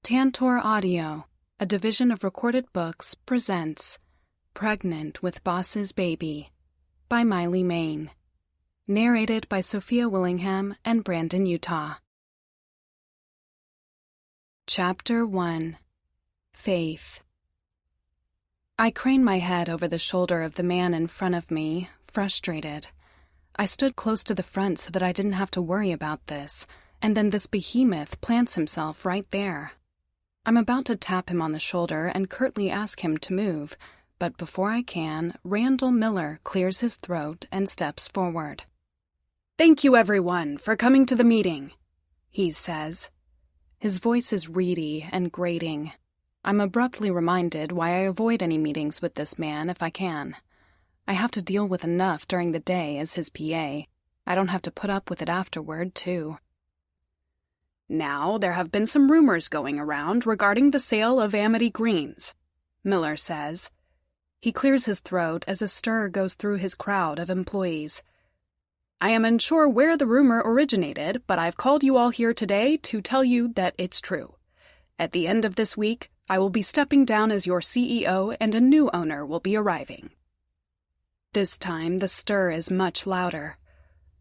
Tantor Audio, a division of Recorded Books, presents Pregnant with Boss's Baby by Miley Maine. Narrated by Sophia Willingham and Brandon Utah. Chapter 1. Faith. I craned my head over the shoulder of the man in front of me, frustrated. I stood close to the front so that I didn't have to worry about this, and then this behemoth plants himself right there. I'm about to tap him on the shoulder and curtly ask him to move, but before I can, Randall Miller clears his throat and steps forward. "Thank you, everyone, for coming to the meeting," he says. His voice is reedy and grating. I'm abruptly reminded why I avoid any meetings with this man if I can. I have to deal with enough during the day as his PA. I don't have to put up with it afterward, too. "Now, there have been some rumors going around regarding the sale of Amity Greens," Miller says. He clears his throat as a stir goes through his crowd of employees. "I am unsure where the rumor originated, but I've called you all here today to tell you that it's true. At the end of this week, I will be stepping down as your CEO and a new owner will be arriving." This time, the stir is much louder.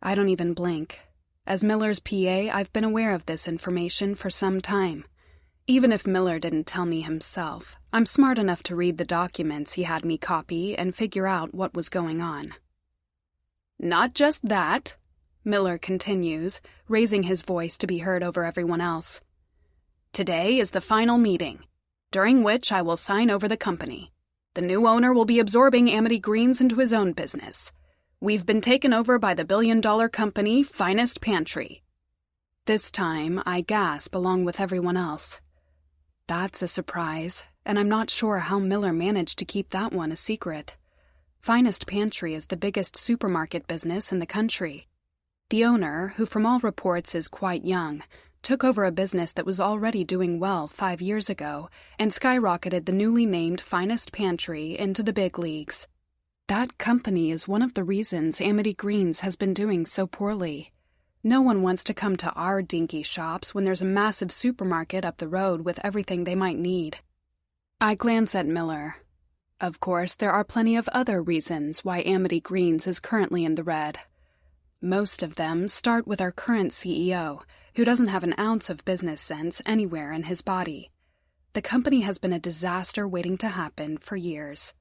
I don't even blink. As Miller's PA, I've been aware of this information for some time. Even if Miller didn't tell me himself, I'm smart enough to read the documents he had me copy and figure out what was going on. "Not just that," Miller continues, raising his voice to be heard over everyone else. "Today is the final meeting, during which I will sign over the company. The new owner will be absorbing Amity Greens into his own business. We've been taken over by the billion-dollar company Finest Pantry." This time, I gasp along with everyone else. That's a surprise, and I'm not sure how Miller managed to keep that one a secret. Finest Pantry is the biggest supermarket business in the country. The owner, who from all reports is quite young, took over a business that was already doing well 5 years ago and skyrocketed the newly named Finest Pantry into the big leagues. That company is one of the reasons Amity Greens has been doing so poorly. No one wants to come to our dinky shops when there's a massive supermarket up the road with everything they might need. I glance at Miller. Of course, there are plenty of other reasons why Amity Greens is currently in the red. Most of them start with our current CEO, who doesn't have an ounce of business sense anywhere in his body. The company has been a disaster waiting to happen for years.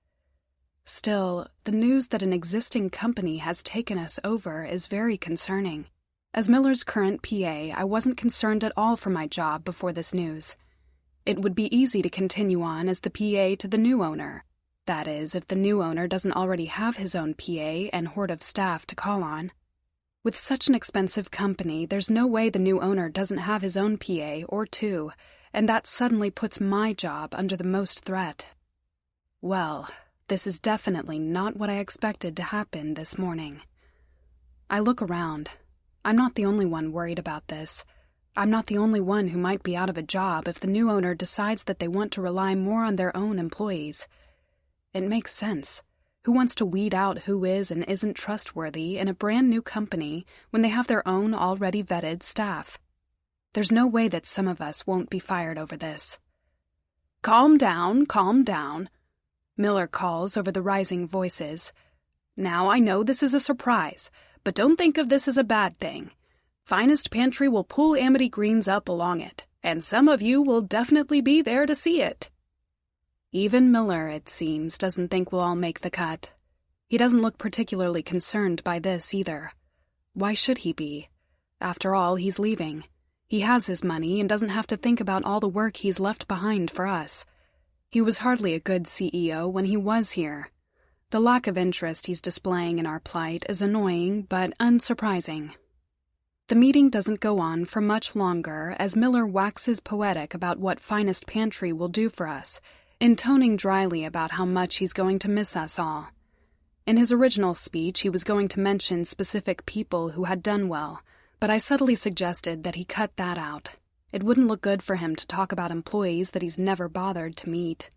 Still, the news that an existing company has taken us over is very concerning. As Miller's current PA, I wasn't concerned at all for my job before this news. It would be easy to continue on as the PA to the new owner. That is, if the new owner doesn't already have his own PA and horde of staff to call on. With such an expensive company, there's no way the new owner doesn't have his own PA or two, and that suddenly puts my job under the most threat. Well, this is definitely not what I expected to happen this morning. I look around. I'm not the only one worried about this. I'm not the only one who might be out of a job if the new owner decides that they want to rely more on their own employees. It makes sense. Who wants to weed out who is and isn't trustworthy in a brand new company when they have their own already vetted staff? There's no way that some of us won't be fired over this. Calm down," Miller calls over the rising voices. "Now I know this is a surprise, but don't think of this as a bad thing. Finest Pantry will pull Amity Greens up along it, and some of you will definitely be there to see it." Even Miller, it seems, doesn't think we'll all make the cut. He doesn't look particularly concerned by this either. Why should he be? After all, he's leaving. He has his money and doesn't have to think about all the work he's left behind for us. He was hardly a good CEO when he was here. The lack of interest he's displaying in our plight is annoying but unsurprising. The meeting doesn't go on for much longer as Miller waxes poetic about what Finest Pantry will do for us, intoning dryly about how much he's going to miss us all. In his original speech, he was going to mention specific people who had done well, but I subtly suggested that he cut that out. It wouldn't look good for him to talk about employees that he's never bothered to meet.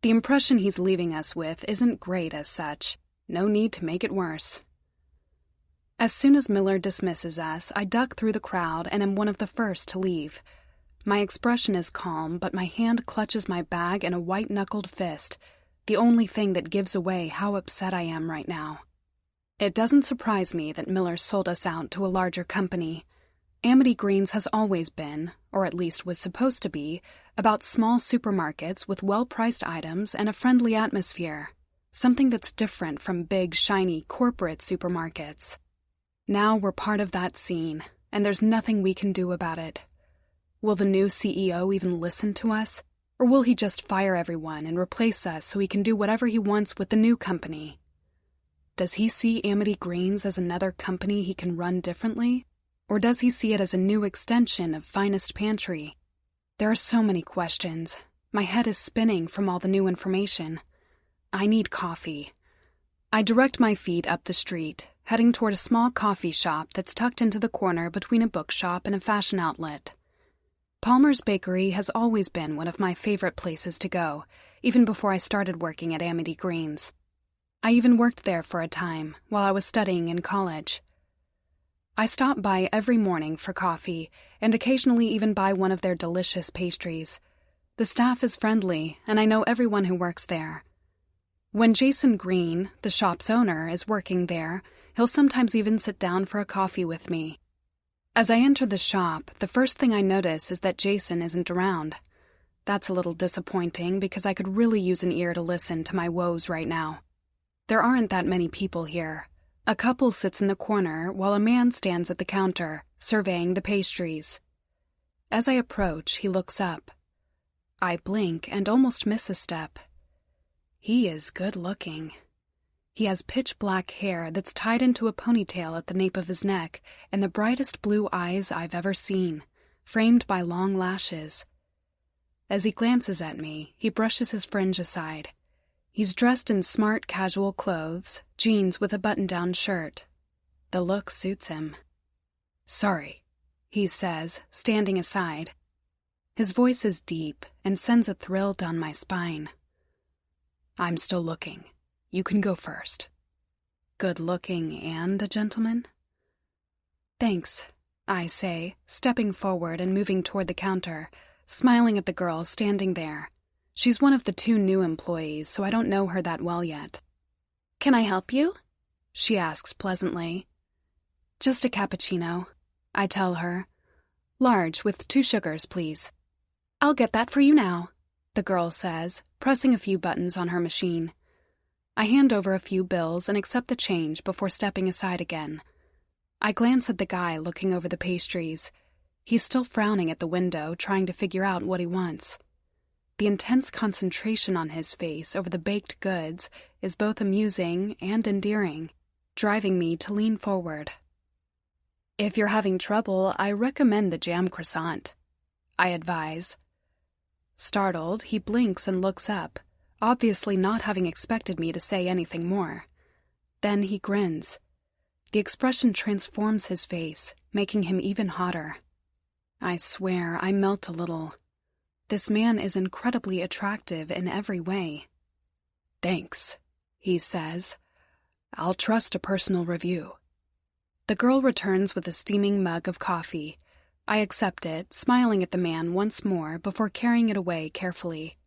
The impression he's leaving us with isn't great as such. No need to make it worse. As soon as Miller dismisses us, I duck through the crowd and am one of the first to leave. My expression is calm, but my hand clutches my bag in a white-knuckled fist, the only thing that gives away how upset I am right now. It doesn't surprise me that Miller sold us out to a larger company. Amity Greens has always been, or at least was supposed to be, about small supermarkets with well-priced items and a friendly atmosphere, something that's different from big, shiny corporate supermarkets. Now we're part of that scene, and there's nothing we can do about it. Will the new CEO even listen to us? Or will he just fire everyone and replace us so he can do whatever he wants with the new company? Does he see Amity Greens as another company he can run differently? Or does he see it as a new extension of Finest Pantry? There are so many questions. My head is spinning from all the new information. I need coffee. I direct my feet up the street, heading toward a small coffee shop that's tucked into the corner between a bookshop and a fashion outlet. Palmer's Bakery has always been one of my favorite places to go, even before I started working at Amity Greens. I even worked there for a time while I was studying in college. I stop by every morning for coffee and occasionally even buy one of their delicious pastries. The staff is friendly, and I know everyone who works there. When Jason Green, the shop's owner, is working there, he'll sometimes even sit down for a coffee with me. As I enter the shop, the first thing I notice is that Jason isn't around. That's a little disappointing because I could really use an ear to listen to my woes right now. There aren't that many people here. A couple sits in the corner while a man stands at the counter, surveying the pastries. As I approach, he looks up. I blink and almost miss a step. He is good looking. He has pitch-black hair that's tied into a ponytail at the nape of his neck and the brightest blue eyes I've ever seen, framed by long lashes. As he glances at me, he brushes his fringe aside. He's dressed in smart, casual clothes, jeans with a button-down shirt. The look suits him. "Sorry," he says, standing aside. His voice is deep and sends a thrill down my spine. "I'm still looking. You can go first." "Good-looking and a gentleman?" "Thanks," I say, stepping forward and moving toward the counter, smiling at the girl standing there. She's one of the 2 new employees, so I don't know her that well yet. "Can I help you?" she asks pleasantly. "Just a cappuccino," I tell her. "Large with 2 sugars, please." "I'll get that for you now," the girl says, pressing a few buttons on her machine. I hand over a few bills and accept the change before stepping aside again. I glance at the guy looking over the pastries. He's still frowning at the window, trying to figure out what he wants. The intense concentration on his face over the baked goods is both amusing and endearing, driving me to lean forward. "If you're having trouble, I recommend the jam croissant," I advise. Startled, he blinks and looks up, obviously not having expected me to say anything more. Then he grins. The expression transforms his face, making him even hotter. I swear I melt a little. This man is incredibly attractive in every way. "Thanks," he says. "I'll trust a personal review." The girl returns with a steaming mug of coffee. I accept it, smiling at the man once more before carrying it away carefully.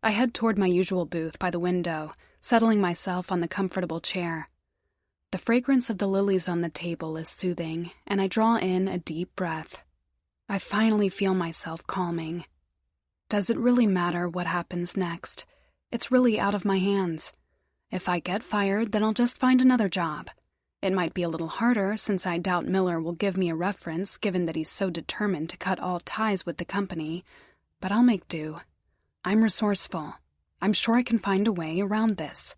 I head toward my usual booth by the window, settling myself on the comfortable chair. The fragrance of the lilies on the table is soothing, and I draw in a deep breath. I finally feel myself calming. Does it really matter what happens next? It's really out of my hands. If I get fired, then I'll just find another job. It might be a little harder since I doubt Miller will give me a reference given that he's so determined to cut all ties with the company, but I'll make do. I'm resourceful. I'm sure I can find a way around this.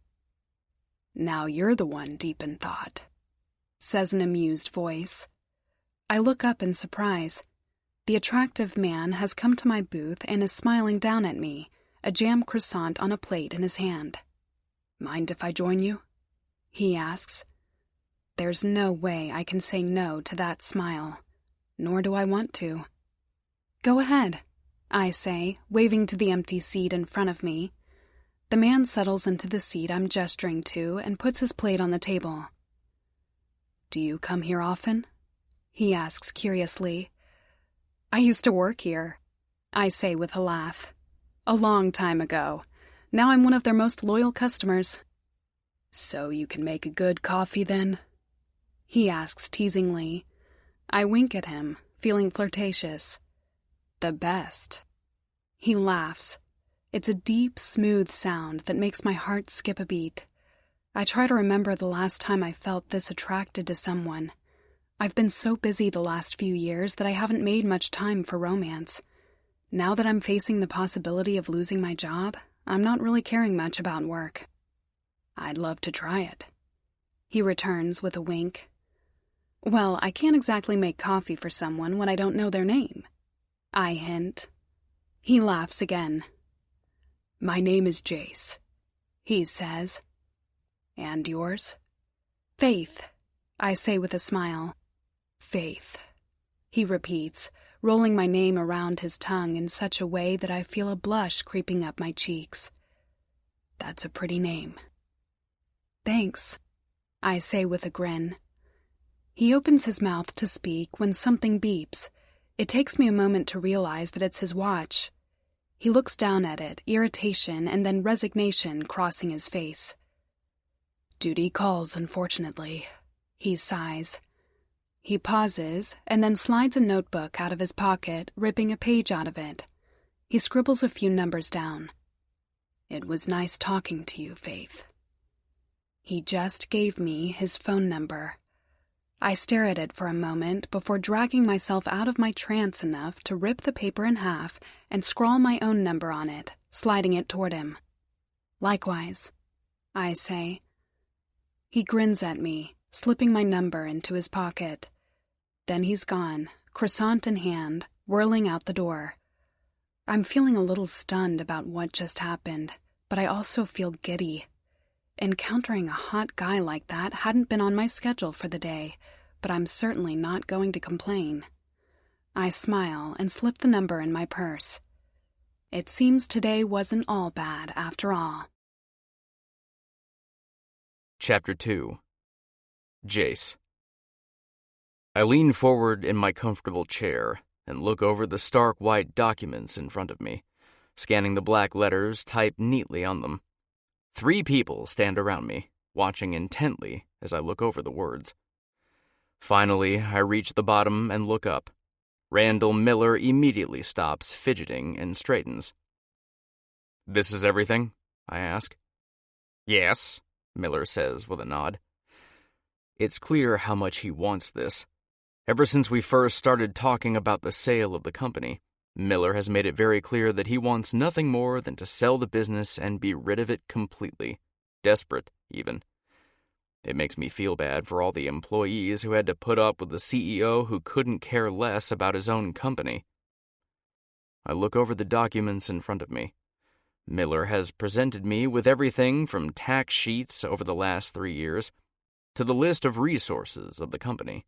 "Now you're the one deep in thought," says an amused voice. I look up in surprise. The attractive man has come to my booth and is smiling down at me, a jam croissant on a plate in his hand. "Mind if I join you?" he asks. There's no way I can say no to that smile, nor do I want to. "Go ahead," I say, waving to the empty seat in front of me. The man settles into the seat I'm gesturing to and puts his plate on the table. "Do you come here often?" he asks curiously. "I used to work here," I say with a laugh. A long time ago. Now I'm one of their most loyal customers. So you can make a good coffee then? He asks teasingly. I wink at him, feeling flirtatious. The best. He laughs. It's a deep, smooth sound that makes my heart skip a beat. I try to remember the last time I felt this attracted to someone. I've been so busy the last few years that I haven't made much time for romance. Now that I'm facing the possibility of losing my job, I'm not really caring much about work. I'd love to try it. He returns with a wink. Well, I can't exactly make coffee for someone when I don't know their name. I hint. He laughs again. My name is Jace, he says. And yours? Faith, I say with a smile. Faith, he repeats, rolling my name around his tongue in such a way that I feel a blush creeping up my cheeks. That's a pretty name. Thanks, I say with a grin. He opens his mouth to speak when something beeps. It takes me a moment to realize that it's his watch. He looks down at it, irritation and then resignation crossing his face. Duty calls, unfortunately, he sighs. He pauses and then slides a notebook out of his pocket, ripping a page out of it. He scribbles a few numbers down. It was nice talking to you, Faith. He just gave me his phone number. I stare at it for a moment before dragging myself out of my trance enough to rip the paper in half and scrawl my own number on it, sliding it toward him. Likewise, I say. He grins at me, slipping my number into his pocket. Then he's gone, croissant in hand, whirling out the door. I'm feeling a little stunned about what just happened, but I also feel giddy. Encountering a hot guy like that hadn't been on my schedule for the day, but I'm certainly not going to complain. I smile and slip the number in my purse. It seems today wasn't all bad after all. Chapter 2. Jace. I lean forward in my comfortable chair and look over the stark white documents in front of me, scanning the black letters typed neatly on them. 3 people stand around me, watching intently as I look over the words. Finally, I reach the bottom and look up. Randall Miller immediately stops fidgeting and straightens. This is everything? I ask. Yes, Miller says with a nod. It's clear how much he wants this. Ever since we first started talking about the sale of the company, Miller has made it very clear that he wants nothing more than to sell the business and be rid of it completely. Desperate, even. It makes me feel bad for all the employees who had to put up with the CEO who couldn't care less about his own company. I look over the documents in front of me. Miller has presented me with everything from tax sheets over the last 3 years to the list of resources of the company.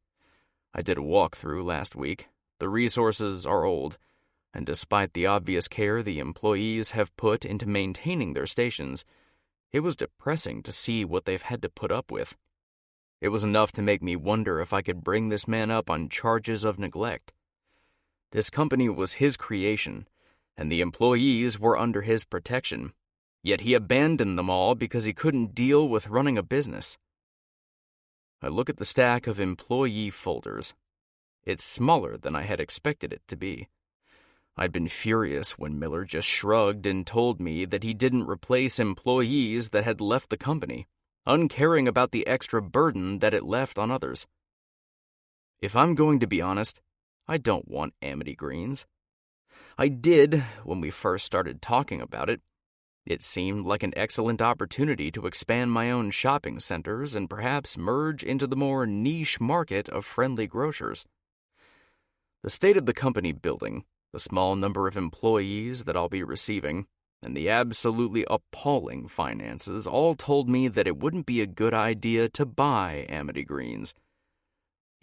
I did a walkthrough last week. The resources are old, and despite the obvious care the employees have put into maintaining their stations, it was depressing to see what they've had to put up with. It was enough to make me wonder if I could bring this man up on charges of neglect. This company was his creation, and the employees were under his protection, yet he abandoned them all because he couldn't deal with running a business. I look at the stack of employee folders. It's smaller than I had expected it to be. I'd been furious when Miller just shrugged and told me that he didn't replace employees that had left the company, uncaring about the extra burden that it left on others. If I'm going to be honest, I don't want Amity Greens. I did when we first started talking about it. It seemed like an excellent opportunity to expand my own shopping centers and perhaps merge into the more niche market of friendly grocers. The state of the company building, the small number of employees that I'll be receiving, and the absolutely appalling finances all told me that it wouldn't be a good idea to buy Amity Greens.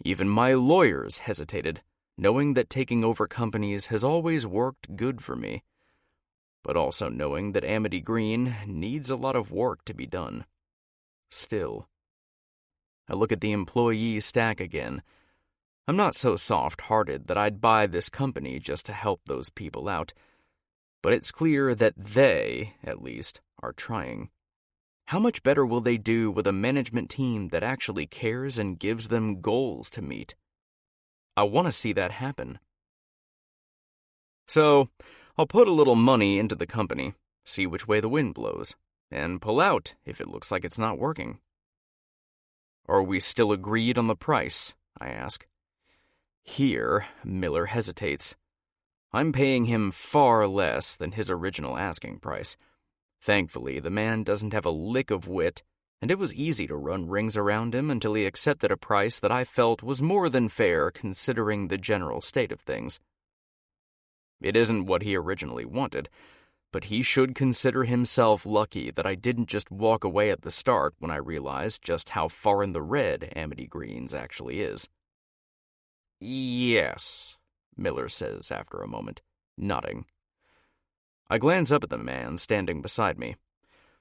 Even my lawyers hesitated, knowing that taking over companies has always worked good for me, but also knowing that Amity Green needs a lot of work to be done. Still, I look at the employee stack again. I'm not so soft-hearted that I'd buy this company just to help those people out, but it's clear that they, at least, are trying. How much better will they do with a management team that actually cares and gives them goals to meet? I want to see that happen. So, I'll put a little money into the company, see which way the wind blows, and pull out if it looks like it's not working. Are we still agreed on the price? I ask. Here, Miller hesitates. I'm paying him far less than his original asking price. Thankfully, the man doesn't have a lick of wit, and it was easy to run rings around him until he accepted a price that I felt was more than fair considering the general state of things. It isn't what he originally wanted, but he should consider himself lucky that I didn't just walk away at the start when I realized just how far in the red Amity Greens actually is. Yes, Miller says after a moment, nodding. I glance up at the man standing beside me.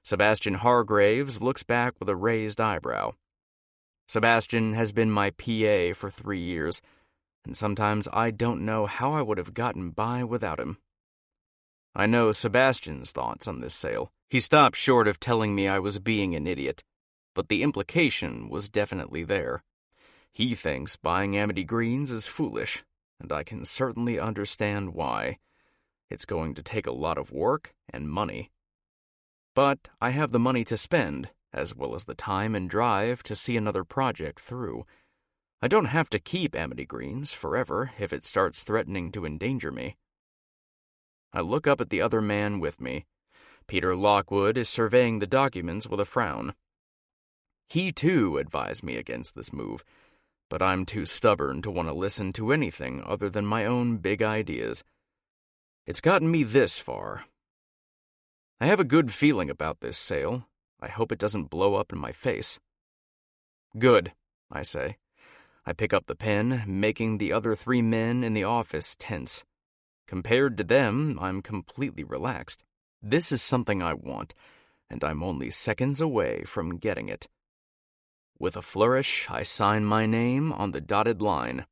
Sebastian Hargraves looks back with a raised eyebrow. Sebastian has been my PA for 3 years, and sometimes I don't know how I would have gotten by without him. I know Sebastian's thoughts on this sale. He stopped short of telling me I was being an idiot, but the implication was definitely there. He thinks buying Amity Greens is foolish, and I can certainly understand why. It's going to take a lot of work and money. But I have the money to spend, as well as the time and drive to see another project through. I don't have to keep Amity Greens forever if it starts threatening to endanger me. I look up at the other man with me. Peter Lockwood is surveying the documents with a frown. He, too, advised me against this move, but I'm too stubborn to want to listen to anything other than my own big ideas. It's gotten me this far. I have a good feeling about this sale. I hope it doesn't blow up in my face. Good, I say. I pick up the pen, making the other 3 men in the office tense. Compared to them, I'm completely relaxed. This is something I want, and I'm only seconds away from getting it. With a flourish, I sign my name on the dotted line.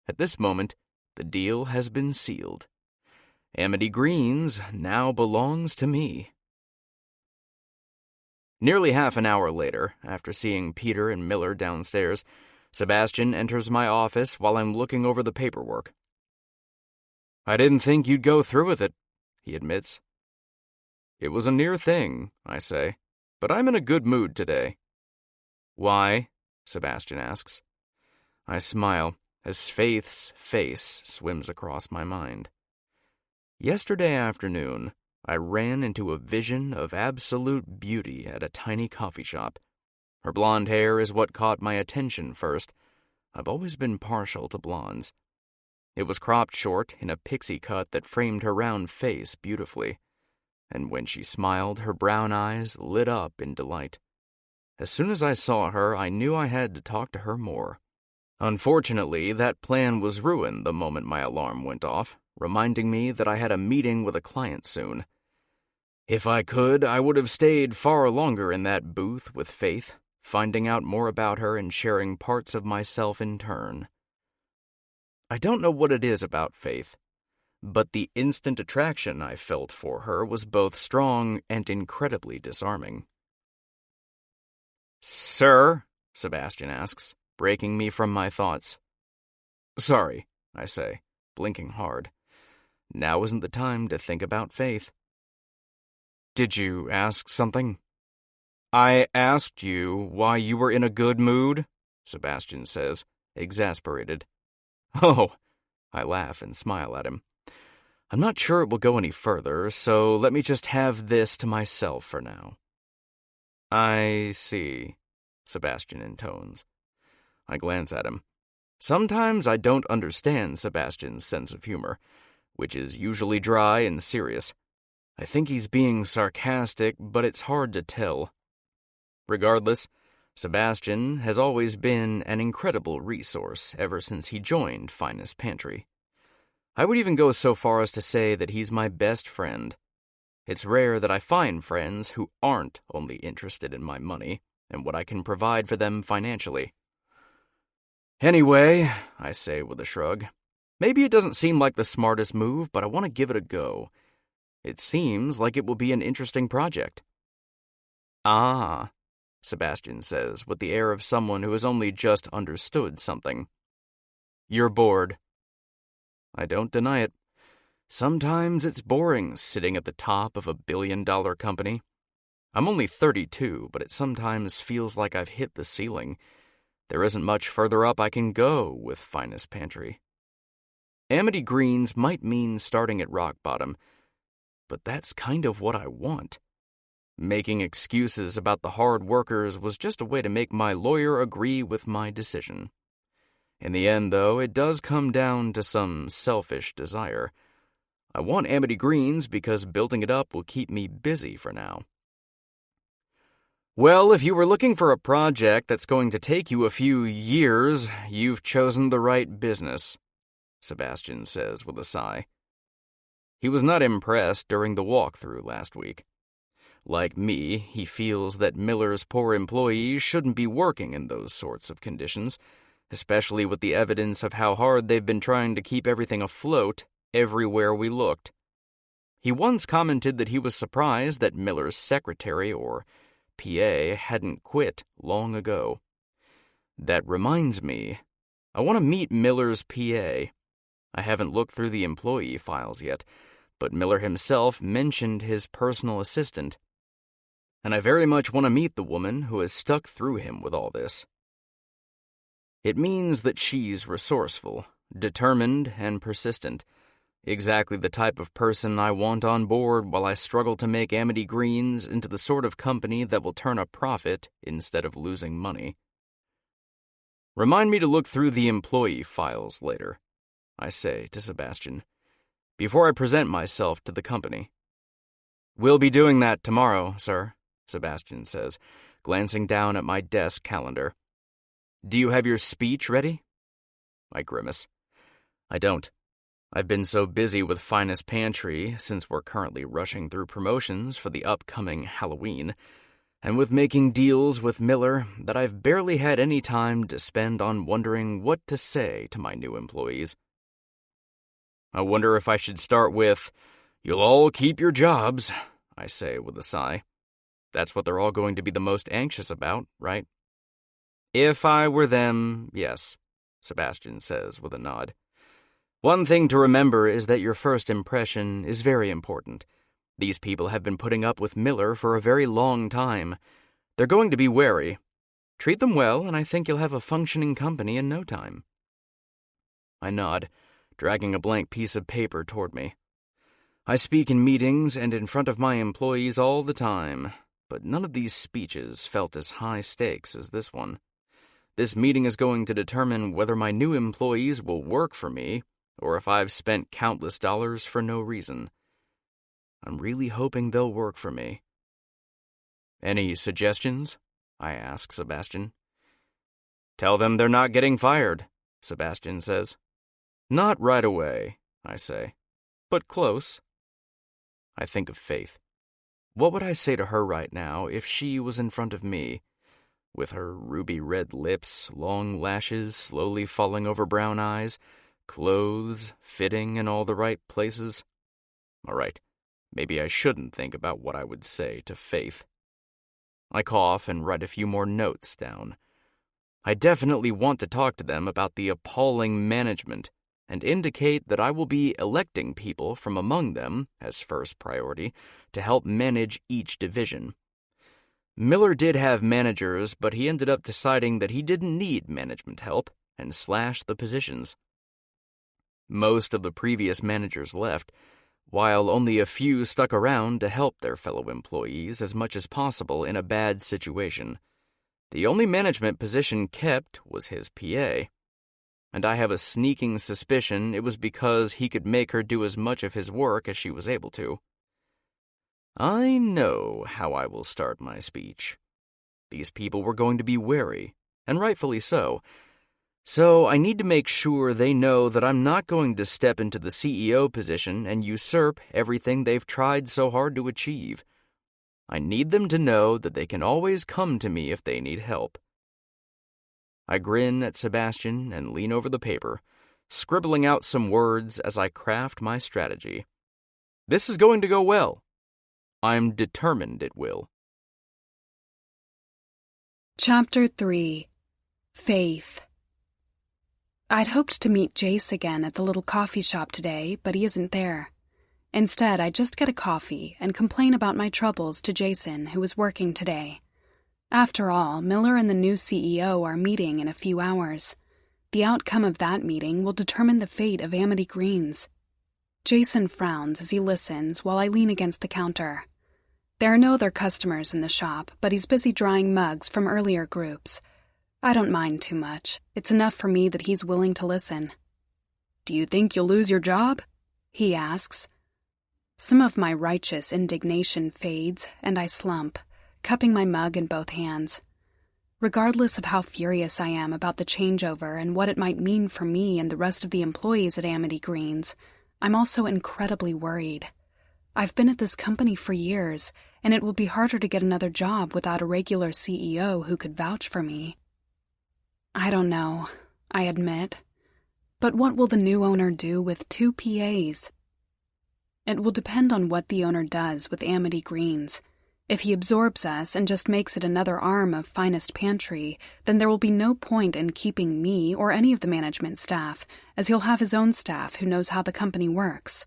At this moment, the deal has been sealed. Amity Greens now belongs to me. Nearly half an hour later, after seeing Peter and Miller downstairs, Sebastian enters my office while I'm looking over the paperwork. I didn't think you'd go through with it, he admits. It was a near thing, I say, but I'm in a good mood today. Why? Sebastian asks. I smile as Faith's face swims across my mind. Yesterday afternoon, I ran into a vision of absolute beauty at a tiny coffee shop. Her blonde hair is what caught my attention first. I've always been partial to blondes. It was cropped short in a pixie cut that framed her round face beautifully, and when she smiled, her brown eyes lit up in delight. As soon as I saw her, I knew I had to talk to her more. Unfortunately, that plan was ruined the moment my alarm went off, reminding me that I had a meeting with a client soon. If I could, I would have stayed far longer in that booth with Faith, finding out more about her and sharing parts of myself in turn. I don't know what it is about Faith, but the instant attraction I felt for her was both strong and incredibly disarming. Sir? Sebastian asks, breaking me from my thoughts. Sorry, I say, blinking hard. Now isn't the time to think about Faith. Did you ask something? I asked you why you were in a good mood, Sebastian says, exasperated. Oh, I laugh and smile at him. I'm not sure it will go any further, so let me just have this to myself for now. I see, Sebastian intones. I glance at him. Sometimes I don't understand Sebastian's sense of humor, which is usually dry and serious. I think he's being sarcastic, but it's hard to tell. Regardless, Sebastian has always been an incredible resource ever since he joined Finest Pantry. I would even go so far as to say that he's my best friend. It's rare that I find friends who aren't only interested in my money and what I can provide for them financially. Anyway, I say with a shrug, maybe it doesn't seem like the smartest move, but I want to give it a go. It seems like it will be an interesting project. Ah, Sebastian says with the air of someone who has only just understood something. You're bored. I don't deny it. Sometimes it's boring sitting at the top of a billion-dollar company. I'm only 32, but it sometimes feels like I've hit the ceiling. There isn't much further up I can go with Finest Pantry. Amity Greens might mean starting at rock bottom, but that's kind of what I want. Making excuses about the hard workers was just a way to make my lawyer agree with my decision. In the end, though, it does come down to some selfish desire. I want Amity Greens because building it up will keep me busy for now. Well, if you were looking for a project that's going to take you a few years, you've chosen the right business, Sebastian says with a sigh. He was not impressed during the walkthrough last week. Like me, he feels that Miller's poor employees shouldn't be working in those sorts of conditions, especially with the evidence of how hard they've been trying to keep everything afloat everywhere we looked. He once commented that he was surprised that Miller's secretary, or PA, hadn't quit long ago. That reminds me, I want to meet Miller's PA. I haven't looked through the employee files yet, but Miller himself mentioned his personal assistant. And I very much want to meet the woman who has stuck through him with all this. It means that she's resourceful, determined, and persistent. Exactly the type of person I want on board while I struggle to make Amity Greens into the sort of company that will turn a profit instead of losing money. Remind me to look through the employee files later, I say to Sebastian, before I present myself to the company. We'll be doing that tomorrow, sir, Sebastian says, glancing down at my desk calendar. Do you have your speech ready? I grimace. I don't. I've been so busy with Finest Pantry since we're currently rushing through promotions for the upcoming Halloween, and with making deals with Miller that I've barely had any time to spend on wondering what to say to my new employees. I wonder if I should start with, "You'll all keep your jobs," I say with a sigh. That's what they're all going to be the most anxious about, right? If I were them, yes, Sebastian says with a nod. One thing to remember is that your first impression is very important. These people have been putting up with Miller for a very long time. They're going to be wary. Treat them well, and I think you'll have a functioning company in no time. I nod, dragging a blank piece of paper toward me. I speak in meetings and in front of my employees all the time, but none of these speeches felt as high stakes as this one. This meeting is going to determine whether my new employees will work for me, or if I've spent countless dollars for no reason. I'm really hoping they'll work for me. Any suggestions? I ask Sebastian. Tell them they're not getting fired, Sebastian says. Not right away, I say, but close. I think of Faith. What would I say to her right now if she was in front of me, with her ruby red lips, long lashes slowly falling over brown eyes, clothes fitting in all the right places? All right, maybe I shouldn't think about what I would say to Faith. I cough and write a few more notes down. I definitely want to talk to them about the appalling management and indicate that I will be electing people from among them as first priority to help manage each division. Miller did have managers, but he ended up deciding that he didn't need management help and slashed the positions. Most of the previous managers left, while only a few stuck around to help their fellow employees as much as possible in a bad situation. The only management position kept was his PA, and I have a sneaking suspicion it was because he could make her do as much of his work as she was able to. I know how I will start my speech. These people were going to be wary, and rightfully so. So I need to make sure they know that I'm not going to step into the CEO position and usurp everything they've tried so hard to achieve. I need them to know that they can always come to me if they need help. I grin at Sebastian and lean over the paper, scribbling out some words as I craft my strategy. This is going to go well. I'm determined it will. Chapter 3. Faith. I'd hoped to meet Jace again at the little coffee shop today, but he isn't there. Instead, I just get a coffee and complain about my troubles to Jason, who is working today. After all, Miller and the new CEO are meeting in a few hours. The outcome of that meeting will determine the fate of Amity Greens. Jason frowns as he listens while I lean against the counter. There are no other customers in the shop, but he's busy drying mugs from earlier groups. I don't mind too much. It's enough for me that he's willing to listen. "Do you think you'll lose your job?" he asks. Some of my righteous indignation fades, and I slump, cupping my mug in both hands. Regardless of how furious I am about the changeover and what it might mean for me and the rest of the employees at Amity Greens, I'm also incredibly worried. I've been at this company for years, and it will be harder to get another job without a regular CEO who could vouch for me. I don't know, I admit. But what will the new owner do with 2 PAs? It will depend on what the owner does with Amity Greens. If he absorbs us and just makes it another arm of Finest Pantry, then there will be no point in keeping me or any of the management staff, as he'll have his own staff who knows how the company works.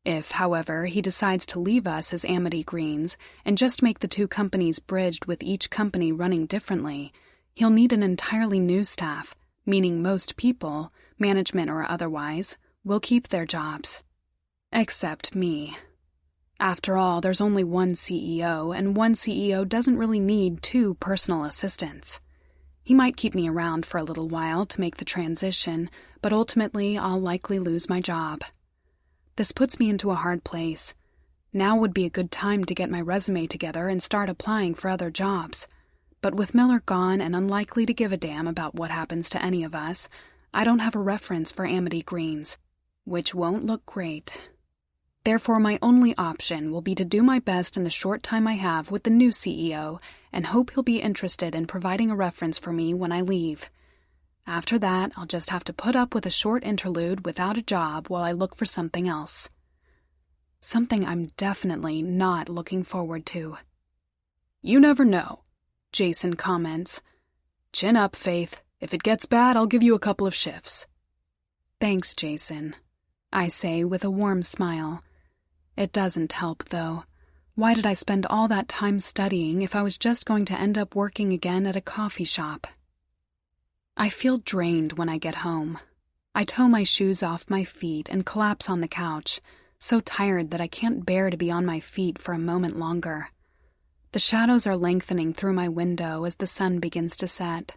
If, however, he decides to leave us as Amity Greens and just make the 2 companies bridged with each company running differently, he'll need an entirely new staff, meaning most people, management or otherwise, will keep their jobs. Except me. After all, there's only one CEO, and one CEO doesn't really need 2 personal assistants. He might keep me around for a little while to make the transition, but ultimately I'll likely lose my job. This puts me into a hard place. Now would be a good time to get my resume together and start applying for other jobs. But with Miller gone and unlikely to give a damn about what happens to any of us, I don't have a reference for Amity Greens, which won't look great. Therefore, my only option will be to do my best in the short time I have with the new CEO and hope he'll be interested in providing a reference for me when I leave. After that, I'll just have to put up with a short interlude without a job while I look for something else. Something I'm definitely not looking forward to. "You never know," Jason comments. "Chin up, Faith. If it gets bad, I'll give you a couple of shifts." "Thanks, Jason," I say with a warm smile. It doesn't help, though. Why did I spend all that time studying if I was just going to end up working again at a coffee shop? I feel drained when I get home. I tow my shoes off my feet and collapse on the couch, so tired that I can't bear to be on my feet for a moment longer. The shadows are lengthening through my window as the sun begins to set.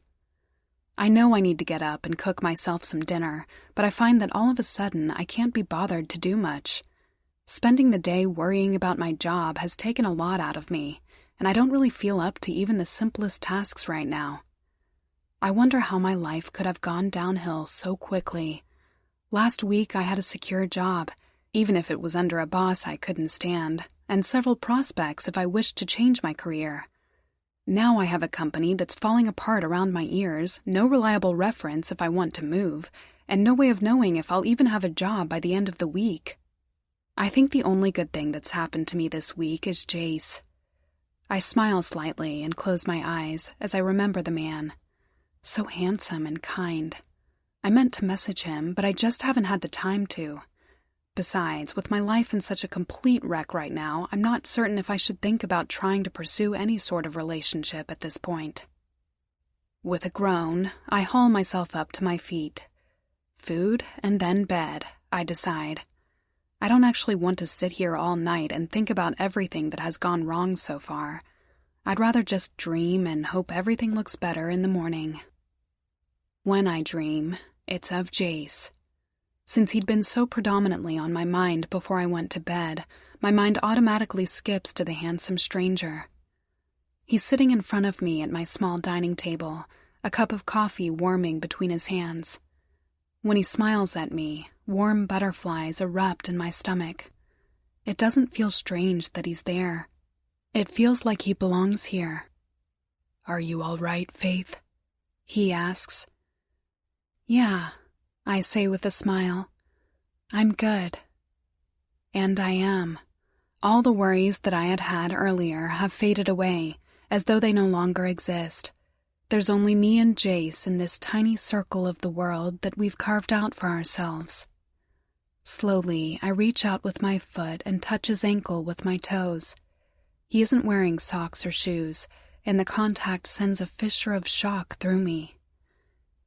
I know I need to get up and cook myself some dinner, but I find that all of a sudden I can't be bothered to do much. Spending the day worrying about my job has taken a lot out of me, and I don't really feel up to even the simplest tasks right now. I wonder how my life could have gone downhill so quickly. Last week I had a secure job, even if it was under a boss I couldn't stand, and several prospects if I wished to change my career. Now I have a company that's falling apart around my ears, no reliable reference if I want to move, and no way of knowing if I'll even have a job by the end of the week. I think the only good thing that's happened to me this week is Jace. I smile slightly and close my eyes as I remember the man. So handsome and kind. I meant to message him, but I just haven't had the time to. Besides, with my life in such a complete wreck right now, I'm not certain if I should think about trying to pursue any sort of relationship at this point. With a groan, I haul myself up to my feet. Food and then bed, I decide. I don't actually want to sit here all night and think about everything that has gone wrong so far. I'd rather just dream and hope everything looks better in the morning. When I dream, it's of Jace. Since he'd been so predominantly on my mind before I went to bed, my mind automatically skips to the handsome stranger. He's sitting in front of me at my small dining table, a cup of coffee warming between his hands. When he smiles at me, warm butterflies erupt in my stomach. It doesn't feel strange that he's there. It feels like he belongs here. "Are you all right, Faith?" he asks. Yeah, I say with a smile. I'm good. And I am. All the worries that I had had earlier have faded away, as though they no longer exist. There's only me and Jace in this tiny circle of the world that we've carved out for ourselves. Slowly, I reach out with my foot and touch his ankle with my toes. He isn't wearing socks or shoes, and the contact sends a fissure of shock through me.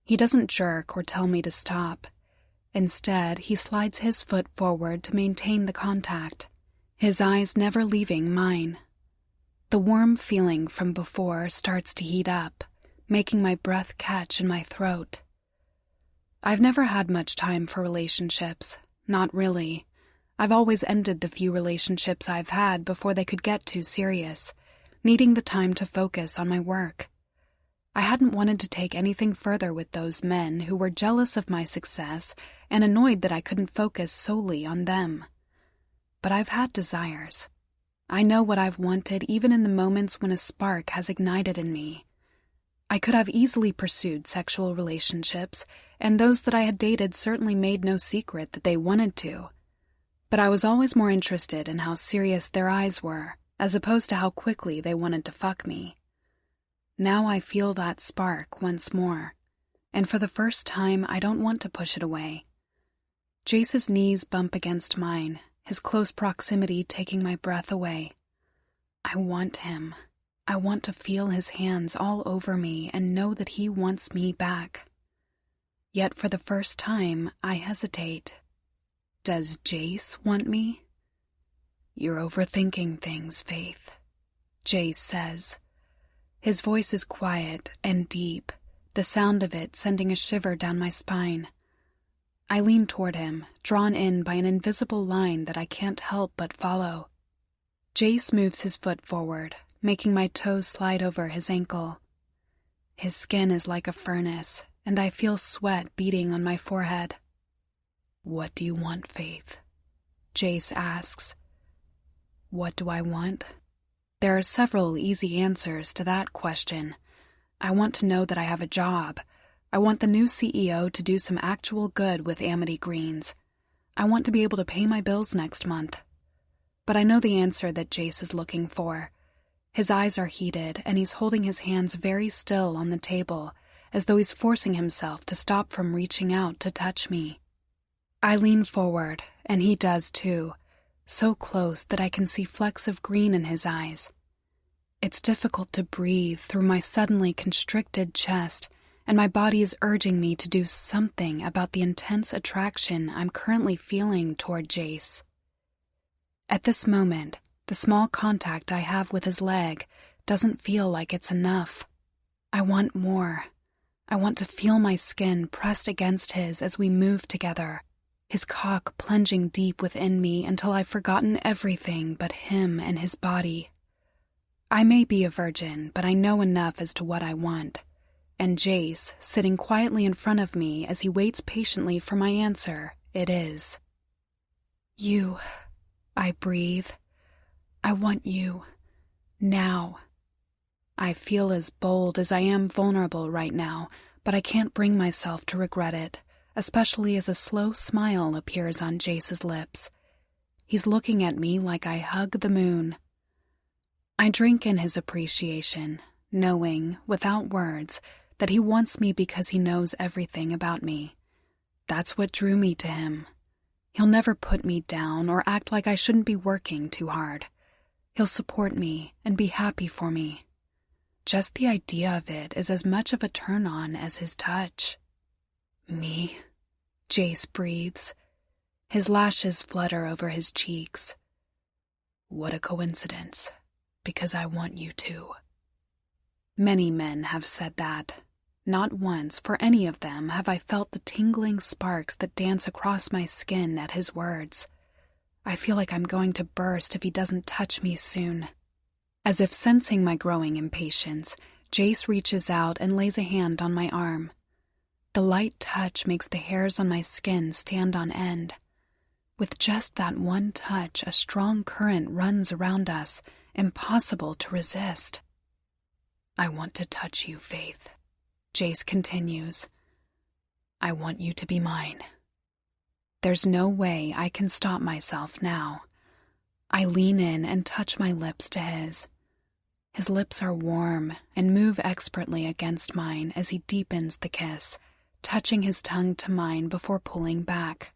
He doesn't jerk or tell me to stop. Instead, he slides his foot forward to maintain the contact, his eyes never leaving mine. The warm feeling from before starts to heat up, making my breath catch in my throat. I've never had much time for relationships, not really. I've always ended the few relationships I've had before they could get too serious, needing the time to focus on my work. I hadn't wanted to take anything further with those men who were jealous of my success and annoyed that I couldn't focus solely on them. But I've had desires. I know what I've wanted even in the moments when a spark has ignited in me. I could have easily pursued sexual relationships, and those that I had dated certainly made no secret that they wanted to. But I was always more interested in how serious their eyes were, as opposed to how quickly they wanted to fuck me. Now I feel that spark once more, and for the first time I don't want to push it away. Jace's knees bump against mine, his close proximity taking my breath away. I want him. I want to feel his hands all over me and know that he wants me back. Yet for the first time, I hesitate. Does Jace want me? You're overthinking things, Faith, Jace says. His voice is quiet and deep, the sound of it sending a shiver down my spine. I lean toward him, drawn in by an invisible line that I can't help but follow. Jace moves his foot forward, making my toes slide over his ankle. His skin is like a furnace, and I feel sweat beading on my forehead. What do you want, Faith? Jace asks. What do I want? There are several easy answers to that question. I want to know that I have a job. I want the new CEO to do some actual good with Amity Greens. I want to be able to pay my bills next month. But I know the answer that Jace is looking for. His eyes are heated, and he's holding his hands very still on the table, as though he's forcing himself to stop from reaching out to touch me. I lean forward, and he does too, so close that I can see flecks of green in his eyes. It's difficult to breathe through my suddenly constricted chest, and my body is urging me to do something about the intense attraction I'm currently feeling toward Jace. At this moment, the small contact I have with his leg doesn't feel like it's enough. I want more. I want to feel my skin pressed against his as we move together, his cock plunging deep within me until I've forgotten everything but him and his body. I may be a virgin, but I know enough as to what I want. And Jace, sitting quietly in front of me as he waits patiently for my answer, it is. You, I breathe. I want you. Now. I feel as bold as I am vulnerable right now, but I can't bring myself to regret it, especially as a slow smile appears on Jace's lips. He's looking at me like I hug the moon. I drink in his appreciation, knowing, without words, that he wants me because he knows everything about me. That's what drew me to him. He'll never put me down or act like I shouldn't be working too hard. He'll support me and be happy for me. Just the idea of it is as much of a turn-on as his touch. Me? Jace breathes. His lashes flutter over his cheeks. What a coincidence, because I want you to. Many men have said that. Not once, for any of them, have I felt the tingling sparks that dance across my skin at his words. I feel like I'm going to burst if he doesn't touch me soon. As if sensing my growing impatience, Jace reaches out and lays a hand on my arm. The light touch makes the hairs on my skin stand on end. With just that one touch, a strong current runs around us, impossible to resist. I want to touch you, Faith, Jace continues. I want you to be mine. There's no way I can stop myself now. I lean in and touch my lips to his. His lips are warm and move expertly against mine as he deepens the kiss, touching his tongue to mine before pulling back.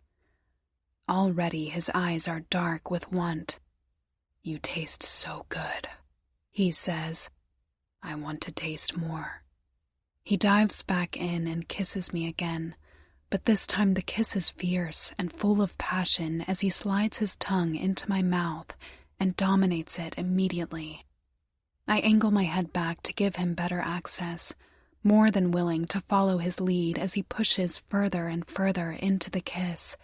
Already his eyes are dark with want. You taste so good, he says. I want to taste more. He dives back in and kisses me again, but this time the kiss is fierce and full of passion as he slides his tongue into my mouth and dominates it immediately. I angle my head back to give him better access, more than willing to follow his lead as he pushes further and further into the kiss,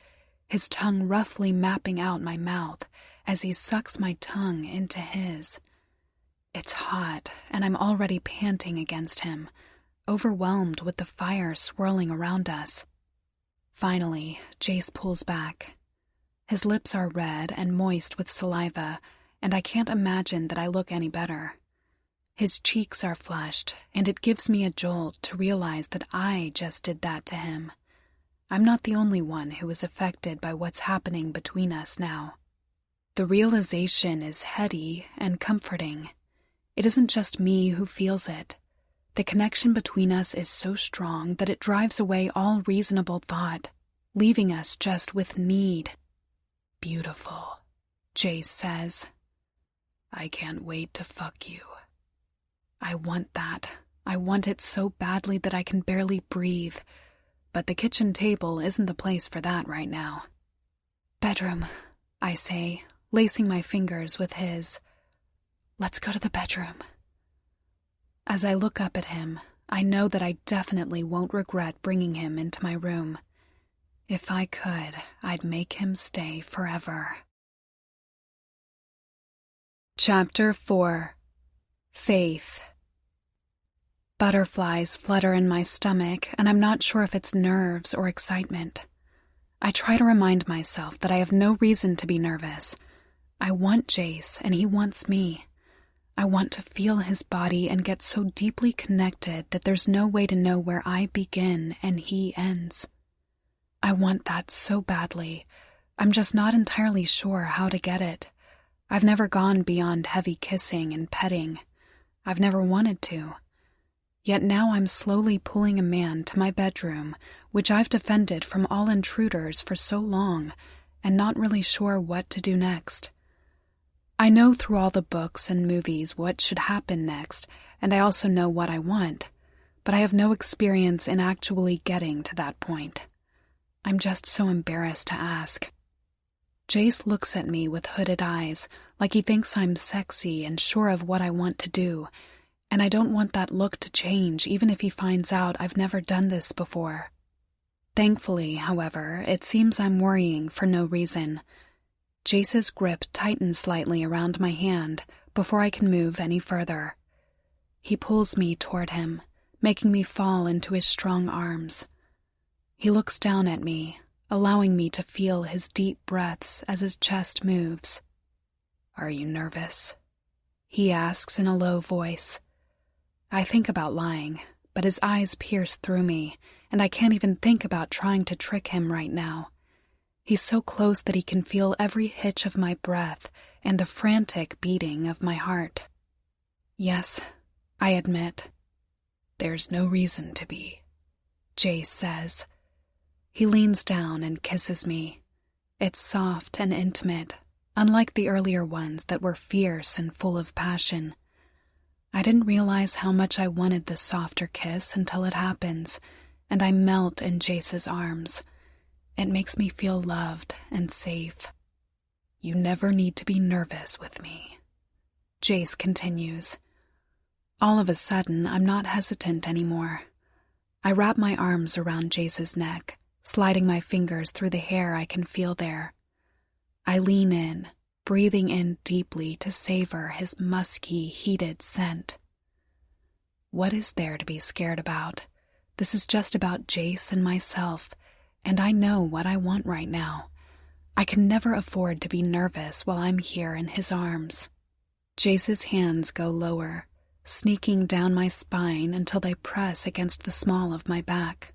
his tongue roughly mapping out my mouth as he sucks my tongue into his. It's hot, and I'm already panting against him, overwhelmed with the fire swirling around us. Finally, Jace pulls back. His lips are red and moist with saliva, and I can't imagine that I look any better. His cheeks are flushed, and it gives me a jolt to realize that I just did that to him. I'm not the only one who is affected by what's happening between us now. The realization is heady and comforting. It isn't just me who feels it. The connection between us is so strong that it drives away all reasonable thought, leaving us just with need. Beautiful, Jace says. I can't wait to fuck you. I want that. I want it so badly that I can barely breathe, but the kitchen table isn't the place for that right now. Bedroom, I say, lacing my fingers with his. Let's go to the bedroom. As I look up at him, I know that I definitely won't regret bringing him into my room. If I could, I'd make him stay forever. Chapter 4. Faith. Butterflies flutter in my stomach, and I'm not sure if it's nerves or excitement. I try to remind myself that I have no reason to be nervous. I want Jace, and he wants me. I want to feel his body and get so deeply connected that there's no way to know where I begin and he ends. I want that so badly. I'm just not entirely sure how to get it. I've never gone beyond heavy kissing and petting. I've never wanted to. Yet now I'm slowly pulling a man to my bedroom, which I've defended from all intruders for so long, and not really sure what to do next. I know through all the books and movies what should happen next, and I also know what I want, but I have no experience in actually getting to that point. I'm just so embarrassed to ask. Jace looks at me with hooded eyes, like he thinks I'm sexy and sure of what I want to do, and I don't want that look to change even if he finds out I've never done this before. Thankfully, however, it seems I'm worrying for no reason. Jace's grip tightens slightly around my hand before I can move any further. He pulls me toward him, making me fall into his strong arms. He looks down at me, allowing me to feel his deep breaths as his chest moves. Are you nervous? He asks in a low voice. I think about lying, but his eyes pierce through me, and I can't even think about trying to trick him right now. He's so close that he can feel every hitch of my breath and the frantic beating of my heart. Yes, I admit. There's no reason to be, Jace says. He leans down and kisses me. It's soft and intimate, unlike the earlier ones that were fierce and full of passion. I didn't realize how much I wanted this softer kiss until it happens, and I melt in Jace's arms. It makes me feel loved and safe. You never need to be nervous with me, Jace continues. All of a sudden, I'm not hesitant anymore. I wrap my arms around Jace's neck, sliding my fingers through the hair I can feel there. I lean in, breathing in deeply to savor his musky, heated scent. What is there to be scared about? This is just about Jace and myself, and I know what I want right now. I can never afford to be nervous while I'm here in his arms. Jace's hands go lower, sneaking down my spine until they press against the small of my back,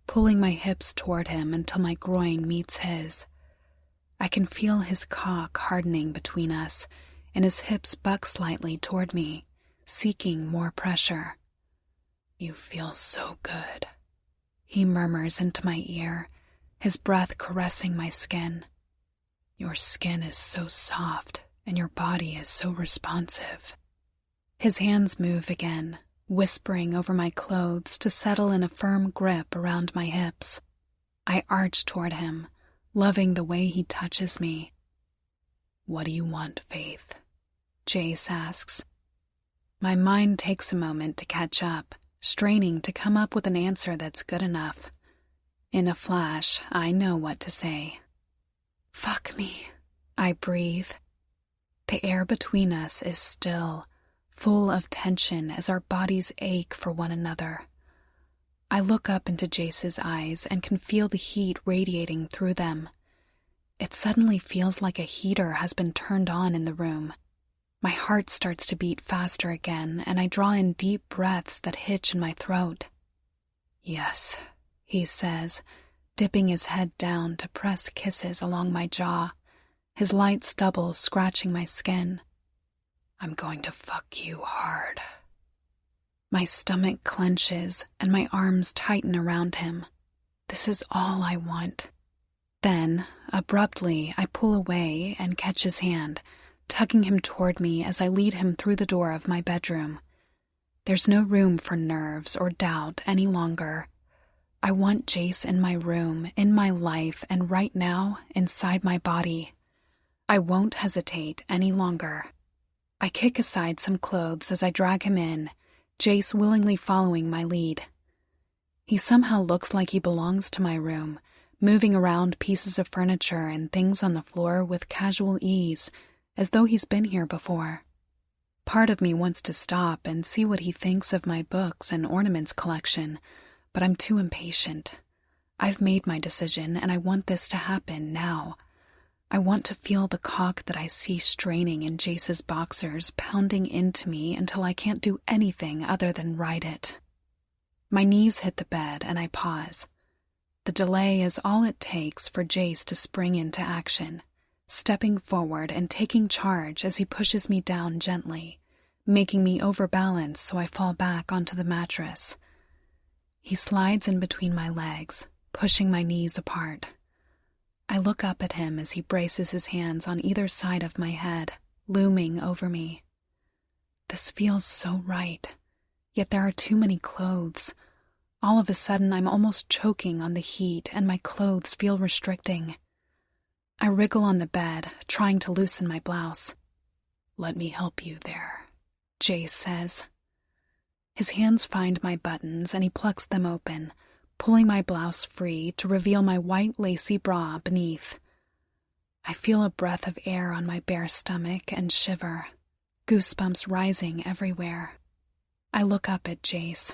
pulling my hips toward him until my groin meets his. I can feel his cock hardening between us, and his hips buck slightly toward me, seeking more pressure. "You feel so good," he murmurs into my ear, his breath caressing my skin. "Your skin is so soft, and your body is so responsive." His hands move again, whispering over my clothes to settle in a firm grip around my hips. I arch toward him, loving the way he touches me. "What do you want, Faith?" Jace asks. My mind takes a moment to catch up, straining to come up with an answer that's good enough. In a flash, I know what to say. "Fuck me," I breathe. The air between us is still, full of tension as our bodies ache for one another. I look up into Jace's eyes and can feel the heat radiating through them. It suddenly feels like a heater has been turned on in the room. My heart starts to beat faster again, and I draw in deep breaths that hitch in my throat. "Yes," he says, dipping his head down to press kisses along my jaw, his light stubble scratching my skin. "I'm going to fuck you hard." My stomach clenches and my arms tighten around him. This is all I want. Then, abruptly, I pull away and catch his hand, tugging him toward me as I lead him through the door of my bedroom. There's no room for nerves or doubt any longer. I want Jace in my room, in my life, and right now, inside my body. I won't hesitate any longer. I kick aside some clothes as I drag him in, Jace willingly following my lead. He somehow looks like he belongs to my room, moving around pieces of furniture and things on the floor with casual ease, as though he's been here before. Part of me wants to stop and see what he thinks of my books and ornaments collection, but I'm too impatient. I've made my decision, and I want this to happen now. I want to feel the cock that I see straining in Jace's boxers pounding into me until I can't do anything other than ride it. My knees hit the bed, and I pause. The delay is all it takes for Jace to spring into action, stepping forward and taking charge as he pushes me down gently, making me overbalance so I fall back onto the mattress. He slides in between my legs, pushing my knees apart. I look up at him as he braces his hands on either side of my head, looming over me. This feels so right, yet there are too many clothes. All of a sudden, I'm almost choking on the heat, and my clothes feel restricting. I wriggle on the bed, trying to loosen my blouse. "Let me help you there," Jace says. His hands find my buttons, and he plucks them open, pulling my blouse free to reveal my white lacy bra beneath. I feel a breath of air on my bare stomach and shiver, goosebumps rising everywhere. I look up at Jace.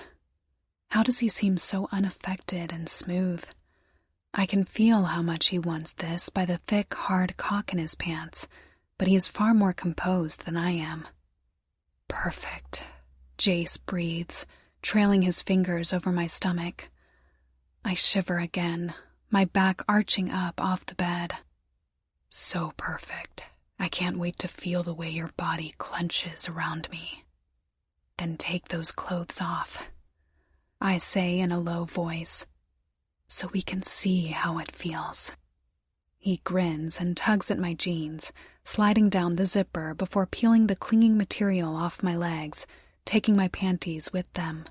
How does he seem so unaffected and smooth? I can feel how much he wants this by the thick, hard cock in his pants, but he is far more composed than I am. "Perfect," Jace breathes, trailing his fingers over my stomach. I shiver again, my back arching up off the bed. "So perfect. I can't wait to feel the way your body clenches around me." "Then take those clothes off," I say in a low voice, "so we can see how it feels." He grins and tugs at my jeans, sliding down the zipper before peeling the clinging material off my legs, taking my panties with them.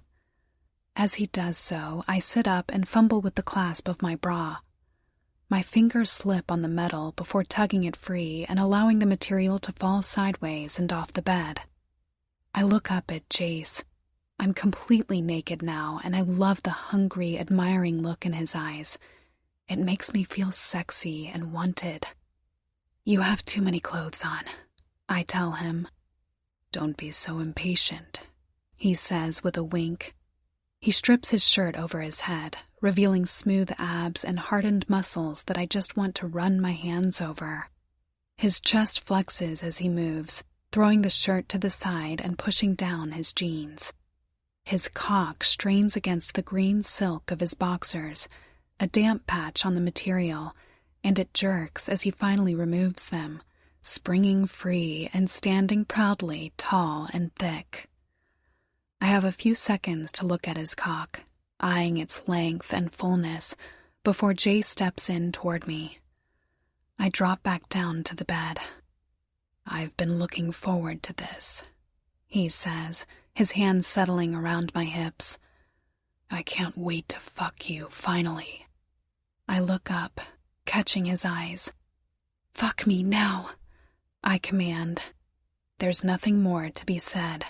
As he does so, I sit up and fumble with the clasp of my bra. My fingers slip on the metal before tugging it free and allowing the material to fall sideways and off the bed. I look up at Jace. I'm completely naked now, and I love the hungry, admiring look in his eyes. It makes me feel sexy and wanted. "You have too many clothes on," I tell him. "Don't be so impatient," he says with a wink. He strips his shirt over his head, revealing smooth abs and hardened muscles that I just want to run my hands over. His chest flexes as he moves, throwing the shirt to the side and pushing down his jeans. His cock strains against the green silk of his boxers, a damp patch on the material, and it jerks as he finally removes them, springing free and standing proudly tall and thick. I have a few seconds to look at his cock, eyeing its length and fullness, before Jay steps in toward me. I drop back down to the bed. "I've been looking forward to this," he says, his hands settling around my hips. "I can't wait to fuck you, finally." I look up, catching his eyes. "Fuck me now," I command. There's nothing more to be said.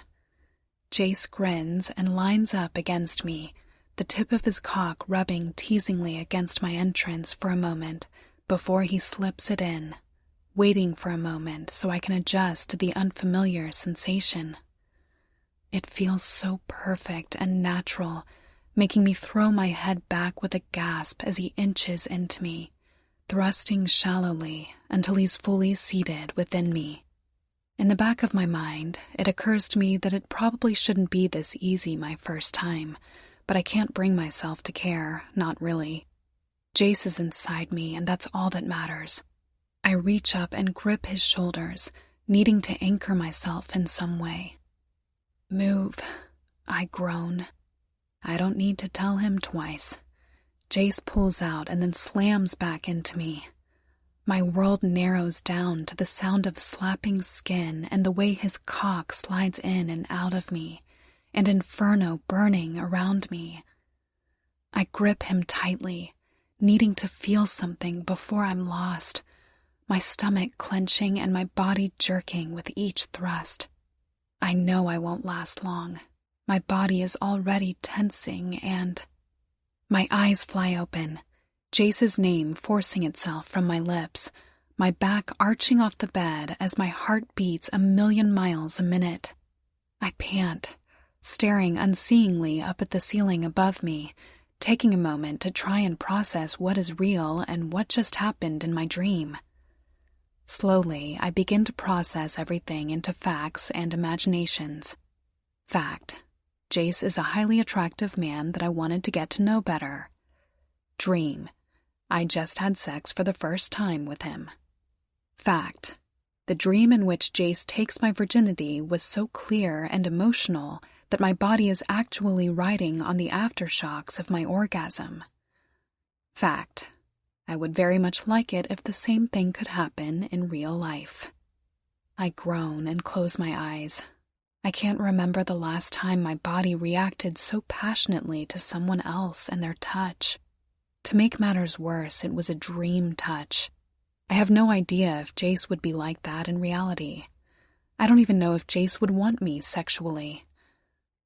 Jace grins and lines up against me, the tip of his cock rubbing teasingly against my entrance for a moment before he slips it in, waiting for a moment so I can adjust to the unfamiliar sensation. It feels so perfect and natural, making me throw my head back with a gasp as he inches into me, thrusting shallowly until he's fully seated within me. In the back of my mind, it occurs to me that it probably shouldn't be this easy my first time, but I can't bring myself to care, not really. Jace is inside me, and that's all that matters. I reach up and grip his shoulders, needing to anchor myself in some way. "Move," I groan. I don't need to tell him twice. Jace pulls out and then slams back into me. My world narrows down to the sound of slapping skin and the way his cock slides in and out of me, and inferno burning around me. I grip him tightly, needing to feel something before I'm lost, my stomach clenching and my body jerking with each thrust. I know I won't last long. My body is already tensing and... My eyes fly open, Jace's name forcing itself from my lips, my back arching off the bed as my heart beats 1,000,000 miles a minute. I pant, staring unseeingly up at the ceiling above me, taking a moment to try and process what is real and what just happened in my dream. Slowly, I begin to process everything into facts and imaginations. Fact: Jace is a highly attractive man that I wanted to get to know better. Dream: I just had sex for the first time with him. Fact: the dream in which Jace takes my virginity was so clear and emotional that my body is actually riding on the aftershocks of my orgasm. Fact: I would very much like it if the same thing could happen in real life. I groan and close my eyes. I can't remember the last time my body reacted so passionately to someone else and their touch. To make matters worse, it was a dream touch. I have no idea if Jace would be like that in reality. I don't even know if Jace would want me sexually.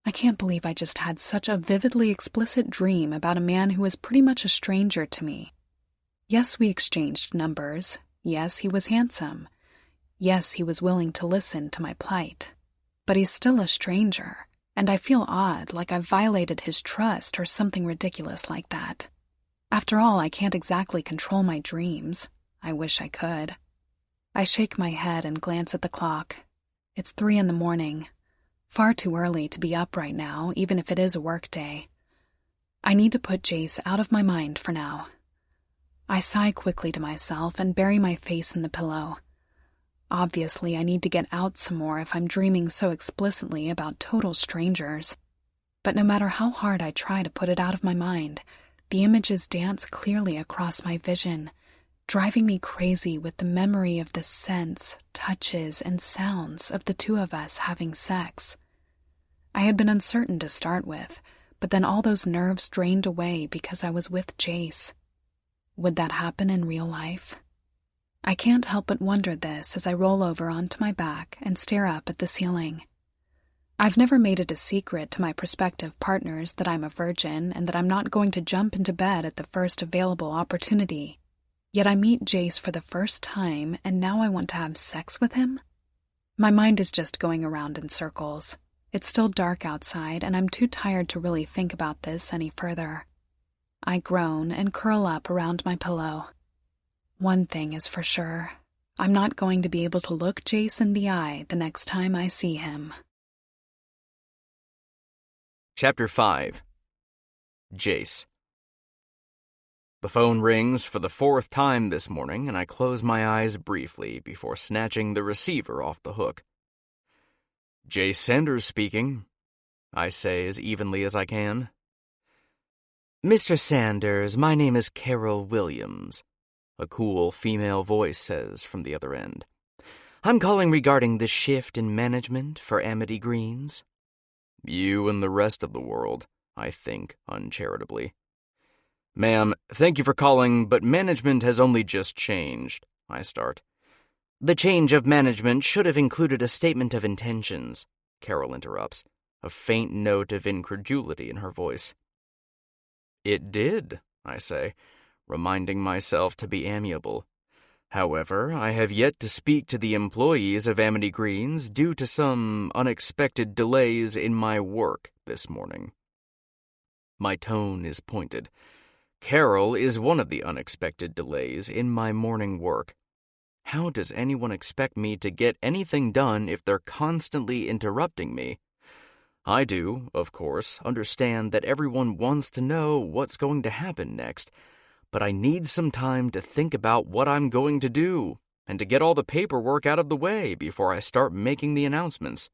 I can't believe I just had such a vividly explicit dream about a man who was pretty much a stranger to me. Yes, we exchanged numbers. Yes, he was handsome. Yes, he was willing to listen to my plight. But he's still a stranger, and I feel odd, like I've violated his trust or something ridiculous like that. After all, I can't exactly control my dreams. I wish I could. I shake my head and glance at the clock. It's 3 a.m. Far too early to be up right now, even if it is a work day. I need to put Jace out of my mind for now. I sigh quickly to myself and bury my face in the pillow. Obviously, I need to get out some more if I'm dreaming so explicitly about total strangers. But no matter how hard I try to put it out of my mind, the images dance clearly across my vision, driving me crazy with the memory of the scents, touches, and sounds of the two of us having sex. I had been uncertain to start with, but then all those nerves drained away because I was with Jace. Would that happen in real life? I can't help but wonder this as I roll over onto my back and stare up at the ceiling. I've never made it a secret to my prospective partners that I'm a virgin and that I'm not going to jump into bed at the first available opportunity. Yet I meet Jace for the first time and now I want to have sex with him? My mind is just going around in circles. It's still dark outside and I'm too tired to really think about this any further. I groan and curl up around my pillow. One thing is for sure. I'm not going to be able to look Jace in the eye the next time I see him. Chapter 5. Jace. The phone rings for the 4th time this morning, and I close my eyes briefly before snatching the receiver off the hook. Jace Sanders speaking, I say as evenly as I can. Mr. Sanders, my name is Carol Williams, a cool female voice says from the other end. I'm calling regarding the shift in management for Amity Greens. You and the rest of the world, I think, uncharitably. Ma'am, thank you for calling, but management has only just changed, I start. The change of management should have included a statement of intentions, Carol interrupts, a faint note of incredulity in her voice. It did, I say, reminding myself to be amiable. However, I have yet to speak to the employees of Amity Greens due to some unexpected delays in my work this morning. My tone is pointed. Carol is one of the unexpected delays in my morning work. How does anyone expect me to get anything done if they're constantly interrupting me? I do, of course, understand that everyone wants to know what's going to happen next, but I need some time to think about what I'm going to do and to get all the paperwork out of the way before I start making the announcements.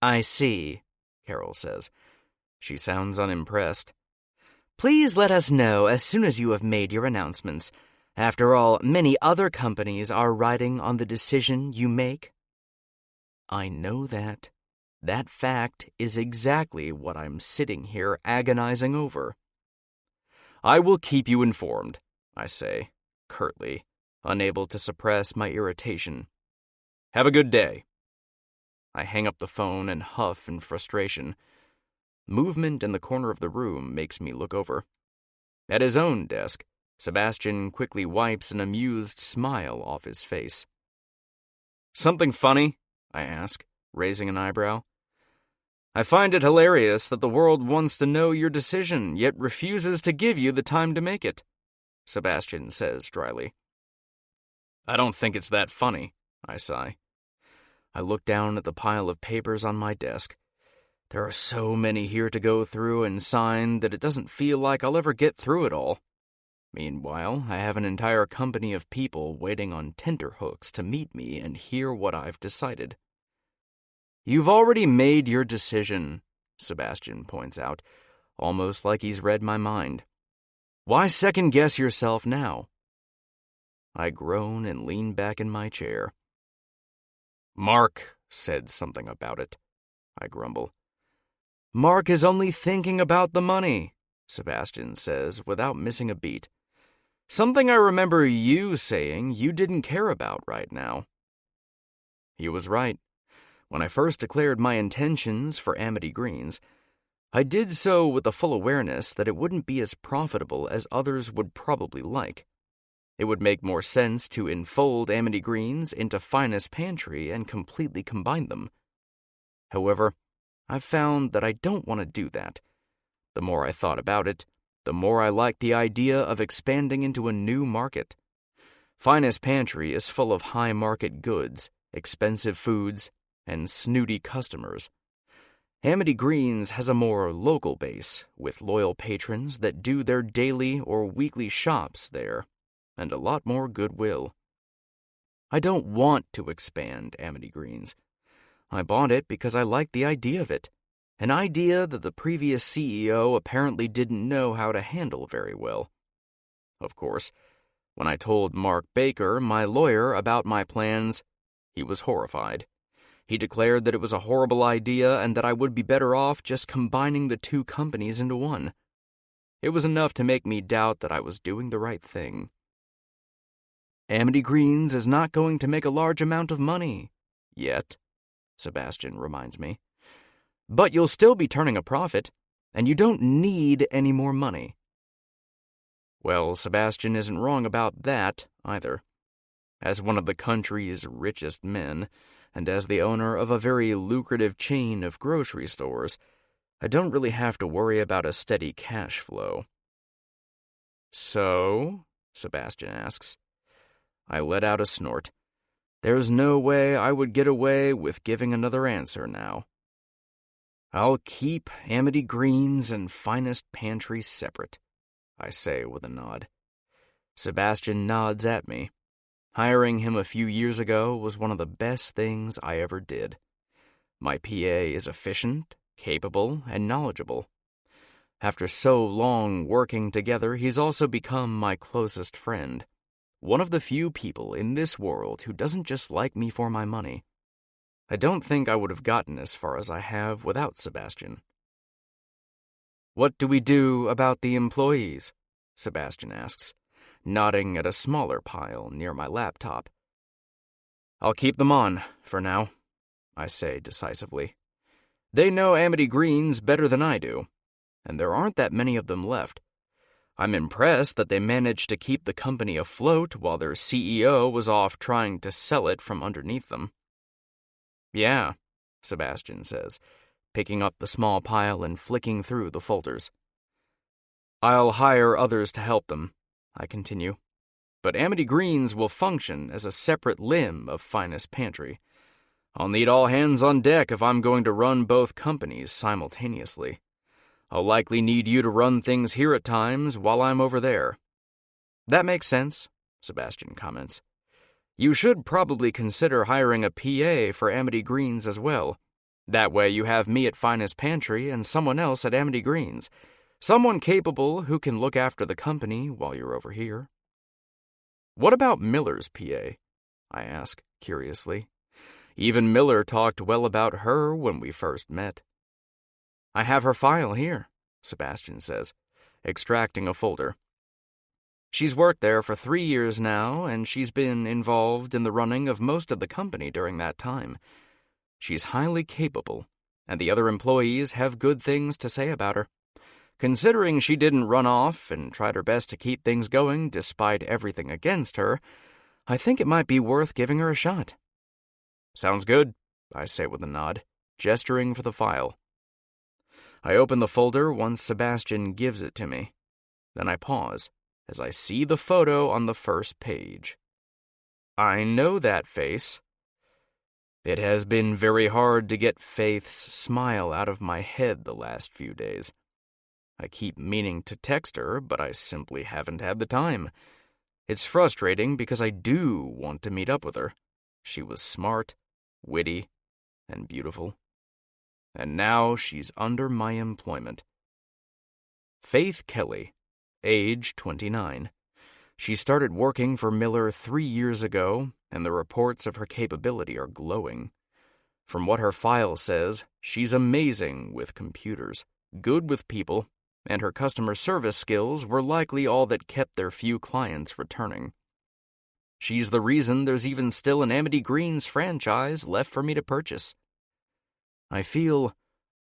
I see, Carol says. She sounds unimpressed. Please let us know as soon as you have made your announcements. After all, many other companies are riding on the decision you make. I know that. That fact is exactly what I'm sitting here agonizing over. I will keep you informed, I say, curtly, unable to suppress my irritation. Have a good day. I hang up the phone and huff in frustration. Movement in the corner of the room makes me look over. At his own desk, Sebastian quickly wipes an amused smile off his face. Something funny? I ask, raising an eyebrow. I find it hilarious that the world wants to know your decision, yet refuses to give you the time to make it, Sebastian says dryly. I don't think it's that funny, I sigh. I look down at the pile of papers on my desk. There are so many here to go through and sign that it doesn't feel like I'll ever get through it all. Meanwhile, I have an entire company of people waiting on tenterhooks to meet me and hear what I've decided. You've already made your decision, Sebastian points out, almost like he's read my mind. Why second-guess yourself now? I groan and lean back in my chair. Mark said something about it, I grumble. Mark is only thinking about the money, Sebastian says without missing a beat. Something I remember you saying you didn't care about right now. He was right. When I first declared my intentions for Amity Greens, I did so with the full awareness that it wouldn't be as profitable as others would probably like. It would make more sense to enfold Amity Greens into Finest Pantry and completely combine them. However, I've found that I don't want to do that. The more I thought about it, the more I liked the idea of expanding into a new market. Finest Pantry is full of high-market goods, expensive foods, and snooty customers. Amity Greens has a more local base, with loyal patrons that do their daily or weekly shops there, and a lot more goodwill. I don't want to expand Amity Greens. I bought it because I liked the idea of it, an idea that the previous CEO apparently didn't know how to handle very well. Of course, when I told Mark Baker, my lawyer, about my plans, he was horrified. He declared that it was a horrible idea and that I would be better off just combining the two companies into one. It was enough to make me doubt that I was doing the right thing. Amity Greens is not going to make a large amount of money, yet, Sebastian reminds me. But you'll still be turning a profit, and you don't need any more money. Well, Sebastian isn't wrong about that, either. As one of the country's richest men, and as the owner of a very lucrative chain of grocery stores, I don't really have to worry about a steady cash flow. So, Sebastian asks, I let out a snort. There's no way I would get away with giving another answer now. I'll keep Amity Greens and Finest Pantry separate, I say with a nod. Sebastian nods at me. Hiring him a few years ago was one of the best things I ever did. My PA is efficient, capable, and knowledgeable. After so long working together, he's also become my closest friend. One of the few people in this world who doesn't just like me for my money. I don't think I would have gotten as far as I have without Sebastian. What do we do about the employees? Sebastian asks, nodding at a smaller pile near my laptop. I'll keep them on, for now, I say decisively. They know Amity Greens better than I do, and there aren't that many of them left. I'm impressed that they managed to keep the company afloat while their CEO was off trying to sell it from underneath them. Yeah, Sebastian says, picking up the small pile and flicking through the folders. I'll hire others to help them, I continue. But Amity Greens will function as a separate limb of Finest Pantry. I'll need all hands on deck if I'm going to run both companies simultaneously. I'll likely need you to run things here at times while I'm over there. That makes sense, Sebastian comments. You should probably consider hiring a PA for Amity Greens as well. That way you have me at Finest Pantry and someone else at Amity Greens. Someone capable who can look after the company while you're over here. What about Miller's PA? I ask, curiously. Even Miller talked well about her when we first met. I have her file here, Sebastian says, extracting a folder. She's worked there for 3 years now, and she's been involved in the running of most of the company during that time. She's highly capable, and the other employees have good things to say about her. Considering she didn't run off and tried her best to keep things going despite everything against her, I think it might be worth giving her a shot. Sounds good, I say with a nod, gesturing for the file. I open the folder once Sebastian gives it to me. Then I pause as I see the photo on the first page. I know that face. It has been very hard to get Faith's smile out of my head the last few days. I keep meaning to text her, but I simply haven't had the time. It's frustrating because I do want to meet up with her. She was smart, witty, and beautiful. And now she's under my employment. Faith Kelly, age 29. She started working for Miller 3 years ago, and the reports of her capability are glowing. From what her file says, she's amazing with computers, good with people, and her customer service skills were likely all that kept their few clients returning. She's the reason there's even still an Amity Greens franchise left for me to purchase. I feel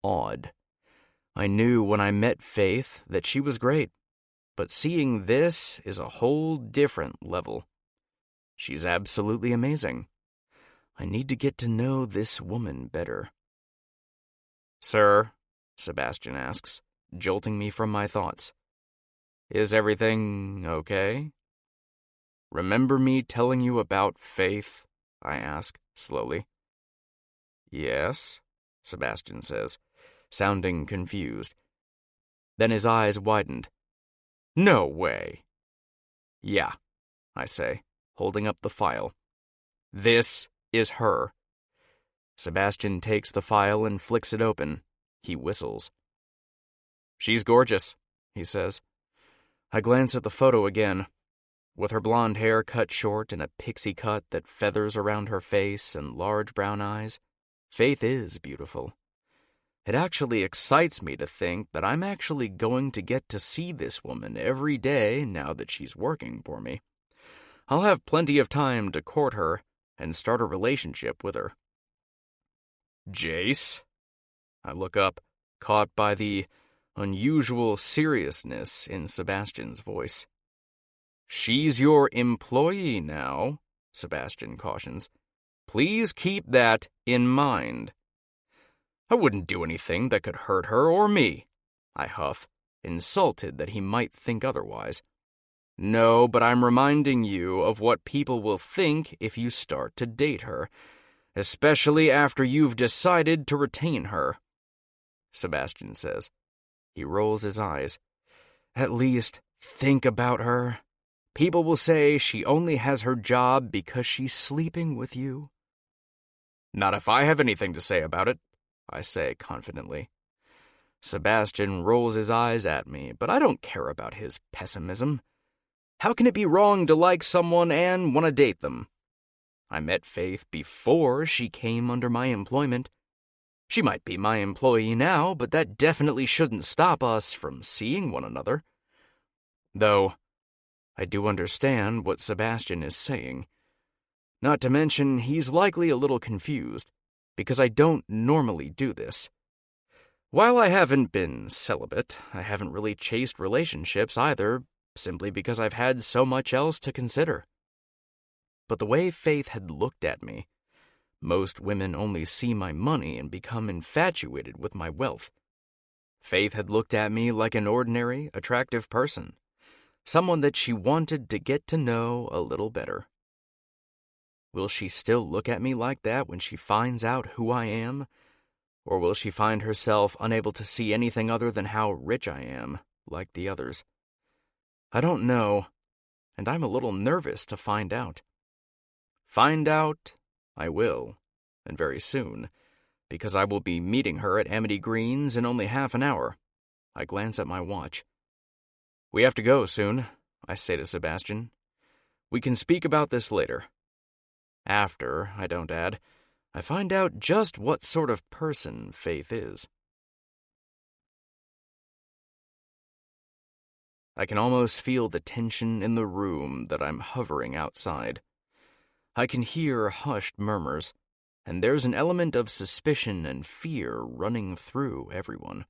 odd. I knew when I met Faith that she was great, but seeing this is a whole different level. She's absolutely amazing. I need to get to know this woman better. Sir, Sebastian asks, jolting me from my thoughts. Is everything okay? Remember me telling you about Faith? I ask, slowly. Yes, Sebastian says, sounding confused. Then his eyes widened. No way. Yeah, I say, holding up the file. This is her. Sebastian takes the file and flicks it open. He whistles. She's gorgeous, he says. I glance at the photo again. With her blonde hair cut short and a pixie cut that feathers around her face and large brown eyes, Faith is beautiful. It actually excites me to think that I'm actually going to get to see this woman every day now that she's working for me. I'll have plenty of time to court her and start a relationship with her. Jace? I look up, caught by the unusual seriousness in Sebastian's voice. She's your employee now, Sebastian cautions. Please keep that in mind. I wouldn't do anything that could hurt her or me, I huff, insulted that he might think otherwise. No, but I'm reminding you of what people will think if you start to date her, especially after you've decided to retain her, Sebastian says. He rolls his eyes. At least think about her. People will say she only has her job because she's sleeping with you. Not if I have anything to say about it, I say confidently. Sebastian rolls his eyes at me, but I don't care about his pessimism. How can it be wrong to like someone and want to date them? I met Faith before she came under my employment. She might be my employee now, but that definitely shouldn't stop us from seeing one another. Though, I do understand what Sebastian is saying. Not to mention, he's likely a little confused, because I don't normally do this. While I haven't been celibate, I haven't really chased relationships either, simply because I've had so much else to consider. But the way Faith had looked at me, most women only see my money and become infatuated with my wealth. Faith had looked at me like an ordinary, attractive person, someone that she wanted to get to know a little better. Will she still look at me like that when she finds out who I am? Or will she find herself unable to see anything other than how rich I am, like the others? I don't know, and I'm a little nervous to find out. Find out, I will, and very soon, because I will be meeting her at Amity Greens in only half an hour. I glance at my watch. We have to go soon, I say to Sebastian. We can speak about this later. After, I don't add, I find out just what sort of person Faith is. I can almost feel the tension in the room that I'm hovering outside. I can hear hushed murmurs, and there's an element of suspicion and fear running through everyone.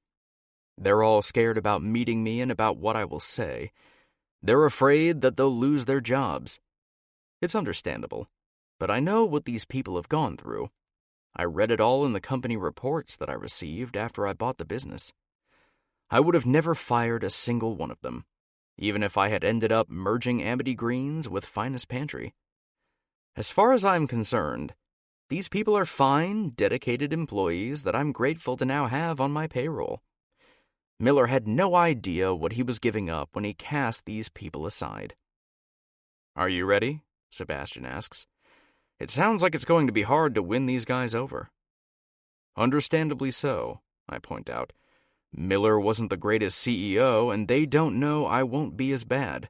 They're all scared about meeting me and about what I will say. They're afraid that they'll lose their jobs. It's understandable, but I know what these people have gone through. I read it all in the company reports that I received after I bought the business. I would have never fired a single one of them, even if I had ended up merging Amity Greens with Finest Pantry. As far as I'm concerned, these people are fine, dedicated employees that I'm grateful to now have on my payroll. Miller had no idea what he was giving up when he cast these people aside. Are you ready? Sebastian asks. It sounds like it's going to be hard to win these guys over. Understandably so, I point out. Miller wasn't the greatest CEO, and they don't know I won't be as bad.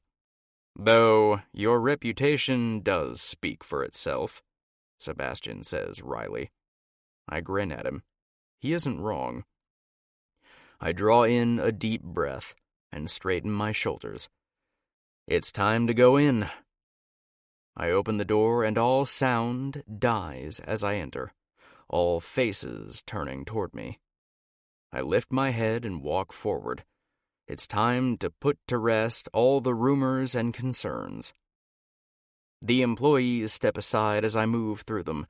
Though your reputation does speak for itself, Sebastian says wryly. I grin at him. He isn't wrong. I draw in a deep breath and straighten my shoulders. It's time to go in. I open the door and all sound dies as I enter, all faces turning toward me. I lift my head and walk forward. It's time to put to rest all the rumors and concerns. The employees step aside as I move through them,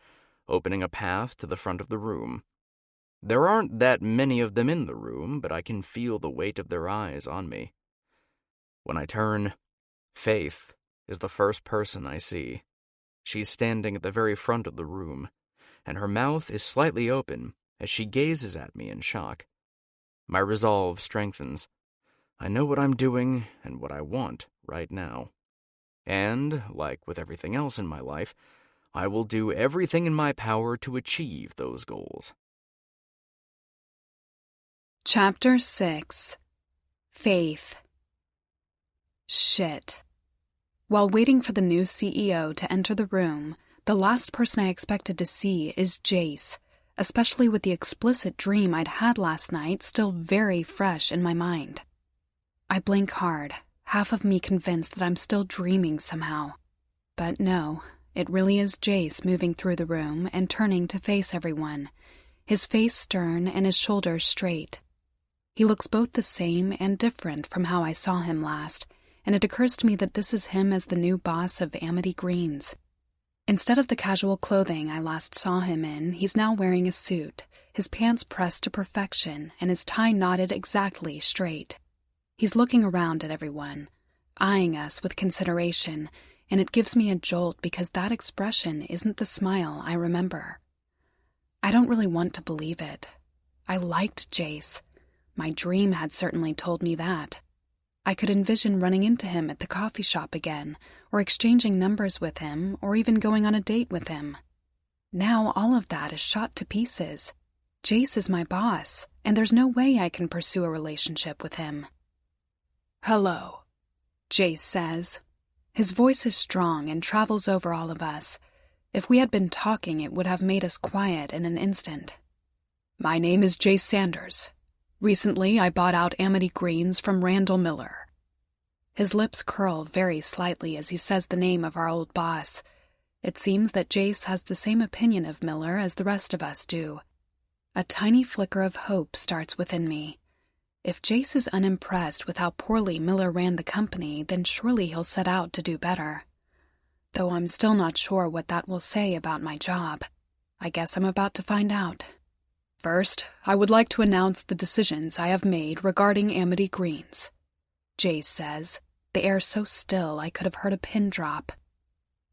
opening a path to the front of the room. There aren't that many of them in the room, but I can feel the weight of their eyes on me. When I turn, Faith is the first person I see. She's standing at the very front of the room, and her mouth is slightly open as she gazes at me in shock. My resolve strengthens. I know what I'm doing and what I want right now. And, like with everything else in my life, I will do everything in my power to achieve those goals. Chapter 6. Faith. Shit. While waiting for the new CEO to enter the room, the last person I expected to see is Jace, especially with the explicit dream I'd had last night still very fresh in my mind. I blink hard, half of me convinced that I'm still dreaming somehow. But no, it really is Jace moving through the room and turning to face everyone, his face stern and his shoulders straight. He looks both the same and different from how I saw him last, and it occurs to me that this is him as the new boss of Amity Greens. Instead of the casual clothing I last saw him in, he's now wearing a suit, his pants pressed to perfection and his tie knotted exactly straight. He's looking around at everyone, eyeing us with consideration, and it gives me a jolt because that expression isn't the smile I remember. I don't really want to believe it. I liked Jace. My dream had certainly told me that. I could envision running into him at the coffee shop again, or exchanging numbers with him, or even going on a date with him. Now all of that is shot to pieces. Jace is my boss, and there's no way I can pursue a relationship with him. "Hello," Jace says. His voice is strong and travels over all of us. If we had been talking, it would have made us quiet in an instant. "My name is Jace Sanders. Recently, I bought out Amity Greens from Randall Miller." His lips curl very slightly as he says the name of our old boss. It seems that Jace has the same opinion of Miller as the rest of us do. A tiny flicker of hope starts within me. If Jace is unimpressed with how poorly Miller ran the company, then surely he'll set out to do better. Though I'm still not sure what that will say about my job. I guess I'm about to find out. "First, I would like to announce the decisions I have made regarding Amity Greens," Jace says, the air so still I could have heard a pin drop.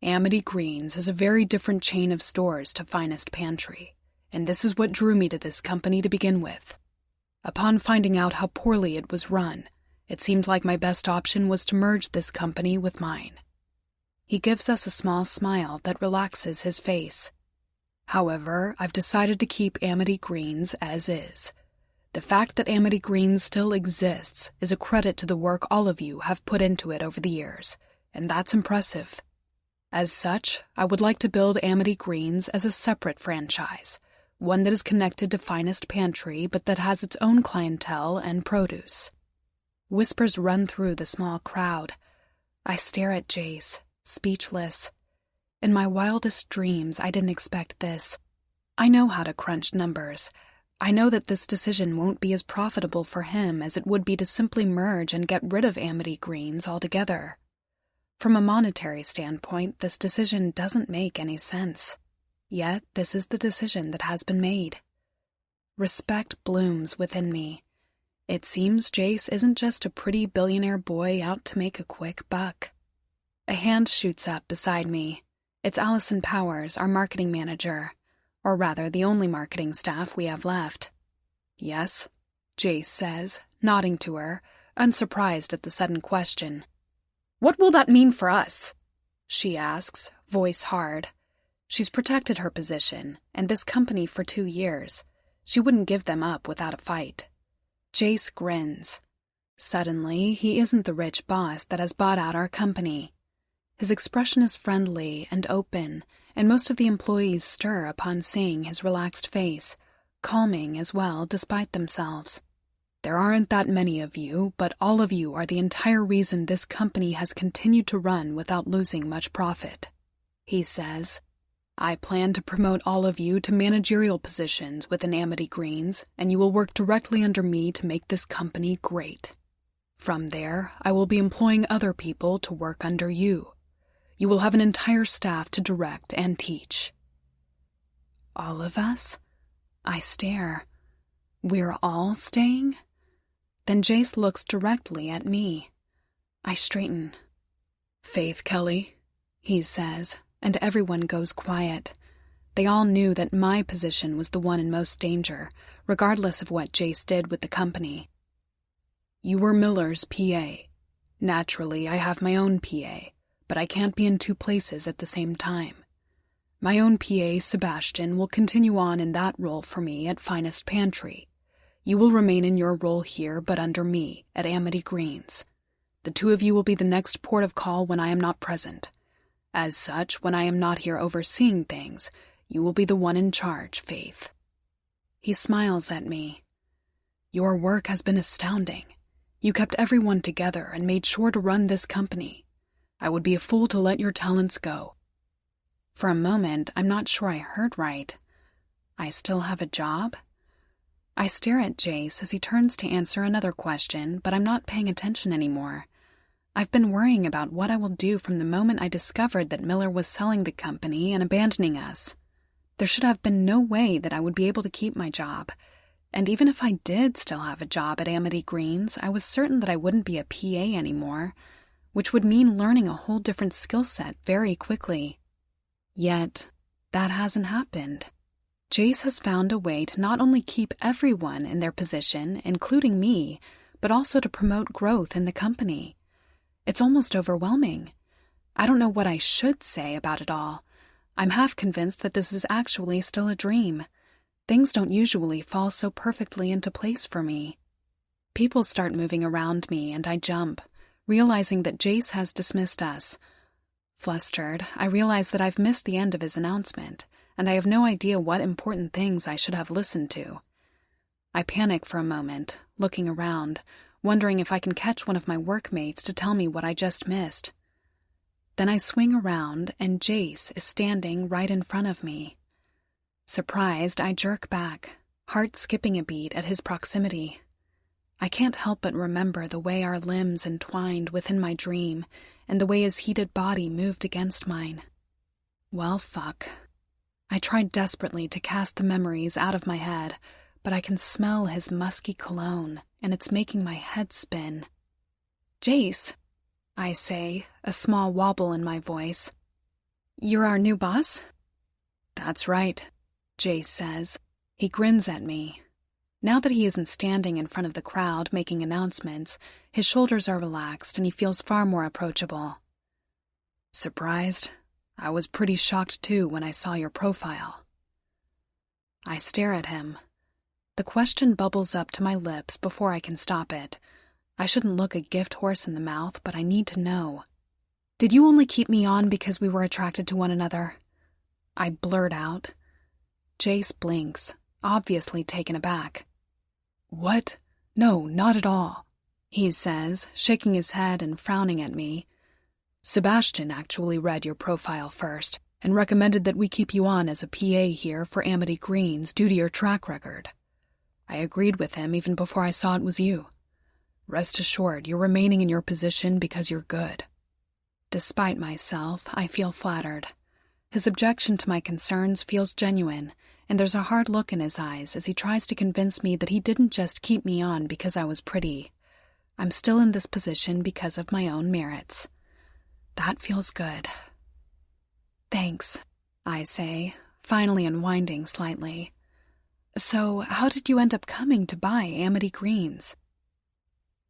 "Amity Greens is a very different chain of stores to Finest Pantry, and this is what drew me to this company to begin with. Upon finding out how poorly it was run, it seemed like my best option was to merge this company with mine." He gives us a small smile that relaxes his face. "However, I've decided to keep Amity Greens as is. The fact that Amity Greens still exists is a credit to the work all of you have put into it over the years, and that's impressive. As such, I would like to build Amity Greens as a separate franchise, one that is connected to Finest Pantry but that has its own clientele and produce." Whispers run through the small crowd. I stare at Jace, speechless. In my wildest dreams, I didn't expect this. I know how to crunch numbers. I know that this decision won't be as profitable for him as it would be to simply merge and get rid of Amity Greens altogether. From a monetary standpoint, this decision doesn't make any sense. Yet, this is the decision that has been made. Respect blooms within me. It seems Jace isn't just a pretty billionaire boy out to make a quick buck. A hand shoots up beside me. It's Allison Powers, our marketing manager, or rather the only marketing staff we have left. "Yes," Jace says, nodding to her, unsurprised at the sudden question. "What will that mean for us?" she asks, voice hard. She's protected her position and this company for 2 years. She wouldn't give them up without a fight. Jace grins. Suddenly, he isn't the rich boss that has bought out our company. His expression is friendly and open, and most of the employees stir upon seeing his relaxed face, calming as well despite themselves. "There aren't that many of you, but all of you are the entire reason this company has continued to run without losing much profit," he says. "I plan to promote all of you to managerial positions within Amity Greens, and you will work directly under me to make this company great. From there, I will be employing other people to work under you. You will have an entire staff to direct and teach." All of us? I stare. We're all staying? Then Jace looks directly at me. I straighten. "Faith Kelly," he says, and everyone goes quiet. They all knew that my position was the one in most danger, regardless of what Jace did with the company. "You were Miller's PA. Naturally, I have my own PA, but I can't be in 2 places at the same time. My own PA, Sebastian, will continue on in that role for me at Finest Pantry. You will remain in your role here, but under me, at Amity Greens. The 2 of you will be the next port of call when I am not present. As such, when I am not here overseeing things, you will be the one in charge, Faith." He smiles at me. "Your work has been astounding. You kept everyone together and made sure to run this company. I would be a fool to let your talents go." For a moment, I'm not sure I heard right. I still have a job? I stare at Jace as he turns to answer another question, but I'm not paying attention anymore. I've been worrying about what I will do from the moment I discovered that Miller was selling the company and abandoning us. There should have been no way that I would be able to keep my job. And even if I did still have a job at Amity Greens, I was certain that I wouldn't be a PA anymore. which would mean learning a whole different skill set very quickly. Yet, that hasn't happened. Jace has found a way to not only keep everyone in their position, including me, but also to promote growth in the company. It's almost overwhelming. I don't know what I should say about it all. I'm half convinced that this is actually still a dream. Things don't usually fall so perfectly into place for me. People start moving around me and I jump, realizing that Jace has dismissed us. Flustered, I realize that I've missed the end of his announcement, and I have no idea what important things I should have listened to. I panic for a moment, looking around, wondering if I can catch one of my workmates to tell me what I just missed. Then I swing around, and Jace is standing right in front of me. Surprised, I jerk back, heart skipping a beat at his proximity. I can't help but remember the way our limbs entwined within my dream, and the way his heated body moved against mine. Well, fuck. I tried desperately to cast the memories out of my head, but I can smell his musky cologne, and it's making my head spin. Jace, I say, a small wobble in my voice. You're our new boss? That's right, Jace says. He grins at me. Now that he isn't standing in front of the crowd making announcements, his shoulders are relaxed and he feels far more approachable. Surprised? I was pretty shocked too when I saw your profile. I stare at him. The question bubbles up to my lips before I can stop it. I shouldn't look a gift horse in the mouth, but I need to know. Did you only keep me on because we were attracted to one another? I blurt out. Jace blinks, obviously taken aback. What? No, not at all, he says, shaking his head and frowning at me. Sebastian actually read your profile first and recommended that we keep you on as a PA here for Amity Greens due to your track record. I agreed with him even before I saw it was you. Rest assured, you're remaining in your position because you're good. Despite myself, I feel flattered. His objection to my concerns feels genuine, and there's a hard look in his eyes as he tries to convince me that he didn't just keep me on because I was pretty. I'm still in this position because of my own merits. That feels good. Thanks, I say, finally unwinding slightly. So, how did you end up coming to buy Amity Greens?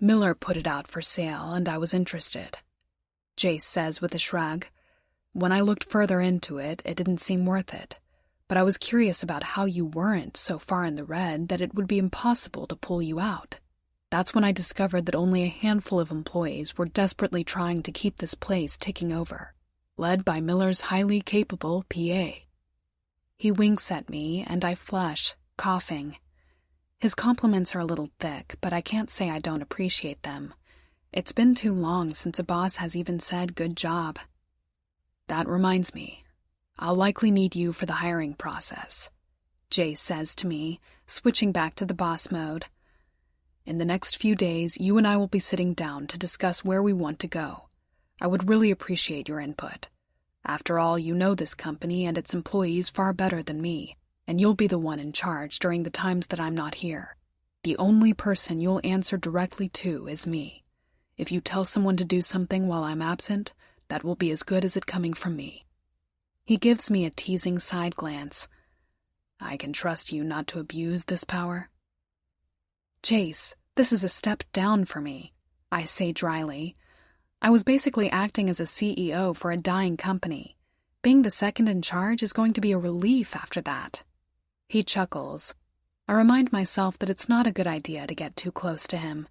Miller put it out for sale, and I was interested, Jace says with a shrug. When I looked further into it, it didn't seem worth it. But I was curious about how you weren't so far in the red that it would be impossible to pull you out. That's when I discovered that only a handful of employees were desperately trying to keep this place ticking over, led by Miller's highly capable PA. He winks at me, and I flush, coughing. His compliments are a little thick, but I can't say I don't appreciate them. It's been too long since a boss has even said good job. That reminds me. I'll likely need you for the hiring process, Jace says to me, switching back to the boss mode. In the next few days, you and I will be sitting down to discuss where we want to go. I would really appreciate your input. After all, you know this company and its employees far better than me, and you'll be the one in charge during the times that I'm not here. The only person you'll answer directly to is me. If you tell someone to do something while I'm absent, that will be as good as it coming from me. He gives me a teasing side glance. I can trust you not to abuse this power? Jace, this is a step down for me, I say dryly. I was basically acting as a CEO for a dying company. Being the second in charge is going to be a relief after that. He chuckles. I remind myself that it's not a good idea to get too close to him.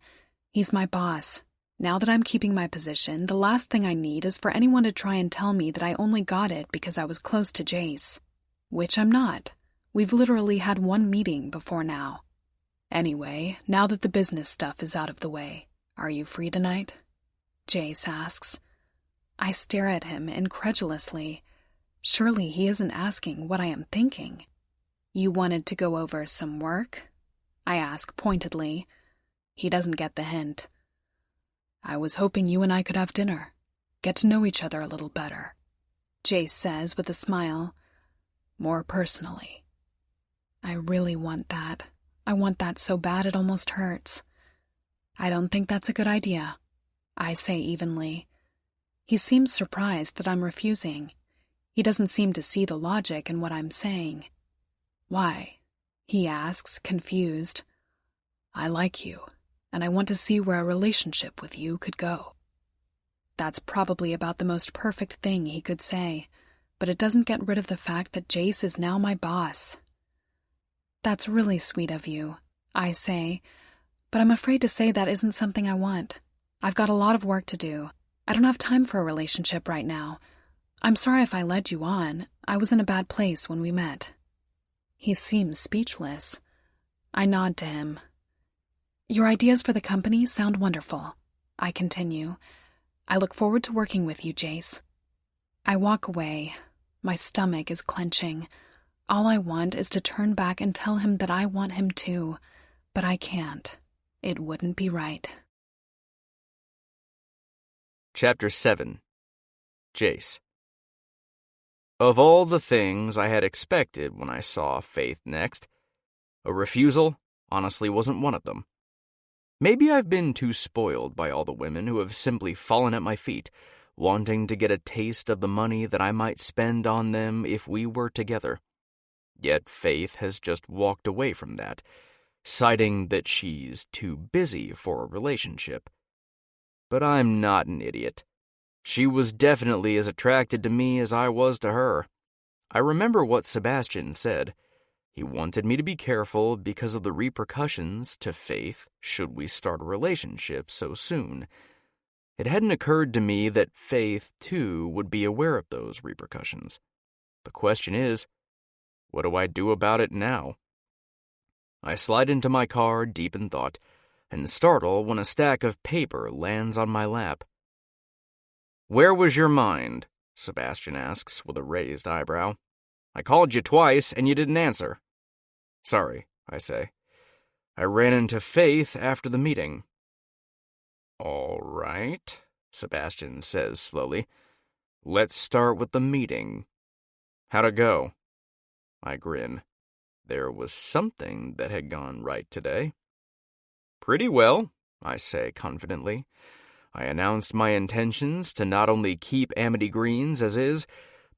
He's my boss. Now that I'm keeping my position, the last thing I need is for anyone to try and tell me that I only got it because I was close to Jace. Which I'm not. We've literally had one meeting before now. Anyway, now that the business stuff is out of the way, are you free tonight? Jace asks. I stare at him incredulously. Surely he isn't asking what I am thinking. You wanted to go over some work? I ask pointedly. He doesn't get the hint. I was hoping you and I could have dinner. Get to know each other a little better, Jace says with a smile. More personally. I really want that. I want that so bad it almost hurts. I don't think that's a good idea, I say evenly. He seems surprised that I'm refusing. He doesn't seem to see the logic in what I'm saying. Why? He asks, confused. I like you, and I want to see where a relationship with you could go. That's probably about the most perfect thing he could say, but it doesn't get rid of the fact that Jace is now my boss. That's really sweet of you, I say, but I'm afraid to say that isn't something I want. I've got a lot of work to do. I don't have time for a relationship right now. I'm sorry if I led you on. I was in a bad place when we met. He seems speechless. I nod to him. Your ideas for the company sound wonderful, I continue. I look forward to working with you, Jace. I walk away. My stomach is clenching. All I want is to turn back and tell him that I want him too, but I can't. It wouldn't be right. Chapter 7. Jace. Of all the things I had expected when I saw Faith next, a refusal honestly wasn't one of them. Maybe I've been too spoiled by all the women who have simply fallen at my feet, wanting to get a taste of the money that I might spend on them if we were together. Yet Faith has just walked away from that, citing that she's too busy for a relationship. But I'm not an idiot. She was definitely as attracted to me as I was to her. I remember what Sebastian said. He wanted me to be careful because of the repercussions to Faith should we start a relationship so soon. It hadn't occurred to me that Faith, too, would be aware of those repercussions. The question is, what do I do about it now? I slide into my car deep in thought, and startle when a stack of paper lands on my lap. "Where was your mind?" Sebastian asks with a raised eyebrow. "I called you twice and you didn't answer." "Sorry," I say. "I ran into Faith after the meeting." "All right," Sebastian says slowly. "Let's start with the meeting. How'd it go?" I grin. There was something that had gone right today. "Pretty well," I say confidently. I announced my intentions to not only keep Amity Greens as is,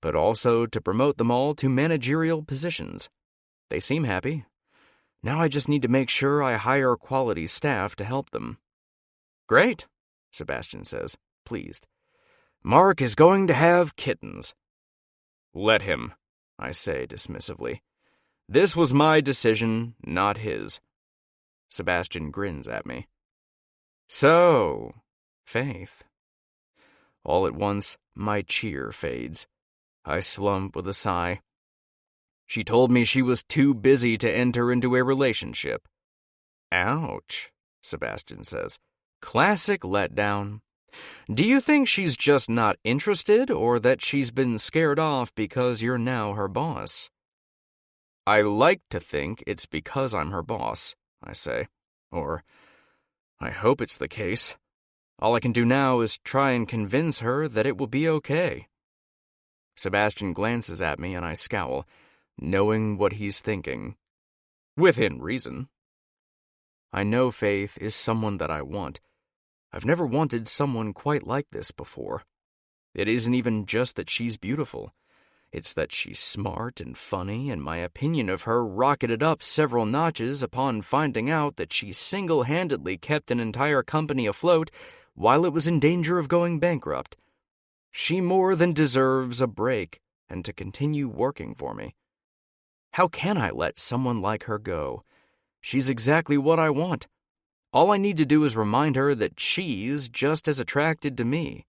but also to promote them all to managerial positions. They seem happy. Now I just need to make sure I hire quality staff to help them. "Great," Sebastian says, pleased. "Mark is going to have kittens." "Let him," I say dismissively. "This was my decision, not his." Sebastian grins at me. "So, Faith." All at once, my cheer fades. I slump with a sigh. She told me she was too busy to enter into a relationship. "Ouch," Sebastian says. "Classic letdown. Do you think she's just not interested, or that she's been scared off because you're now her boss?" "I like to think it's because I'm her boss," I say. Or, I hope it's the case. All I can do now is try and convince her that it will be okay. Sebastian glances at me and I scowl, knowing what he's thinking. Within reason. I know Faith is someone that I want. I've never wanted someone quite like this before. It isn't even just that she's beautiful. It's that she's smart and funny, and my opinion of her rocketed up several notches upon finding out that she single-handedly kept an entire company afloat while it was in danger of going bankrupt. She more than deserves a break and to continue working for me. How can I let someone like her go? She's exactly what I want. All I need to do is remind her that she's just as attracted to me.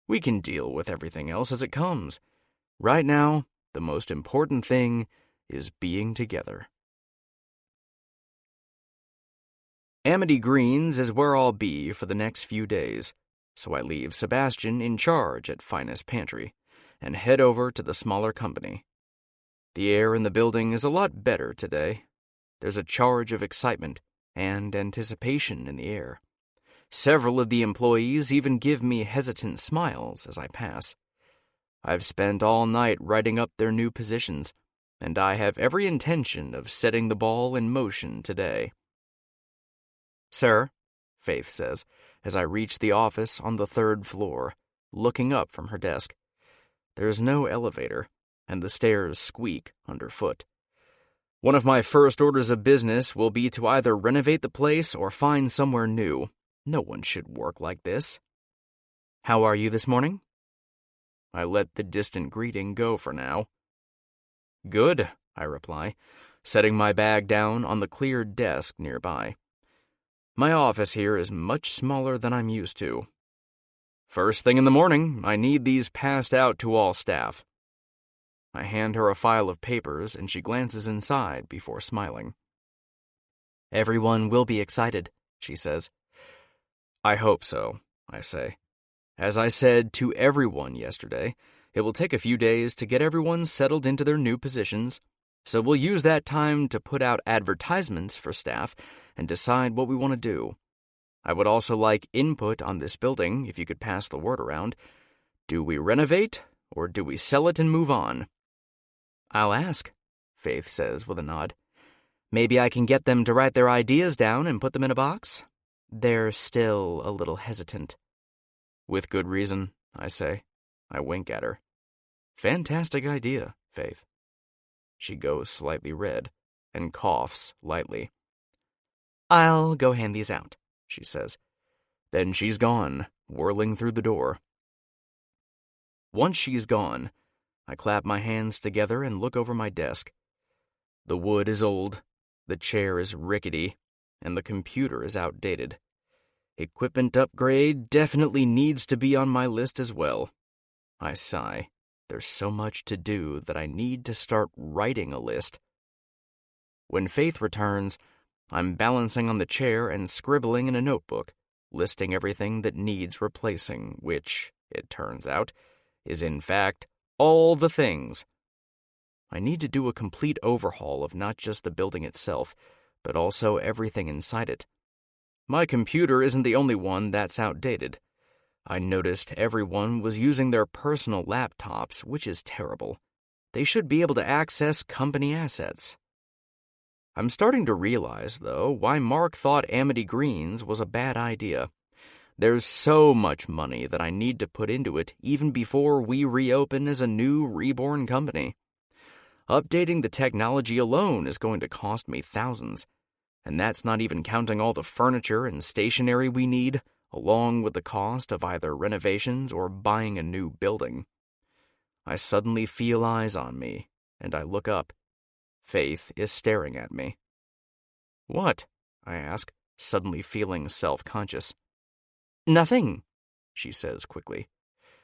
We can deal with everything else as it comes. Right now, the most important thing is being together. Amity Greens is where I'll be for the next few days, so I leave Sebastian in charge at Finest Pantry and head over to the smaller company. The air in the building is a lot better today. There's a charge of excitement and anticipation in the air. Several of the employees even give me hesitant smiles as I pass. I've spent all night writing up their new positions, and I have every intention of setting the ball in motion today. "Sir," Faith says, as I reach the office on the 3rd floor, looking up from her desk. There's no elevator, and the stairs squeak underfoot. One of my first orders of business will be to either renovate the place or find somewhere new. No one should work like this. How are you this morning? I let the distant greeting go for now. Good, I reply, setting my bag down on the cleared desk nearby. My office here is much smaller than I'm used to. First thing in the morning, I need these passed out to all staff. I hand her a file of papers, and she glances inside before smiling. Everyone will be excited, she says. I hope so, I say. As I said to everyone yesterday, it will take a few days to get everyone settled into their new positions, so we'll use that time to put out advertisements for staff and decide what we want to do. I would also like input on this building, if you could pass the word around. Do we renovate, or do we sell it and move on? I'll ask, Faith says with a nod. Maybe I can get them to write their ideas down and put them in a box? They're still a little hesitant. With good reason, I say. I wink at her. Fantastic idea, Faith. She goes slightly red and coughs lightly. I'll go hand these out, she says. Then she's gone, whirling through the door. Once she's gone, I clap my hands together and look over my desk. The wood is old, the chair is rickety, and the computer is outdated. Equipment upgrade definitely needs to be on my list as well. I sigh. There's so much to do that I need to start writing a list. When Faith returns, I'm balancing on the chair and scribbling in a notebook, listing everything that needs replacing, which, it turns out, is in fact all the things. I need to do a complete overhaul of not just the building itself, but also everything inside it. My computer isn't the only one that's outdated. I noticed everyone was using their personal laptops, which is terrible. They should be able to access company assets. I'm starting to realize, though, why Mark thought Amity Greens was a bad idea. There's so much money that I need to put into it even before we reopen as a new reborn company. Updating the technology alone is going to cost me thousands, and that's not even counting all the furniture and stationery we need, along with the cost of either renovations or buying a new building. I suddenly feel eyes on me, and I look up. Faith is staring at me. What? I ask, suddenly feeling self-conscious. Nothing, she says quickly.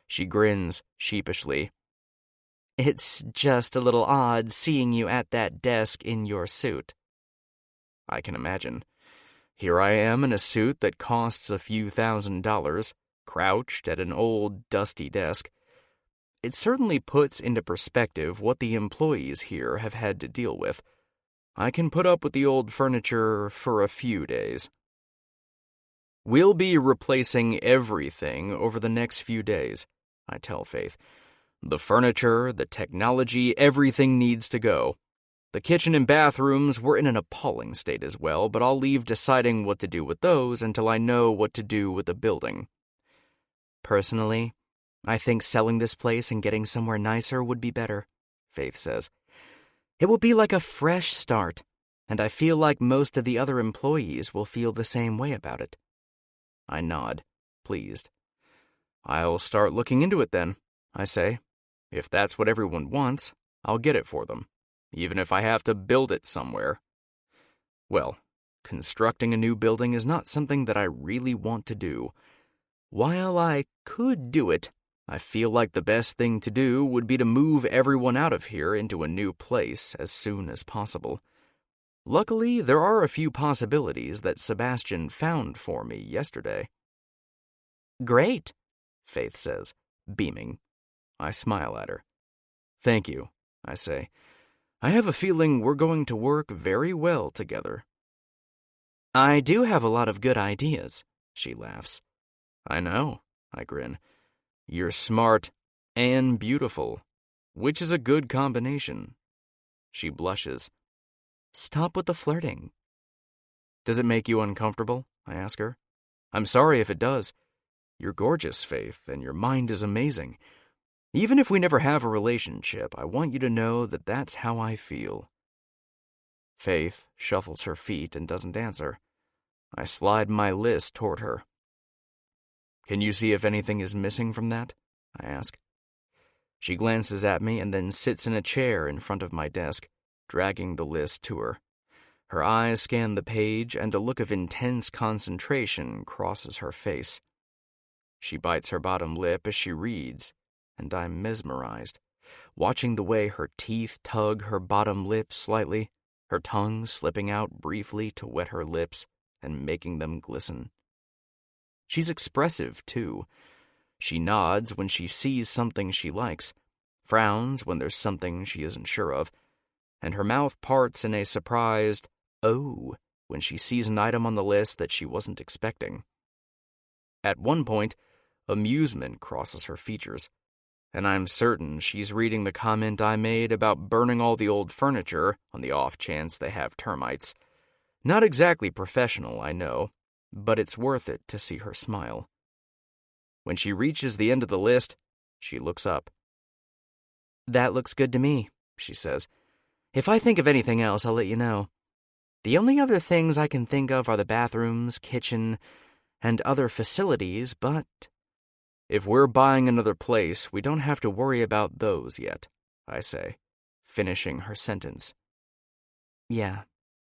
She grins sheepishly. It's just a little odd seeing you at that desk in your suit. I can imagine. Here I am in a suit that costs a few $1,000s, crouched at an old, dusty desk. It certainly puts into perspective what the employees here have had to deal with. I can put up with the old furniture for a few days. We'll be replacing everything over the next few days, I tell Faith. The furniture, the technology, everything needs to go. The kitchen and bathrooms were in an appalling state as well, but I'll leave deciding what to do with those until I know what to do with the building. Personally, I think selling this place and getting somewhere nicer would be better, Faith says. It will be like a fresh start, and I feel like most of the other employees will feel the same way about it. I nod, pleased. I'll start looking into it then, I say. If that's what everyone wants, I'll get it for them, even if I have to build it somewhere. Well, constructing a new building is not something that I really want to do. While I could do it, I feel like the best thing to do would be to move everyone out of here into a new place as soon as possible. Luckily, there are a few possibilities that Sebastian found for me yesterday. Great, Faith says, beaming. I smile at her. Thank you, I say. I have a feeling we're going to work very well together. I do have a lot of good ideas, she laughs. I know, I grin. You're smart and beautiful, which is a good combination. She blushes. Stop with the flirting. Does it make you uncomfortable? I ask her. I'm sorry if it does. You're gorgeous, Faith, and your mind is amazing. Even if we never have a relationship, I want you to know that that's how I feel." Faith shuffles her feet and doesn't answer. I slide my list toward her. "Can you see if anything is missing from that?" I ask. She glances at me and then sits in a chair in front of my desk, dragging the list to her. Her eyes scan the page and a look of intense concentration crosses her face. She bites her bottom lip as she reads, and I'm mesmerized, watching the way her teeth tug her bottom lip slightly, her tongue slipping out briefly to wet her lips and making them glisten. She's expressive, too. She nods when she sees something she likes, frowns when there's something she isn't sure of, and her mouth parts in a surprised "oh" when she sees an item on the list that she wasn't expecting. At one point, amusement crosses her features, and I'm certain she's reading the comment I made about burning all the old furniture on the off chance they have termites. Not exactly professional, I know, but it's worth it to see her smile. When she reaches the end of the list, she looks up. "That looks good to me," she says. "If I think of anything else, I'll let you know. The only other things I can think of are the bathrooms, kitchen, and other facilities, but..." "If we're buying another place, we don't have to worry about those yet," I say, finishing her sentence. "Yeah,"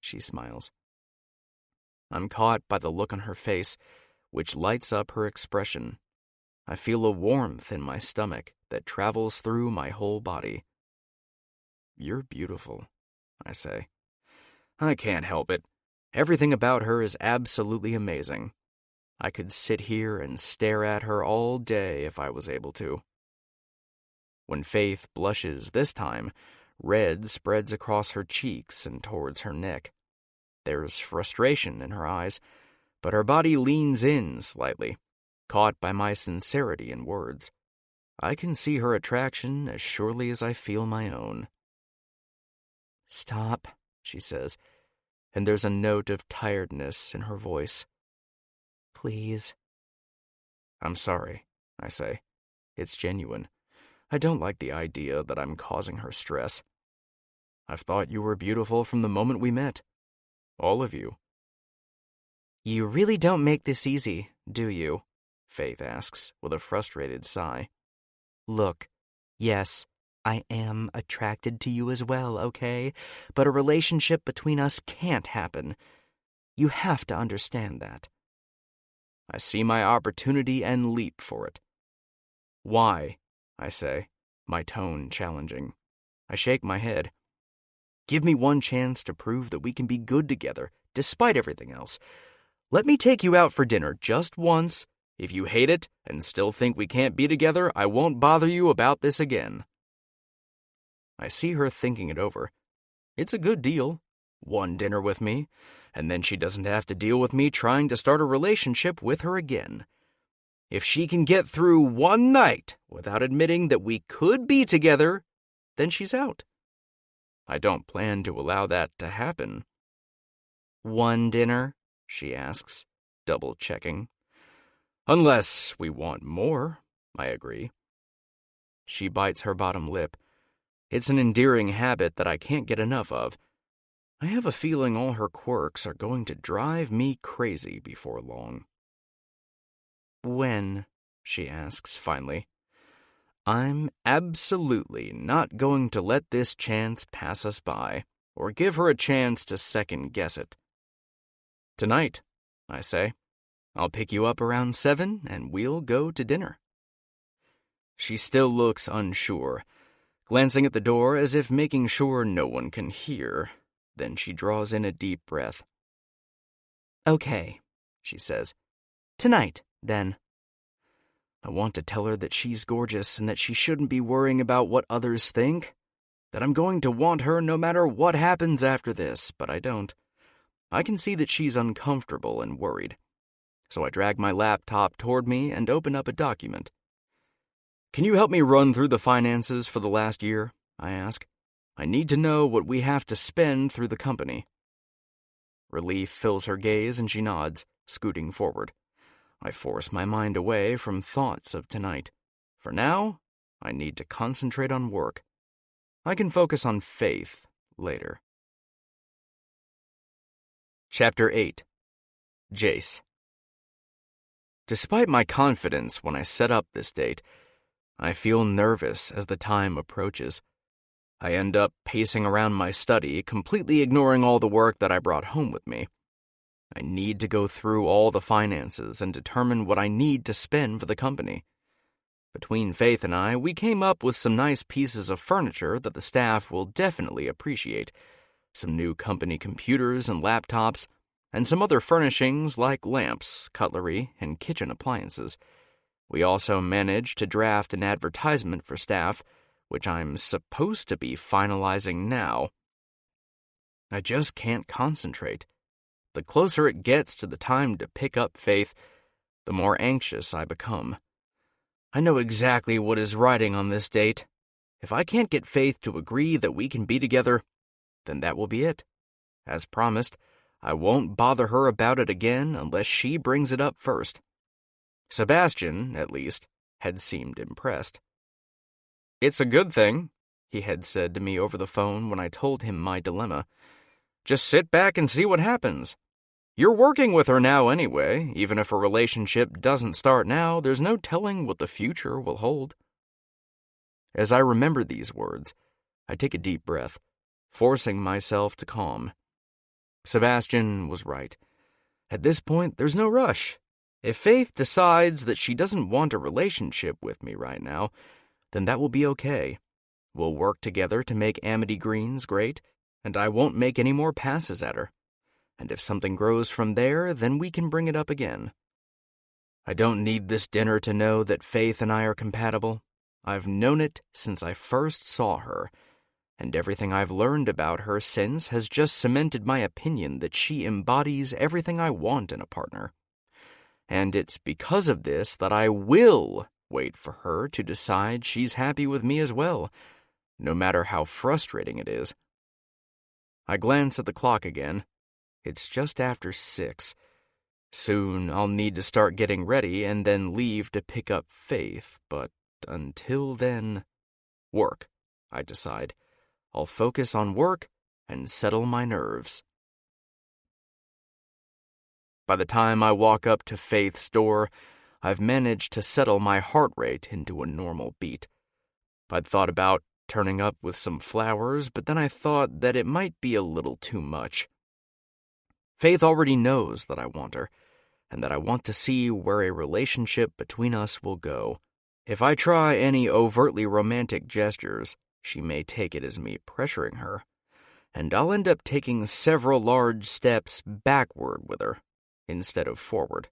she smiles. I'm caught by the look on her face, which lights up her expression. I feel a warmth in my stomach that travels through my whole body. "You're beautiful," I say. I can't help it. Everything about her is absolutely amazing. I could sit here and stare at her all day if I was able to. When Faith blushes this time, red spreads across her cheeks and towards her neck. There's frustration in her eyes, but her body leans in slightly, caught by my sincerity in words. I can see her attraction as surely as I feel my own. "Stop," she says, and there's a note of tiredness in her voice. "Please." "I'm sorry," I say. It's genuine. I don't like the idea that I'm causing her stress. I've thought you were beautiful from the moment we met. All of you. "You really don't make this easy, do you?" Faith asks, with a frustrated sigh. "Look, yes, I am attracted to you as well, okay? But a relationship between us can't happen. You have to understand that." I see my opportunity and leap for it. "Why?" I say, my tone challenging. I shake my head. "Give me one chance to prove that we can be good together, despite everything else. Let me take you out for dinner just once. If you hate it and still think we can't be together, I won't bother you about this again." I see her thinking it over. It's a good deal. One dinner with me, and then she doesn't have to deal with me trying to start a relationship with her again. If she can get through one night without admitting that we could be together, then she's out. I don't plan to allow that to happen. "One dinner?" she asks, double-checking. "Unless we want more," I agree. She bites her bottom lip. It's an endearing habit that I can't get enough of. I have a feeling all her quirks are going to drive me crazy before long. "When?" she asks finally. I'm absolutely not going to let this chance pass us by, or give her a chance to second-guess it. "Tonight," I say. "I'll pick you up around 7 and we'll go to dinner." She still looks unsure, glancing at the door as if making sure no one can hear. Then she draws in a deep breath. "Okay," she says. "Tonight, then." I want to tell her that she's gorgeous and that she shouldn't be worrying about what others think, that I'm going to want her no matter what happens after this, but I don't. I can see that she's uncomfortable and worried. So I drag my laptop toward me and open up a document. "Can you help me run through the finances for the last year?" I ask. "I need to know what we have to spend through the company." Relief fills her gaze and she nods, scooting forward. I force my mind away from thoughts of tonight. For now, I need to concentrate on work. I can focus on Faith later. Chapter 8. Jace. Despite my confidence when I set up this date, I feel nervous as the time approaches. I end up pacing around my study, completely ignoring all the work that I brought home with me. I need to go through all the finances and determine what I need to spend for the company. Between Faith and I, we came up with some nice pieces of furniture that the staff will definitely appreciate. Some new company computers and laptops, and some other furnishings like lamps, cutlery, and kitchen appliances. We also managed to draft an advertisement for staff, which I'm supposed to be finalizing now. I just can't concentrate. The closer it gets to the time to pick up Faith, the more anxious I become. I know exactly what is riding on this date. If I can't get Faith to agree that we can be together, then that will be it. As promised, I won't bother her about it again unless she brings it up first. Sebastian, at least, had seemed impressed. "It's a good thing," he had said to me over the phone when I told him my dilemma. "Just sit back and see what happens. You're working with her now anyway. Even if a relationship doesn't start now, there's no telling what the future will hold." As I remember these words, I take a deep breath, forcing myself to calm. Sebastian was right. At this point, there's no rush. If Faith decides that she doesn't want a relationship with me right now, then that will be okay. We'll work together to make Amity Greens great, and I won't make any more passes at her. And if something grows from there, then we can bring it up again. I don't need this dinner to know that Faith and I are compatible. I've known it since I first saw her, and everything I've learned about her since has just cemented my opinion that she embodies everything I want in a partner. And it's because of this that I will wait for her to decide she's happy with me as well, no matter how frustrating it is. I glance at the clock again. It's just after 6. Soon I'll need to start getting ready and then leave to pick up Faith, but until then, work, I decide. I'll focus on work and settle my nerves. By the time I walk up to Faith's door, I've managed to settle my heart rate into a normal beat. I'd thought about turning up with some flowers, but then I thought that it might be a little too much. Faith already knows that I want her, and that I want to see where a relationship between us will go. If I try any overtly romantic gestures, she may take it as me pressuring her, and I'll end up taking several large steps backward with her, instead of forward.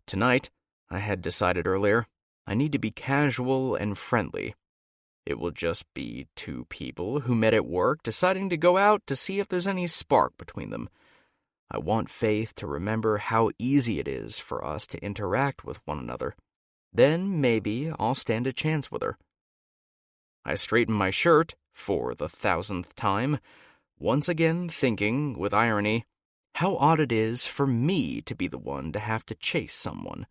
Tonight, I had decided earlier, I need to be casual and friendly. It will just be two people who met at work deciding to go out to see if there's any spark between them. I want Faith to remember how easy it is for us to interact with one another. Then maybe I'll stand a chance with her. I straighten my shirt for the 1,000th time, once again thinking, with irony, how odd it is for me to be the one to have to chase someone.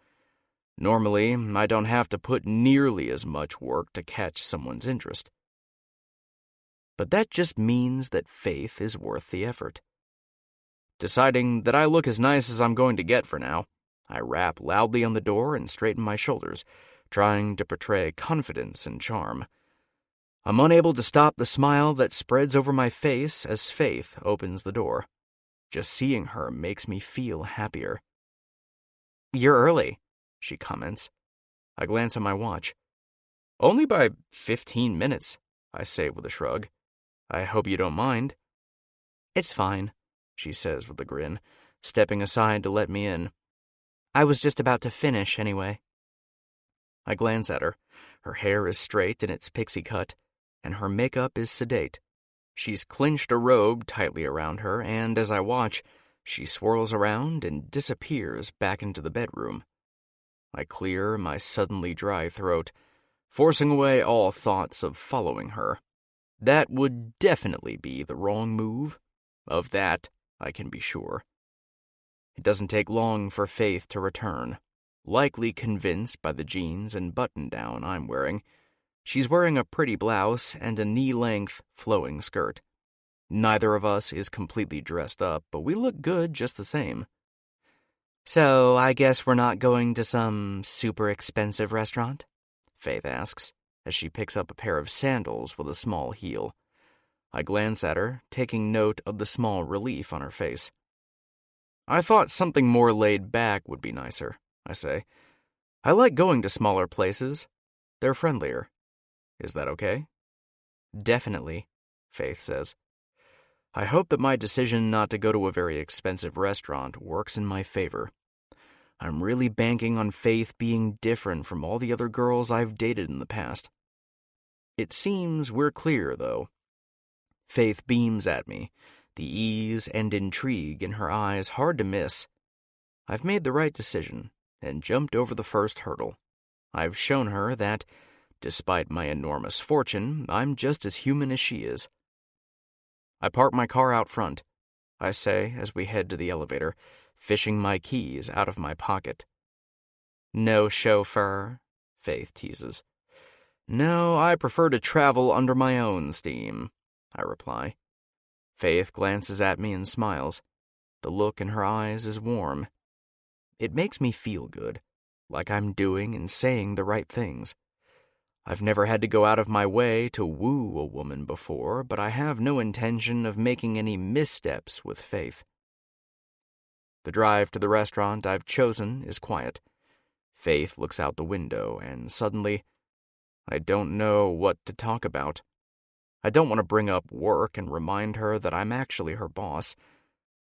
Normally, I don't have to put nearly as much work to catch someone's interest. But that just means that Faith is worth the effort. Deciding that I look as nice as I'm going to get for now, I rap loudly on the door and straighten my shoulders, trying to portray confidence and charm. I'm unable to stop the smile that spreads over my face as Faith opens the door. Just seeing her makes me feel happier. "You're early," she comments. I glance at my watch. "Only by 15 minutes, I say with a shrug. "I hope you don't mind." "It's fine," she says with a grin, stepping aside to let me in. "I was just about to finish anyway." I glance at her. Her hair is straight in its pixie cut, and her makeup is sedate. She's clinched a robe tightly around her, and as I watch, she swirls around and disappears back into the bedroom. I clear my suddenly dry throat, forcing away all thoughts of following her. That would definitely be the wrong move. Of that, I can be sure. It doesn't take long for Faith to return. likely convinced by the jeans and button-down I'm wearing. She's wearing a pretty blouse and a knee-length, flowing skirt. Neither of us is completely dressed up, but we look good just the same. "So, I guess we're not going to some super expensive restaurant?" Faith asks, as she picks up a pair of sandals with a small heel. I glance at her, taking note of the small relief on her face. "I thought something more laid back would be nicer," I say. "I like going to smaller places. They're friendlier. Is that okay?" "Definitely," Faith says. I hope that my decision not to go to a very expensive restaurant works in my favor. I'm really banking on Faith being different from all the other girls I've dated in the past. It seems we're clear, though. Faith beams at me, the ease and intrigue in her eyes hard to miss. I've made the right decision and jumped over the first hurdle. I've shown her that, despite my enormous fortune, I'm just as human as she is. I park my car out front, I say as we head to the elevator, fishing my keys out of my pocket. "No chauffeur?" Faith teases. "No, I prefer to travel under my own steam," I reply. Faith glances at me and smiles. The look in her eyes is warm. It makes me feel good, like I'm doing and saying the right things. I've never had to go out of my way to woo a woman before, but I have no intention of making any missteps with Faith. The drive to the restaurant I've chosen is quiet. Faith looks out the window, and suddenly, I don't know what to talk about. I don't want to bring up work and remind her that I'm actually her boss,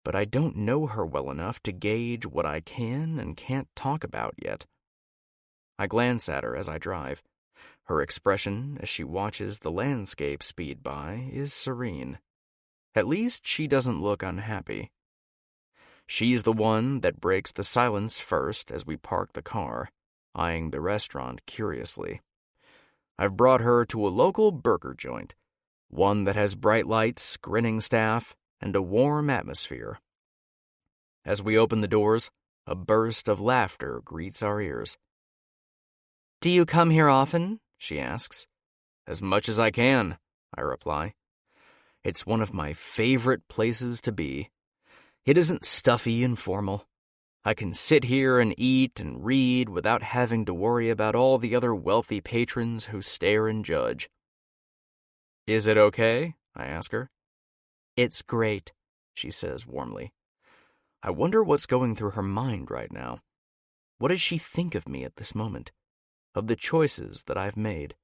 but I don't know her well enough to gauge what I can and can't talk about yet. I glance at her as I drive. Her expression, as she watches the landscape speed by, is serene. At least she doesn't look unhappy. She's the one that breaks the silence first as we park the car, eyeing the restaurant curiously. I've brought her to a local burger joint, one that has bright lights, grinning staff, and a warm atmosphere. As we open the doors, a burst of laughter greets our ears. "Do you come here often?" she asks. "As much as I can," I reply. It's one of my favorite places to be. It isn't stuffy and formal. I can sit here and eat and read without having to worry about all the other wealthy patrons who stare and judge. "Is it okay?" I ask her. "It's great," she says warmly. I wonder what's going through her mind right now. What does she think of me at this moment? Of the choices that I've made?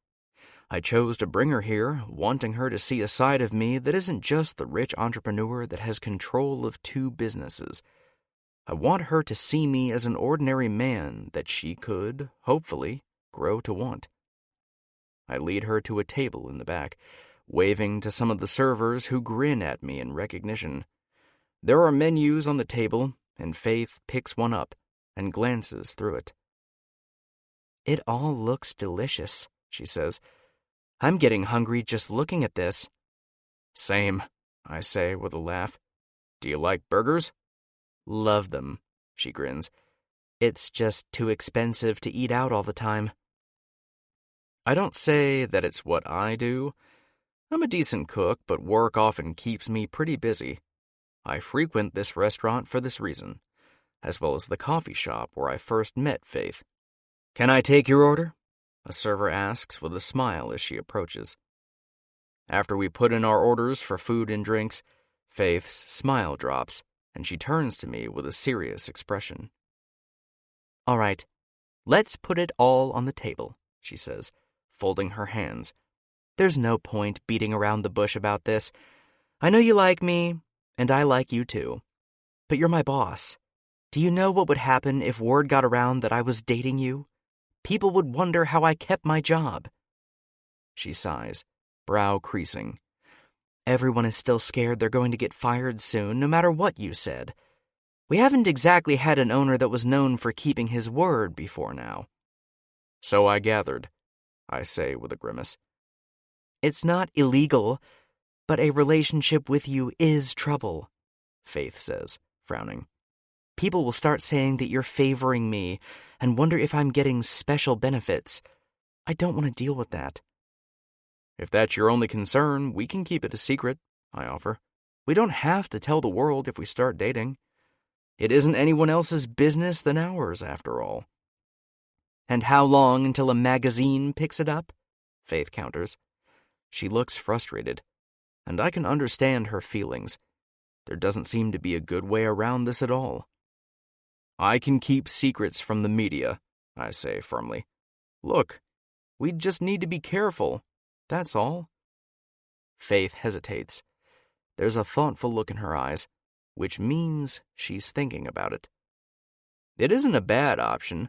I chose to bring her here, wanting her to see a side of me that isn't just the rich entrepreneur that has control of 2 businesses. I want her to see me as an ordinary man that she could, hopefully, grow to want. I lead her to a table in the back, waving to some of the servers who grin at me in recognition. There are menus on the table, and Faith picks one up and glances through it. "It all looks delicious," she says. "I'm getting hungry just looking at this." "Same," I say with a laugh. "Do you like burgers?" "Love them," she grins. "It's just too expensive to eat out all the time." I don't say that it's what I do. I'm a decent cook, but work often keeps me pretty busy. I frequent this restaurant for this reason, as well as the coffee shop where I first met Faith. "Can I take your order?" a server asks with a smile as she approaches. After we put in our orders for food and drinks, Faith's smile drops, and she turns to me with a serious expression. "All right, let's put it all on the table," she says, folding her hands. "There's no point beating around the bush about this. I know you like me, and I like you too. But you're my boss. Do you know what would happen if word got around that I was dating you? People would wonder how I kept my job." She sighs, brow creasing. "Everyone is still scared they're going to get fired soon, no matter what you said. We haven't exactly had an owner that was known for keeping his word before now." "So I gathered," I say with a grimace. "It's not illegal, but a relationship with you is trouble," Faith says, frowning. People will start saying that you're favoring me and wonder if I'm getting special benefits. I don't want to deal with that. If that's your only concern, we can keep it a secret, I offer. We don't have to tell the world if we start dating. It isn't anyone else's business than ours, after all. And how long until a magazine picks it up? Faith counters. She looks frustrated, and I can understand her feelings. There doesn't seem to be a good way around this at all. I can keep secrets from the media, I say firmly. Look, we just need to be careful. That's all. Faith hesitates. There's a thoughtful look in her eyes, which means she's thinking about it. It isn't a bad option,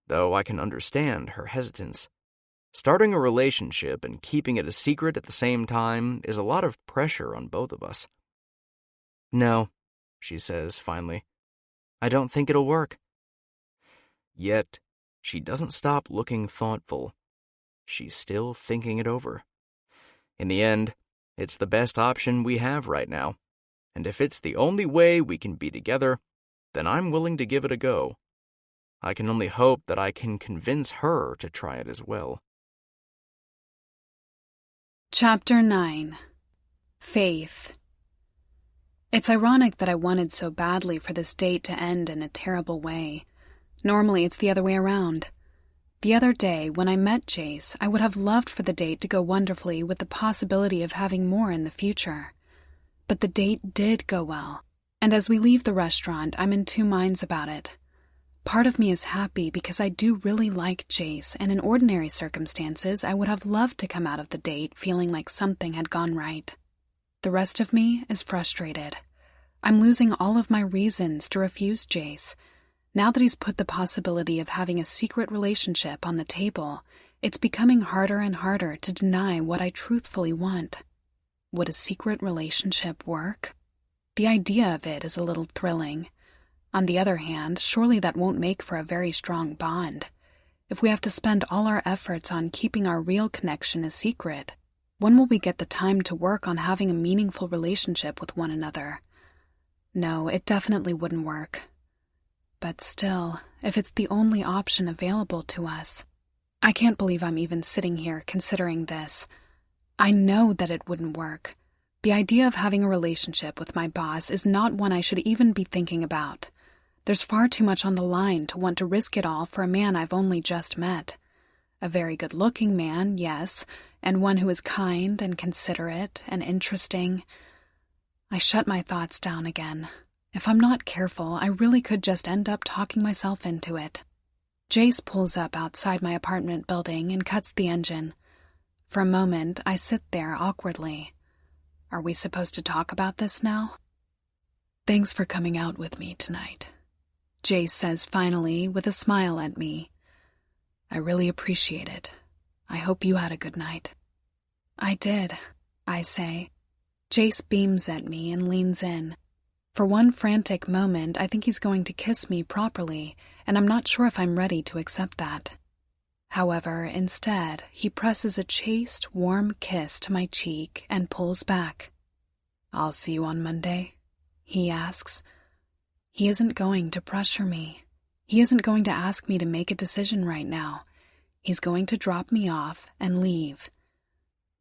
though I can understand her hesitance. Starting a relationship and keeping it a secret at the same time is a lot of pressure on both of us. No, she says finally. I don't think it'll work. Yet, she doesn't stop looking thoughtful. She's still thinking it over. In the end, it's the best option we have right now, and if it's the only way we can be together, then I'm willing to give it a go. I can only hope that I can convince her to try it as well. Chapter 9. Faith. It's ironic that I wanted so badly for this date to end in a terrible way. Normally, it's the other way around. The other day, when I met Jace, I would have loved for the date to go wonderfully with the possibility of having more in the future. But the date did go well, and as we leave the restaurant, I'm in two minds about it. Part of me is happy because I do really like Jace, and in ordinary circumstances, I would have loved to come out of the date feeling like something had gone right. The rest of me is frustrated. I'm losing all of my reasons to refuse Jace. Now that he's put the possibility of having a secret relationship on the table, it's becoming harder and harder to deny what I truthfully want. Would a secret relationship work? The idea of it is a little thrilling. On the other hand, surely that won't make for a very strong bond. If we have to spend all our efforts on keeping our real connection a secret, when will we get the time to work on having a meaningful relationship with one another? No, it definitely wouldn't work. But still, if it's the only option available to us, I can't believe I'm even sitting here considering this. I know that it wouldn't work. The idea of having a relationship with my boss is not one I should even be thinking about. There's far too much on the line to want to risk it all for a man I've only just met. A very good-looking man, yes, and one who is kind and considerate and interesting. I shut my thoughts down again. If I'm not careful, I really could just end up talking myself into it. Jace pulls up outside my apartment building and cuts the engine. For a moment, I sit there awkwardly. Are we supposed to talk about this now? Thanks for coming out with me tonight, Jace says finally with a smile at me. I really appreciate it. I hope you had a good night. I did, I say. Jace beams at me and leans in. For one frantic moment, I think he's going to kiss me properly, and I'm not sure if I'm ready to accept that. However, instead, he presses a chaste, warm kiss to my cheek and pulls back. I'll see you on Monday, he asks. He isn't going to pressure me. He isn't going to ask me to make a decision right now. He's going to drop me off and leave.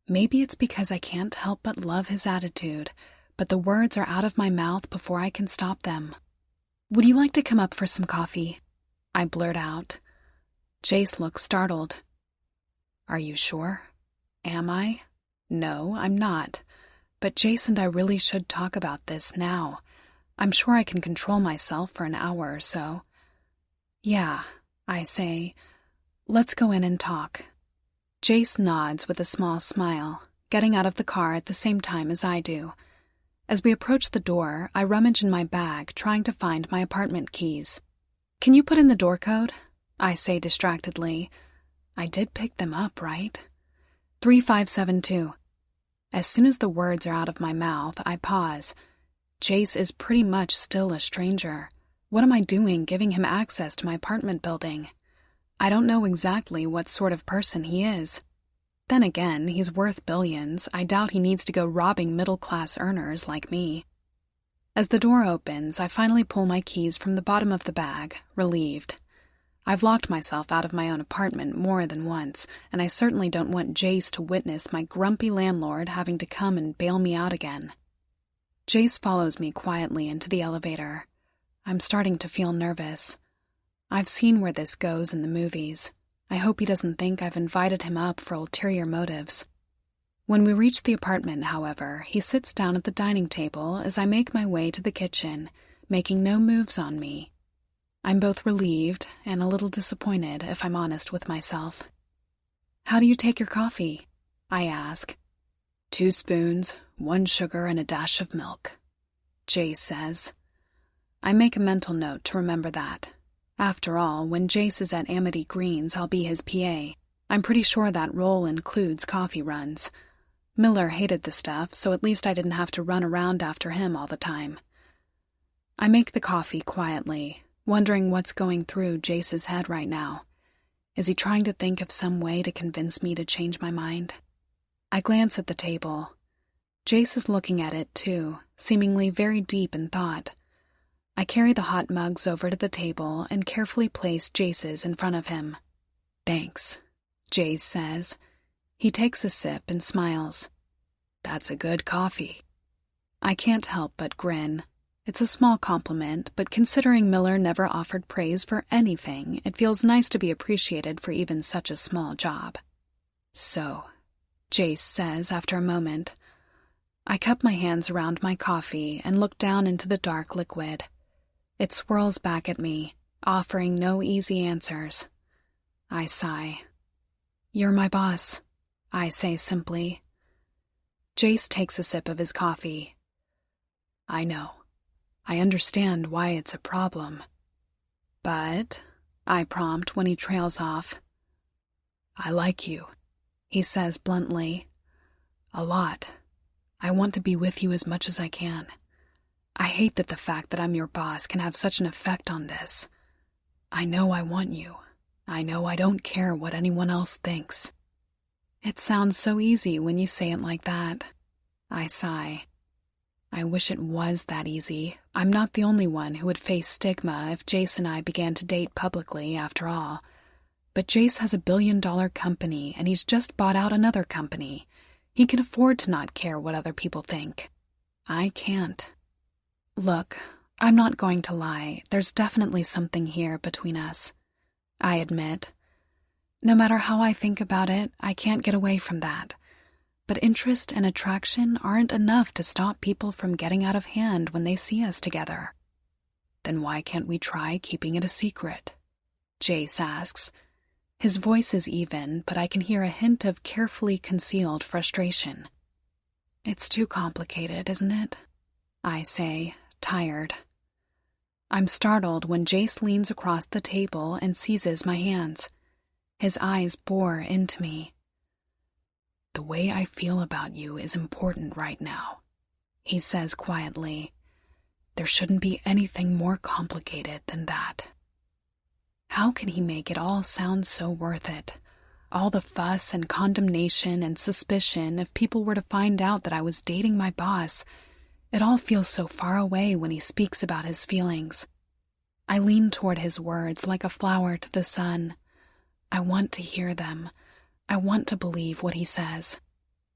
Maybe it's because I can't help but love his attitude, but the words are out of my mouth before I can stop them. Would you like to come up for some coffee? I blurt out. Jace looks startled. Are you sure? Am I? No, I'm not. But Jace and I really should talk about this now. I'm sure I can control myself for an hour or so. Yeah, I say. Let's go in and talk. Jace nods with a small smile, getting out of the car at the same time as I do. As we approach the door, I rummage in my bag, trying to find my apartment keys. Can you put in the door code? I say distractedly. I did pick them up, right? 3572. As soon as the words are out of my mouth, I pause. Jace is pretty much still a stranger. What am I doing giving him access to my apartment building? I don't know exactly what sort of person he is. Then again, he's worth billions. I doubt he needs to go robbing middle-class earners like me. As the door opens, I finally pull my keys from the bottom of the bag, relieved. I've locked myself out of my own apartment more than once, and I certainly don't want Jace to witness my grumpy landlord having to come and bail me out again. Jace follows me quietly into the elevator. I'm starting to feel nervous. I've seen where this goes in the movies. I hope he doesn't think I've invited him up for ulterior motives. When we reach the apartment, however, he sits down at the dining table as I make my way to the kitchen, making no moves on me. I'm both relieved and a little disappointed, if I'm honest with myself. "How do you take your coffee?" I ask. "2 spoons, 1 sugar, and a dash of milk," Jace says. I make a mental note to remember that. After all, when Jace is at Amity Greens, I'll be his PA. I'm pretty sure that role includes coffee runs. Miller hated the stuff, so at least I didn't have to run around after him all the time. I make the coffee quietly, wondering what's going through Jace's head right now. Is he trying to think of some way to convince me to change my mind? I glance at the table. Jace is looking at it too, seemingly very deep in thought. I carry the hot mugs over to the table and carefully place Jace's in front of him. "Thanks," Jace says. He takes a sip and smiles. "That's a good coffee." I can't help but grin. It's a small compliment, but considering Miller never offered praise for anything, it feels nice to be appreciated for even such a small job. "So," Jace says after a moment. I cup my hands around my coffee and look down into the dark liquid. It swirls back at me, offering no easy answers. I sigh. "You're my boss," I say simply. Jace takes a sip of his coffee. "I know. I understand why it's a problem. But," I prompt when he trails off. "I like you," he says bluntly. "A lot. I want to be with you as much as I can. I hate that the fact that I'm your boss can have such an effect on this. I know I want you. I know I don't care what anyone else thinks." It sounds so easy when you say it like that. I sigh. I wish it was that easy. I'm not the only one who would face stigma if Jace and I began to date publicly, after all. But Jace has a billion-dollar company, and he's just bought out another company. He can afford to not care what other people think. I can't. Look, I'm not going to lie. There's definitely something here between us. I admit. No matter how I think about it, I can't get away from that. But interest and attraction aren't enough to stop people from getting out of hand when they see us together. "Then why can't we try keeping it a secret?" Jace asks. His voice is even, but I can hear a hint of carefully concealed frustration. "It's too complicated, isn't it?" I say, tired. I'm startled when Jace leans across the table and seizes my hands. His eyes bore into me. "The way I feel about you is important right now," he says quietly. "There shouldn't be anything more complicated than that." How can he make it all sound so worth it? All the fuss and condemnation and suspicion if people were to find out that I was dating my boss. It all feels so far away when he speaks about his feelings. I lean toward his words like a flower to the sun. I want to hear them. I want to believe what he says.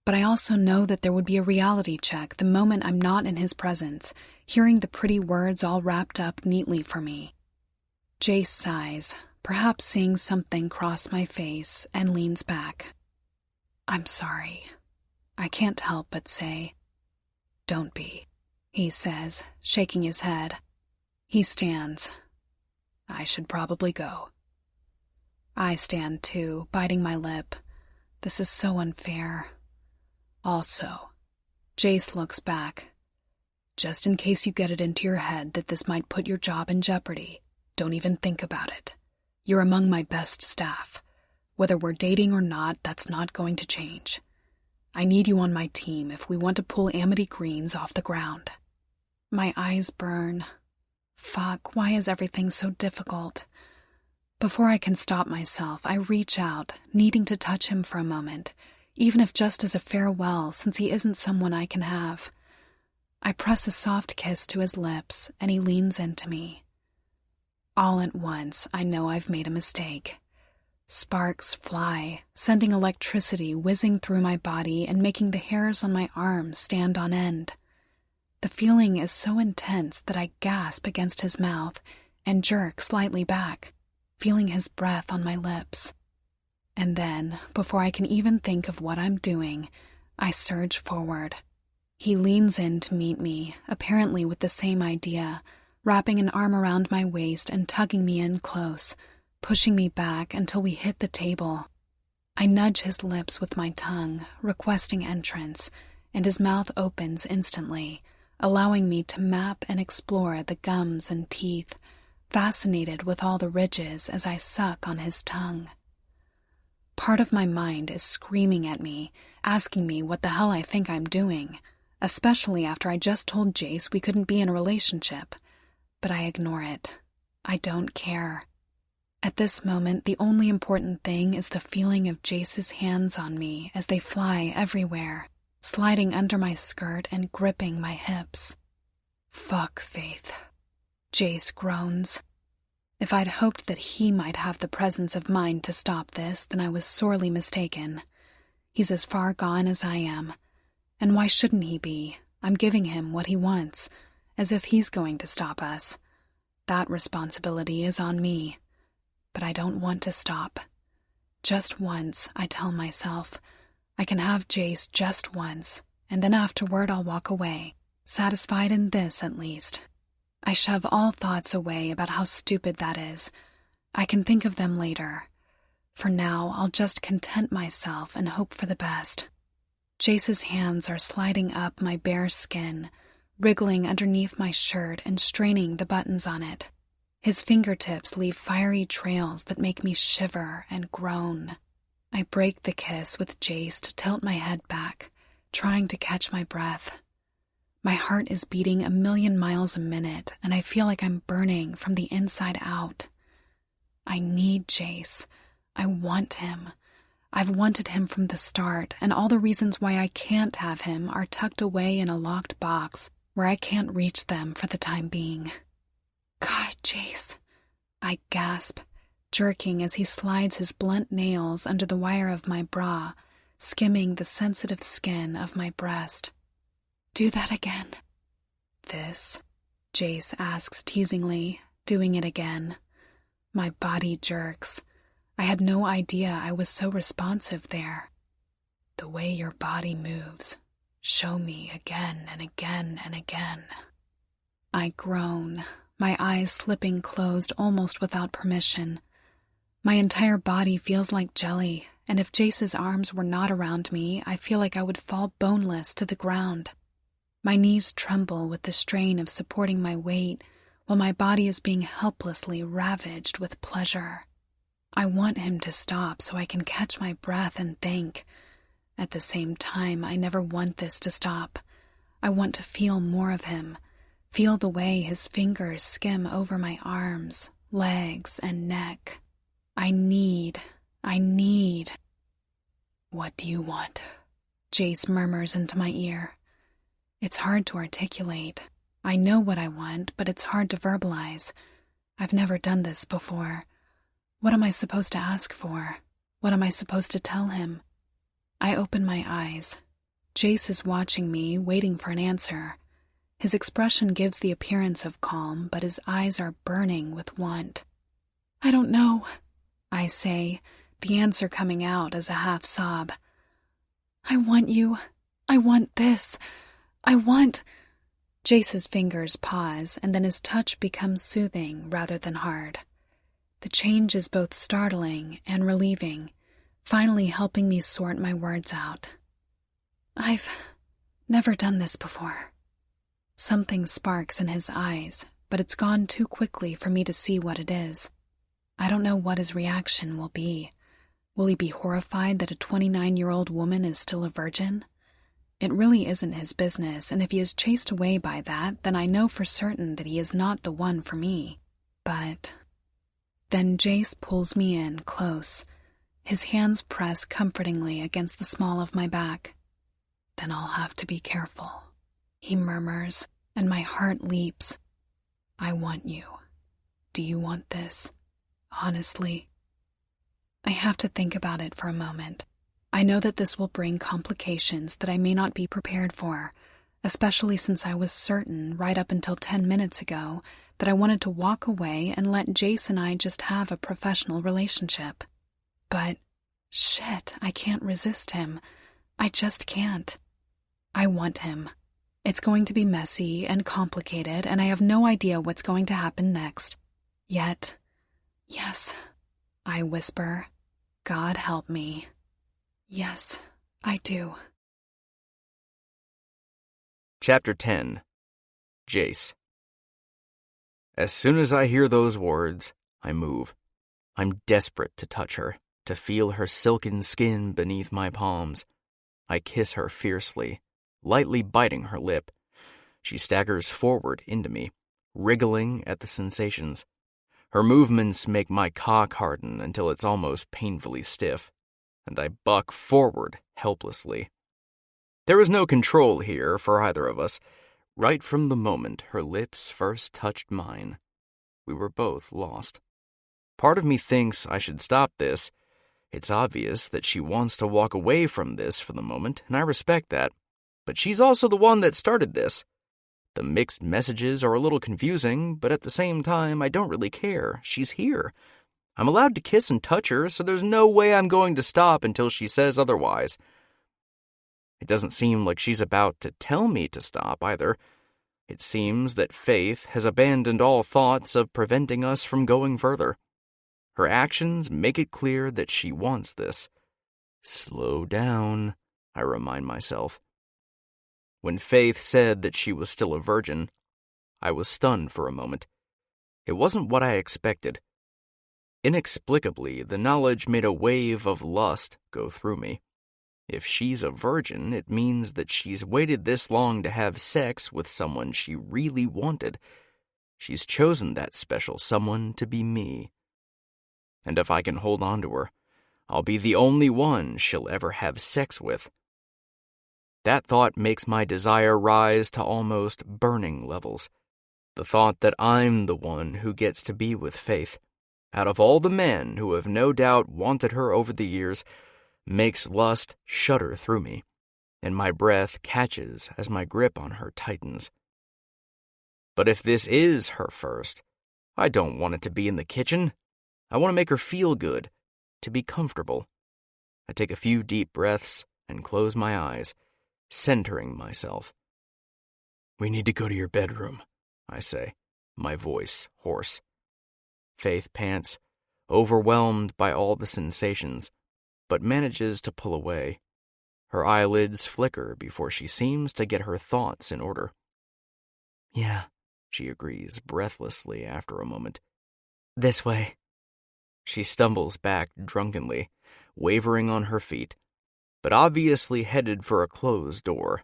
But I also know that there would be a reality check the moment I'm not in his presence, hearing the pretty words all wrapped up neatly for me. Jace sighs, perhaps seeing something cross my face, and leans back. "I'm sorry." I can't help but say. "Don't be," he says, shaking his head. He stands. "I should probably go." I stand too, biting my lip. This is so unfair. "Also," Jace looks back, "just in case you get it into your head that this might put your job in jeopardy, don't even think about it. You're among my best staff. Whether we're dating or not, that's not going to change. I need you on my team if we want to pull Amity Greens off the ground." My eyes burn. Fuck, why is everything so difficult? Before I can stop myself, I reach out, needing to touch him for a moment, even if just as a farewell, since he isn't someone I can have. I press a soft kiss to his lips, and he leans into me. All at once, I know I've made a mistake. Sparks fly, sending electricity whizzing through my body and making the hairs on my arms stand on end. The feeling is so intense that I gasp against his mouth and jerk slightly back, feeling his breath on my lips. And then, before I can even think of what I'm doing, I surge forward. He leans in to meet me, apparently with the same idea, wrapping an arm around my waist and tugging me in close, pushing me back until we hit the table. I nudge his lips with my tongue, requesting entrance, and his mouth opens instantly, allowing me to map and explore the gums and teeth, fascinated with all the ridges as I suck on his tongue. Part of my mind is screaming at me, asking me what the hell I think I'm doing, especially after I just told Jace we couldn't be in a relationship. But I ignore it. I don't care. At this moment, the only important thing is the feeling of Jace's hands on me as they fly everywhere, sliding under my skirt and gripping my hips. Fuck, Faith. Jace groans. If I'd hoped that he might have the presence of mind to stop this, then I was sorely mistaken. He's as far gone as I am. And why shouldn't he be? I'm giving him what he wants, as if he's going to stop us. That responsibility is on me. But I don't want to stop. Just once, I tell myself. I can have Jace just once, and then afterward I'll walk away, satisfied in this at least. I shove all thoughts away about how stupid that is. I can think of them later. For now, I'll just content myself and hope for the best. Jace's hands are sliding up my bare skin, wriggling underneath my shirt and straining the buttons on it. His fingertips leave fiery trails that make me shiver and groan. I break the kiss with Jace to tilt my head back, trying to catch my breath. My heart is beating 1,000,000 miles a minute, and I feel like I'm burning from the inside out. I need Jace. I want him. I've wanted him from the start, and all the reasons why I can't have him are tucked away in a locked box where I can't reach them for the time being. God, Jace, I gasp, jerking as he slides his blunt nails under the wire of my bra, skimming the sensitive skin of my breast. Do that again. This? Jace asks teasingly, doing it again. My body jerks. I had no idea I was so responsive there. The way your body moves. Show me again and again and again. I groan, my eyes slipping closed almost without permission. My entire body feels like jelly, and if Jace's arms were not around me, I feel like I would fall boneless to the ground. My knees tremble with the strain of supporting my weight, while my body is being helplessly ravaged with pleasure. I want him to stop so I can catch my breath and think. At the same time, I never want this to stop. I want to feel more of him, feel the way his fingers skim over my arms, legs, and neck. I need. What do you want? Jace murmurs into my ear. It's hard to articulate. I know what I want, but it's hard to verbalize. I've never done this before. What am I supposed to ask for? What am I supposed to tell him? I open my eyes. Jace is watching me, waiting for an answer. His expression gives the appearance of calm, but his eyes are burning with want. I don't know, I say, the answer coming out as a half sob. I want you. I want this. I want... Jace's fingers pause, and then his touch becomes soothing rather than hard. The change is both startling and relieving, finally helping me sort my words out. I've never done this before. Something sparks in his eyes, but it's gone too quickly for me to see what it is. I don't know what his reaction will be. Will he be horrified that a 29-year-old woman is still a virgin? It really isn't his business, and if he is chased away by that, then I know for certain that he is not the one for me. But... Then Jace pulls me in close. His hands press comfortingly against the small of my back. Then I'll have to be careful. he murmurs, and my heart leaps. I want you. Do you want this? Honestly? I have to think about it for a moment. I know that this will bring complications that I may not be prepared for, especially since I was certain right up until 10 minutes ago that I wanted to walk away and let Jace and I just have a professional relationship. But, shit, I can't resist him. I just can't. I want him. It's going to be messy and complicated, and I have no idea what's going to happen next. Yet, yes, I whisper, God help me. Yes, I do. Chapter 10. Jace. As soon as I hear those words, I move. I'm desperate to touch her, to feel her silken skin beneath my palms. I kiss her fiercely, lightly biting her lip. She staggers forward into me, wriggling at the sensations. Her movements make my cock harden until it's almost painfully stiff, and I buck forward helplessly. There is no control here for either of us. Right from the moment her lips first touched mine, we were both lost. Part of me thinks I should stop this. It's obvious that she wants to walk away from this for the moment, and I respect that. But she's also the one that started this. The mixed messages are a little confusing, but at the same time, I don't really care. She's here. I'm allowed to kiss and touch her, so there's no way I'm going to stop until she says otherwise. It doesn't seem like she's about to tell me to stop either. It seems that Faith has abandoned all thoughts of preventing us from going further. Her actions make it clear that she wants this. Slow down, I remind myself. When Faith said that she was still a virgin, I was stunned for a moment. It wasn't what I expected. Inexplicably, the knowledge made a wave of lust go through me. If she's a virgin, it means that she's waited this long to have sex with someone she really wanted. She's chosen that special someone to be me. And if I can hold on to her, I'll be the only one she'll ever have sex with. That thought makes my desire rise to almost burning levels. The thought that I'm the one who gets to be with Faith, out of all the men who have no doubt wanted her over the years, makes lust shudder through me, and my breath catches as my grip on her tightens. But if this is her first, I don't want it to be in the kitchen. I want to make her feel good, to be comfortable. I take a few deep breaths and close my eyes, centering myself. We need to go to your bedroom, I say, my voice hoarse. Faith pants, overwhelmed by all the sensations, but manages to pull away. Her eyelids flicker before she seems to get her thoughts in order. Yeah, she agrees breathlessly after a moment. This way. She stumbles back drunkenly, wavering on her feet, but obviously headed for a closed door.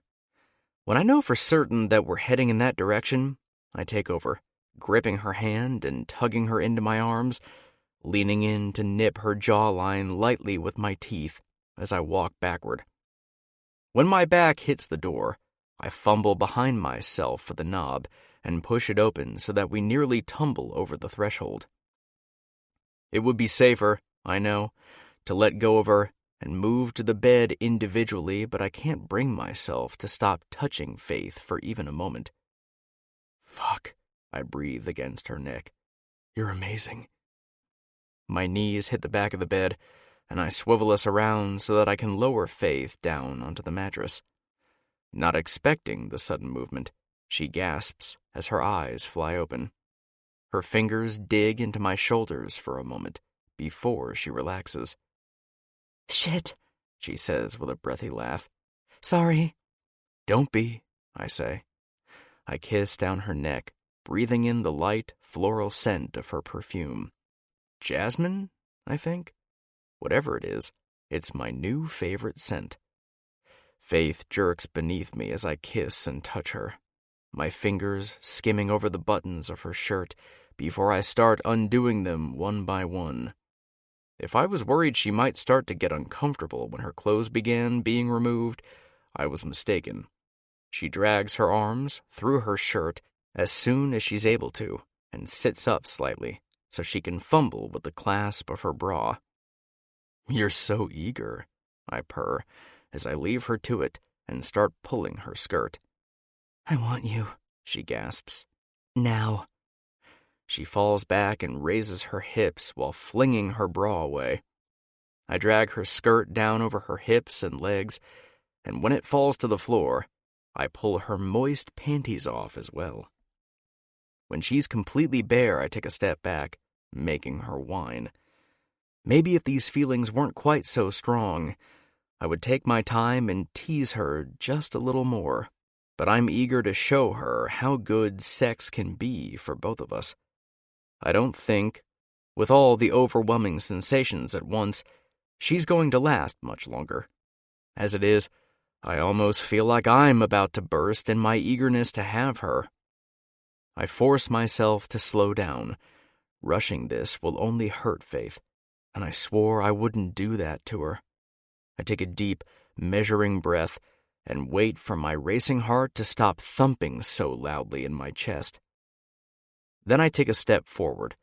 When I know for certain that we're heading in that direction, I take over, gripping her hand and tugging her into my arms, leaning in to nip her jawline lightly with my teeth as I walk backward. When my back hits the door, I fumble behind myself for the knob and push it open so that we nearly tumble over the threshold. It would be safer, I know, to let go of her and move to the bed individually, but I can't bring myself to stop touching Faith for even a moment. Fuck, I breathe against her neck. You're amazing. My knees hit the back of the bed, and I swivel us around so that I can lower Faith down onto the mattress. Not expecting the sudden movement, she gasps as her eyes fly open. Her fingers dig into my shoulders for a moment before she relaxes. Shit, she says with a breathy laugh. Sorry. Don't be, I say. I kiss down her neck, breathing in the light, floral scent of her perfume. Jasmine, I think? Whatever it is, it's my new favorite scent. Faith jerks beneath me as I kiss and touch her, my fingers skimming over the buttons of her shirt before I start undoing them one by one. If I was worried she might start to get uncomfortable when her clothes began being removed, I was mistaken. She drags her arms through her shirt as soon as she's able to and sits up slightly so she can fumble with the clasp of her bra. "You're so eager," I purr as I leave her to it and start pulling her skirt. "I want you," she gasps. "Now." She falls back and raises her hips while flinging her bra away. I drag her skirt down over her hips and legs, and when it falls to the floor, I pull her moist panties off as well. When she's completely bare, I take a step back, making her whine. Maybe if these feelings weren't quite so strong, I would take my time and tease her just a little more, but I'm eager to show her how good sex can be for both of us. I don't think, with all the overwhelming sensations at once, she's going to last much longer. As it is, I almost feel like I'm about to burst in my eagerness to have her. I force myself to slow down. Rushing this will only hurt Faith, and I swore I wouldn't do that to her. I take a deep, measuring breath and wait for my racing heart to stop thumping so loudly in my chest. Then I take a step forward,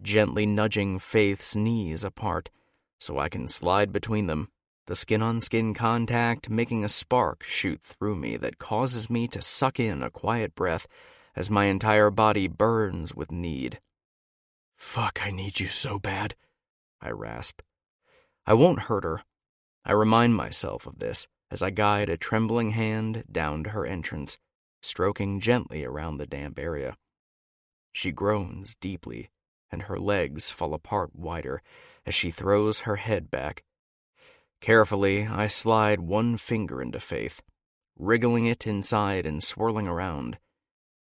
gently nudging Faith's knees apart so I can slide between them, the skin-on-skin contact making a spark shoot through me that causes me to suck in a quiet breath as my entire body burns with need. "Fuck, I need you so bad," I rasp. I won't hurt her. I remind myself of this as I guide a trembling hand down to her entrance, stroking gently around the damp area. She groans deeply, and her legs fall apart wider as she throws her head back. Carefully, I slide one finger into Faith, wriggling it inside and swirling around.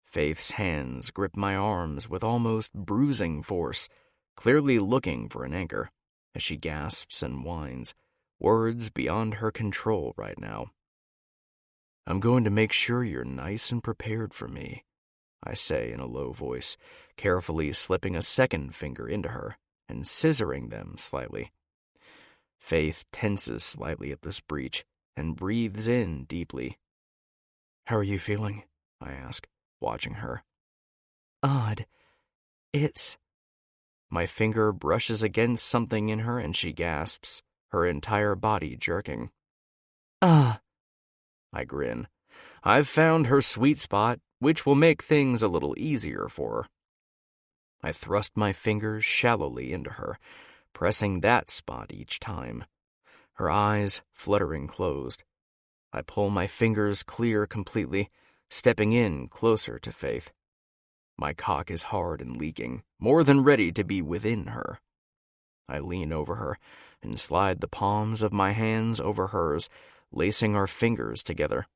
Faith's hands grip my arms with almost bruising force, clearly looking for an anchor, as she gasps and whines, words beyond her control right now. "I'm going to make sure you're nice and prepared for me," I say in a low voice, carefully slipping a second finger into her and scissoring them slightly. Faith tenses slightly at this breach and breathes in deeply. "How are you feeling?" I ask, watching her. "Odd. It's..." My finger brushes against something in her and she gasps, her entire body jerking. "Ah." I grin. I've found her sweet spot, which will make things a little easier for her. I thrust my fingers shallowly into her, pressing that spot each time, her eyes fluttering closed. I pull my fingers clear completely, stepping in closer to Faith. My cock is hard and leaking, more than ready to be within her. I lean over her and slide the palms of my hands over hers, lacing our fingers together.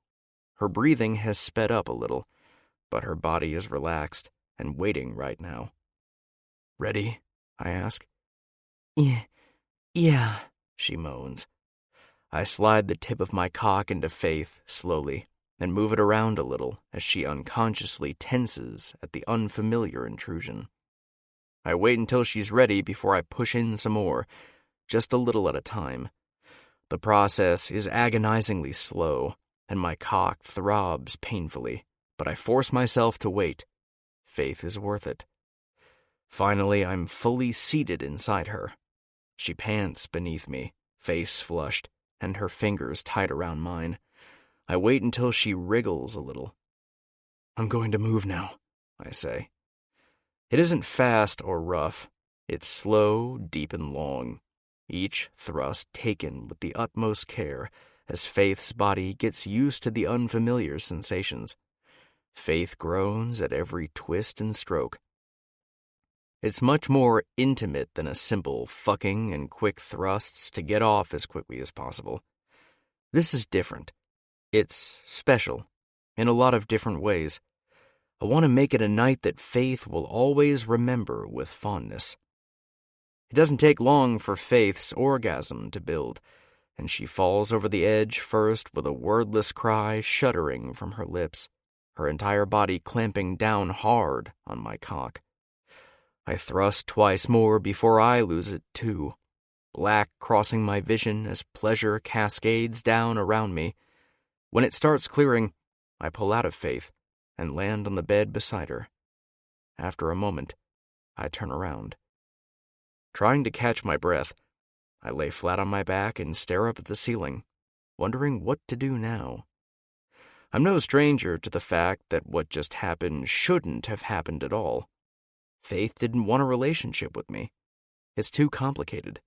Her breathing has sped up a little, but her body is relaxed and waiting right now. "Ready?" I ask. Yeah, she moans. I slide the tip of my cock into Faith slowly and move it around a little as she unconsciously tenses at the unfamiliar intrusion. I wait until she's ready before I push in some more, just a little at a time. The process is agonizingly slow, and my cock throbs painfully, but I force myself to wait. Faith is worth it. Finally, I'm fully seated inside her. She pants beneath me, face flushed, and her fingers tight around mine. I wait until she wriggles a little. "I'm going to move now," I say. It isn't fast or rough. It's slow, deep, and long, each thrust taken with the utmost care as Faith's body gets used to the unfamiliar sensations. Faith groans at every twist and stroke. It's much more intimate than a simple fucking and quick thrusts to get off as quickly as possible. This is different. It's special, in a lot of different ways. I want to make it a night that Faith will always remember with fondness. It doesn't take long for Faith's orgasm to build, and she falls over the edge first with a wordless cry shuddering from her lips, her entire body clamping down hard on my cock. I thrust twice more before I lose it, too, black crossing my vision as pleasure cascades down around me. When it starts clearing, I pull out of Faith and land on the bed beside her. After a moment, I turn around. Trying to catch my breath, I lay flat on my back and stare up at the ceiling, wondering what to do now. I'm no stranger to the fact that what just happened shouldn't have happened at all. Faith didn't want a relationship with me. It's too complicated.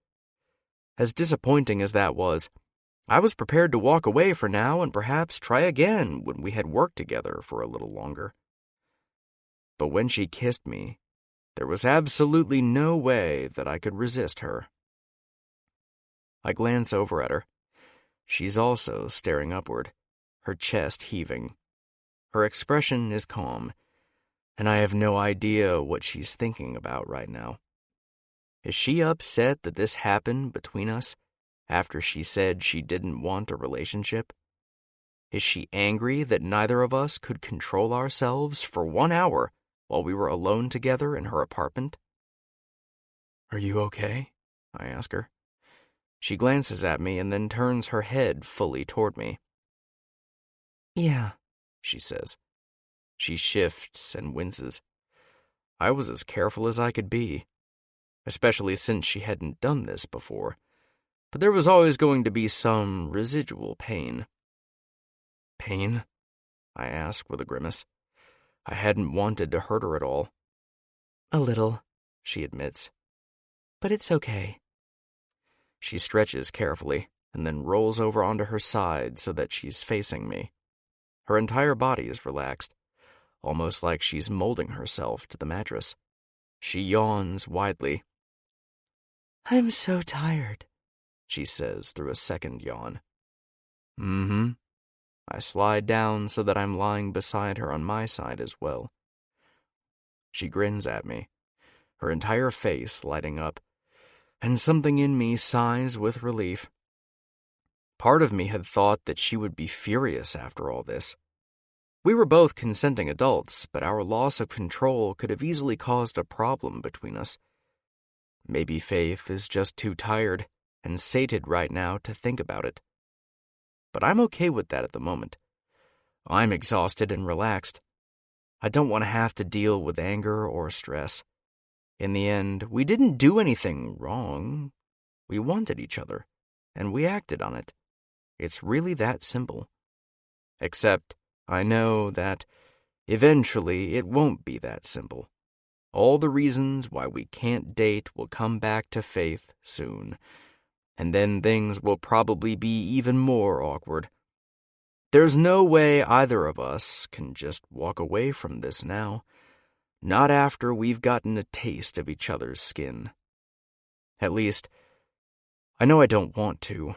As disappointing as that was, I was prepared to walk away for now and perhaps try again when we had worked together for a little longer. But when she kissed me, there was absolutely no way that I could resist her. I glance over at her. She's also staring upward, her chest heaving. Her expression is calm, and I have no idea what she's thinking about right now. Is she upset that this happened between us after she said she didn't want a relationship? Is she angry that neither of us could control ourselves for 1 hour while we were alone together in her apartment? Are you okay? I ask her. She glances at me and then turns her head fully toward me. Yeah, she says. She shifts and winces. I was as careful as I could be, especially since she hadn't done this before, but there was always going to be some residual pain. Pain? I ask with a grimace. I hadn't wanted to hurt her at all. A little, she admits. But it's okay. She stretches carefully and then rolls over onto her side so that she's facing me. Her entire body is relaxed, almost like she's molding herself to the mattress. She yawns widely. I'm so tired, she says through a second yawn. Mm-hmm. I slide down so that I'm lying beside her on my side as well. She grins at me, her entire face lighting up, and something in me sighs with relief. Part of me had thought that she would be furious after all this. We were both consenting adults, but our loss of control could have easily caused a problem between us. Maybe Faith is just too tired and sated right now to think about it. But I'm okay with that at the moment. I'm exhausted and relaxed. I don't want to have to deal with anger or stress. In the end, we didn't do anything wrong. We wanted each other, and we acted on it. It's really that simple. Except, I know that eventually it won't be that simple. All the reasons why we can't date will come back to Faith soon, and then things will probably be even more awkward. There's no way either of us can just walk away from this now, not after we've gotten a taste of each other's skin. At least, I know I don't want to.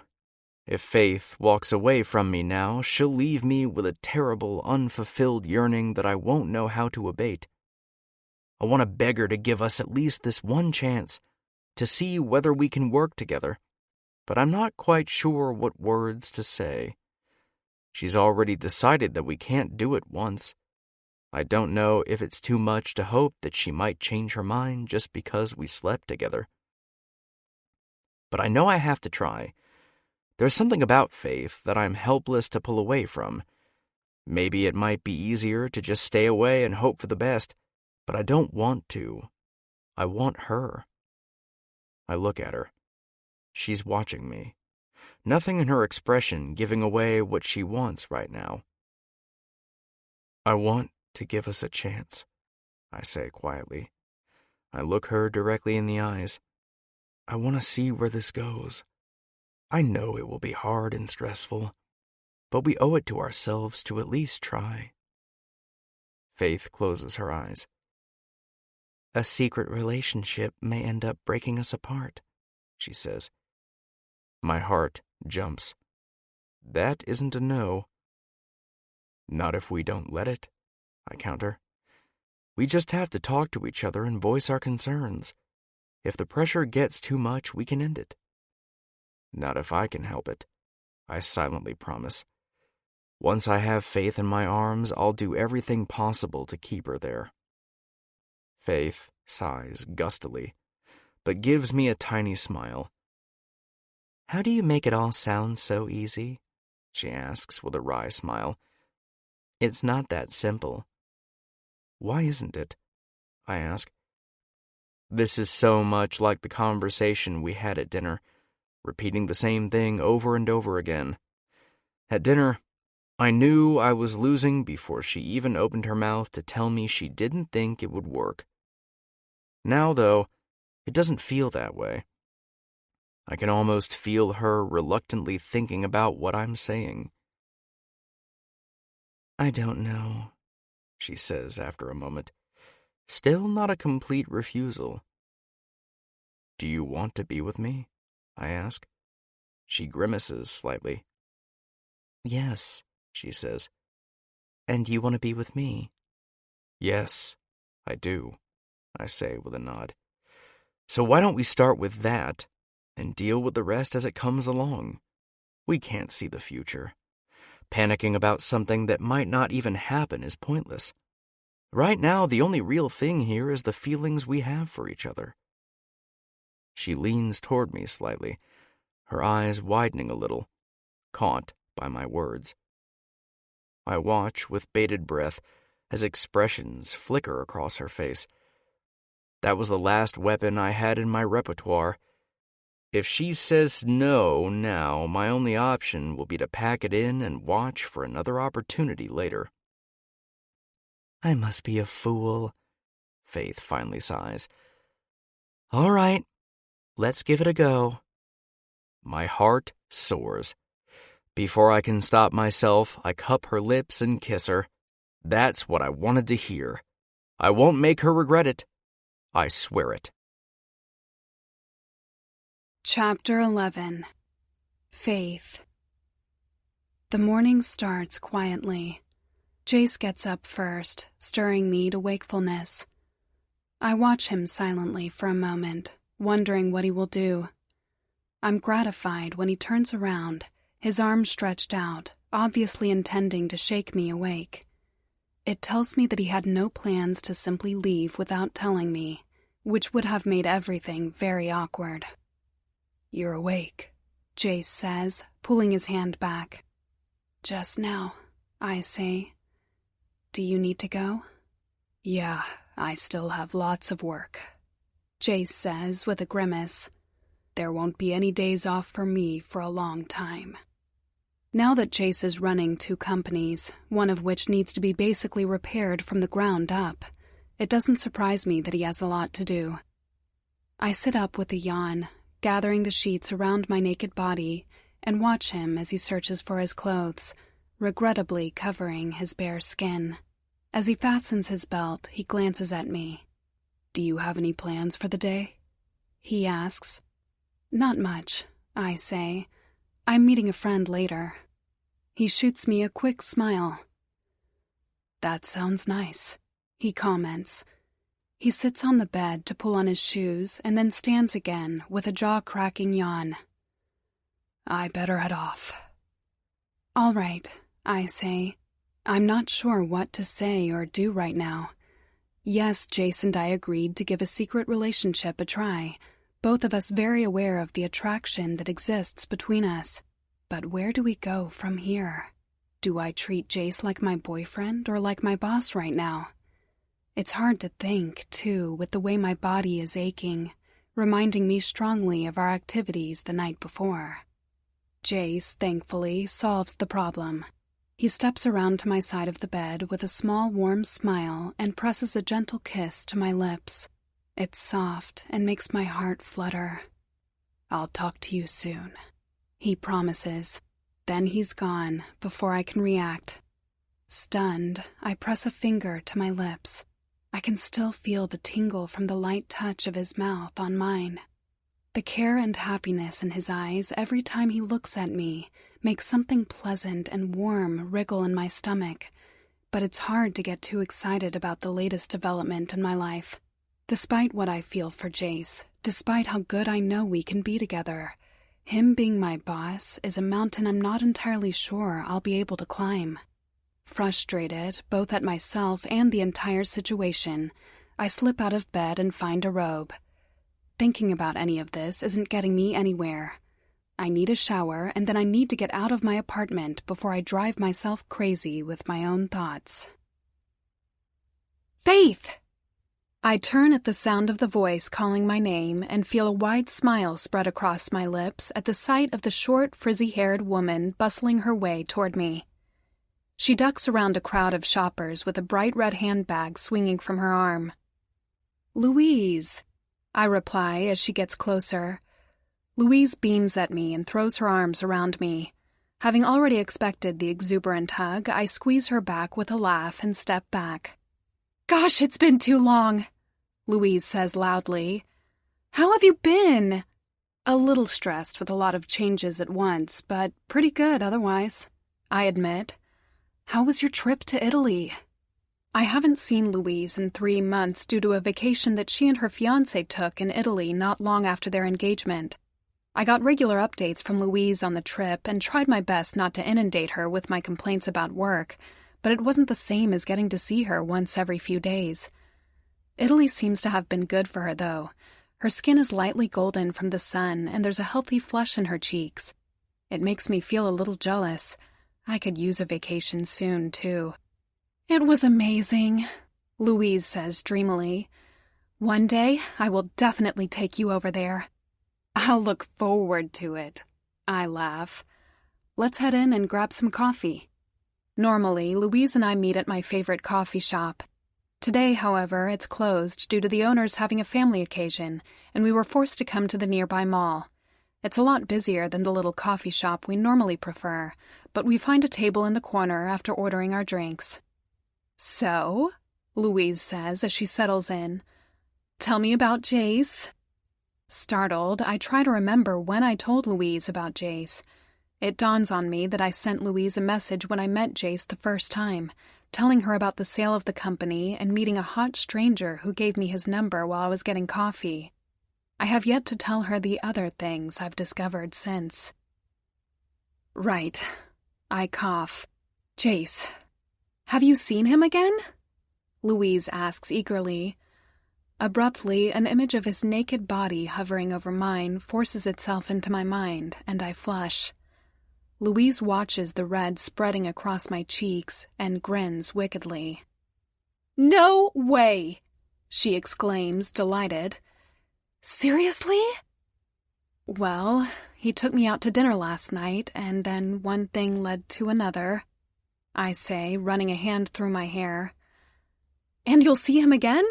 If Faith walks away from me now, she'll leave me with a terrible, unfulfilled yearning that I won't know how to abate. I want to beg her to give us at least this one chance to see whether we can work together, but I'm not quite sure what words to say. She's already decided that we can't do it once. I don't know if it's too much to hope that she might change her mind just because we slept together. But I know I have to try. There's something about Faith that I'm helpless to pull away from. Maybe it might be easier to just stay away and hope for the best, but I don't want to. I want her. I look at her. She's watching me. Nothing in her expression giving away what she wants right now. I want to give us a chance, I say quietly. I look her directly in the eyes. I want to see where this goes. I know it will be hard and stressful, but we owe it to ourselves to at least try. Faith closes her eyes. A secret relationship may end up breaking us apart, she says. My heart jumps. That isn't a no. Not if we don't let it, I counter. We just have to talk to each other and voice our concerns. If the pressure gets too much, we can end it. Not if I can help it, I silently promise. Once I have Faith in my arms, I'll do everything possible to keep her there. Faith sighs gustily, but gives me a tiny smile. How do you make it all sound so easy? She asks with a wry smile. It's not that simple. Why isn't it? I ask. This is so much like the conversation we had at dinner, repeating the same thing over and over again. At dinner, I knew I was losing before she even opened her mouth to tell me she didn't think it would work. Now, though, it doesn't feel that way. I can almost feel her reluctantly thinking about what I'm saying. I don't know, she says after a moment. Still not a complete refusal. Do you want to be with me? I ask. She grimaces slightly. Yes, she says. And you want to be with me? Yes, I do, I say with a nod. So why don't we start with that and deal with the rest as it comes along? We can't see the future. Panicking about something that might not even happen is pointless. Right now, the only real thing here is the feelings we have for each other. She leans toward me slightly, her eyes widening a little, caught by my words. I watch with bated breath as expressions flicker across her face. That was the last weapon I had in my repertoire. If she says no now, my only option will be to pack it in and watch for another opportunity later. I must be a fool, Faith finally sighs. All right, let's give it a go. My heart soars. Before I can stop myself, I cup her lips and kiss her. That's what I wanted to hear. I won't make her regret it. I swear it. Chapter 11. Faith. The morning starts quietly. Jace gets up first, stirring me to wakefulness. I watch him silently for a moment, wondering what he will do. I'm gratified when he turns around, his arms stretched out, obviously intending to shake me awake. It tells me that he had no plans to simply leave without telling me, which would have made everything very awkward. You're awake, Jace says, pulling his hand back. Just now, I say. Do you need to go? Yeah, I still have lots of work, Jace says with a grimace. There won't be any days off for me for a long time. Now that Jace is running 2 companies, one of which needs to be basically repaired from the ground up, it doesn't surprise me that he has a lot to do. I sit up with a yawn, gathering the sheets around my naked body, and watch him as he searches for his clothes, regrettably covering his bare skin. As he fastens his belt, he glances at me. Do you have any plans for the day? He asks. Not much, I say. I'm meeting a friend later. He shoots me a quick smile. That sounds nice, he comments. He sits on the bed to pull on his shoes and then stands again with a jaw-cracking yawn. I better head off. All right, I say. I'm not sure what to say or do right now. Yes, Jace and I agreed to give a secret relationship a try, both of us very aware of the attraction that exists between us. But where do we go from here? Do I treat Jace like my boyfriend or like my boss right now? It's hard to think, too, with the way my body is aching, reminding me strongly of our activities the night before. Jace, thankfully, solves the problem. He steps around to my side of the bed with a small, warm smile and presses a gentle kiss to my lips. It's soft and makes my heart flutter. I'll talk to you soon, he promises. Then he's gone before I can react. Stunned, I press a finger to my lips. I can still feel the tingle from the light touch of his mouth on mine. The care and happiness in his eyes every time he looks at me makes something pleasant and warm wriggle in my stomach, but it's hard to get too excited about the latest development in my life. Despite what I feel for Jace, despite how good I know we can be together, him being my boss is a mountain I'm not entirely sure I'll be able to climb. Frustrated, both at myself and the entire situation, I slip out of bed and find a robe. Thinking about any of this isn't getting me anywhere. I need a shower, and then I need to get out of my apartment before I drive myself crazy with my own thoughts. Faith! I turn at the sound of the voice calling my name and feel a wide smile spread across my lips at the sight of the short, frizzy-haired woman bustling her way toward me. She ducks around a crowd of shoppers with a bright red handbag swinging from her arm. Louise, I reply as she gets closer. Louise beams at me and throws her arms around me. Having already expected the exuberant hug, I squeeze her back with a laugh and step back. Gosh, it's been too long, Louise says loudly. How have you been? A little stressed with a lot of changes at once, but pretty good otherwise, I admit. How was your trip to Italy? I haven't seen Louise in 3 months due to a vacation that she and her fiancé took in Italy not long after their engagement. I got regular updates from Louise on the trip and tried my best not to inundate her with my complaints about work, but it wasn't the same as getting to see her once every few days. Italy seems to have been good for her, though. Her skin is lightly golden from the sun, and there's a healthy flush in her cheeks. It makes me feel a little jealous. I could use a vacation soon, too. It was amazing, Louise says dreamily. One day, I will definitely take you over there. I'll look forward to it, I laugh. Let's head in and grab some coffee. Normally, Louise and I meet at my favorite coffee shop. Today, however, it's closed due to the owners having a family occasion, and we were forced to come to the nearby mall. It's a lot busier than the little coffee shop we normally prefer, but we find a table in the corner after ordering our drinks. So, Louise says as she settles in, tell me about Jace. Startled, I try to remember when I told Louise about Jace. It dawns on me that I sent Louise a message when I met Jace the first time, telling her about the sale of the company and meeting a hot stranger who gave me his number while I was getting coffee. I have yet to tell her the other things I've discovered since. Right. I cough. Jace. Have you seen him again? Louise asks eagerly. Abruptly, an image of his naked body hovering over mine forces itself into my mind, and I flush. Louise watches the red spreading across my cheeks and grins wickedly. No way! She exclaims, delighted. Seriously? Well, he took me out to dinner last night, and then one thing led to another, I say, running a hand through my hair. And you'll see him again?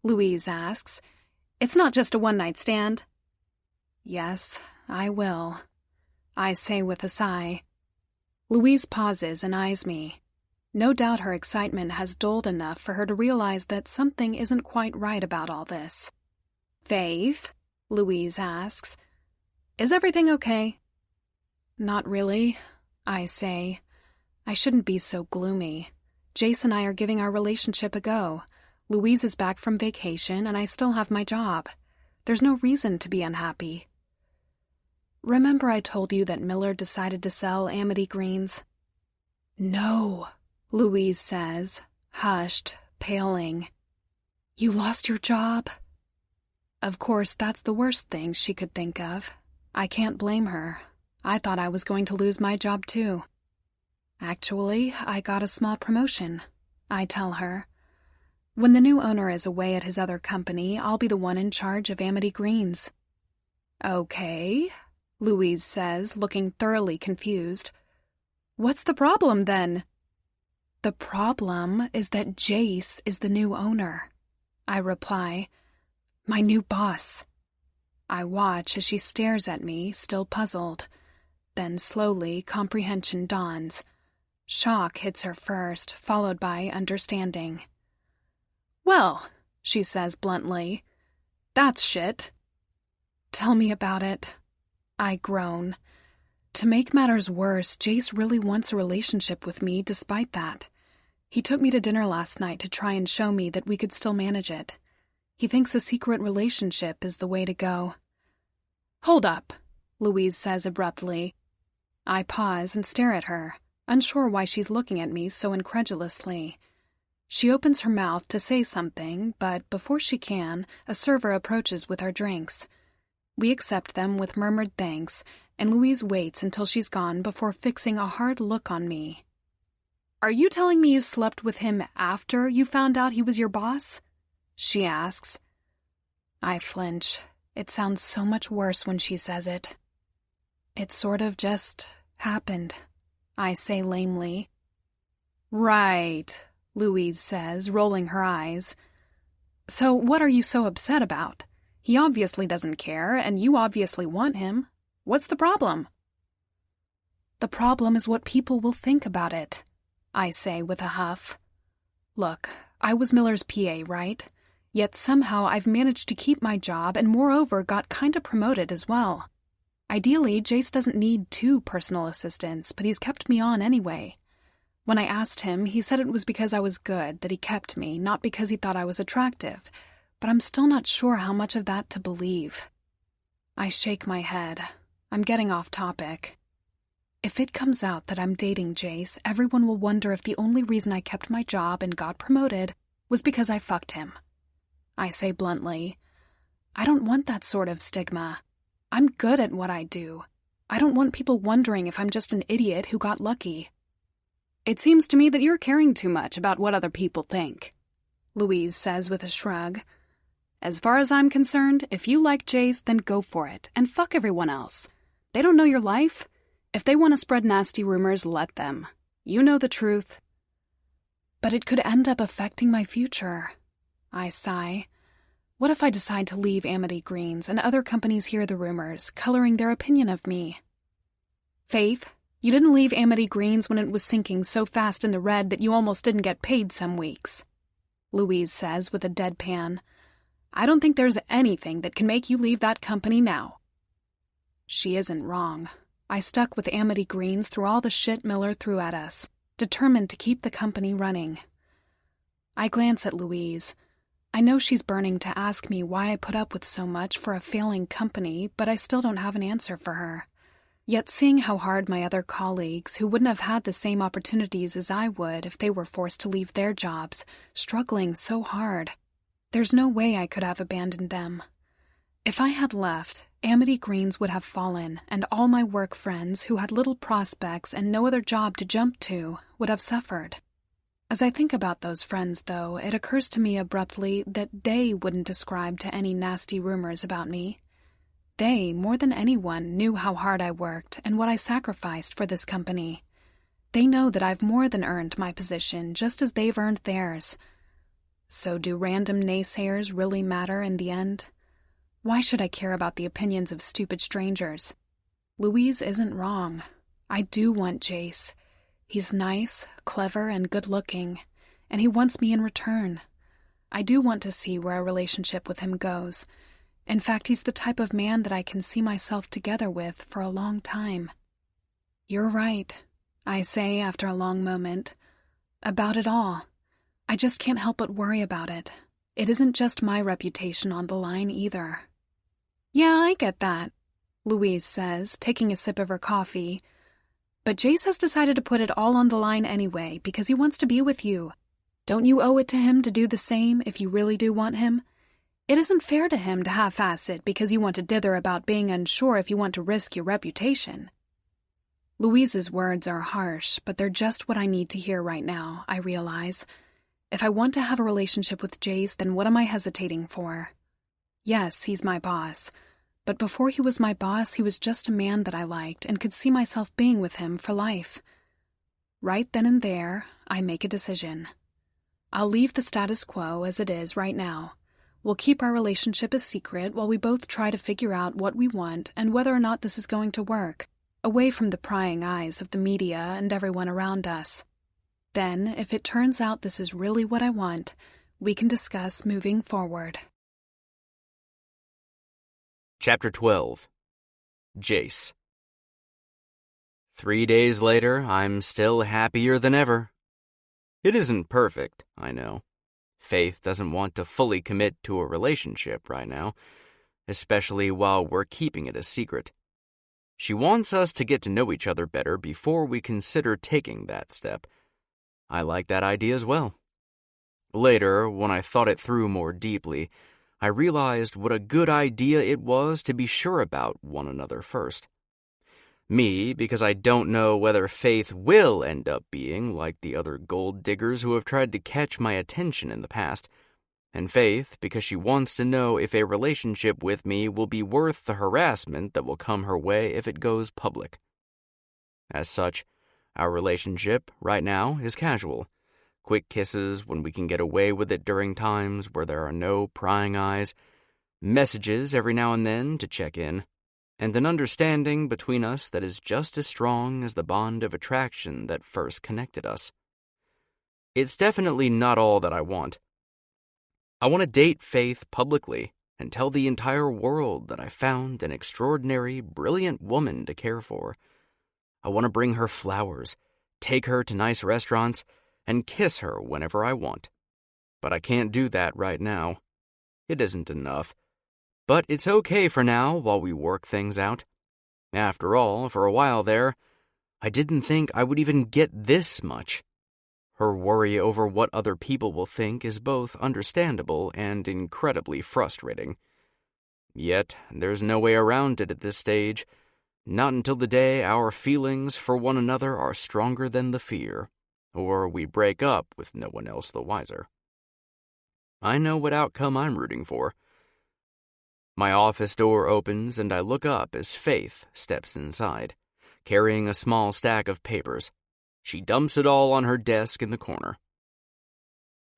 Louise asks. It's not just a one-night stand. Yes, I will, I say with a sigh. Louise pauses and eyes me. No doubt her excitement has dulled enough for her to realize that something isn't quite right about all this. Faith, Louise asks, is everything okay? Not really, I say. I shouldn't be so gloomy. Jace and I are giving our relationship a go. Louise is back from vacation and I still have my job. There's no reason to be unhappy. Remember I told you that Miller decided to sell Amity Greens? No, Louise says, hushed, paling. You lost your job? Of course, that's the worst thing she could think of. I can't blame her. I thought I was going to lose my job too. Actually, I got a small promotion, I tell her. When the new owner is away at his other company, I'll be the one in charge of Amity Greens. Okay, Louise says, looking thoroughly confused. What's the problem, then? The problem is that Jace is the new owner, I reply. My new boss. I watch as she stares at me, still puzzled. Then slowly, comprehension dawns. Shock hits her first, followed by understanding. Well, she says bluntly, that's shit. Tell me about it. I groan. To make matters worse, Jace really wants a relationship with me despite that. He took me to dinner last night to try and show me that we could still manage it. He thinks a secret relationship is the way to go. Hold up, Louise says abruptly. I pause and stare at her, unsure why she's looking at me so incredulously. She opens her mouth to say something, but before she can, a server approaches with our drinks. We accept them with murmured thanks, and Louise waits until she's gone before fixing a hard look on me. "Are you telling me you slept with him after you found out he was your boss?" she asks. I flinch. It sounds so much worse when she says it. "It sort of just happened," I say lamely. "Right," Louise says, rolling her eyes. "So what are you so upset about? He obviously doesn't care, and you obviously want him. What's the problem?" "The problem is what people will think about it," I say with a huff. "Look, I was Miller's PA, right? Yet somehow I've managed to keep my job and moreover got kinda promoted as well. Ideally, Jace doesn't need 2 personal assistants, but he's kept me on anyway. When I asked him, he said it was because I was good that he kept me, not because he thought I was attractive, but I'm still not sure how much of that to believe." I shake my head. I'm getting off topic. "If it comes out that I'm dating Jace, everyone will wonder if the only reason I kept my job and got promoted was because I fucked him," I say bluntly. "I don't want that sort of stigma. I'm good at what I do. I don't want people wondering if I'm just an idiot who got lucky." "It seems to me that you're caring too much about what other people think," Louise says with a shrug. "As far as I'm concerned, if you like Jace, then go for it, and fuck everyone else. They don't know your life. If they want to spread nasty rumors, let them. You know the truth." "But it could end up affecting my future," I sigh. "What if I decide to leave Amity Greens and other companies hear the rumors, coloring their opinion of me?" "Faith, you didn't leave Amity Greens when it was sinking so fast in the red that you almost didn't get paid some weeks," Louise says with a deadpan. "I don't think there's anything that can make you leave that company now." She isn't wrong. I stuck with Amity Greens through all the shit Miller threw at us, determined to keep the company running. I glance at Louise. I know she's burning to ask me why I put up with so much for a failing company, but I still don't have an answer for her. Yet seeing how hard my other colleagues, who wouldn't have had the same opportunities as I would if they were forced to leave their jobs, struggling so hard, there's no way I could have abandoned them. If I had left, Amity Greens would have fallen, and all my work friends, who had little prospects and no other job to jump to, would have suffered. As I think about those friends, though, it occurs to me abruptly that they wouldn't ascribe to any nasty rumors about me. They, more than anyone, knew how hard I worked and what I sacrificed for this company. They know that I've more than earned my position, just as they've earned theirs. So do random naysayers really matter in the end? Why should I care about the opinions of stupid strangers? Louise isn't wrong. I do want Jace. He's nice, clever, and good-looking, and he wants me in return. I do want to see where a relationship with him goes. In fact, he's the type of man that I can see myself together with for a long time. "You're right," I say after a long moment. "About it all. I just can't help but worry about it. It isn't just my reputation on the line either." "Yeah, I get that," Louise says, taking a sip of her coffee. "But Jace has decided to put it all on the line anyway because he wants to be with you. Don't you owe it to him to do the same if you really do want him? It isn't fair to him to half-ass it because you want to dither about being unsure if you want to risk your reputation." Louise's words are harsh, but they're just what I need to hear right now, I realize. If I want to have a relationship with Jace, then what am I hesitating for? Yes, he's my boss. But before he was my boss, he was just a man that I liked and could see myself being with him for life. Right then and there, I make a decision. I'll leave the status quo as it is right now. We'll keep our relationship a secret while we both try to figure out what we want and whether or not this is going to work, away from the prying eyes of the media and everyone around us. Then, if it turns out this is really what I want, we can discuss moving forward. Chapter 12. Jace. 3 days later, I'm still happier than ever. It isn't perfect, I know. Faith doesn't want to fully commit to a relationship right now, especially while we're keeping it a secret. She wants us to get to know each other better before we consider taking that step. I like that idea as well. Later, when I thought it through more deeply, I realized what a good idea it was to be sure about one another first. Me, because I don't know whether Faith will end up being like the other gold diggers who have tried to catch my attention in the past, and Faith, because she wants to know if a relationship with me will be worth the harassment that will come her way if it goes public. As such, our relationship, right now, is casual. Quick kisses when we can get away with it during times where there are no prying eyes, messages every now and then to check in, and an understanding between us that is just as strong as the bond of attraction that first connected us. It's definitely not all that I want. I want to date Faith publicly and tell the entire world that I found an extraordinary, brilliant woman to care for. I want to bring her flowers, take her to nice restaurants, and kiss her whenever I want. But I can't do that right now. It isn't enough. But it's okay for now while we work things out. After all, for a while there, I didn't think I would even get this much. Her worry over what other people will think is both understandable and incredibly frustrating. Yet, there's no way around it at this stage, not until the day our feelings for one another are stronger than the fear, or we break up with no one else the wiser. I know what outcome I'm rooting for. My office door opens and I look up as Faith steps inside, carrying a small stack of papers. She dumps it all on her desk in the corner.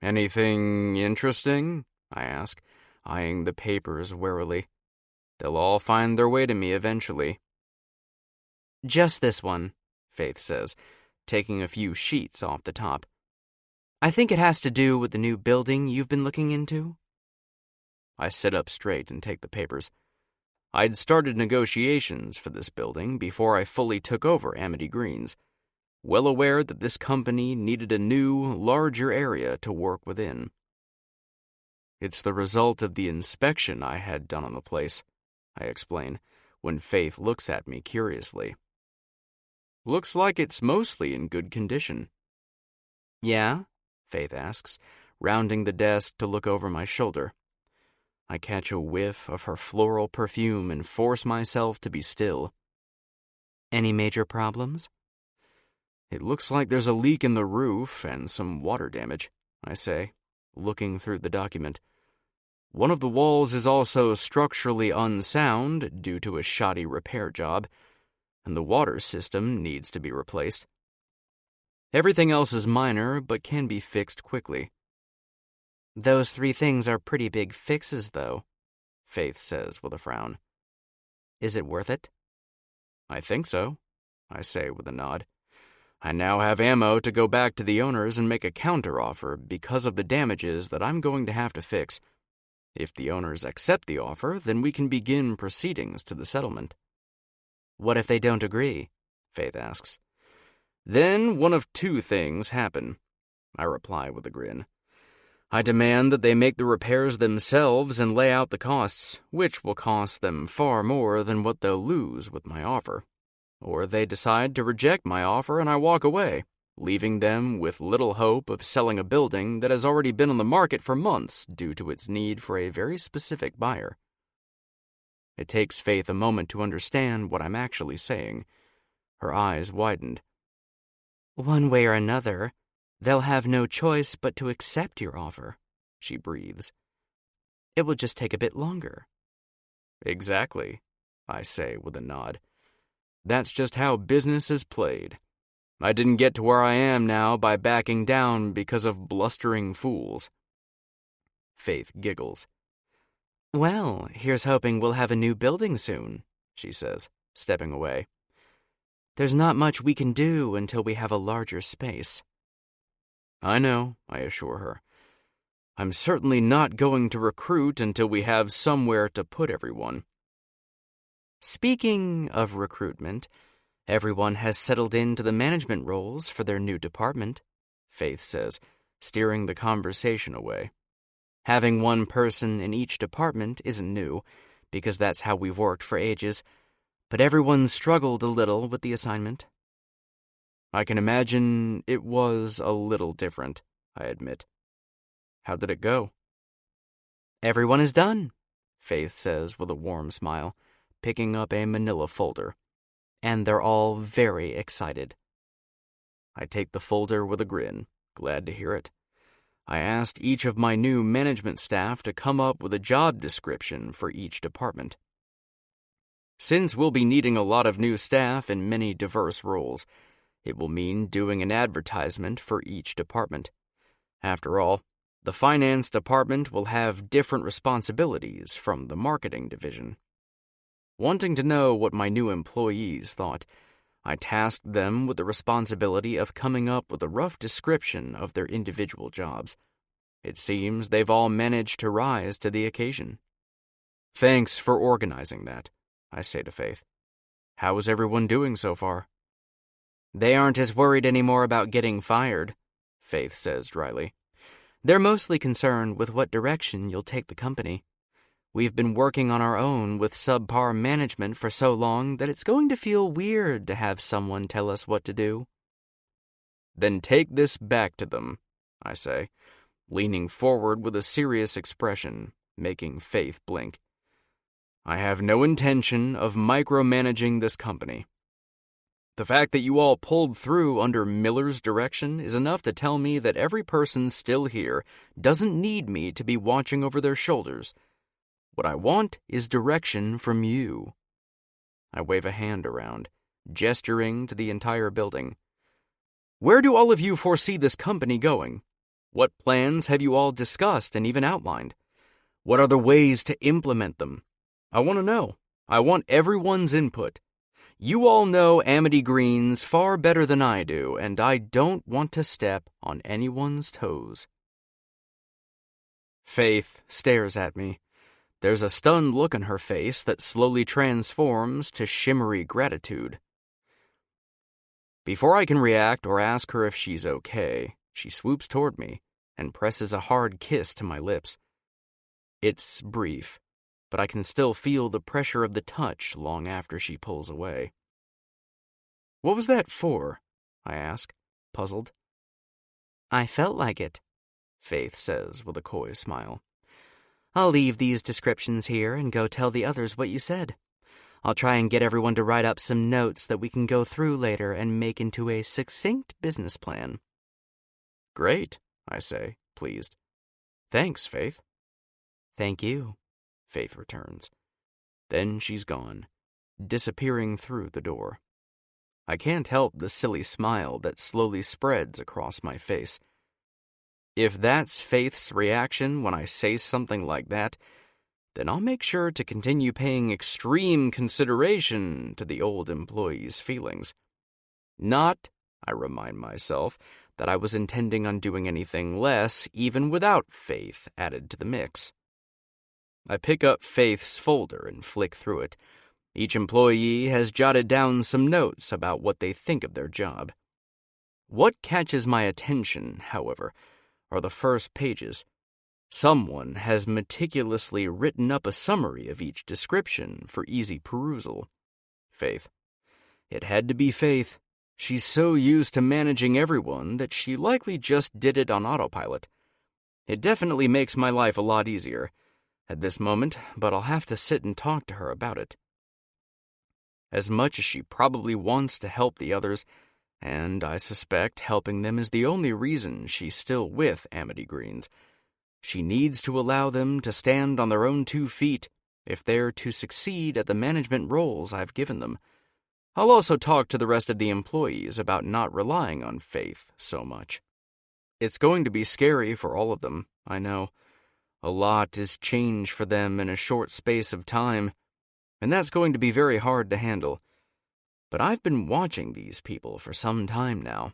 "Anything interesting?" I ask, eyeing the papers warily. "They'll all find their way to me eventually." "Just this one," Faith says, taking a few sheets off the top. "I think it has to do with the new building you've been looking into." I sit up straight and take the papers. I'd started negotiations for this building before I fully took over Amity Greens, well aware that this company needed a new, larger area to work within. "It's the result of the inspection I had done on the place," I explain, when Faith looks at me curiously. "Looks like it's mostly in good condition." "Yeah?" Faith asks, rounding the desk to look over my shoulder. I catch a whiff of her floral perfume and force myself to be still. "Any major problems?" "It looks like there's a leak in the roof and some water damage," I say, looking through the document. "One of the walls is also structurally unsound due to a shoddy repair job, and the water system needs to be replaced. Everything else is minor, but can be fixed quickly." "Those 3 things are pretty big fixes, though," Faith says with a frown. "Is it worth it?" "I think so," I say with a nod. "I now have ammo to go back to the owners and make a counteroffer because of the damages that I'm going to have to fix. If the owners accept the offer, then we can begin proceedings to the settlement." "What if they don't agree?" Faith asks. "Then one of 2 things happen," I reply with a grin. "I demand that they make the repairs themselves and lay out the costs, which will cost them far more than what they'll lose with my offer. Or they decide to reject my offer and I walk away, leaving them with little hope of selling a building that has already been on the market for months due to its need for a very specific buyer." It takes Faith a moment to understand what I'm actually saying. Her eyes widened. "One way or another, they'll have no choice but to accept your offer," she breathes. "It will just take a bit longer." "Exactly," I say with a nod. "That's just how business is played. I didn't get to where I am now by backing down because of blustering fools." Faith giggles. "Well, here's hoping we'll have a new building soon," she says, stepping away. "There's not much we can do until we have a larger space." "I know," I assure her. "I'm certainly not going to recruit until we have somewhere to put everyone." "Speaking of recruitment, everyone has settled into the management roles for their new department," Faith says, steering the conversation away. "Having one person in each department isn't new, because that's how we've worked for ages, but everyone struggled a little with the assignment." "I can imagine it was a little different," I admit. "How did it go?" Everyone is done, Faith says with a warm smile, picking up a manila folder. And they're all very excited. I take the folder with a grin, glad to hear it. I asked each of my new management staff to come up with a job description for each department. Since we'll be needing a lot of new staff in many diverse roles, it will mean doing an advertisement for each department. After all, the finance department will have different responsibilities from the marketing division. Wanting to know what my new employees thought, I tasked them with the responsibility of coming up with a rough description of their individual jobs. It seems they've all managed to rise to the occasion. Thanks for organizing that, I say to Faith. How is everyone doing so far? They aren't as worried anymore about getting fired, Faith says dryly. They're mostly concerned with what direction you'll take the company. We've been working on our own with subpar management for so long that it's going to feel weird to have someone tell us what to do. Then take this back to them, I say, leaning forward with a serious expression, making Faith blink. I have no intention of micromanaging this company. The fact that you all pulled through under Miller's direction is enough to tell me that every person still here doesn't need me to be watching over their shoulders. What I want is direction from you. I wave a hand around, gesturing to the entire building. Where do all of you foresee this company going? What plans have you all discussed and even outlined? What are the ways to implement them? I want to know. I want everyone's input. You all know Amity Greens far better than I do, and I don't want to step on anyone's toes. Faith stares at me. There's a stunned look on her face that slowly transforms to shimmery gratitude. Before I can react or ask her if she's okay, she swoops toward me and presses a hard kiss to my lips. It's brief, but I can still feel the pressure of the touch long after she pulls away. What was that for? I ask, puzzled. I felt like it, Faith says with a coy smile. I'll leave these descriptions here and go tell the others what you said. I'll try and get everyone to write up some notes that we can go through later and make into a succinct business plan. Great, I say, pleased. Thanks, Faith. Thank you, Faith returns. Then she's gone, disappearing through the door. I can't help the silly smile that slowly spreads across my face. If that's Faith's reaction when I say something like that, then I'll make sure to continue paying extreme consideration to the old employee's feelings. Not, I remind myself, that I was intending on doing anything less, even without Faith added to the mix. I pick up Faith's folder and flick through it. Each employee has jotted down some notes about what they think of their job. What catches my attention, however, are the first pages. Someone has meticulously written up a summary of each description for easy perusal. Faith. It had to be Faith. She's so used to managing everyone that she likely just did it on autopilot. It definitely makes my life a lot easier at this moment, but I'll have to sit and talk to her about it. As much as she probably wants to help the others, and I suspect helping them is the only reason she's still with Amity Greens, she needs to allow them to stand on their own 2 feet if they're to succeed at the management roles I've given them. I'll also talk to the rest of the employees about not relying on Faith so much. It's going to be scary for all of them, I know. A lot is change for them in a short space of time, and that's going to be very hard to handle. But I've been watching these people for some time now.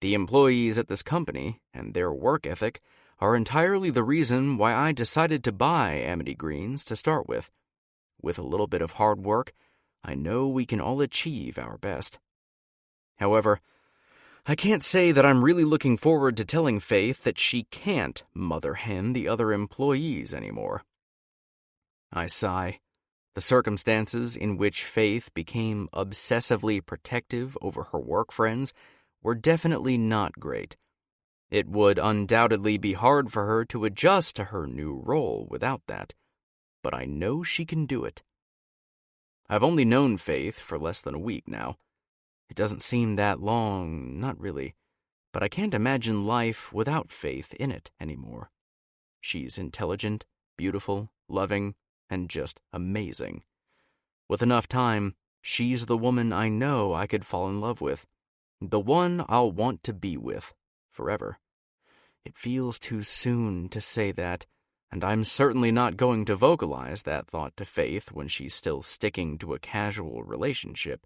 The employees at this company and their work ethic are entirely the reason why I decided to buy Amity Greens to start with. With a little bit of hard work, I know we can all achieve our best. However, I can't say that I'm really looking forward to telling Faith that she can't mother hen the other employees anymore. I sigh. The circumstances in which Faith became obsessively protective over her work friends were definitely not great. It would undoubtedly be hard for her to adjust to her new role without that, but I know she can do it. I've only known Faith for less than a week now. It doesn't seem that long, not really, but I can't imagine life without Faith in it anymore. She's intelligent, beautiful, loving, and just amazing. With enough time, she's the woman I know I could fall in love with, the one I'll want to be with forever. It feels too soon to say that, and I'm certainly not going to vocalize that thought to Faith when she's still sticking to a casual relationship,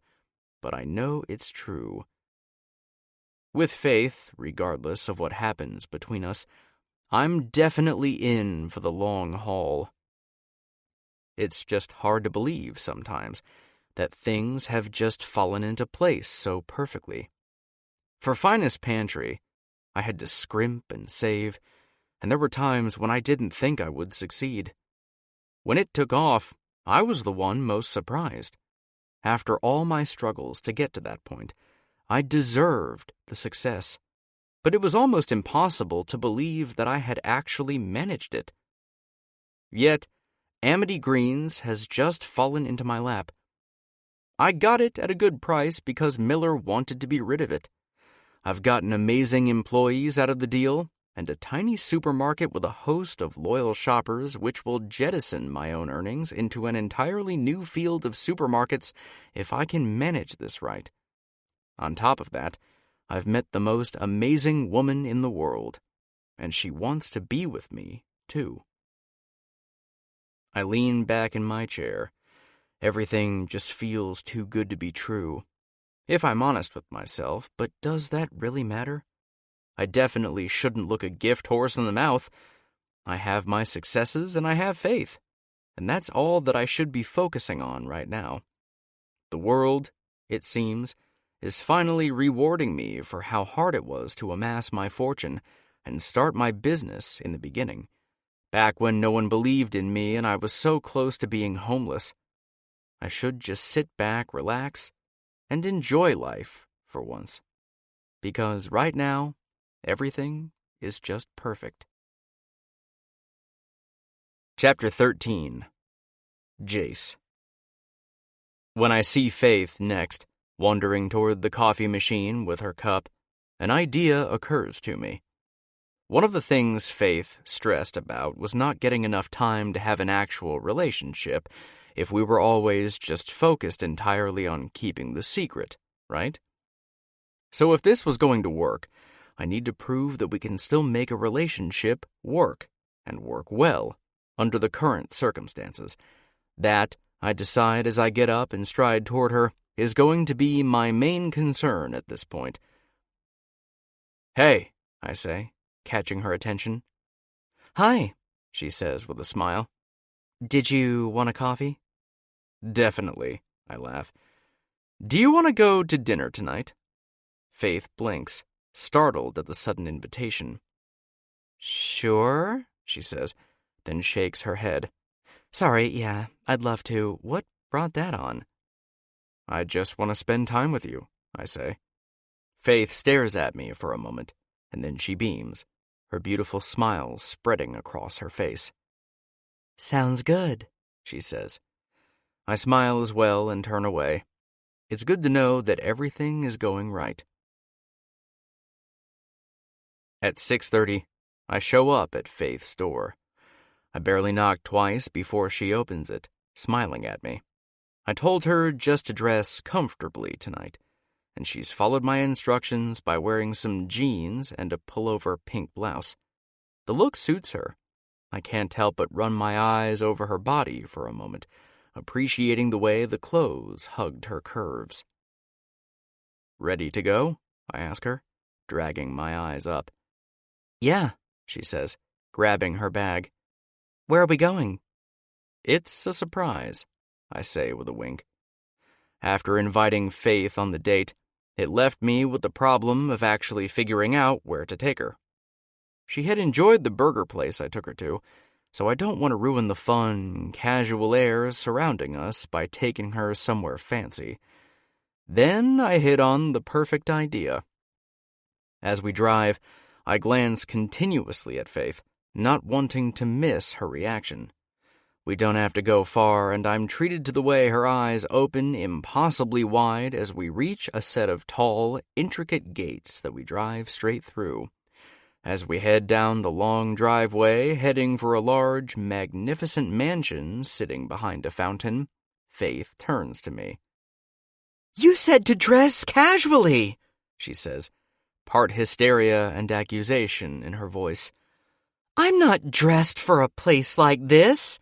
but I know it's true. With Faith, regardless of what happens between us, I'm definitely in for the long haul. It's just hard to believe sometimes that things have just fallen into place so perfectly. For Finest Pantry, I had to scrimp and save, and there were times when I didn't think I would succeed. When it took off, I was the one most surprised. After all my struggles to get to that point, I deserved the success, but it was almost impossible to believe that I had actually managed it. Yet, Amity Greens has just fallen into my lap. I got it at a good price because Miller wanted to be rid of it. I've gotten amazing employees out of the deal, and a tiny supermarket with a host of loyal shoppers which will jettison my own earnings into an entirely new field of supermarkets if I can manage this right. On top of that, I've met the most amazing woman in the world, and she wants to be with me, too. I lean back in my chair. Everything just feels too good to be true. If I'm honest with myself, but does that really matter? I definitely shouldn't look a gift horse in the mouth. I have my successes and I have Faith, and that's all that I should be focusing on right now. The world, it seems, is finally rewarding me for how hard it was to amass my fortune and start my business in the beginning, back when no one believed in me and I was so close to being homeless. I should just sit back, relax, and enjoy life for once. Because right now, everything is just perfect. Chapter 13. Jace. When I see Faith next, wandering toward the coffee machine with her cup, an idea occurs to me. One of the things Faith stressed about was not getting enough time to have an actual relationship if we were always just focused entirely on keeping the secret, right? So if this was going to work, I need to prove that we can still make a relationship work, and work well, under the current circumstances. That, I decide as I get up and stride toward her, is going to be my main concern at this point. "Hey," I say, catching her attention. "Hi," she says with a smile. "Did you want a coffee?" "Definitely," I laugh. "Do you want to go to dinner tonight?" Faith blinks, startled at the sudden invitation. "Sure," she says, then shakes her head. "Sorry, yeah, I'd love to. What brought that on?" "I just want to spend time with you," I say. Faith stares at me for a moment, and then she beams, her beautiful smile spreading across her face. "Sounds good," she says. I smile as well and turn away. It's good to know that everything is going right. At 6:30, I show up at Faith's door. I barely knock twice before she opens it, smiling at me. I told her just to dress comfortably tonight, and she's followed my instructions by wearing some jeans and a pullover pink blouse. The look suits her. I can't help but run my eyes over her body for a moment, appreciating the way the clothes hugged her curves. "Ready to go?" I ask her, dragging my eyes up. "Yeah," she says, grabbing her bag. "Where are we going?" "It's a surprise," I say with a wink. After inviting Faith on the date, it left me with the problem of actually figuring out where to take her. She had enjoyed the burger place I took her to, so I don't want to ruin the fun, casual air surrounding us by taking her somewhere fancy. Then I hit on the perfect idea. As we drive, I glance continuously at Faith, not wanting to miss her reaction. We don't have to go far, and I'm treated to the way her eyes open impossibly wide as we reach a set of tall, intricate gates that we drive straight through. As we head down the long driveway, heading for a large, magnificent mansion sitting behind a fountain, Faith turns to me. "You said to dress casually," she says, part hysteria and accusation in her voice. "I'm not dressed for a place like this."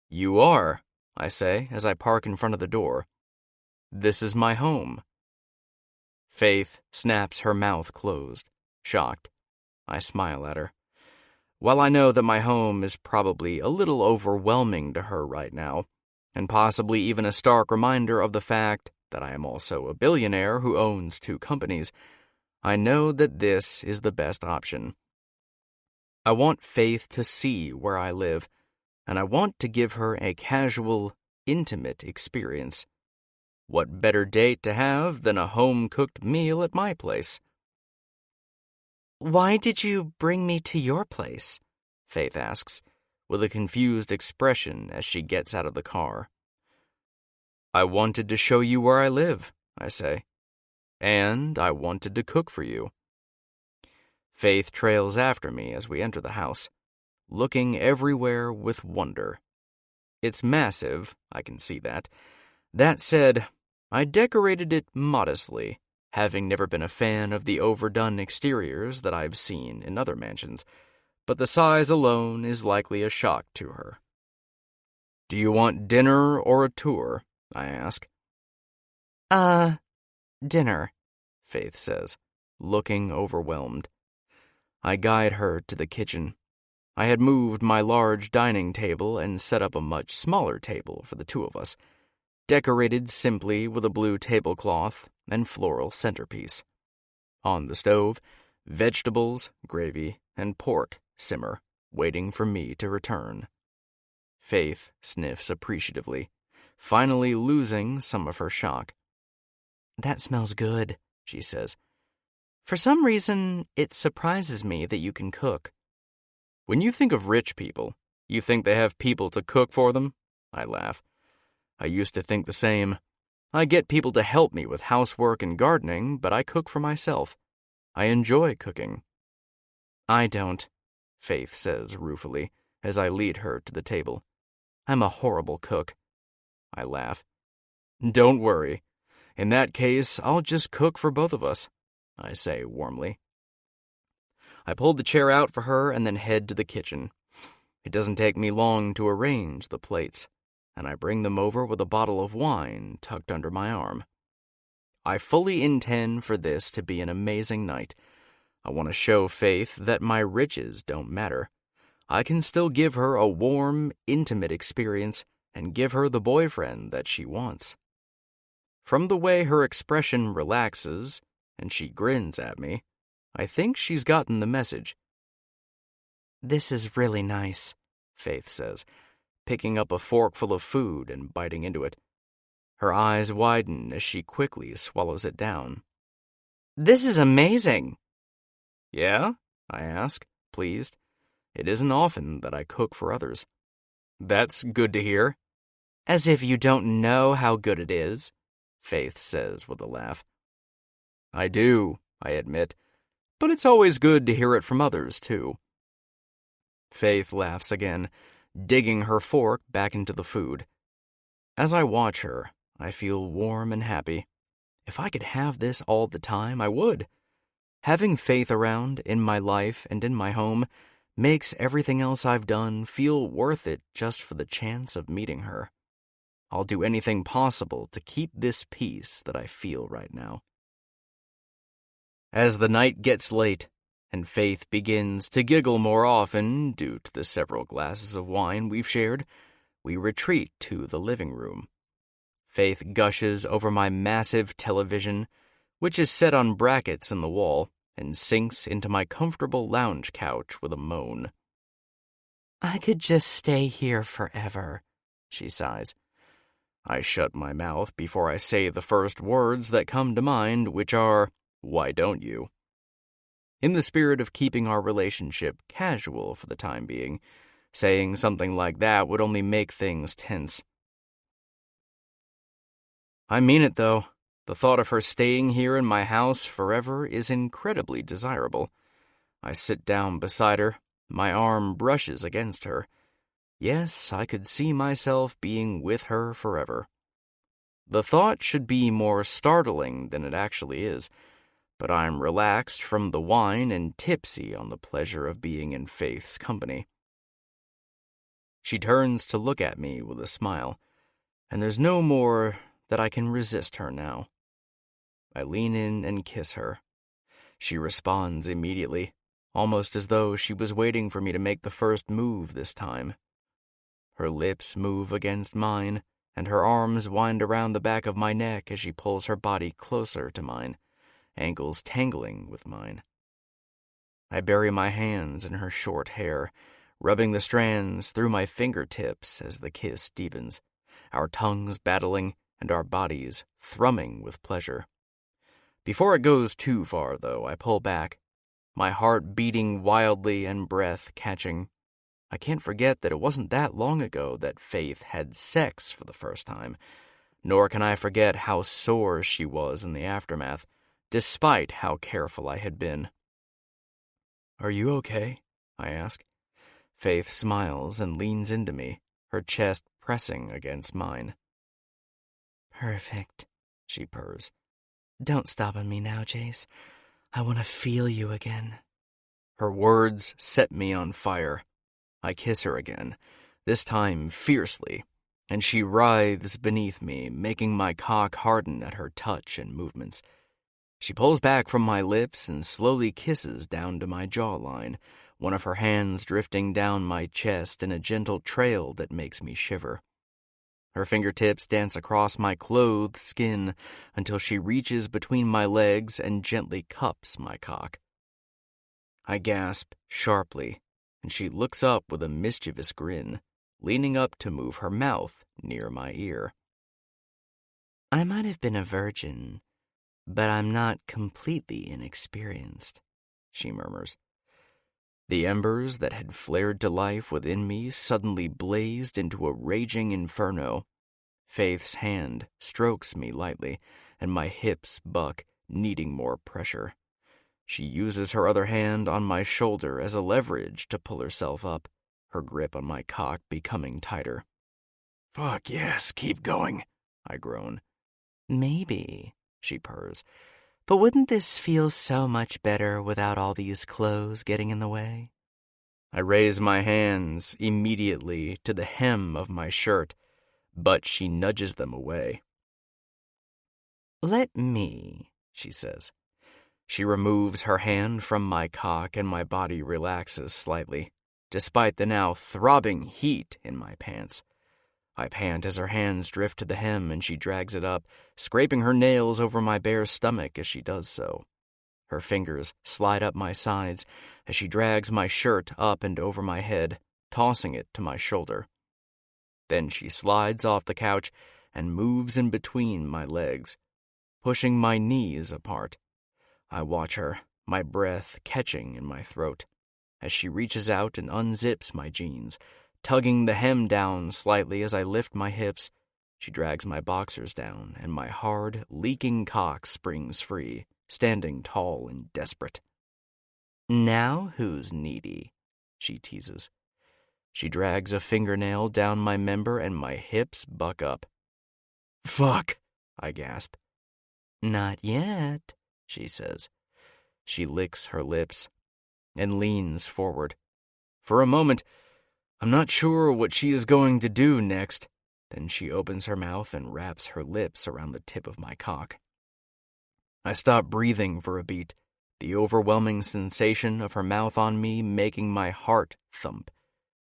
"You are," I say as I park in front of the door. "This is my home." Faith snaps her mouth closed, shocked. I smile at her. While I know that my home is probably a little overwhelming to her right now, and possibly even a stark reminder of the fact that I am also a billionaire who owns 2 companies, I know that this is the best option. I want Faith to see where I live, and I want to give her a casual, intimate experience. What better date to have than a home-cooked meal at my place? "Why did you bring me to your place?" Faith asks, with a confused expression as she gets out of the car. "I wanted to show you where I live," I say. "And I wanted to cook for you." Faith trails after me as we enter the house, looking everywhere with wonder. It's massive, I can see that. That said, I decorated it modestly, having never been a fan of the overdone exteriors that I've seen in other mansions, but the size alone is likely a shock to her. "Do you want dinner or a tour?" I ask. Dinner," Faith says, looking overwhelmed. I guide her to the kitchen. I had moved my large dining table and set up a much smaller table for the 2 of us, decorated simply with a blue tablecloth and floral centerpiece. On the stove, vegetables, gravy, and pork simmer, waiting for me to return. Faith sniffs appreciatively, finally losing some of her shock. "That smells good," she says. "For some reason, it surprises me that you can cook." "When you think of rich people, you think they have people to cook for them?" I laugh. I used to think the same. I get people to help me with housework and gardening, but I cook for myself. I enjoy cooking. "I don't," Faith says ruefully, as I lead her to the table. "I'm a horrible cook." I laugh. "Don't worry. In that case, I'll just cook for both of us," I say warmly. I pull the chair out for her and then head to the kitchen. It doesn't take me long to arrange the plates, and I bring them over with a bottle of wine tucked under my arm. I fully intend for this to be an amazing night. I want to show Faith that my riches don't matter. I can still give her a warm, intimate experience and give her the boyfriend that she wants. From the way her expression relaxes and she grins at me, I think she's gotten the message. "This is really nice," Faith says, picking up a forkful of food and biting into it. Her eyes widen as she quickly swallows it down. "This is amazing." "Yeah?" I ask, pleased. It isn't often that I cook for others. "That's good to hear." "As if you don't know how good it is," Faith says with a laugh. "I do," I admit, but it's always good to hear it from others, too. Faith laughs again, digging her fork back into the food. As I watch her, I feel warm and happy. If I could have this all the time, I would. Having Faith around, in my life and in my home, makes everything else I've done feel worth it just for the chance of meeting her. I'll do anything possible to keep this peace that I feel right now. As the night gets late, and Faith begins to giggle more often due to the several glasses of wine we've shared, we retreat to the living room. Faith gushes over my massive television, which is set on brackets in the wall, and sinks into my comfortable lounge couch with a moan. "I could just stay here forever," she sighs. I shut my mouth before I say the first words that come to mind, which are, "Why don't you?" in the spirit of keeping our relationship casual for the time being. Saying something like that would only make things tense. I mean it, though. The thought of her staying here in my house forever is incredibly desirable. I sit down beside her. My arm brushes against her. Yes, I could see myself being with her forever. The thought should be more startling than it actually is, but I'm relaxed from the wine and tipsy on the pleasure of being in Faith's company. She turns to look at me with a smile, and there's no more that I can resist her now. I lean in and kiss her. She responds immediately, almost as though she was waiting for me to make the first move this time. Her lips move against mine, and her arms wind around the back of my neck as she pulls her body closer to mine, ankles tangling with mine. I bury my hands in her short hair, rubbing the strands through my fingertips as the kiss deepens, our tongues battling and our bodies thrumming with pleasure. Before it goes too far, though, I pull back, my heart beating wildly and breath catching. I can't forget that it wasn't that long ago that Faith had sex for the first time, nor can I forget how sore she was in the aftermath, despite how careful I had been. "Are you okay?" I ask. Faith smiles and leans into me, her chest pressing against mine. "Perfect," she purrs. "Don't stop on me now, Jace. I want to feel you again." Her words set me on fire. I kiss her again, this time fiercely, and she writhes beneath me, making my cock harden at her touch and movements. She pulls back from my lips and slowly kisses down to my jawline, one of her hands drifting down my chest in a gentle trail that makes me shiver. Her fingertips dance across my clothed skin until she reaches between my legs and gently cups my cock. I gasp sharply, and she looks up with a mischievous grin, leaning up to move her mouth near my ear. "I might have been a virgin, but I'm not completely inexperienced," she murmurs. The embers that had flared to life within me suddenly blazed into a raging inferno. Faith's hand strokes me lightly, and my hips buck, needing more pressure. She uses her other hand on my shoulder as a leverage to pull herself up, her grip on my cock becoming tighter. "Fuck yes, keep going," I groan. "Maybe," she purrs. "But wouldn't this feel so much better without all these clothes getting in the way?" I raise my hands immediately to the hem of my shirt, but she nudges them away. "Let me," she says. She removes her hand from my cock and my body relaxes slightly, despite the now throbbing heat in my pants. I pant as her hands drift to the hem and she drags it up, scraping her nails over my bare stomach as she does so. Her fingers slide up my sides as she drags my shirt up and over my head, tossing it to my shoulder. Then she slides off the couch and moves in between my legs, pushing my knees apart. I watch her, my breath catching in my throat, as she reaches out and unzips my jeans, tugging the hem down slightly as I lift my hips. She drags my boxers down, and my hard, leaking cock springs free, standing tall and desperate. "Now who's needy?" she teases. She drags a fingernail down my member and my hips buck up. "Fuck," I gasp. "Not yet," she says. She licks her lips and leans forward. For a moment, I'm not sure what she is going to do next. Then she opens her mouth and wraps her lips around the tip of my cock. I stop breathing for a beat, the overwhelming sensation of her mouth on me making my heart thump.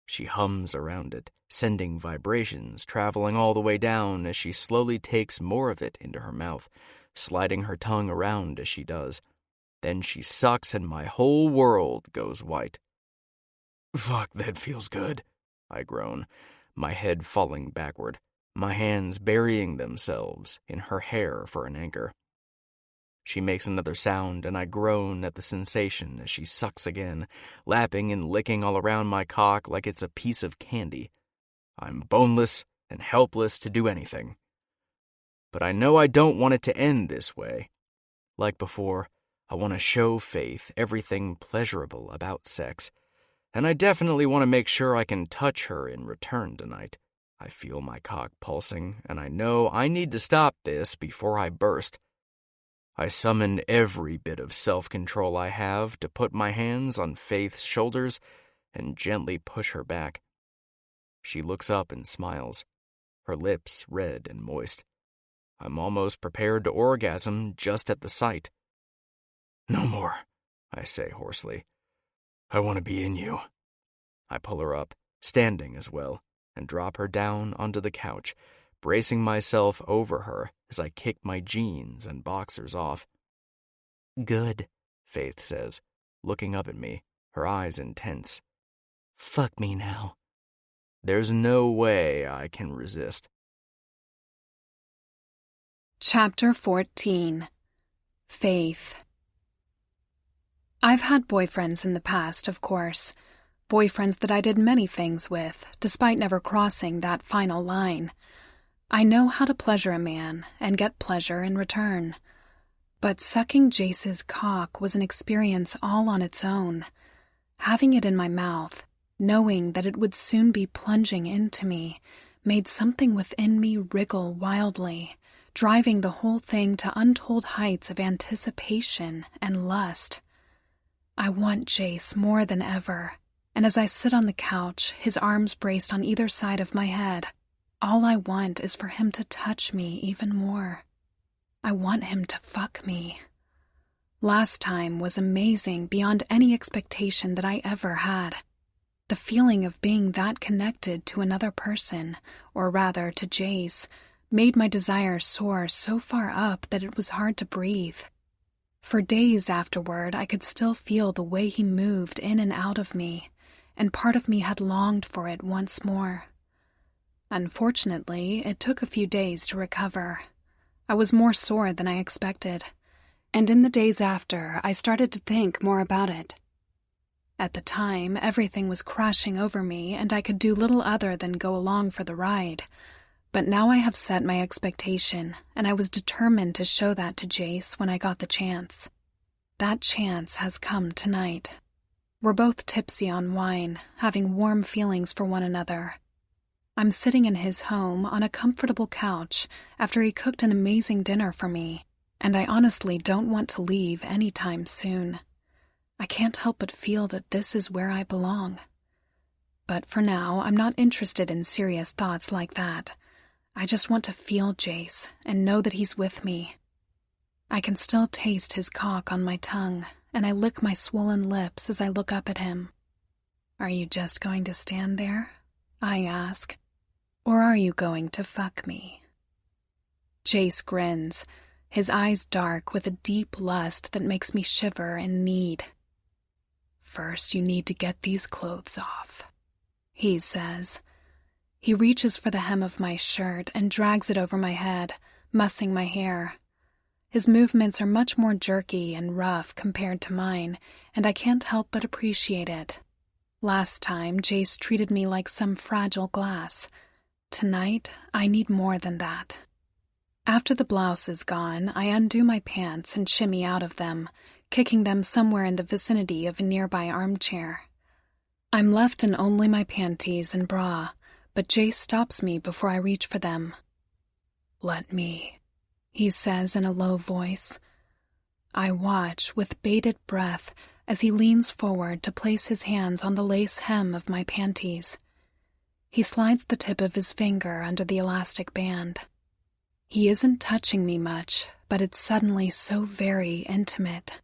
She hums around it, sending vibrations traveling all the way down as she slowly takes more of it into her mouth, sliding her tongue around as she does. Then she sucks and my whole world goes white. "Fuck, that feels good," I groan, my head falling backward, my hands burying themselves in her hair for an anchor. She makes another sound, and I groan at the sensation as she sucks again, lapping and licking all around my cock like it's a piece of candy. I'm boneless and helpless to do anything. But I know I don't want it to end this way. Like before, I want to show Faith everything pleasurable about sex, and I definitely want to make sure I can touch her in return tonight. I feel my cock pulsing, and I know I need to stop this before I burst. I summon every bit of self-control I have to put my hands on Faith's shoulders and gently push her back. She looks up and smiles, her lips red and moist. I'm almost prepared to orgasm just at the sight. "No more," I say hoarsely. "I want to be in you." I pull her up, standing as well, and drop her down onto the couch, bracing myself over her as I kick my jeans and boxers off. "Good," Faith says, looking up at me, her eyes intense. "Fuck me now." There's no way I can resist. Chapter 14. Faith. I've had boyfriends in the past, of course. Boyfriends that I did many things with, despite never crossing that final line. I know how to pleasure a man and get pleasure in return. But sucking Jace's cock was an experience all on its own. Having it in my mouth, knowing that it would soon be plunging into me, made something within me wriggle wildly, driving the whole thing to untold heights of anticipation and lust. I want Jace more than ever, and as I sit on the couch, his arms braced on either side of my head, all I want is for him to touch me even more. I want him to fuck me. Last time was amazing beyond any expectation that I ever had. The feeling of being that connected to another person, or rather to Jace, made my desire soar so far up that it was hard to breathe. For days afterward, I could still feel the way he moved in and out of me, and part of me had longed for it once more. Unfortunately, it took a few days to recover. I was more sore than I expected, and in the days after, I started to think more about it. At the time, everything was crashing over me, and I could do little other than go along for the ride. But now I have set my expectation, and I was determined to show that to Jace when I got the chance. That chance has come tonight. We're both tipsy on wine, having warm feelings for one another. I'm sitting in his home on a comfortable couch after he cooked an amazing dinner for me, and I honestly don't want to leave anytime soon. I can't help but feel that this is where I belong. But for now, I'm not interested in serious thoughts like that. I just want to feel Jace and know that he's with me. I can still taste his cock on my tongue, and I lick my swollen lips as I look up at him. "Are you just going to stand there?" I ask. "Or are you going to fuck me?" Jace grins, his eyes dark with a deep lust that makes me shiver in need. "First, you need to get these clothes off," he says. He reaches for the hem of my shirt and drags it over my head, mussing my hair. His movements are much more jerky and rough compared to mine, and I can't help but appreciate it. Last time, Jace treated me like some fragile glass. Tonight, I need more than that. After the blouse is gone, I undo my pants and shimmy out of them, kicking them somewhere in the vicinity of a nearby armchair. I'm left in only my panties and bra, but Jace stops me before I reach for them. "Let me," he says in a low voice. I watch with bated breath as he leans forward to place his hands on the lace hem of my panties. He slides the tip of his finger under the elastic band. He isn't touching me much, but it's suddenly so very intimate.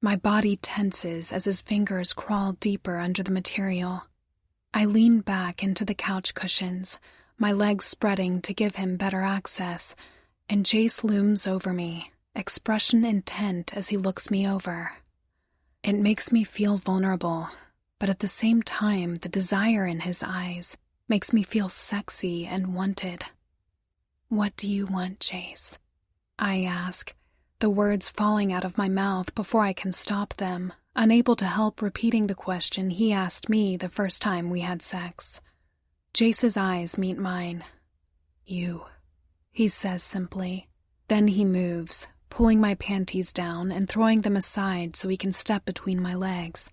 My body tenses as his fingers crawl deeper under the material. I lean back into the couch cushions, my legs spreading to give him better access, and Jace looms over me, expression intent as he looks me over. It makes me feel vulnerable, but at the same time, the desire in his eyes makes me feel sexy and wanted. "What do you want, Jace?" I ask, the words falling out of my mouth before I can stop them, unable to help repeating the question he asked me the first time we had sex. Jace's eyes meet mine. "You," he says simply. Then he moves, pulling my panties down and throwing them aside so he can step between my legs.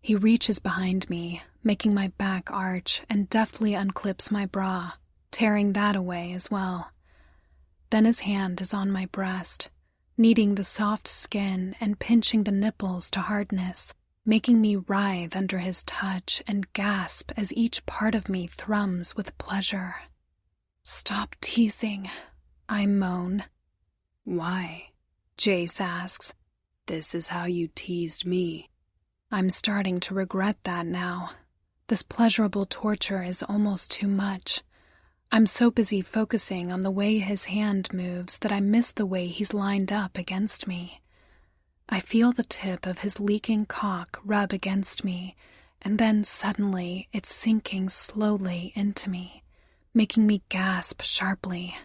He reaches behind me, making my back arch, and deftly unclips my bra, tearing that away as well. Then his hand is on my breast, kneading the soft skin and pinching the nipples to hardness, making me writhe under his touch and gasp as each part of me thrums with pleasure. "Stop teasing," I moan. "Why?" Jace asks. "This is how you teased me." I'm starting to regret that now. This pleasurable torture is almost too much. I'm so busy focusing on the way his hand moves that I miss the way he's lined up against me. I feel the tip of his leaking cock rub against me, and then suddenly it's sinking slowly into me, making me gasp sharply.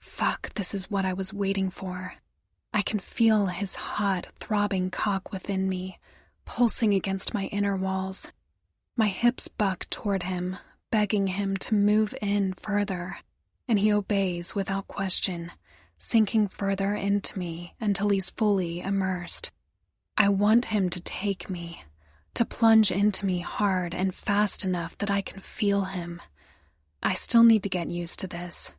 Fuck, this is what I was waiting for. I can feel his hot, throbbing cock within me, pulsing against my inner walls. My hips buck toward him, begging him to move in further, and he obeys without question, sinking further into me until he's fully immersed. I want him to take me, to plunge into me hard and fast enough that I can feel him. I still need to get used to this.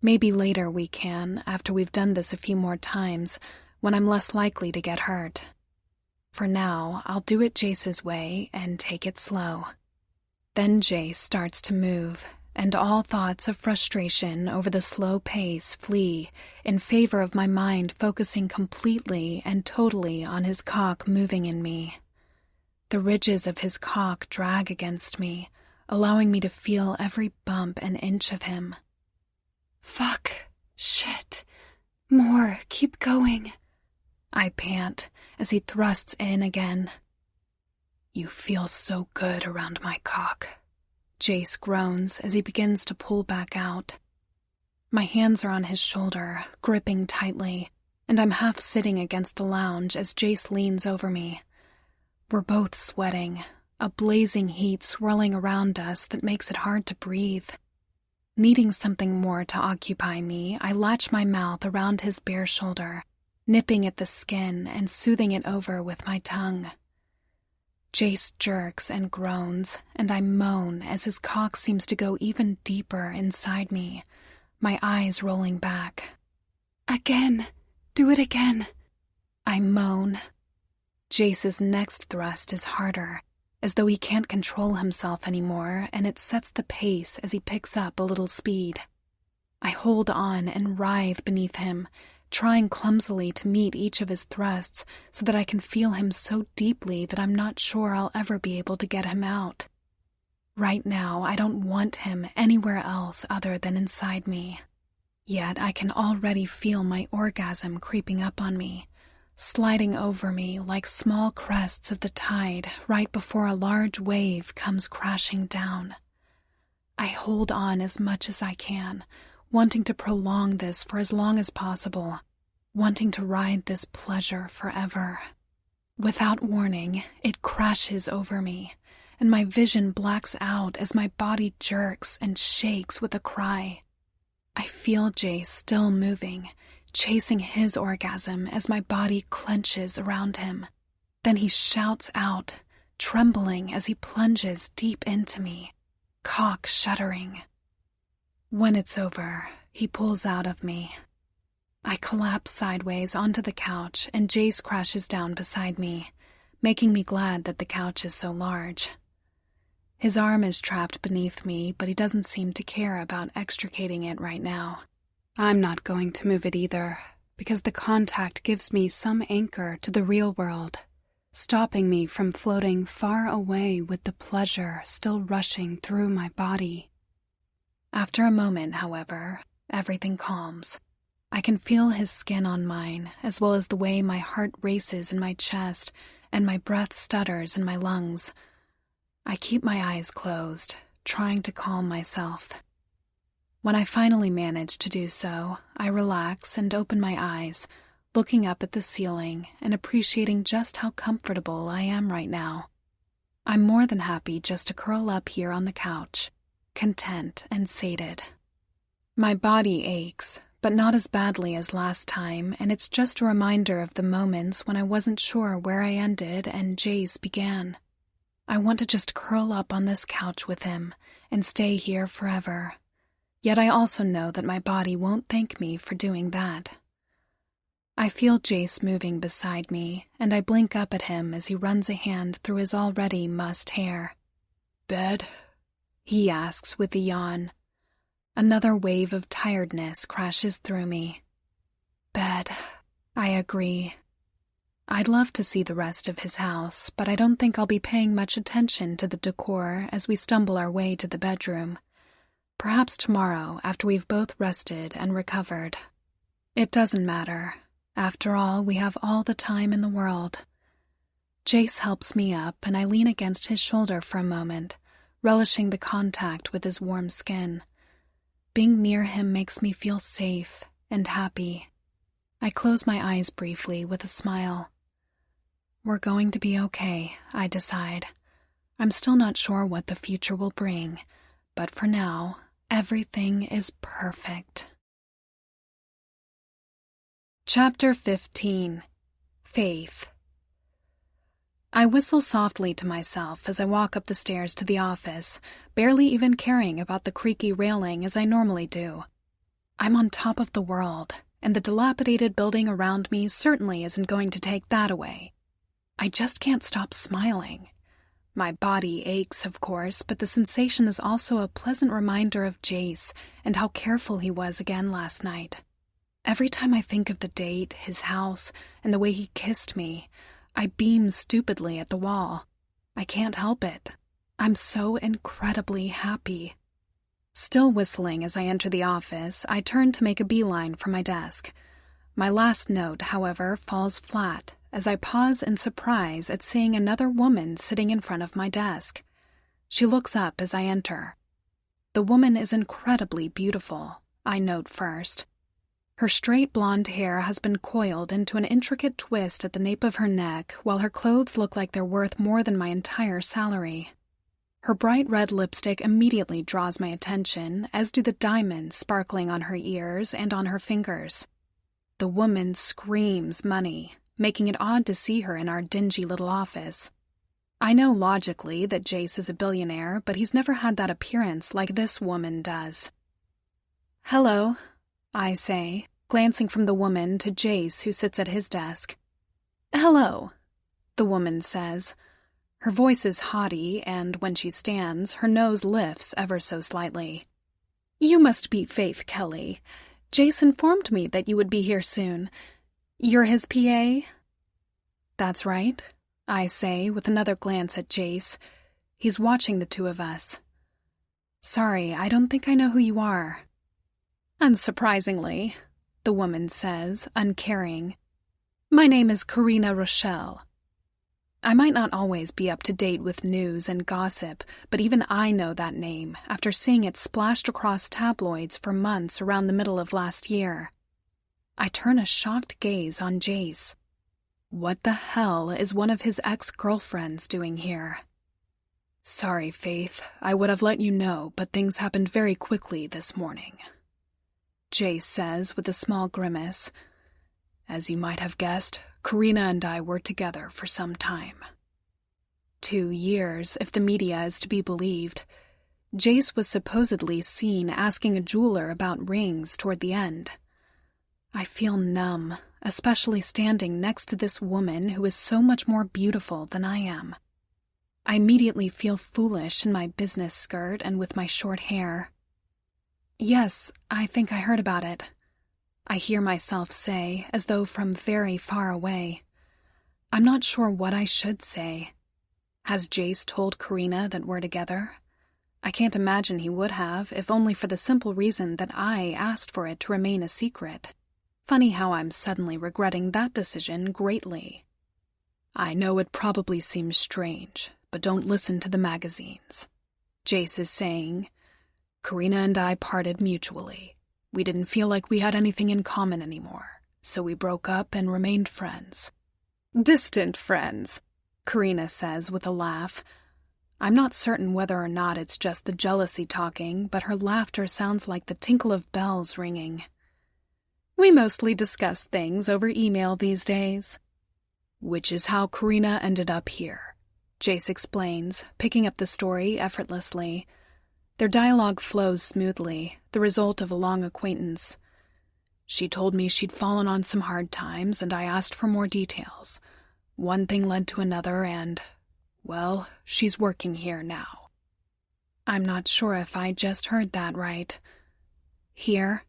Maybe later we can, after we've done this a few more times, when I'm less likely to get hurt. For now, I'll do it Jace's way and take it slow. Then Jace starts to move, and all thoughts of frustration over the slow pace flee in favor of my mind focusing completely and totally on his cock moving in me. The ridges of his cock drag against me, allowing me to feel every bump and inch of him. Fuck. Shit. More. Keep going. I pant as he thrusts in again. You feel so good around my cock, Jace groans as he begins to pull back out. My hands are on his shoulder, gripping tightly, and I'm half sitting against the lounge as Jace leans over me. We're both sweating, a blazing heat swirling around us that makes it hard to breathe. Needing something more to occupy me, I latch my mouth around his bare shoulder, nipping at the skin and soothing it over with my tongue. Jace jerks and groans, and I moan as his cock seems to go even deeper inside me, my eyes rolling back. Again! Do it again! I moan. Jace's next thrust is harder, as though he can't control himself anymore, and it sets the pace as he picks up a little speed. I hold on and writhe beneath him, trying clumsily to meet each of his thrusts so that I can feel him so deeply that I'm not sure I'll ever be able to get him out. Right now, I don't want him anywhere else other than inside me. Yet I can already feel my orgasm creeping up on me, sliding over me like small crests of the tide right before a large wave comes crashing down. I hold on as much as I can, wanting to prolong this for as long as possible, wanting to ride this pleasure forever. Without warning, it crashes over me, and my vision blacks out as my body jerks and shakes with a cry. I feel Jace still moving, chasing his orgasm as my body clenches around him. Then he shouts out, trembling as he plunges deep into me, cock shuddering. When it's over, he pulls out of me. I collapse sideways onto the couch and Jace crashes down beside me, making me glad that the couch is so large. His arm is trapped beneath me, but he doesn't seem to care about extricating it right now. I'm not going to move it either, because the contact gives me some anchor to the real world, stopping me from floating far away with the pleasure still rushing through my body. After a moment, however, everything calms. I can feel his skin on mine, as well as the way my heart races in my chest and my breath stutters in my lungs. I keep my eyes closed, trying to calm myself. When I finally manage to do so, I relax and open my eyes, looking up at the ceiling and appreciating just how comfortable I am right now. I'm more than happy just to curl up here on the couch, content and sated. My body aches, but not as badly as last time, and it's just a reminder of the moments when I wasn't sure where I ended and Jace began. I want to just curl up on this couch with him and stay here forever. Yet I also know that my body won't thank me for doing that. I feel Jace moving beside me, and I blink up at him as he runs a hand through his already mussed hair. "Bed?" he asks with a yawn. Another wave of tiredness crashes through me. "Bed," I agree. I'd love to see the rest of his house, but I don't think I'll be paying much attention to the decor as we stumble our way to the bedroom. Perhaps tomorrow, after we've both rested and recovered. It doesn't matter. After all, we have all the time in the world. Jace helps me up, and I lean against his shoulder for a moment, relishing the contact with his warm skin. Being near him makes me feel safe and happy. I close my eyes briefly with a smile. We're going to be okay, I decide. I'm still not sure what the future will bring, but for now, everything is perfect. Chapter 15. Faith. I whistle softly to myself as I walk up the stairs to the office, barely even caring about the creaky railing as I normally do. I'm on top of the world, and the dilapidated building around me certainly isn't going to take that away. I just can't stop smiling. My body aches, of course, but the sensation is also a pleasant reminder of Jace and how careful he was again last night. Every time I think of the date, his house, and the way he kissed me, I beam stupidly at the wall. I can't help it. I'm so incredibly happy. Still whistling as I enter the office, I turn to make a beeline for my desk. My last note, however, falls flat as I pause in surprise at seeing another woman sitting in front of my desk. She looks up as I enter. The woman is incredibly beautiful, I note first. Her straight blonde hair has been coiled into an intricate twist at the nape of her neck, while her clothes look like they're worth more than my entire salary. Her bright red lipstick immediately draws my attention, as do the diamonds sparkling on her ears and on her fingers. The woman screams money, making it odd to see her in our dingy little office. I know logically that Jace is a billionaire, but he's never had that appearance like this woman does. "Hello," I say, glancing from the woman to Jace, who sits at his desk. "Hello," the woman says. Her voice is haughty, and when she stands, her nose lifts ever so slightly. "You must be Faith Kelly. Jace informed me that you would be here soon. You're his PA?" "That's right," I say, with another glance at Jace. He's watching the two of us. "Sorry, I don't think I know who you are." "Unsurprisingly," the woman says, uncaring. "My name is Karina Rochelle." I might not always be up to date with news and gossip, but even I know that name after seeing it splashed across tabloids for months around the middle of last year. I turn a shocked gaze on Jace. What the hell is one of his ex-girlfriends doing here? "Sorry, Faith, I would have let you know, but things happened very quickly this morning," Jace says with a small grimace. "As you might have guessed, Karina and I were together for some time." 2 years, if the media is to be believed. Jace was supposedly seen asking a jeweler about rings toward the end. I feel numb, especially standing next to this woman who is so much more beautiful than I am. I immediately feel foolish in my business skirt and with my short hair. "Yes, I think I heard about it," I hear myself say, as though from very far away. I'm not sure what I should say. Has Jace told Karina that we're together? I can't imagine he would have, if only for the simple reason that I asked for it to remain a secret. Funny how I'm suddenly regretting that decision greatly. "I know it probably seems strange, but don't listen to the magazines," Jace is saying. Karina and I parted mutually. We didn't feel like we had anything in common anymore, so we broke up and remained friends. Distant friends, Karina says with a laugh. I'm not certain whether or not it's just the jealousy talking, but her laughter sounds like the tinkle of bells ringing. We mostly discuss things over email these days. Which is how Karina ended up here, Jace explains, picking up the story effortlessly. Their dialogue flows smoothly, the result of a long acquaintance. She told me she'd fallen on some hard times, and I asked for more details. One thing led to another, and, well, she's working here now. I'm not sure if I just heard that right. Here?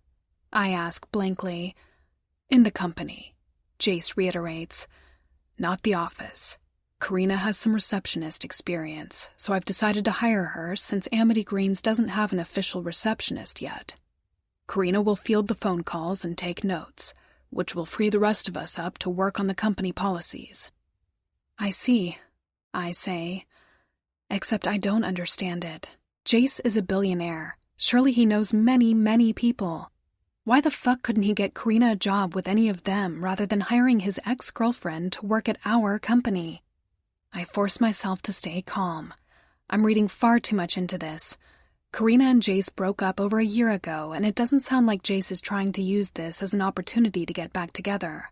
I ask blankly. In the company, Jace reiterates. Not the office. Karina has some receptionist experience, so I've decided to hire her since Amity Greens doesn't have an official receptionist yet. Karina will field the phone calls and take notes, which will free the rest of us up to work on the company policies. I see, I say. Except I don't understand it. Jace is a billionaire. Surely he knows many, many people. Why the fuck couldn't he get Karina a job with any of them rather than hiring his ex-girlfriend to work at our company? I force myself to stay calm. I'm reading far too much into this. Karina and Jace broke up over a year ago, and it doesn't sound like Jace is trying to use this as an opportunity to get back together.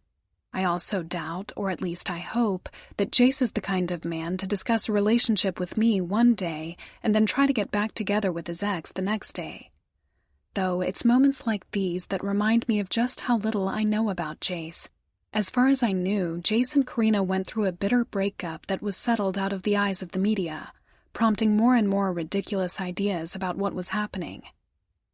I also doubt, or at least I hope, that Jace is the kind of man to discuss a relationship with me one day and then try to get back together with his ex the next day. Though it's moments like these that remind me of just how little I know about Jace. As far as I knew, Jace and Karina went through a bitter breakup that was settled out of the eyes of the media, prompting more and more ridiculous ideas about what was happening.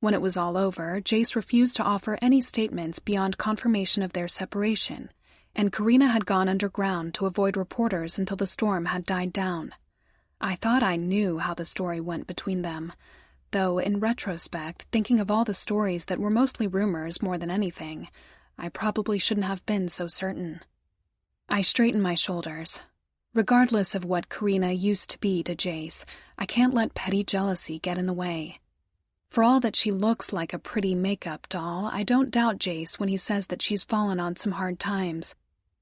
When it was all over, Jace refused to offer any statements beyond confirmation of their separation, and Karina had gone underground to avoid reporters until the storm had died down. I thought I knew how the story went between them, though in retrospect, thinking of all the stories that were mostly rumors more than anything, I probably shouldn't have been so certain. I straighten my shoulders. Regardless of what Karina used to be to Jace, I can't let petty jealousy get in the way. For all that she looks like a pretty makeup doll, I don't doubt Jace when he says that she's fallen on some hard times,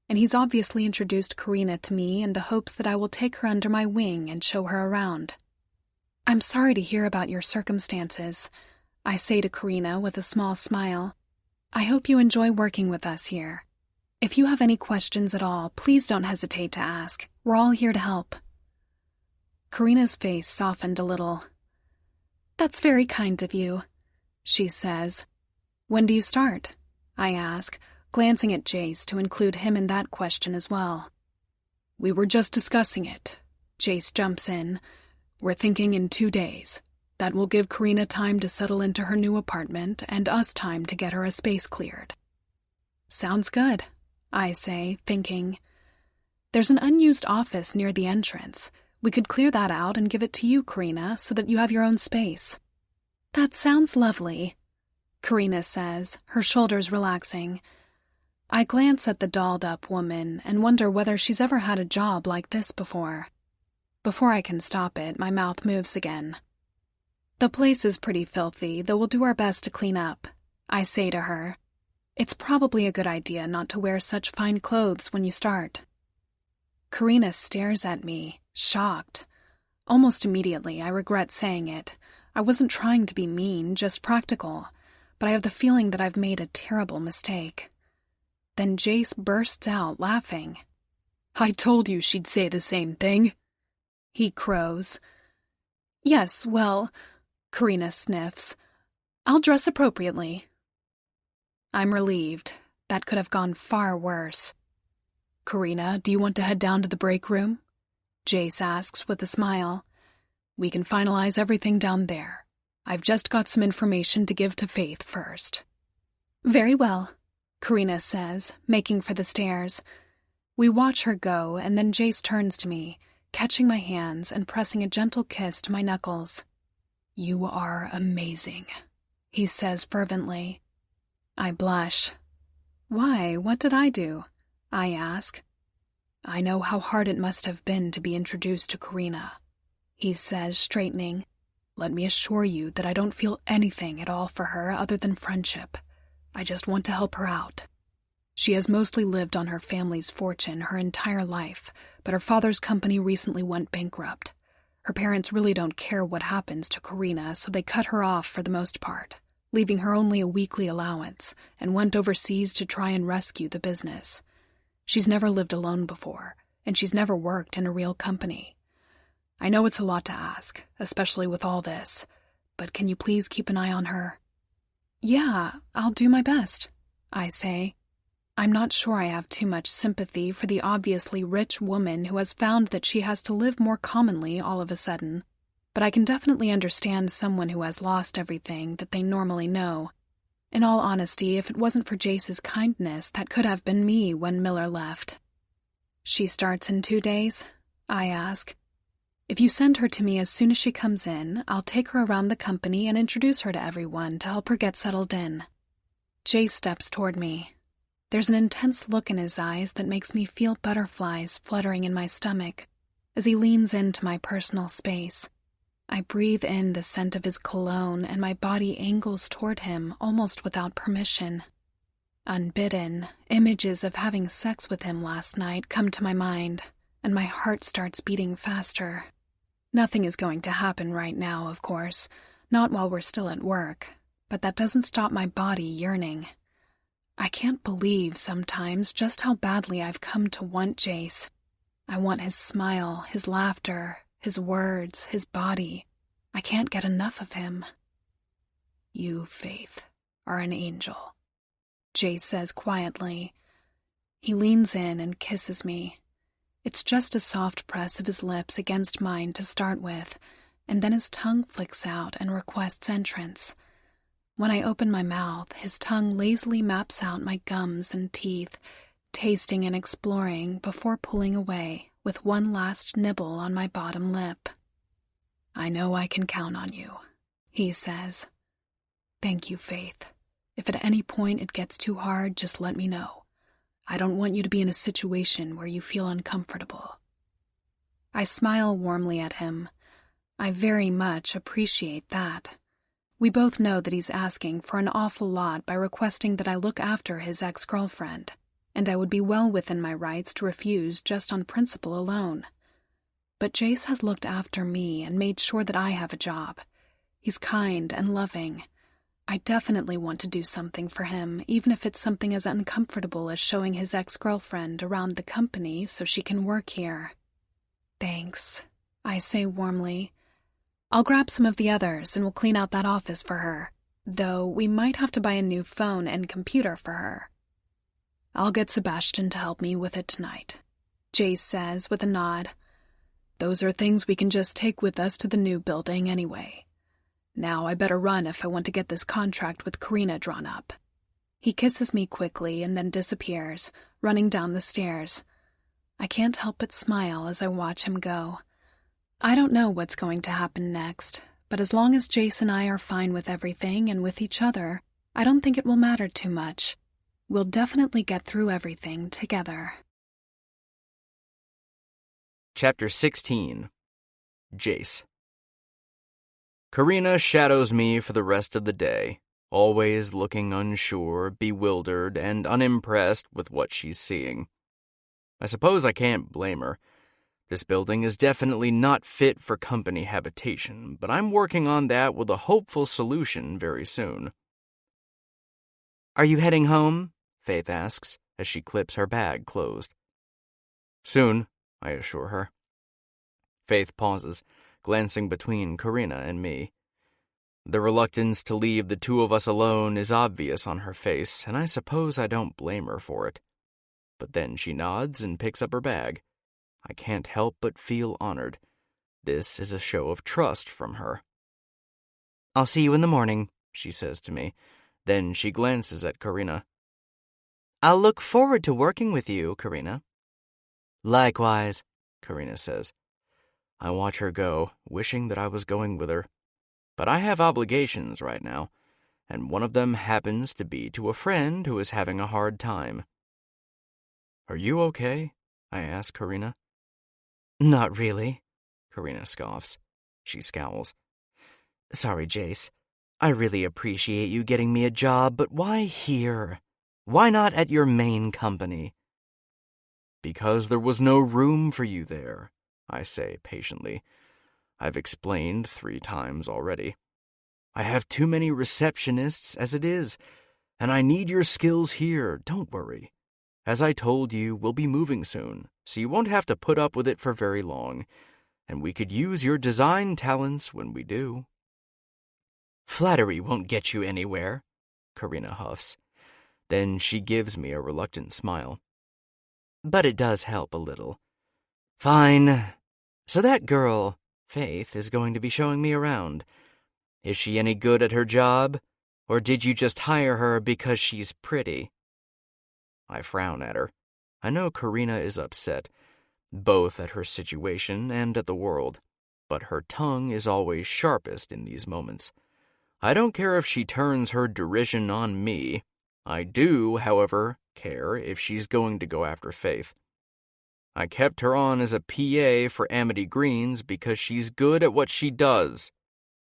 and he's obviously introduced Karina to me in the hopes that I will take her under my wing and show her around. I'm sorry to hear about your circumstances, I say to Karina with a small smile. I hope you enjoy working with us here. If you have any questions at all, please don't hesitate to ask. We're all here to help. Karina's face softened a little. That's very kind of you, she says. When do you start? I ask, glancing at Jace to include him in that question as well. We were just discussing it. Jace jumps in. We're thinking in 2 days. That will give Karina time to settle into her new apartment and us time to get her a space cleared. Sounds good, I say, thinking. There's an unused office near the entrance. We could clear that out and give it to you, Karina, so that you have your own space. That sounds lovely, Karina says, her shoulders relaxing. I glance at the dolled-up woman and wonder whether she's ever had a job like this before. Before I can stop it, my mouth moves again. The place is pretty filthy, though we'll do our best to clean up, I say to her. It's probably a good idea not to wear such fine clothes when you start. Karina stares at me, shocked. Almost immediately, I regret saying it. I wasn't trying to be mean, just practical, but I have the feeling that I've made a terrible mistake. Then Jace bursts out laughing. I told you she'd say the same thing, he crows. Yes, well, Karina sniffs. I'll dress appropriately. I'm relieved. That could have gone far worse. Karina, do you want to head down to the break room? Jace asks with a smile. We can finalize everything down there. I've just got some information to give to Faith first. Very well, Karina says, making for the stairs. We watch her go, and then Jace turns to me, catching my hands and pressing a gentle kiss to my knuckles. You are amazing, he says fervently. I blush. Why, what did I do? I ask. I know how hard it must have been to be introduced to Karina, he says, straightening. Let me assure you that I don't feel anything at all for her other than friendship. I just want to help her out. She has mostly lived on her family's fortune her entire life, but her father's company recently went bankrupt. Her parents really don't care what happens to Karina, so they cut her off for the most part, leaving her only a weekly allowance, and went overseas to try and rescue the business. She's never lived alone before, and she's never worked in a real company. I know it's a lot to ask, especially with all this, but can you please keep an eye on her? Yeah, I'll do my best, I say. I'm not sure I have too much sympathy for the obviously rich woman who has found that she has to live more commonly all of a sudden, but I can definitely understand someone who has lost everything that they normally know. In all honesty, if it wasn't for Jace's kindness, that could have been me when Miller left. She starts in 2 days? I ask. If you send her to me as soon as she comes in, I'll take her around the company and introduce her to everyone to help her get settled in. Jace steps toward me. There's an intense look in his eyes that makes me feel butterflies fluttering in my stomach as he leans into my personal space. I breathe in the scent of his cologne and my body angles toward him almost without permission. Unbidden, images of having sex with him last night come to my mind, and my heart starts beating faster. Nothing is going to happen right now, of course, not while we're still at work, but that doesn't stop my body yearning. I can't believe sometimes just how badly I've come to want Jace. I want his smile, his laughter, his words, his body. I can't get enough of him. You, Faith, are an angel, Jace says quietly. He leans in and kisses me. It's just a soft press of his lips against mine to start with, and then his tongue flicks out and requests entrance. When I open my mouth, his tongue lazily maps out my gums and teeth, tasting and exploring before pulling away with one last nibble on my bottom lip. I know I can count on you, he says. Thank you, Faith. If at any point it gets too hard, just let me know. I don't want you to be in a situation where you feel uncomfortable. I smile warmly at him. I very much appreciate that. We both know that he's asking for an awful lot by requesting that I look after his ex-girlfriend, and I would be well within my rights to refuse just on principle alone. But Jace has looked after me and made sure that I have a job. He's kind and loving. I definitely want to do something for him, even if it's something as uncomfortable as showing his ex-girlfriend around the company so she can work here. Thanks, I say warmly. I'll grab some of the others and we'll clean out that office for her, though we might have to buy a new phone and computer for her. I'll get Sebastian to help me with it tonight, Jace says with a nod. Those are things we can just take with us to the new building anyway. Now I better run if I want to get this contract with Karina drawn up. He kisses me quickly and then disappears, running down the stairs. I can't help but smile as I watch him go. I don't know what's going to happen next, but as long as Jace and I are fine with everything and with each other, I don't think it will matter too much. We'll definitely get through everything together. Chapter 16. Jace. Karina shadows me for the rest of the day, always looking unsure, bewildered, and unimpressed with what she's seeing. I suppose I can't blame her. This building is definitely not fit for company habitation, but I'm working on that with a hopeful solution very soon. Are you heading home? Faith asks as she clips her bag closed. Soon, I assure her. Faith pauses, glancing between Karina and me. The reluctance to leave the two of us alone is obvious on her face, and I suppose I don't blame her for it. But then she nods and picks up her bag. I can't help but feel honored. This is a show of trust from her. I'll see you in the morning, she says to me. Then she glances at Karina. I'll look forward to working with you, Karina. Likewise, Karina says. I watch her go, wishing that I was going with her. But I have obligations right now, and one of them happens to be to a friend who is having a hard time. Are you okay? I ask Karina. Not really, Karina scoffs. She scowls. Sorry, Jace. I really appreciate you getting me a job, but why here? Why not at your main company? Because there was no room for you there, I say patiently. I've explained 3 times already. I have too many receptionists as it is, and I need your skills here, don't worry. As I told you, we'll be moving soon, so you won't have to put up with it for very long, and we could use your design talents when we do. Flattery won't get you anywhere, Karina huffs. Then she gives me a reluctant smile. But it does help a little. Fine. So that girl, Faith, is going to be showing me around. Is she any good at her job, or did you just hire her because she's pretty? I frown at her. I know Karina is upset, both at her situation and at the world, but her tongue is always sharpest in these moments. I don't care if she turns her derision on me. I do, however, care if she's going to go after Faith. I kept her on as a PA for Amity Greens because she's good at what she does,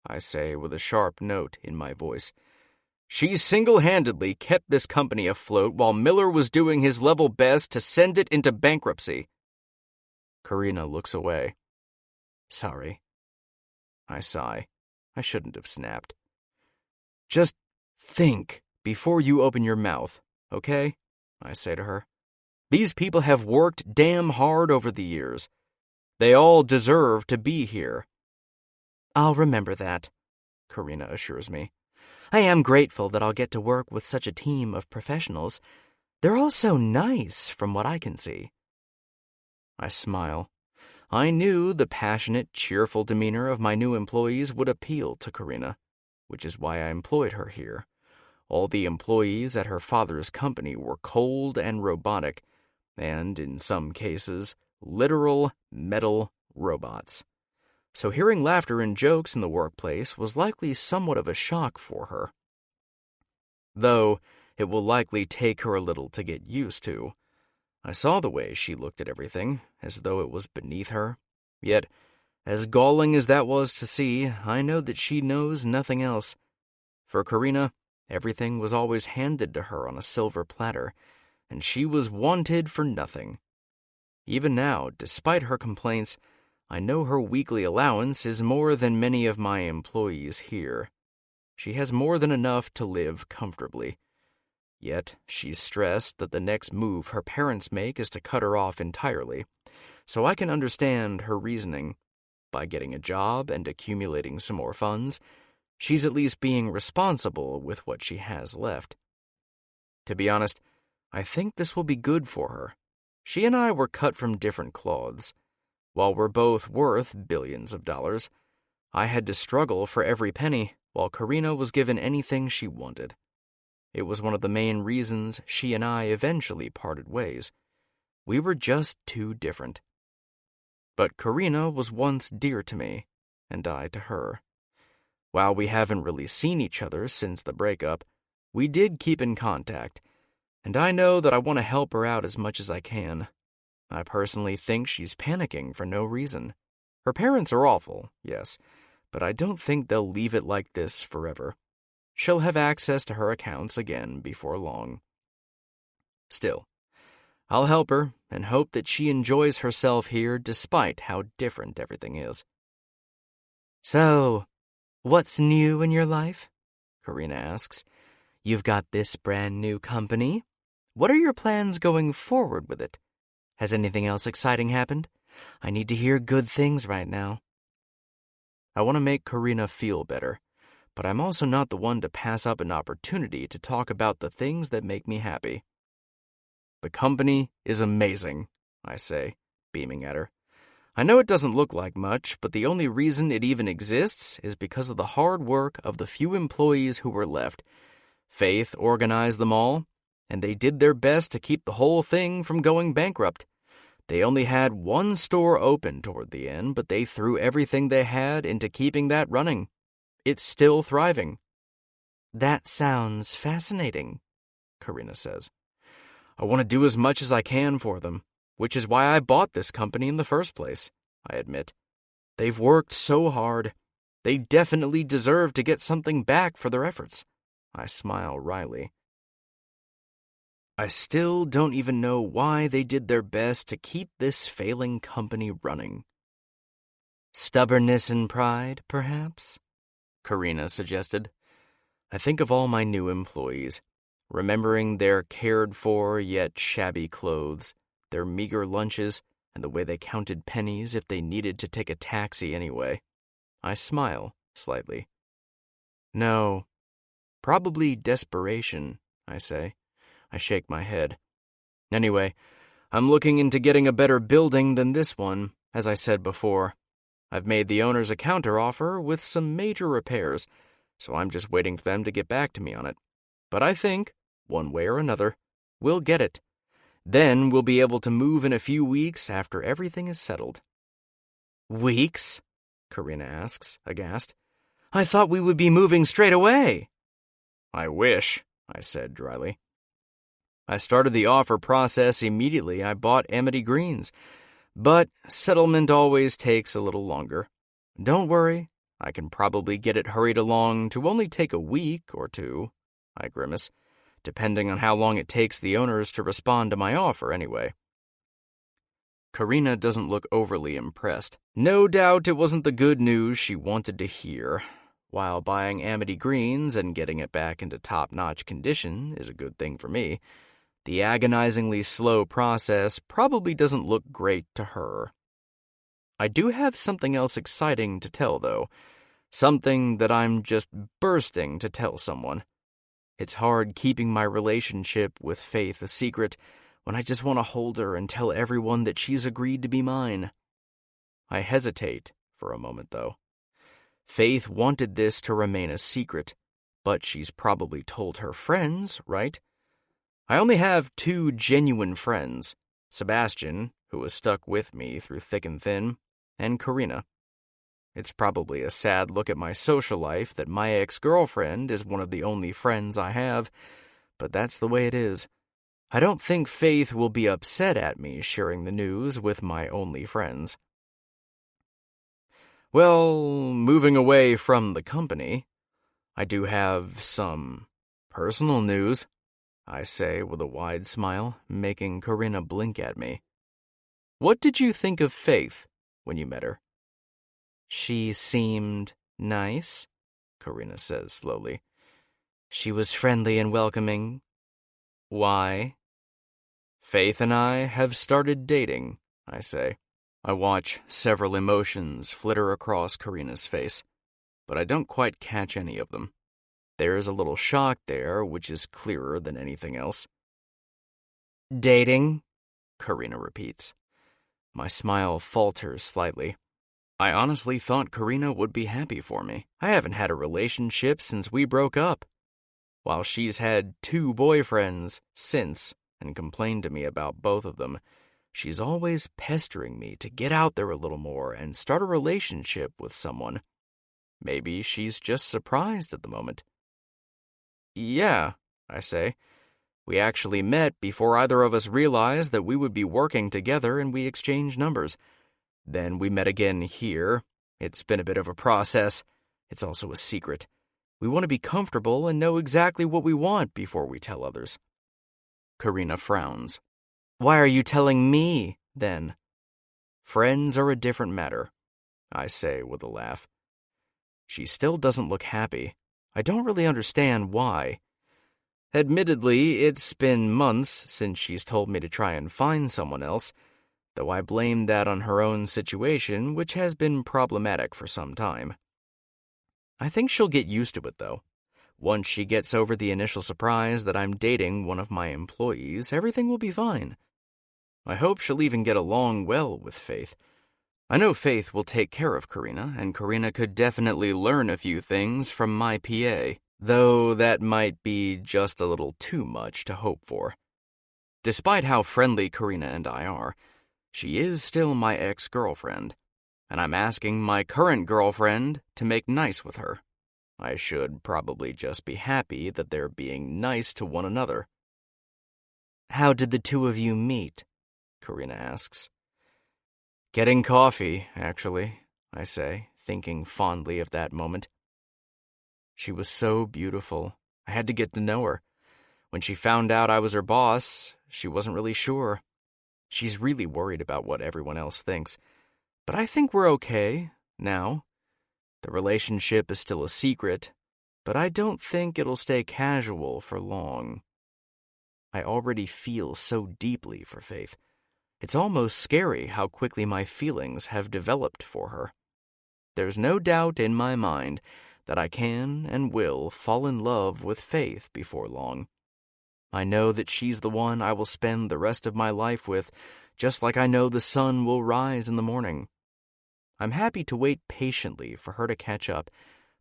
I say with a sharp note in my voice. She single-handedly kept this company afloat while Miller was doing his level best to send it into bankruptcy. Karina looks away. Sorry. I sigh. I shouldn't have snapped. Just think before you open your mouth, okay? I say to her. These people have worked damn hard over the years. They all deserve to be here. I'll remember that, Karina assures me. I am grateful that I'll get to work with such a team of professionals. They're all so nice, from what I can see. I smile. I knew the passionate, cheerful demeanor of my new employees would appeal to Karina, which is why I employed her here. All the employees at her father's company were cold and robotic, and, in some cases, literal metal robots. So hearing laughter and jokes in the workplace was likely somewhat of a shock for her. Though it will likely take her a little to get used to. I saw the way she looked at everything, as though it was beneath her. Yet, as galling as that was to see, I know that she knows nothing else. For Karina, everything was always handed to her on a silver platter, and she was wanted for nothing. Even now, despite her complaints, I know her weekly allowance is more than many of my employees here. She has more than enough to live comfortably. Yet, she's stressed that the next move her parents make is to cut her off entirely, so I can understand her reasoning. By getting a job and accumulating some more funds, she's at least being responsible with what she has left. To be honest, I think this will be good for her. She and I were cut from different cloths. While we're both worth billions of dollars, I had to struggle for every penny, while Karina was given anything she wanted. It was one of the main reasons she and I eventually parted ways. We were just too different. But Karina was once dear to me, and I to her. While we haven't really seen each other since the breakup, we did keep in contact, and I know that I want to help her out as much as I can. I personally think she's panicking for no reason. Her parents are awful, yes, but I don't think they'll leave it like this forever. She'll have access to her accounts again before long. Still, I'll help her and hope that she enjoys herself here despite how different everything is. So, what's new in your life? Karina asks. You've got this brand new company. What are your plans going forward with it? Has anything else exciting happened? I need to hear good things right now. I want to make Karina feel better, but I'm also not the one to pass up an opportunity to talk about the things that make me happy. The company is amazing, I say, beaming at her. I know it doesn't look like much, but the only reason it even exists is because of the hard work of the few employees who were left. Faith organized them all, and they did their best to keep the whole thing from going bankrupt. They only had one store open toward the end, but they threw everything they had into keeping that running. It's still thriving. That sounds fascinating, Karina says. I want to do as much as I can for them, which is why I bought this company in the first place, I admit. They've worked so hard. They definitely deserve to get something back for their efforts. I smile wryly. I still don't even know why they did their best to keep this failing company running. Stubbornness and pride, perhaps? Karina suggested. I think of all my new employees, remembering their cared-for yet shabby clothes, their meager lunches, and the way they counted pennies if they needed to take a taxi anyway. I smile slightly. No, probably desperation, I say. I shake my head. Anyway, I'm looking into getting a better building than this one, as I said before. I've made the owners a counteroffer with some major repairs, so I'm just waiting for them to get back to me on it. But I think, one way or another, we'll get it. Then we'll be able to move in a few weeks after everything is settled. Weeks? Karina asks, aghast. I thought we would be moving straight away. I wish, I said dryly. I started the offer process immediately I bought Amity Greens, but settlement always takes a little longer. Don't worry, I can probably get it hurried along to only take a week or two, I grimace, depending on how long it takes the owners to respond to my offer anyway. Karina doesn't look overly impressed. No doubt it wasn't the good news she wanted to hear. While buying Amity Greens and getting it back into top-notch condition is a good thing for me, the agonizingly slow process probably doesn't look great to her. I do have something else exciting to tell, though. Something that I'm just bursting to tell someone. It's hard keeping my relationship with Faith a secret when I just want to hold her and tell everyone that she's agreed to be mine. I hesitate for a moment, though. Faith wanted this to remain a secret, but she's probably told her friends, right? I only have 2 genuine friends, Sebastian, who was stuck with me through thick and thin, and Karina. It's probably a sad look at my social life that my ex-girlfriend is one of the only friends I have, but that's the way it is. I don't think Faith will be upset at me sharing the news with my only friends. Well, moving away from the company, I do have some personal news, I say with a wide smile, making Karina blink at me. What did you think of Faith when you met her? She seemed nice, Karina says slowly. She was friendly and welcoming. Why? Faith and I have started dating, I say. I watch several emotions flitter across Karina's face, but I don't quite catch any of them. There's a little shock there, which is clearer than anything else. Dating? Karina repeats. My smile falters slightly. I honestly thought Karina would be happy for me. I haven't had a relationship since we broke up. While she's had 2 boyfriends since and complained to me about both of them, she's always pestering me to get out there a little more and start a relationship with someone. Maybe she's just surprised at the moment. Yeah, I say. We actually met before either of us realized that we would be working together, and we exchanged numbers. Then we met again here. It's been a bit of a process. It's also a secret. We want to be comfortable and know exactly what we want before we tell others. Karina frowns. Why are you telling me, then? Friends are a different matter, I say with a laugh. She still doesn't look happy. I don't really understand why. Admittedly, it's been months since she's told me to try and find someone else, though I blame that on her own situation, which has been problematic for some time. I think she'll get used to it, though. Once she gets over the initial surprise that I'm dating one of my employees, everything will be fine. I hope she'll even get along well with Faith. I know Faith will take care of Karina, and Karina could definitely learn a few things from my PA, though that might be just a little too much to hope for. Despite how friendly Karina and I are, she is still my ex-girlfriend, and I'm asking my current girlfriend to make nice with her. I should probably just be happy that they're being nice to one another. How did the 2 of you meet? Karina asks. Getting coffee, actually, I say, thinking fondly of that moment. She was so beautiful. I had to get to know her. When she found out I was her boss, she wasn't really sure. She's really worried about what everyone else thinks. But I think we're okay, now. The relationship is still a secret, but I don't think it'll stay casual for long. I already feel so deeply for Faith. It's almost scary how quickly my feelings have developed for her. There's no doubt in my mind that I can and will fall in love with Faith before long. I know that she's the one I will spend the rest of my life with, just like I know the sun will rise in the morning. I'm happy to wait patiently for her to catch up,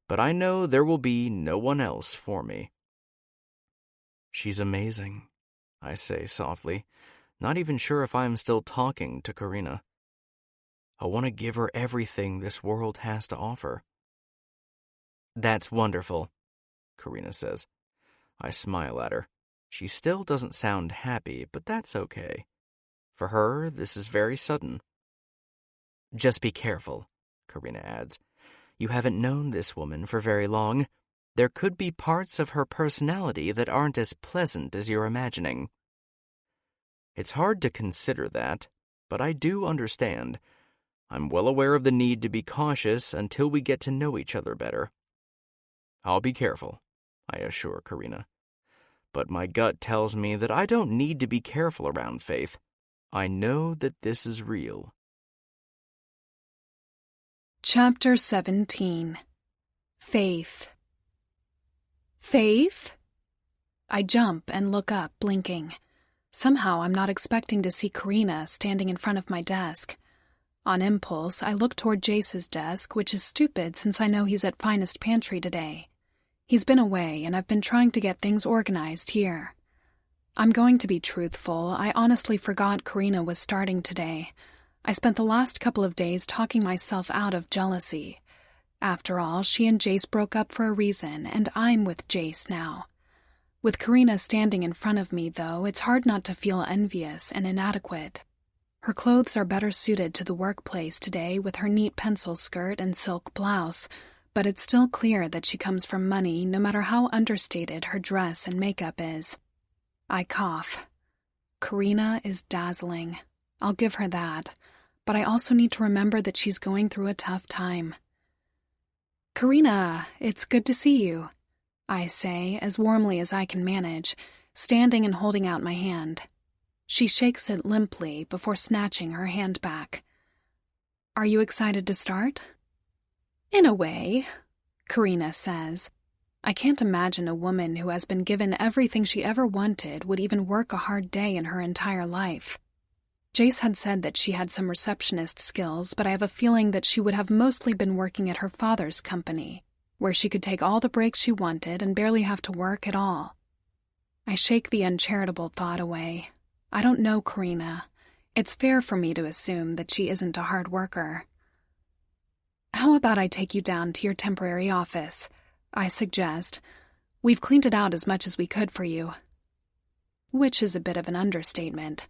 but I know there will be no one else for me. She's amazing, I say softly, not even sure if I'm still talking to Karina. I want to give her everything this world has to offer. That's wonderful, Karina says. I smile at her. She still doesn't sound happy, but that's okay. For her, this is very sudden. Just be careful, Karina adds. You haven't known this woman for very long. There could be parts of her personality that aren't as pleasant as you're imagining. It's hard to consider that, but I do understand. I'm well aware of the need to be cautious until we get to know each other better. I'll be careful, I assure Karina. But my gut tells me that I don't need to be careful around Faith. I know that this is real. Chapter 17. Faith. Faith? I jump and look up, blinking. Somehow I'm not expecting to see Karina standing in front of my desk. On impulse, I look toward Jace's desk, which is stupid since I know he's at Finest Pantry today. He's been away, and I've been trying to get things organized here. I'm going to be truthful. I honestly forgot Karina was starting today. I spent the last couple of days talking myself out of jealousy. After all, she and Jace broke up for a reason, and I'm with Jace now. With Karina standing in front of me, though, it's hard not to feel envious and inadequate. Her clothes are better suited to the workplace today with her neat pencil skirt and silk blouse, but it's still clear that she comes from money no matter how understated her dress and makeup is. I cough. Karina is dazzling. I'll give her that, but I also need to remember that she's going through a tough time. Karina, it's good to see you, I say as warmly as I can manage, standing and holding out my hand. She shakes it limply before snatching her hand back. Are you excited to start? In a way, Karina says. I can't imagine a woman who has been given everything she ever wanted would even work a hard day in her entire life. Jace had said that she had some receptionist skills, but I have a feeling that she would have mostly been working at her father's company, where she could take all the breaks she wanted and barely have to work at all. I shake the uncharitable thought away. I don't know Karina. It's fair for me to assume that she isn't a hard worker. How about I take you down to your temporary office? I suggest. We've cleaned it out as much as we could for you. Which is a bit of an understatement.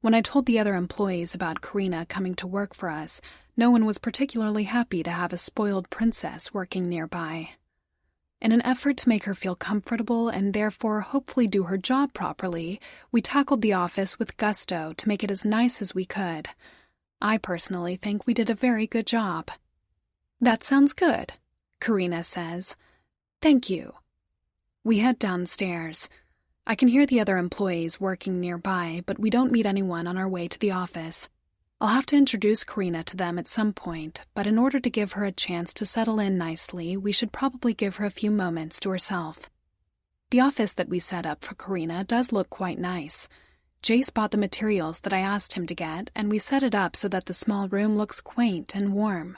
When I told the other employees about Karina coming to work for us, no one was particularly happy to have a spoiled princess working nearby. In an effort to make her feel comfortable and therefore hopefully do her job properly, we tackled the office with gusto to make it as nice as we could. I personally think we did a very good job. That sounds good, Karina says. Thank you. We head downstairs. I can hear the other employees working nearby, but we don't meet anyone on our way to the office. I'll have to introduce Karina to them at some point, but in order to give her a chance to settle in nicely, we should probably give her a few moments to herself. The office that we set up for Karina does look quite nice. Jace bought the materials that I asked him to get, and we set it up so that the small room looks quaint and warm.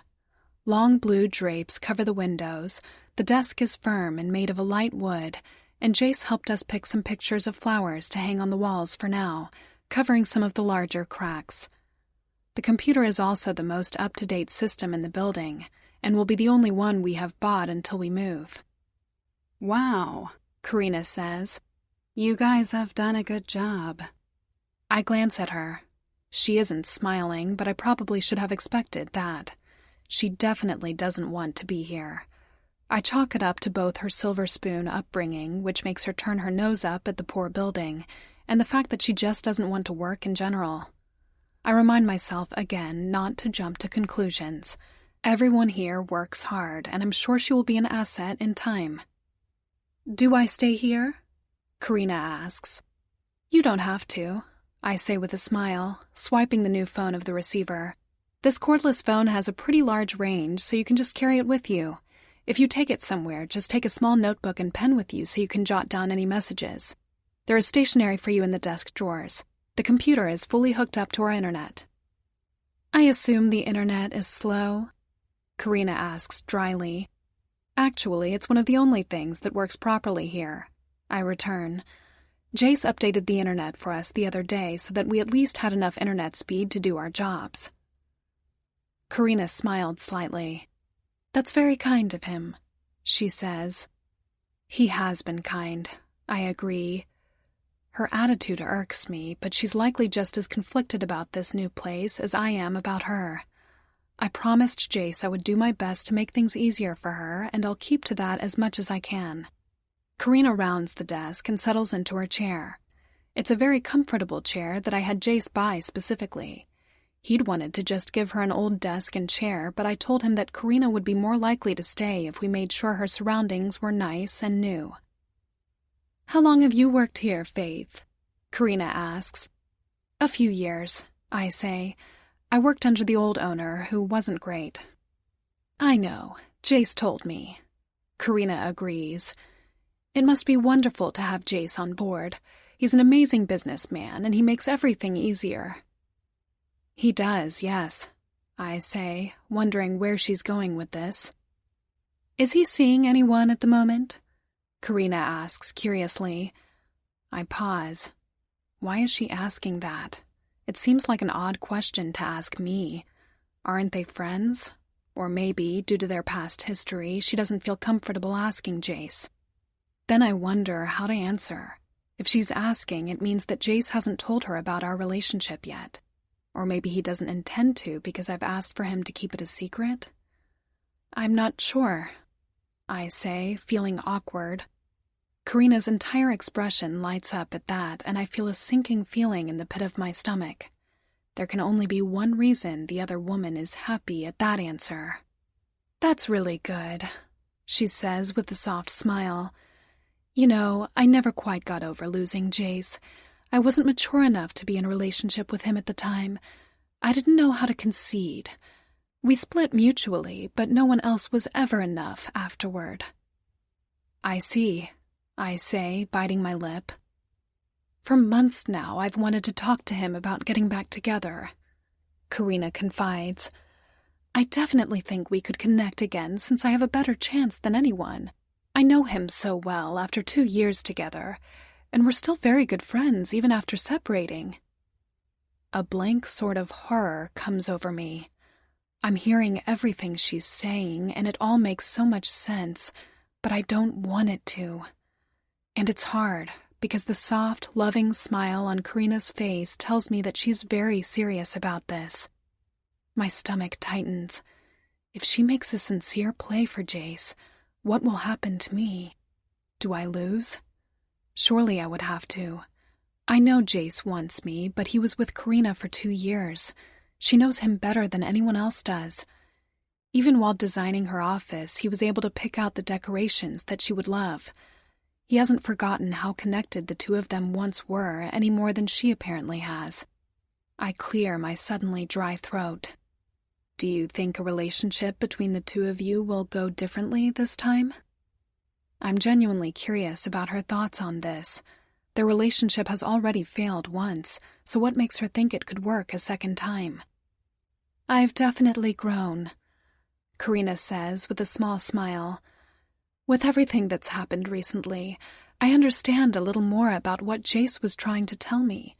Long blue drapes cover the windows, the desk is firm and made of a light wood, and Jace helped us pick some pictures of flowers to hang on the walls for now, covering some of the larger cracks. The computer is also the most up-to-date system in the building, and will be the only one we have bought until we move. Wow, Karina says. You guys have done a good job. I glance at her. She isn't smiling, but I probably should have expected that. She definitely doesn't want to be here. I chalk it up to both her silver spoon upbringing, which makes her turn her nose up at the poor building, and the fact that she just doesn't want to work in general. I remind myself again not to jump to conclusions. Everyone here works hard, and I'm sure she will be an asset in time. Do I stay here? Karina asks. You don't have to, I say with a smile, swiping the new phone of the receiver. This cordless phone has a pretty large range, so you can just carry it with you. If you take it somewhere, just take a small notebook and pen with you so you can jot down any messages. There is stationery for you in the desk drawers. The computer is fully hooked up to our internet. I assume the internet is slow? Karina asks dryly. Actually, it's one of the only things that works properly here. I return. Jace updated the internet for us the other day so that we at least had enough internet speed to do our jobs. Karina smiled slightly. That's very kind of him, she says. He has been kind, I agree. Her attitude irks me, but she's likely just as conflicted about this new place as I am about her. I promised Jace I would do my best to make things easier for her, and I'll keep to that as much as I can. Karina rounds the desk and settles into her chair. It's a very comfortable chair that I had Jace buy specifically. He'd wanted to just give her an old desk and chair, but I told him that Karina would be more likely to stay if we made sure her surroundings were nice and new. How long have you worked here, Faith? Karina asks. A few years, I say. I worked under the old owner, who wasn't great. I know, Jace told me. Karina agrees. It must be wonderful to have Jace on board. He's an amazing businessman, and he makes everything easier. He does, yes, I say, wondering where she's going with this. Is he seeing anyone at the moment? Karina asks curiously. I pause. Why is she asking that? It seems like an odd question to ask me. Aren't they friends? Or maybe, due to their past history, she doesn't feel comfortable asking Jace. Then I wonder how to answer. If she's asking, it means that Jace hasn't told her about our relationship yet. Or maybe he doesn't intend to because I've asked for him to keep it a secret? I'm not sure, I say, feeling awkward. Karina's entire expression lights up at that, and I feel a sinking feeling in the pit of my stomach. There can only be one reason the other woman is happy at that answer. That's really good, she says with a soft smile. You know, I never quite got over losing Jace. I wasn't mature enough to be in a relationship with him at the time. I didn't know how to concede. We split mutually, but no one else was ever enough afterward. I see, I say, biting my lip. For months now, I've wanted to talk to him about getting back together. Karina confides. I definitely think we could connect again since I have a better chance than anyone. I know him so well after 2 years together, and we're still very good friends even after separating. A blank sort of horror comes over me. I'm hearing everything she's saying, and it all makes so much sense, but I don't want it to. And it's hard, because the soft, loving smile on Karina's face tells me that she's very serious about this. My stomach tightens. If she makes a sincere play for Jace, what will happen to me? Do I lose? Surely I would have to. I know Jace wants me, but he was with Karina for 2 years. She knows him better than anyone else does. Even while designing her office, he was able to pick out the decorations that she would love. He hasn't forgotten how connected the two of them once were any more than she apparently has. I clear my suddenly dry throat. Do you think a relationship between the two of you will go differently this time? I'm genuinely curious about her thoughts on this. Their relationship has already failed once, so what makes her think it could work a second time? I've definitely grown, Karina says with a small smile. With everything that's happened recently, I understand a little more about what Jace was trying to tell me.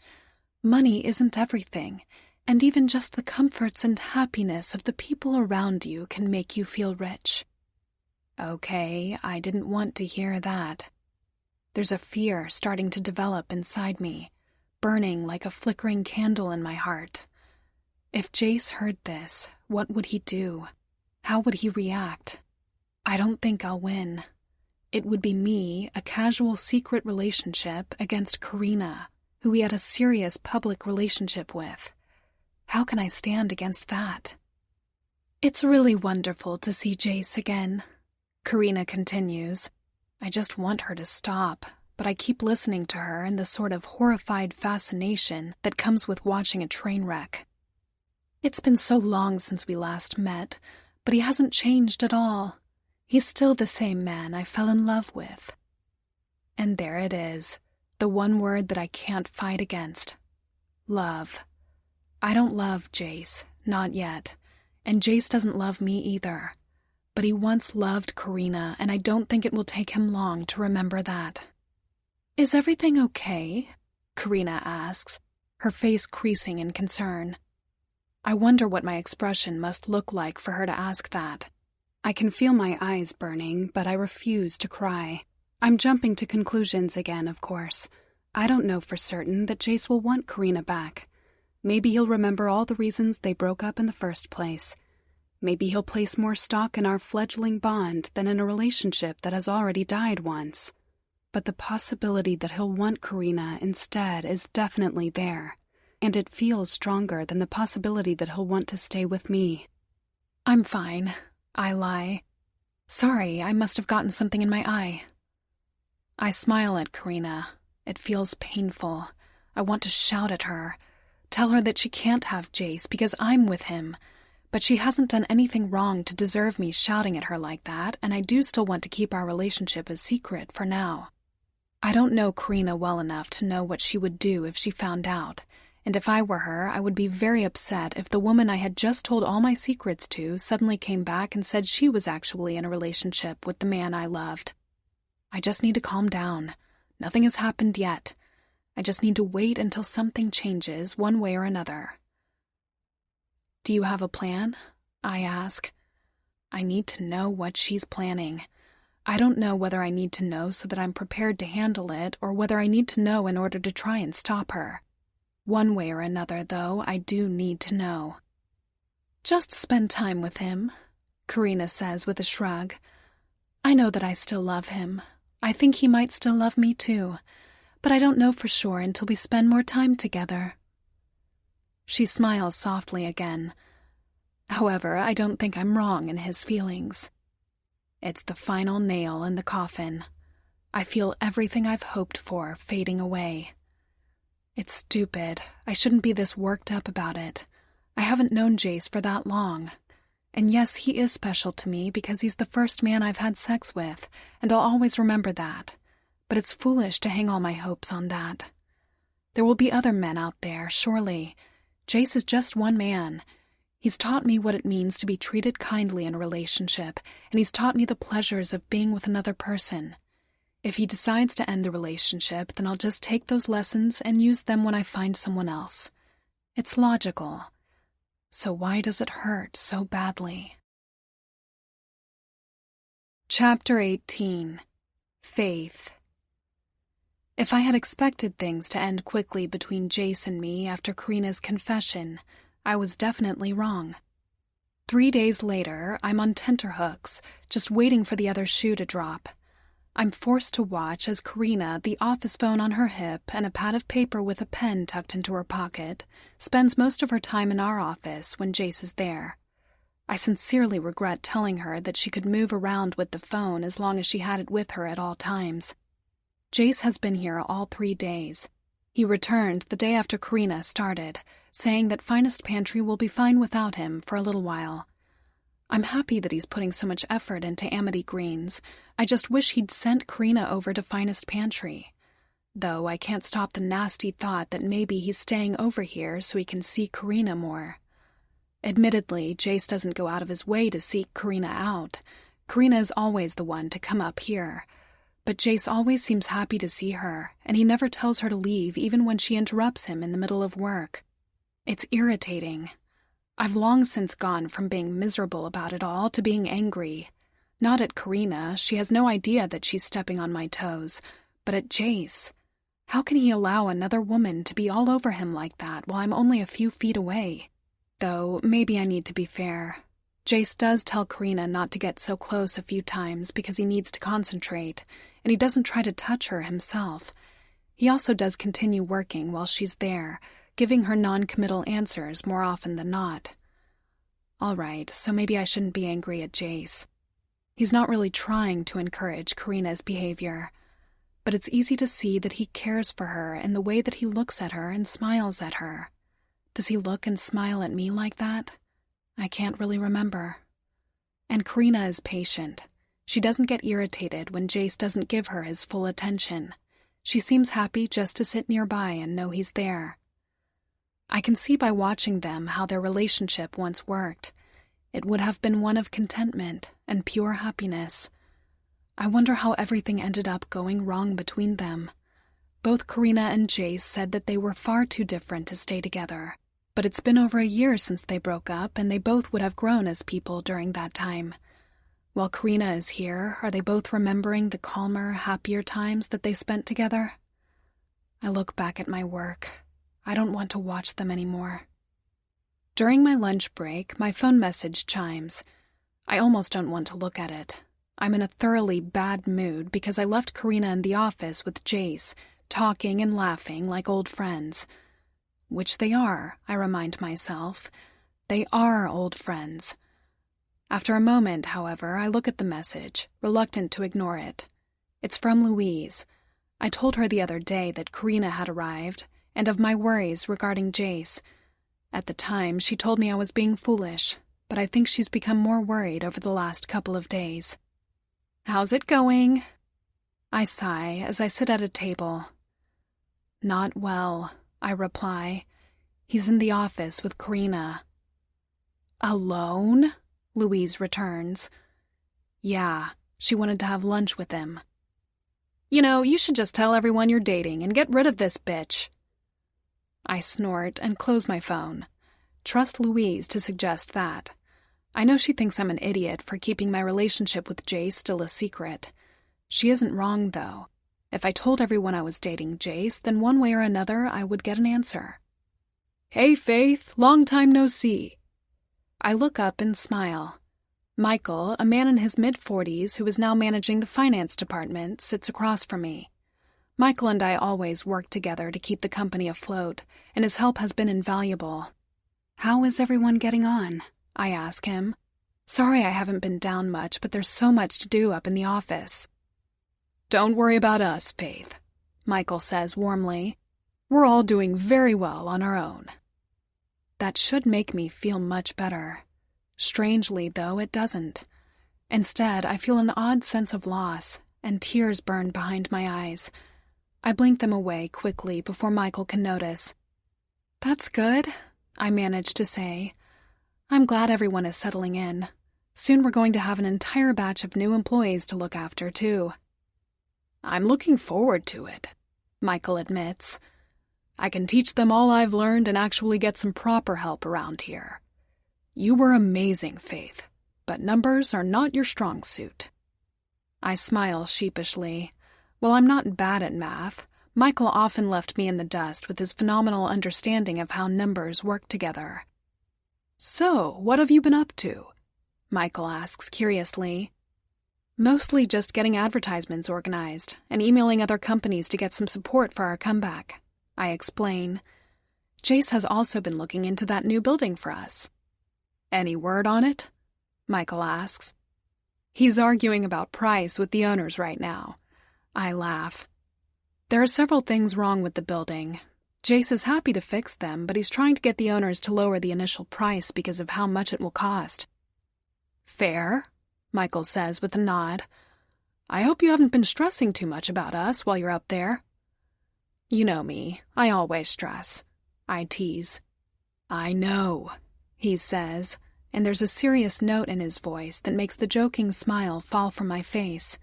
Money isn't everything, and even just the comforts and happiness of the people around you can make you feel rich. Okay, I didn't want to hear that. There's a fear starting to develop inside me, burning like a flickering candle in my heart. If Jace heard this, what would he do? How would he react? I don't think I'll win. It would be me, a casual secret relationship, against Karina, who he had a serious public relationship with. How can I stand against that? It's really wonderful to see Jace again, Karina continues. I just want her to stop, but I keep listening to her in the sort of horrified fascination that comes with watching a train wreck. It's been so long since we last met, but he hasn't changed at all. He's still the same man I fell in love with. And there it is, the one word that I can't fight against. Love. I don't love Jace, not yet, and Jace doesn't love me either. But he once loved Karina, and I don't think it will take him long to remember that. Is everything okay? Karina asks, her face creasing in concern. I wonder what my expression must look like for her to ask that. I can feel my eyes burning, but I refuse to cry. I'm jumping to conclusions again, of course. I don't know for certain that Jace will want Karina back. Maybe he'll remember all the reasons they broke up in the first place. Maybe he'll place more stock in our fledgling bond than in a relationship that has already died once. But the possibility that he'll want Karina instead is definitely there, and it feels stronger than the possibility that he'll want to stay with me. I'm fine. I lie. Sorry, I must have gotten something in my eye. I smile at Karina. It feels painful. I want to shout at her. Tell her that she can't have Jace because I'm with him. But she hasn't done anything wrong to deserve me shouting at her like that, and I do still want to keep our relationship a secret for now. I don't know Karina well enough to know what she would do if she found out. And if I were her, I would be very upset if the woman I had just told all my secrets to suddenly came back and said she was actually in a relationship with the man I loved. I just need to calm down. Nothing has happened yet. I just need to wait until something changes one way or another. Do you have a plan? I ask. I need to know what she's planning. I don't know whether I need to know so that I'm prepared to handle it or whether I need to know in order to try and stop her. One way or another, though, I do need to know. Just spend time with him, Karina says with a shrug. I know that I still love him. I think he might still love me too, but I don't know for sure until we spend more time together. She smiles softly again. However, I don't think I'm wrong in his feelings. It's the final nail in the coffin. I feel everything I've hoped for fading away. It's stupid. I shouldn't be this worked up about it. I haven't known Jace for that long. And yes, he is special to me because he's the first man I've had sex with, and I'll always remember that. But it's foolish to hang all my hopes on that. There will be other men out there, surely. Jace is just one man. He's taught me what it means to be treated kindly in a relationship, and he's taught me the pleasures of being with another person. If he decides to end the relationship, then I'll just take those lessons and use them when I find someone else. It's logical. So why does it hurt so badly? Chapter 18. Faith. If I had expected things to end quickly between Jace and me after Karina's confession, I was definitely wrong. 3 days later, I'm on tenterhooks, just waiting for the other shoe to drop. I'm forced to watch as Karina, the office phone on her hip and a pad of paper with a pen tucked into her pocket, spends most of her time in our office when Jace is there. I sincerely regret telling her that she could move around with the phone as long as she had it with her at all times. Jace has been here all 3 days. He returned the day after Karina started, saying that Finest Pantry will be fine without him for a little while. I'm happy that he's putting so much effort into Amity Greens. I just wish he'd sent Karina over to Finest Pantry. Though I can't stop the nasty thought that maybe he's staying over here so he can see Karina more. Admittedly, Jace doesn't go out of his way to seek Karina out. Karina is always the one to come up here. But Jace always seems happy to see her, and he never tells her to leave even when she interrupts him in the middle of work. It's irritating. I've long since gone from being miserable about it all to being angry. Not at Karina, she has no idea that she's stepping on my toes, but at Jace. How can he allow another woman to be all over him like that while I'm only a few feet away? Though, maybe I need to be fair. Jace does tell Karina not to get so close a few times because he needs to concentrate, and he doesn't try to touch her himself. He also does continue working while she's there, giving her non-committal answers more often than not. All right, so maybe I shouldn't be angry at Jace. He's not really trying to encourage Karina's behavior, but it's easy to see that he cares for her in the way that he looks at her and smiles at her. Does he look and smile at me like that? I can't really remember. And Karina is patient. She doesn't get irritated when Jace doesn't give her his full attention. She seems happy just to sit nearby and know he's there. I can see by watching them how their relationship once worked. It would have been one of contentment and pure happiness. I wonder how everything ended up going wrong between them. Both Karina and Jace said that they were far too different to stay together. But it's been over a year since they broke up, and they both would have grown as people during that time. While Karina is here, are they both remembering the calmer, happier times that they spent together? I look back at my work. I don't want to watch them anymore. During my lunch break, my phone message chimes. I almost don't want to look at it. I'm in a thoroughly bad mood because I left Karina in the office with Jace, talking and laughing like old friends. Which they are, I remind myself. They are old friends. After a moment, however, I look at the message, reluctant to ignore it. It's from Louise. I told her the other day that Karina had arrived, and of my worries regarding Jace. At the time, she told me I was being foolish, but I think she's become more worried over the last couple of days. "How's it going?" I sigh as I sit at a table. "Not well," I reply. "He's in the office with Karina." "Alone?" Louise returns. "Yeah, she wanted to have lunch with him." "You know, you should just tell everyone you're dating and get rid of this bitch." I snort and close my phone. Trust Louise to suggest that. I know she thinks I'm an idiot for keeping my relationship with Jace still a secret. She isn't wrong, though. If I told everyone I was dating Jace, then one way or another I would get an answer. "Hey, Faith, long time no see." I look up and smile. Michael, a man in his mid-40s who is now managing the finance department, sits across from me. Michael and I always work together to keep the company afloat, and his help has been invaluable. "How is everyone getting on?" I ask him. "Sorry I haven't been down much, but there's so much to do up in the office." "Don't worry about us, Faith," Michael says warmly. "We're all doing very well on our own." That should make me feel much better. Strangely, though, it doesn't. Instead, I feel an odd sense of loss, and tears burn behind my eyes. I blink them away quickly before Michael can notice. "That's good," I manage to say. "I'm glad everyone is settling in. Soon we're going to have an entire batch of new employees to look after, too." "I'm looking forward to it," Michael admits. "I can teach them all I've learned and actually get some proper help around here. You were amazing, Faith, but numbers are not your strong suit." I smile sheepishly. While I'm not bad at math, Michael often left me in the dust with his phenomenal understanding of how numbers work together. "So, what have you been up to?" Michael asks curiously. "Mostly just getting advertisements organized and emailing other companies to get some support for our comeback," I explain. "Jace has also been looking into that new building for us." "Any word on it?" Michael asks. "He's arguing about price with the owners right now." I laugh. "There are several things wrong with the building. Jace is happy to fix them, but he's trying to get the owners to lower the initial price because of how much it will cost." "Fair," Michael says with a nod. "I hope you haven't been stressing too much about us while you're up there." "You know me. I always stress," I tease. "I know," he says, and there's a serious note in his voice that makes the joking smile fall from my face.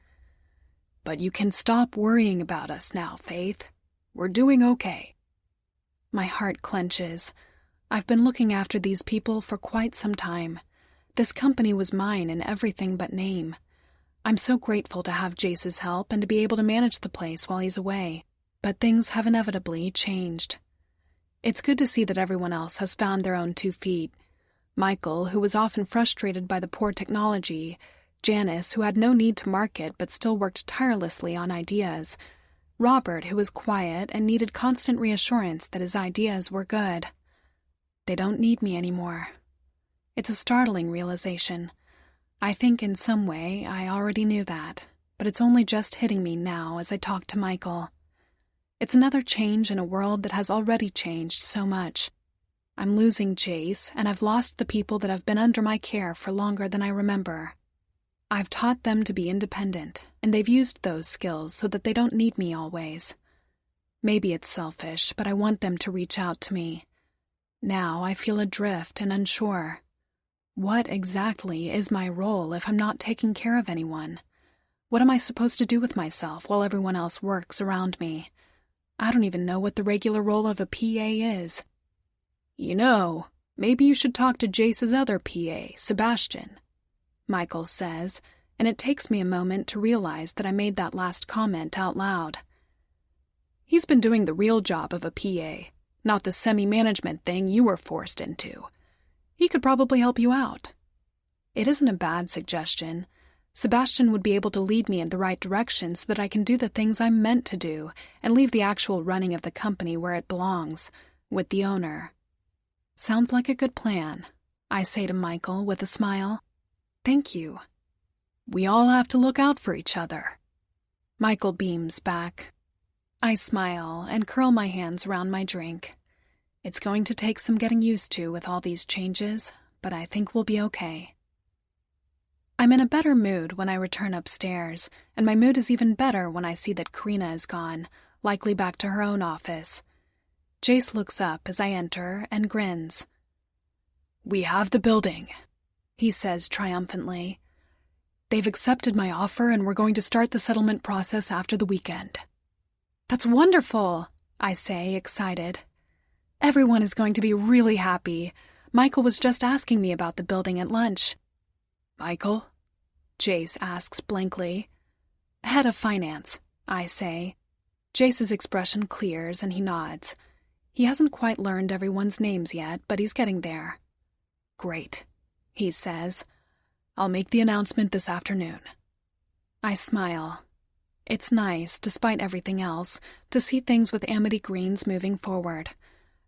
"But you can stop worrying about us now, Faith. We're doing okay." My heart clenches. I've been looking after these people for quite some time. This company was mine in everything but name. I'm so grateful to have Jace's help and to be able to manage the place while he's away. But things have inevitably changed. It's good to see that everyone else has found their own 2 feet. Michael, who was often frustrated by the poor technology, Janice, who had no need to market but still worked tirelessly on ideas, Robert, who was quiet and needed constant reassurance that his ideas were good. They don't need me anymore. It's a startling realization. I think in some way I already knew that, but it's only just hitting me now as I talk to Michael. It's another change in a world that has already changed so much. I'm losing Jace, and I've lost the people that have been under my care for longer than I remember. I've taught them to be independent, and they've used those skills so that they don't need me always. Maybe it's selfish, but I want them to reach out to me. Now I feel adrift and unsure. What exactly is my role if I'm not taking care of anyone? What am I supposed to do with myself while everyone else works around me? I don't even know what the regular role of a PA is. You know, maybe you should talk to Jace's other PA, Sebastian, Michael says, and it takes me a moment to realize that I made that last comment out loud. He's been doing the real job of a PA, not the semi-management thing you were forced into. He could probably help you out. It isn't a bad suggestion. Sebastian would be able to lead me in the right direction so that I can do the things I'm meant to do and leave the actual running of the company where it belongs, with the owner. Sounds like a good plan, I say to Michael with a smile. Thank you. We all have to look out for each other. Michael beams back. I smile and curl my hands around my drink. It's going to take some getting used to with all these changes, but I think we'll be okay. I'm in a better mood when I return upstairs, and my mood is even better when I see that Karina is gone, likely back to her own office. Jace looks up as I enter and grins. We have the building, he says triumphantly. They've accepted my offer and we're going to start the settlement process after the weekend. That's wonderful, I say, excited. Everyone is going to be really happy. Michael was just asking me about the building at lunch. Michael? Jace asks blankly. Head of finance, I say. Jace's expression clears and he nods. He hasn't quite learned everyone's names yet, but he's getting there. Great, he says. I'll make the announcement this afternoon. I smile. It's nice, despite everything else, to see things with Amity Greens moving forward.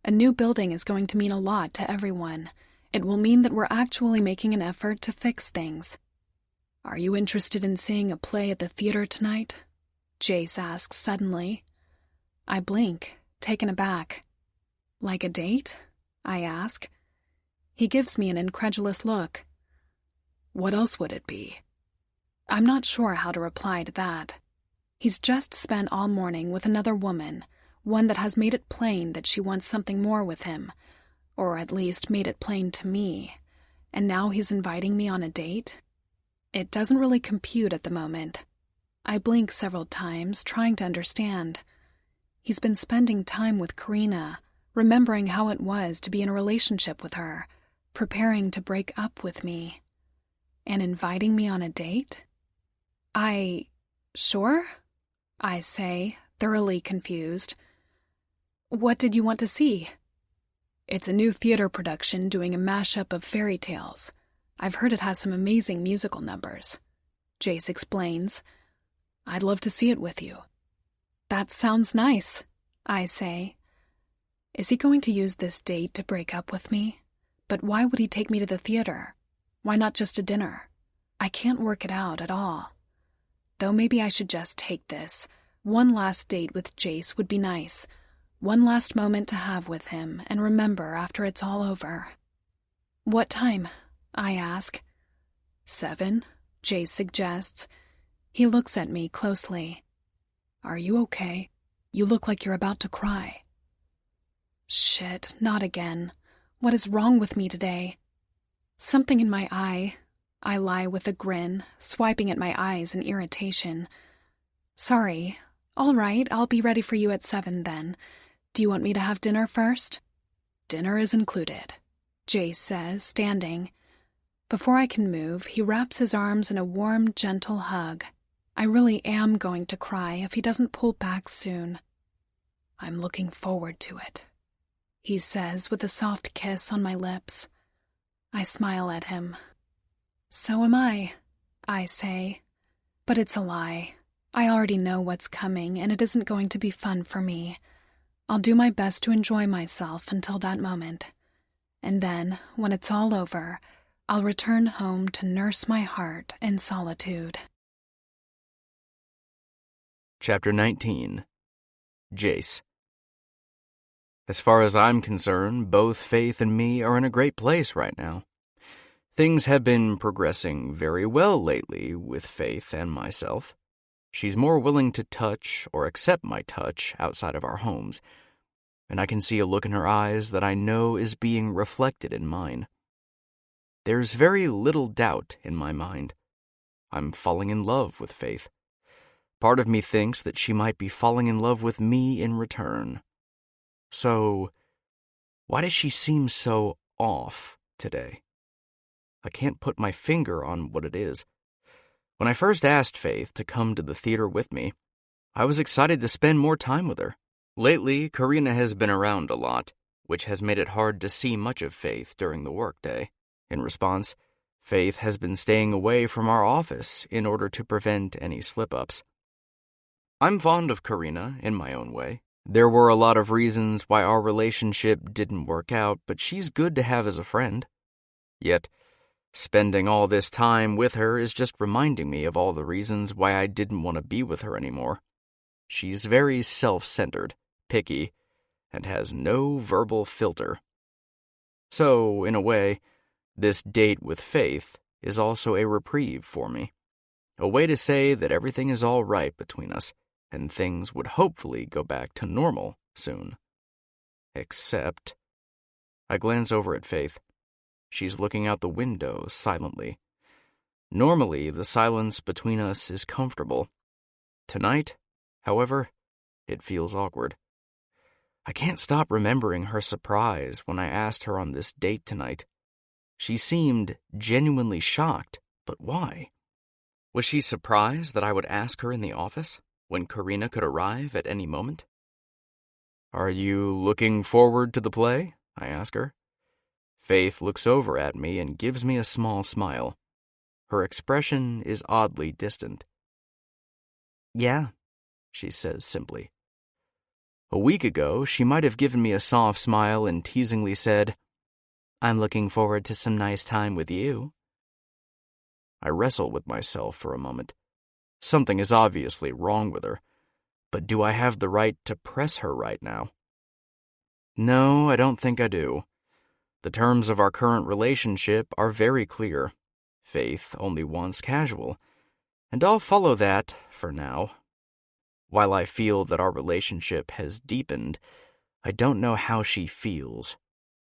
A new building is going to mean a lot to everyone. It will mean that we're actually making an effort to fix things. Are you interested in seeing a play at the theater tonight? Jace asks suddenly. I blink, taken aback. Like a date? I ask. He gives me an incredulous look. What else would it be? I'm not sure how to reply to that. He's just spent all morning with another woman, one that has made it plain that she wants something more with him, or at least made it plain to me, and now he's inviting me on a date? It doesn't really compute at the moment. I blink several times, trying to understand. He's been spending time with Karina, remembering how it was to be in a relationship with her, preparing to break up with me, and inviting me on a date? Sure? I say, thoroughly confused. What did you want to see? It's a new theater production doing a mashup of fairy tales. I've heard it has some amazing musical numbers. Jace explains. I'd love to see it with you. That sounds nice, I say. Is he going to use this date to break up with me? But why would he take me to the theater? Why not just a dinner? I can't work it out at all. Though maybe I should just take this. One last date with Jace would be nice. One last moment to have with him and remember after it's all over. What time? I ask. 7, Jace suggests. He looks at me closely. Are you okay? You look like you're about to cry. Shit, not again. What is wrong with me today? Something in my eye. I lie with a grin, swiping at my eyes in irritation. Sorry. All right, I'll be ready for you at 7 then. Do you want me to have dinner first? Dinner is included, Jace says, standing. Before I can move, he wraps his arms in a warm, gentle hug. I really am going to cry if he doesn't pull back soon. I'm looking forward to it, he says with a soft kiss on my lips. I smile at him. So am I say. But it's a lie. I already know what's coming, and it isn't going to be fun for me. I'll do my best to enjoy myself until that moment. And then, when it's all over, I'll return home to nurse my heart in solitude. Chapter 19. Jace. As far as I'm concerned, both Faith and me are in a great place right now. Things have been progressing very well lately with Faith and myself. She's more willing to touch or accept my touch outside of our homes, and I can see a look in her eyes that I know is being reflected in mine. There's very little doubt in my mind. I'm falling in love with Faith. Part of me thinks that she might be falling in love with me in return. So, why does she seem so off today? I can't put my finger on what it is. When I first asked Faith to come to the theater with me, I was excited to spend more time with her. Lately, Karina has been around a lot, which has made it hard to see much of Faith during the workday. In response, Faith has been staying away from our office in order to prevent any slip-ups. I'm fond of Karina in my own way. There were a lot of reasons why our relationship didn't work out, but she's good to have as a friend. Yet, spending all this time with her is just reminding me of all the reasons why I didn't want to be with her anymore. She's very self-centered, picky, and has no verbal filter. So, in a way, this date with Faith is also a reprieve for me. A way to say that everything is all right between us, and things would hopefully go back to normal soon. Except, I glance over at Faith. She's looking out the window silently. Normally, the silence between us is comfortable. Tonight, however, it feels awkward. I can't stop remembering her surprise when I asked her on this date tonight. She seemed genuinely shocked, but why? Was she surprised that I would ask her in the office, when Karina could arrive at any moment? "Are you looking forward to the play?" I ask her. Faith looks over at me and gives me a small smile. Her expression is oddly distant. "Yeah," she says simply. A week ago, she might have given me a soft smile and teasingly said, "I'm looking forward to some nice time with you." I wrestle with myself for a moment. Something is obviously wrong with her, but do I have the right to press her right now? No, I don't think I do. The terms of our current relationship are very clear. Faith only wants casual, and I'll follow that for now. While I feel that our relationship has deepened, I don't know how she feels.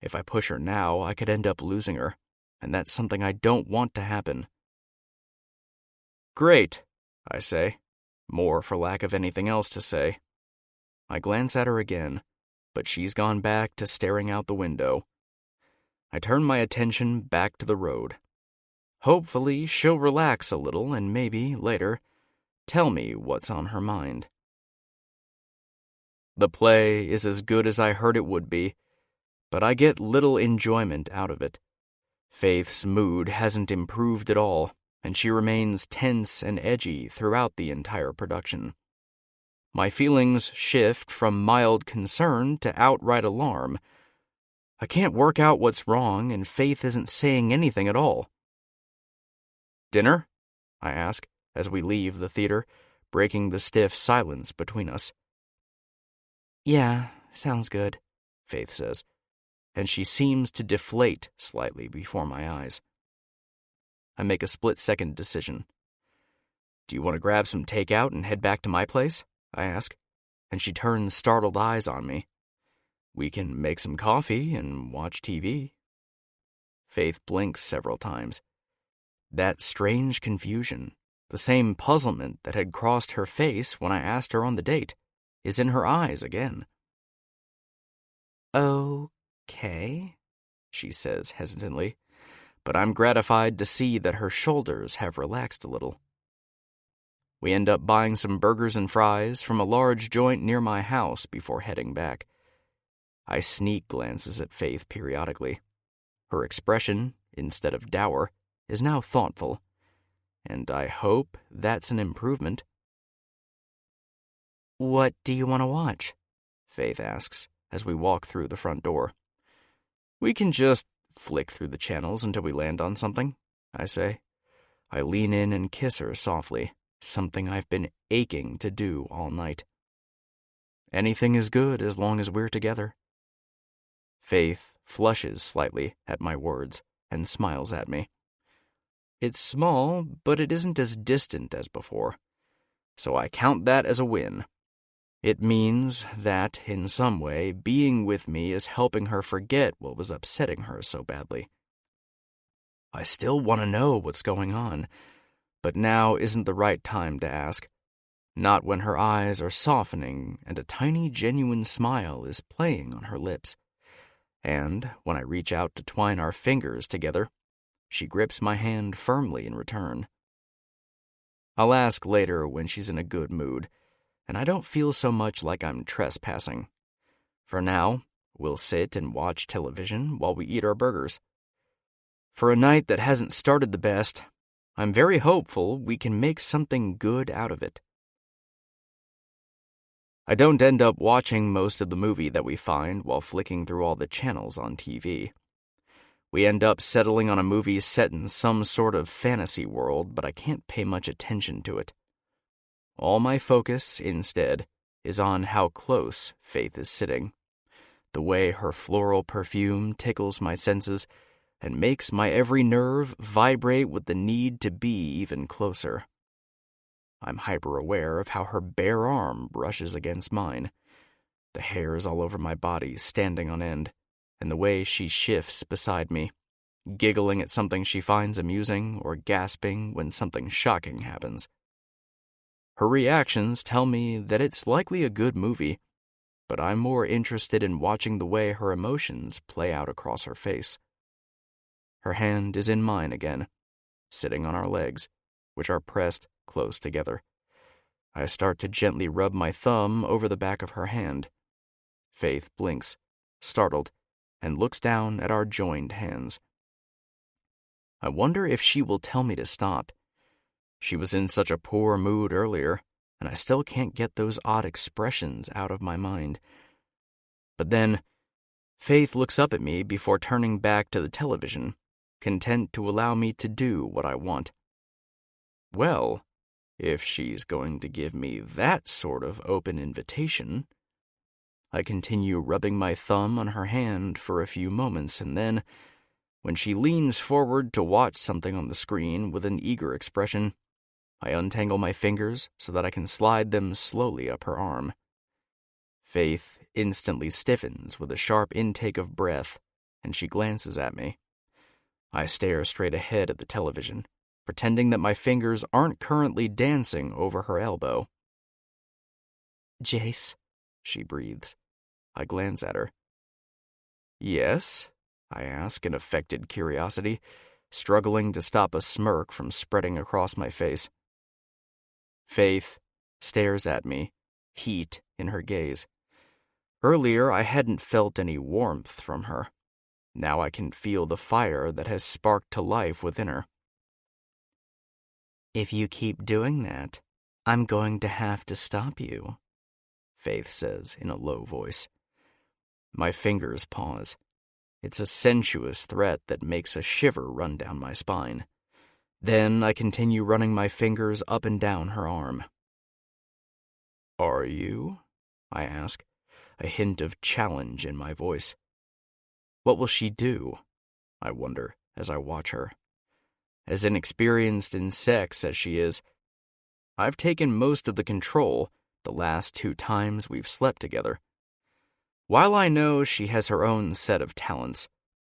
If I push her now, I could end up losing her, and that's something I don't want to happen. "Great," I say, more for lack of anything else to say. I glance at her again, but she's gone back to staring out the window. I turn my attention back to the road. Hopefully, she'll relax a little and maybe, later, tell me what's on her mind. The play is as good as I heard it would be, but I get little enjoyment out of it. Faith's mood hasn't improved at all, and she remains tense and edgy throughout the entire production. My feelings shift from mild concern to outright alarm. I can't work out what's wrong, and Faith isn't saying anything at all. "Dinner?" I ask, as we leave the theater, breaking the stiff silence between us. "Yeah, sounds good," Faith says, and she seems to deflate slightly before my eyes. I make a split-second decision. "Do you want to grab some takeout and head back to my place?" I ask, and she turns startled eyes on me. "We can make some coffee and watch TV." Faith blinks several times. That strange confusion, the same puzzlement that had crossed her face when I asked her on the date, is in her eyes again. "Okay," she says hesitantly, but I'm gratified to see that her shoulders have relaxed a little. We end up buying some burgers and fries from a large joint near my house before heading back. I sneak glances at Faith periodically. Her expression instead of dour, is now thoughtful, and I hope that's an improvement. "What do you want to watch?" Faith asks as we walk through the front door. "We can just flick through the channels until we land on something," I say. I lean in and kiss her softly, something I've been aching to do all night. Anything is good as long as we're together. Faith flushes slightly at my words and smiles at me. It's small, but it isn't as distant as before, so I count that as a win. It means that, in some way, being with me is helping her forget what was upsetting her so badly. I still want to know what's going on, but now isn't the right time to ask. Not when her eyes are softening and a tiny, genuine smile is playing on her lips. And when I reach out to twine our fingers together, she grips my hand firmly in return. I'll ask later when she's in a good mood, and I don't feel so much like I'm trespassing. For now, we'll sit and watch television while we eat our burgers. For a night that hasn't started the best, I'm very hopeful we can make something good out of it. I don't end up watching most of the movie that we find while flicking through all the channels on TV. We end up settling on a movie set in some sort of fantasy world, but I can't pay much attention to it. All my focus, instead, is on how close Faith is sitting, the way her floral perfume tickles my senses and makes my every nerve vibrate with the need to be even closer. I'm hyper-aware of how her bare arm brushes against mine, the hairs all over my body standing on end, and the way she shifts beside me, giggling at something she finds amusing or gasping when something shocking happens. Her reactions tell me that it's likely a good movie, but I'm more interested in watching the way her emotions play out across her face. Her hand is in mine again, sitting on our legs, which are pressed close together. I start to gently rub my thumb over the back of her hand. Faith blinks, startled, and looks down at our joined hands. I wonder if she will tell me to stop. She was in such a poor mood earlier, and I still can't get those odd expressions out of my mind. But then, Faith looks up at me before turning back to the television, content to allow me to do what I want. Well, if she's going to give me that sort of open invitation. I continue rubbing my thumb on her hand for a few moments, and then, when she leans forward to watch something on the screen with an eager expression, I untangle my fingers so that I can slide them slowly up her arm. Faith instantly stiffens with a sharp intake of breath, and she glances at me. I stare straight ahead at the television, pretending that my fingers aren't currently dancing over her elbow. "Jace," she breathes. I glance at her. "Yes?" I ask in affected curiosity, struggling to stop a smirk from spreading across my face. Faith stares at me, heat in her gaze. Earlier, I hadn't felt any warmth from her. Now I can feel the fire that has sparked to life within her. "If you keep doing that, I'm going to have to stop you," Faith says in a low voice. My fingers pause. It's a sensuous threat that makes a shiver run down my spine. Then I continue running my fingers up and down her arm. "Are you?" I ask, a hint of challenge in my voice. What will she do? I wonder as I watch her. As inexperienced in sex as she is, I've taken most of the control the last 2 times we've slept together. While I know she has her own set of talents,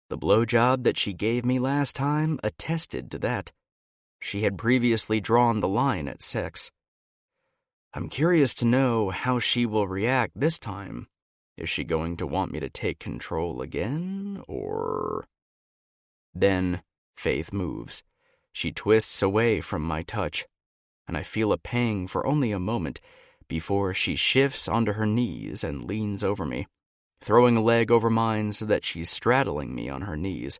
the blowjob that she gave me last time attested to that. She had previously drawn the line at sex. I'm curious to know how she will react this time. Is she going to want me to take control again, or... Then Faith moves. She twists away from my touch, and I feel a pang for only a moment before she shifts onto her knees and leans over me, throwing a leg over mine so that she's straddling me on her knees,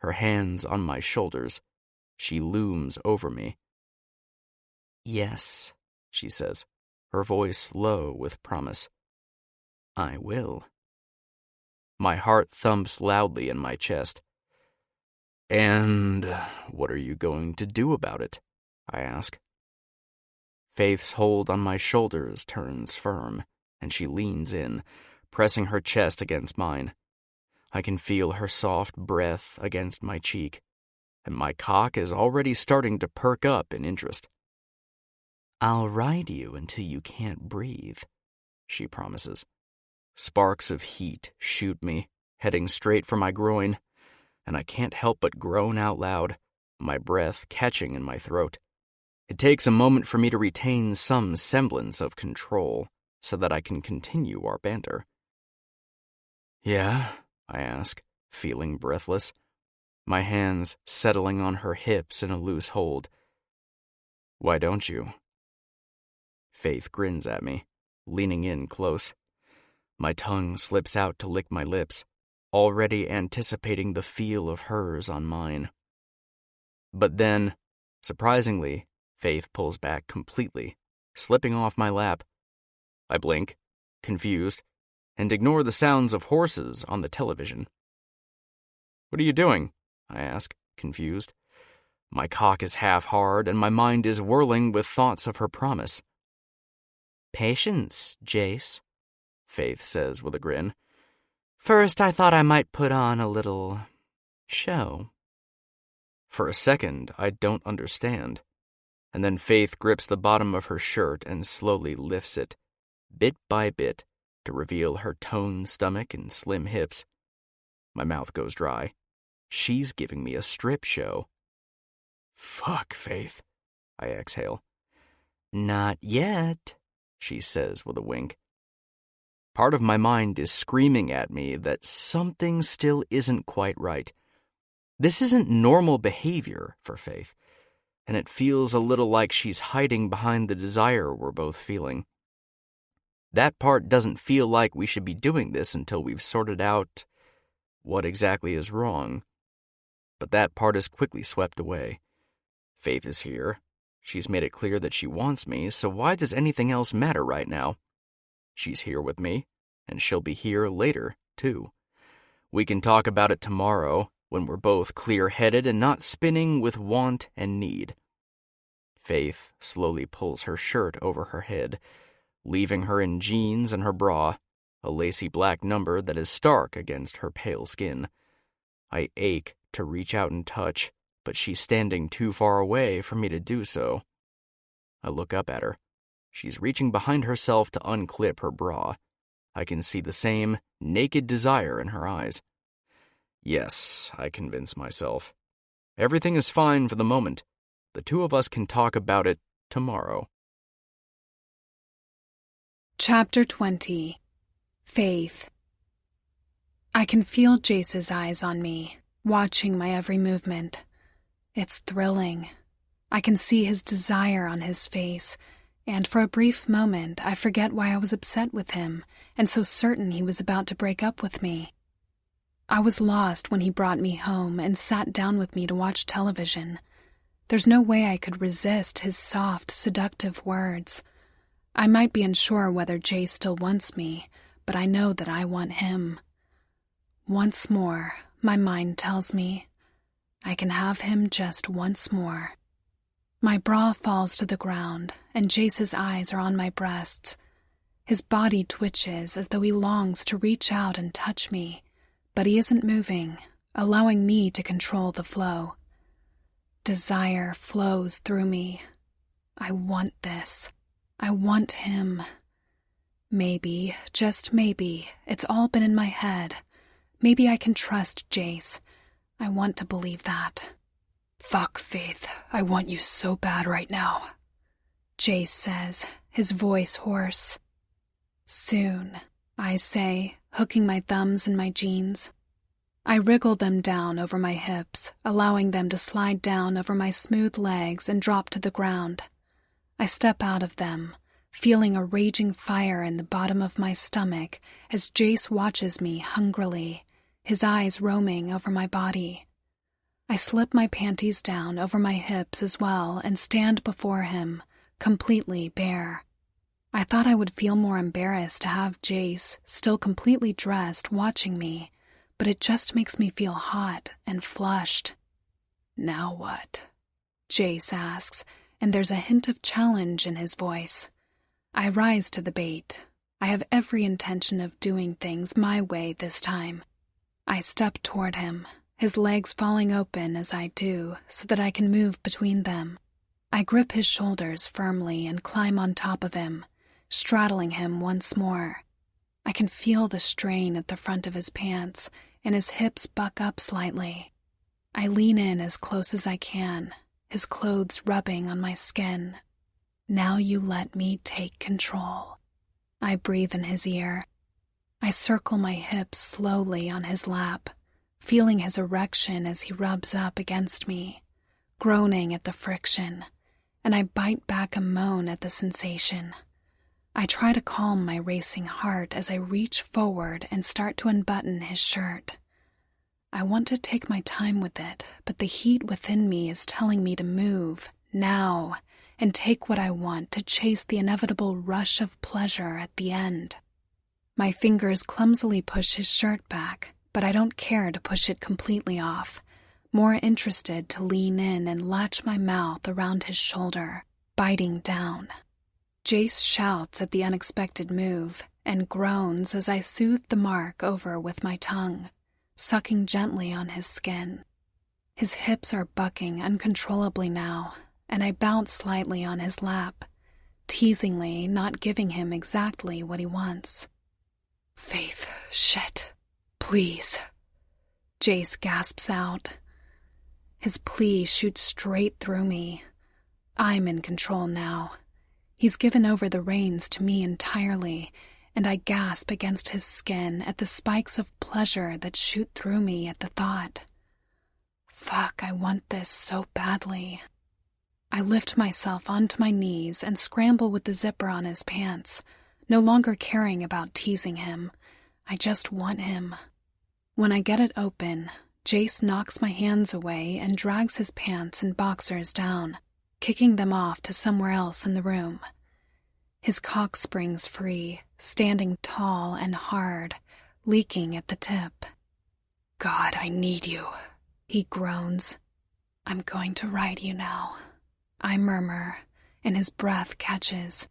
her hands on my shoulders. She looms over me. "Yes," she says, her voice low with promise. "I will." My heart thumps loudly in my chest. "And what are you going to do about it?" I ask. Faith's hold on my shoulders turns firm, and she leans in, pressing her chest against mine. I can feel her soft breath against my cheek, and my cock is already starting to perk up in interest. "I'll ride you until you can't breathe," she promises. Sparks of heat shoot me, heading straight for my groin, and I can't help but groan out loud, my breath catching in my throat. It takes a moment for me to retain some semblance of control so that I can continue our banter. "Yeah?" I ask, feeling breathless, my hands settling on her hips in a loose hold. "Why don't you?" Faith grins at me, leaning in close. My tongue slips out to lick my lips, already anticipating the feel of hers on mine. But then, surprisingly, Faith pulls back completely, slipping off my lap. I blink, confused, and ignore the sounds of horses on the television. "What are you doing?" I ask, confused. My cock is half hard, and my mind is whirling with thoughts of her promise. "Patience, Jace," Faith says with a grin. "First, I thought I might put on a little show." For a second, I don't understand. And then Faith grips the bottom of her shirt and slowly lifts it, bit by bit, to reveal her toned stomach and slim hips. My mouth goes dry. She's giving me a strip show. "Fuck, Faith," I exhale. "Not yet," she says with a wink. Part of my mind is screaming at me that something still isn't quite right. This isn't normal behavior for Faith, and it feels a little like she's hiding behind the desire we're both feeling. That part doesn't feel like we should be doing this until we've sorted out what exactly is wrong. But that part is quickly swept away. Faith is here. She's made it clear that she wants me, so why does anything else matter right now? She's here with me, and she'll be here later, too. We can talk about it tomorrow, when we're both clear-headed and not spinning with want and need. Faith slowly pulls her shirt over her head, leaving her in jeans and her bra, a lacy black number that is stark against her pale skin. I ache to reach out and touch, but she's standing too far away for me to do so. I look up at her. She's reaching behind herself to unclip her bra. I can see the same naked desire in her eyes. Yes, I convince myself. Everything is fine for the moment. The two of us can talk about it tomorrow. Chapter 20. Faith. I can feel Jace's eyes on me, watching my every movement. It's thrilling. I can see his desire on his face, and for a brief moment I forget why I was upset with him and so certain he was about to break up with me. I was lost when he brought me home and sat down with me to watch television. There's no way I could resist his soft, seductive words. I might be unsure whether Jace still wants me, but I know that I want him. Once more, my mind tells me, I can have him just once more. My bra falls to the ground, and Jace's eyes are on my breasts. His body twitches as though he longs to reach out and touch me, but he isn't moving, allowing me to control the flow. Desire flows through me. I want this. I want him. Maybe, just maybe, it's all been in my head. Maybe I can trust Jace. I want to believe that. Fuck, Faith. I want you so bad right now, Jace says, his voice hoarse. Soon, I say, hooking my thumbs in my jeans. I wriggle them down over my hips, allowing them to slide down over my smooth legs and drop to the ground. I step out of them, feeling a raging fire in the bottom of my stomach as Jace watches me hungrily, his eyes roaming over my body. I slip my panties down over my hips as well and stand before him, completely bare. I thought I would feel more embarrassed to have Jace, still completely dressed, watching me, but it just makes me feel hot and flushed. "Now what?" Jace asks, and there's a hint of challenge in his voice. I rise to the bait. I have every intention of doing things my way this time. I step toward him, his legs falling open as I do, so that I can move between them. I grip his shoulders firmly and climb on top of him, straddling him once more. I can feel the strain at the front of his pants, and his hips buck up slightly. I lean in as close as I can, his clothes rubbing on my skin. "Now you let me take control." I breathe in his ear. I circle my hips slowly on his lap, feeling his erection as he rubs up against me, groaning at the friction, and I bite back a moan at the sensation. I try to calm my racing heart as I reach forward and start to unbutton his shirt. I want to take my time with it, but the heat within me is telling me to move, now, and take what I want to chase the inevitable rush of pleasure at the end. My fingers clumsily push his shirt back, but I don't care to push it completely off, more interested to lean in and latch my mouth around his shoulder, biting down. Jace shouts at the unexpected move and groans as I soothe the mark over with my tongue, sucking gently on his skin. His hips are bucking uncontrollably now, and I bounce slightly on his lap, teasingly not giving him exactly what he wants. "Faith, shit, please," Jace gasps out. His plea shoots straight through me. I'm in control now. He's given over the reins to me entirely, and I gasp against his skin at the spikes of pleasure that shoot through me at the thought. Fuck, I want this so badly. I lift myself onto my knees and scramble with the zipper on his pants, no longer caring about teasing him. I just want him. When I get it open, Jace knocks my hands away and drags his pants and boxers down, kicking them off to somewhere else in the room. His cock springs free, standing tall and hard, leaking at the tip. "God, I need you," he groans. "I'm going to ride you now," I murmur, and his breath catches.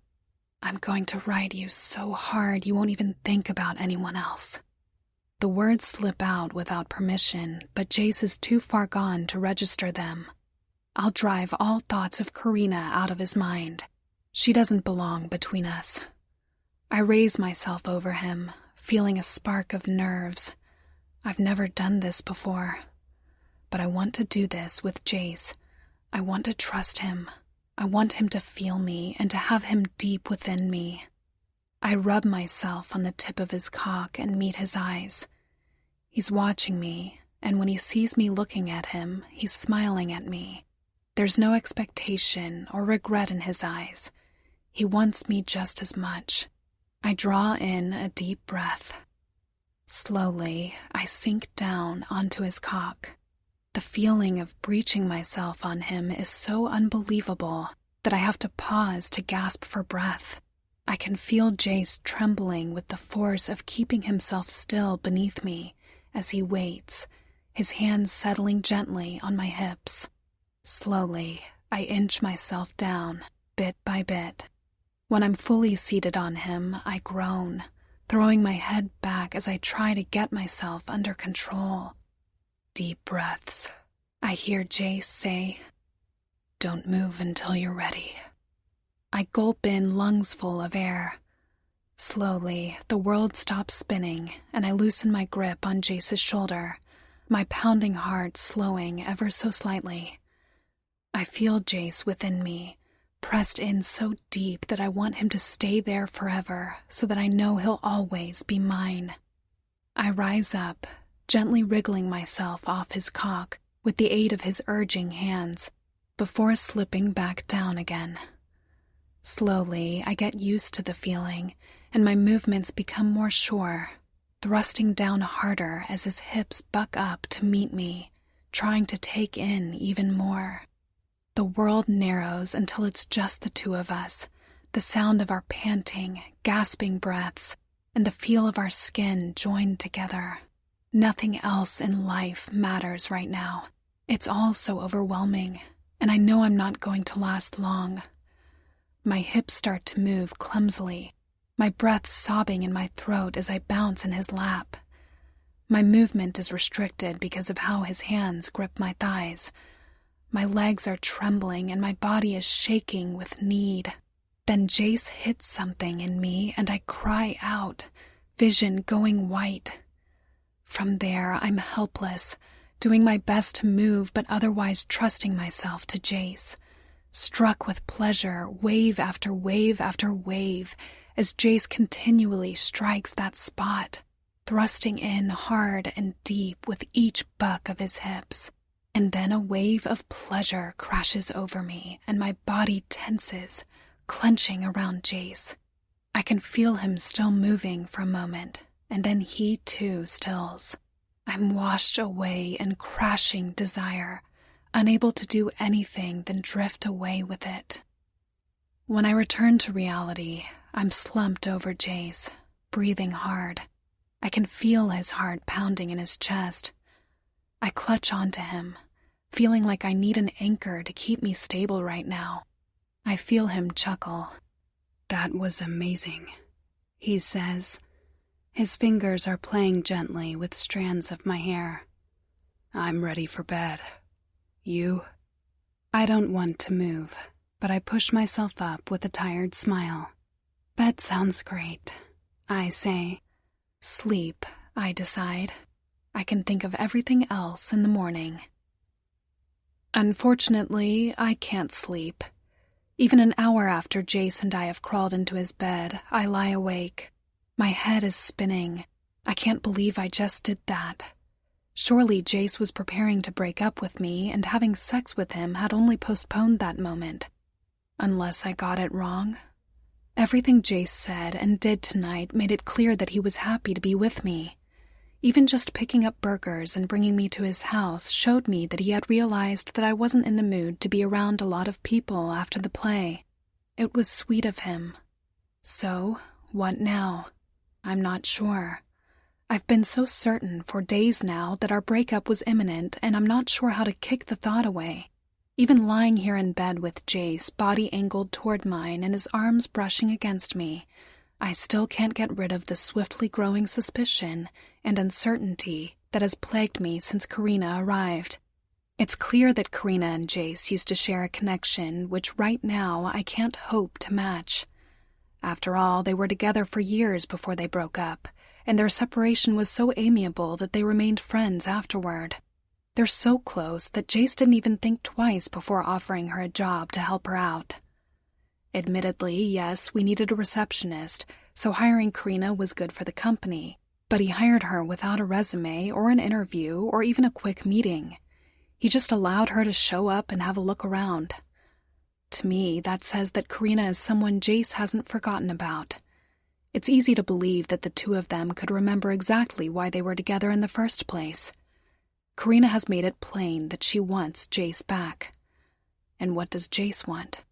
"I'm going to ride you so hard you won't even think about anyone else." The words slip out without permission, but Jace is too far gone to register them. I'll drive all thoughts of Karina out of his mind. She doesn't belong between us. I raise myself over him, feeling a spark of nerves. I've never done this before. But I want to do this with Jace. I want to trust him. I want him to feel me and to have him deep within me. I rub myself on the tip of his cock and meet his eyes. He's watching me, and when he sees me looking at him, he's smiling at me. There's no expectation or regret in his eyes. He wants me just as much. I draw in a deep breath. Slowly, I sink down onto his cock. The feeling of breaching myself on him is so unbelievable that I have to pause to gasp for breath. I can feel Jace trembling with the force of keeping himself still beneath me as he waits, his hands settling gently on my hips. Slowly, I inch myself down, bit by bit. When I'm fully seated on him, I groan, throwing my head back as I try to get myself under control. "Deep breaths," I hear Jace say. "Don't move until you're ready." I gulp in lungs full of air. Slowly, the world stops spinning, and I loosen my grip on Jace's shoulder, my pounding heart slowing ever so slightly. I feel Jace within me, pressed in so deep that I want him to stay there forever, so that I know he'll always be mine. I rise up, gently wriggling myself off his cock with the aid of his urging hands, before slipping back down again. Slowly, I get used to the feeling, and my movements become more sure, thrusting down harder as his hips buck up to meet me, trying to take in even more. The world narrows until it's just the two of us, the sound of our panting, gasping breaths, and the feel of our skin joined together. Nothing else in life matters right now. It's all so overwhelming, and I know I'm not going to last long. My hips start to move clumsily, my breath sobbing in my throat as I bounce in his lap. My movement is restricted because of how his hands grip my thighs. My legs are trembling and my body is shaking with need. Then Jace hits something in me and I cry out, vision going white. From there, I'm helpless, doing my best to move but otherwise trusting myself to Jace. Struck with pleasure, wave after wave after wave, as Jace continually strikes that spot, thrusting in hard and deep with each buck of his hips. And then a wave of pleasure crashes over me and my body tenses, clenching around Jace. I can feel him still moving for a moment, and then he too stills. I'm washed away in crashing desire, unable to do anything than drift away with it. When I return to reality, I'm slumped over Jace, breathing hard. I can feel his heart pounding in his chest. I clutch onto him, feeling like I need an anchor to keep me stable right now. I feel him chuckle. "That was amazing," he says. His fingers are playing gently with strands of my hair. "I'm ready for bed. You?" I don't want to move, but I push myself up with a tired smile. "Bed sounds great," I say. "Sleep," I decide. I can think of everything else in the morning. Unfortunately, I can't sleep. Even an hour after Jace and I have crawled into his bed, I lie awake. My head is spinning. I can't believe I just did that. Surely Jace was preparing to break up with me, and having sex with him had only postponed that moment. Unless I got it wrong. Everything Jace said and did tonight made it clear that he was happy to be with me. Even just picking up burgers and bringing me to his house showed me that he had realized that I wasn't in the mood to be around a lot of people after the play. It was sweet of him. So, what now? I'm not sure. I've been so certain for days now that our breakup was imminent, and I'm not sure how to kick the thought away. Even lying here in bed with Jace, body angled toward mine and his arms brushing against me, I still can't get rid of the swiftly growing suspicion and uncertainty that has plagued me since Karina arrived. It's clear that Karina and Jace used to share a connection which right now I can't hope to match. After all, they were together for years before they broke up, and their separation was so amiable that they remained friends afterward. They're so close that Jace didn't even think twice before offering her a job to help her out. Admittedly, yes, we needed a receptionist, so hiring Karina was good for the company, but he hired her without a resume or an interview or even a quick meeting. He just allowed her to show up and have a look around. To me, that says that Karina is someone Jace hasn't forgotten about. It's easy to believe that the two of them could remember exactly why they were together in the first place. Karina has made it plain that she wants Jace back. And what does Jace want?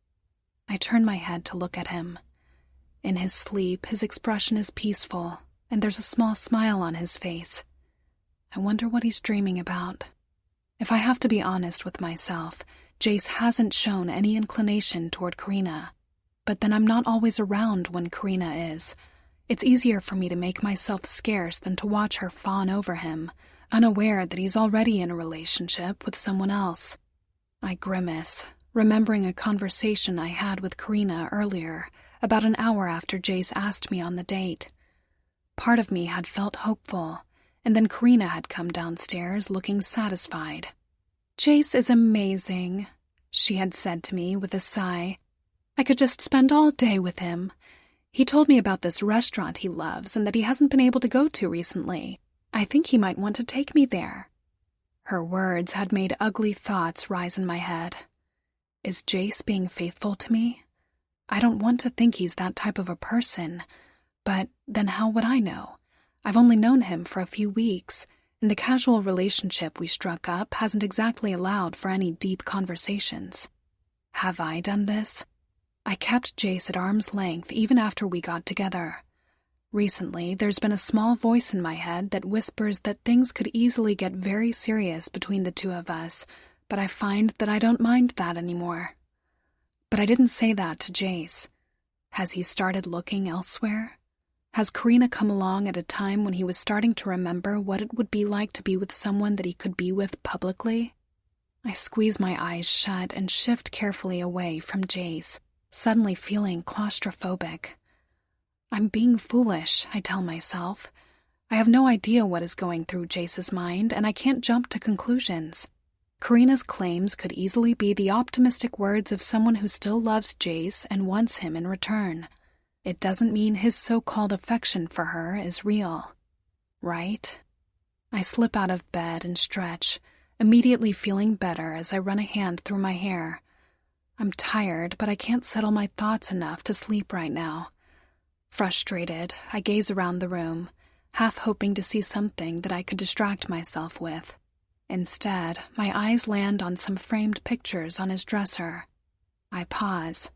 I turn my head to look at him. In his sleep, his expression is peaceful, and there's a small smile on his face. I wonder what he's dreaming about. If I have to be honest with myself, Jace hasn't shown any inclination toward Karina. But then I'm not always around when Karina is. It's easier for me to make myself scarce than to watch her fawn over him, unaware that he's already in a relationship with someone else. I grimace, remembering a conversation I had with Karina earlier, about an hour after Jace asked me on the date. Part of me had felt hopeful, and then Karina had come downstairs looking satisfied. "Jace is amazing," she had said to me with a sigh. "I could just spend all day with him. He told me about this restaurant he loves and that he hasn't been able to go to recently. I think he might want to take me there." Her words had made ugly thoughts rise in my head. Is Jace being faithful to me? I don't want to think he's that type of a person, but then how would I know? I've only known him for a few weeks, and the casual relationship we struck up hasn't exactly allowed for any deep conversations. Have I done this? I kept Jace at arm's length even after we got together. Recently, there's been a small voice in my head that whispers that things could easily get very serious between the two of us, but I find that I don't mind that anymore. But I didn't say that to Jace. Has he started looking elsewhere? Has Karina come along at a time when he was starting to remember what it would be like to be with someone that he could be with publicly? I squeeze my eyes shut and shift carefully away from Jace, suddenly feeling claustrophobic. I'm being foolish, I tell myself. I have no idea what is going through Jace's mind, and I can't jump to conclusions. Karina's claims could easily be the optimistic words of someone who still loves Jace and wants him in return. It doesn't mean his so-called affection for her is real. Right? I slip out of bed and stretch, immediately feeling better as I run a hand through my hair. I'm tired, but I can't settle my thoughts enough to sleep right now. Frustrated, I gaze around the room, half hoping to see something that I could distract myself with. Instead, my eyes land on some framed pictures on his dresser. I pause.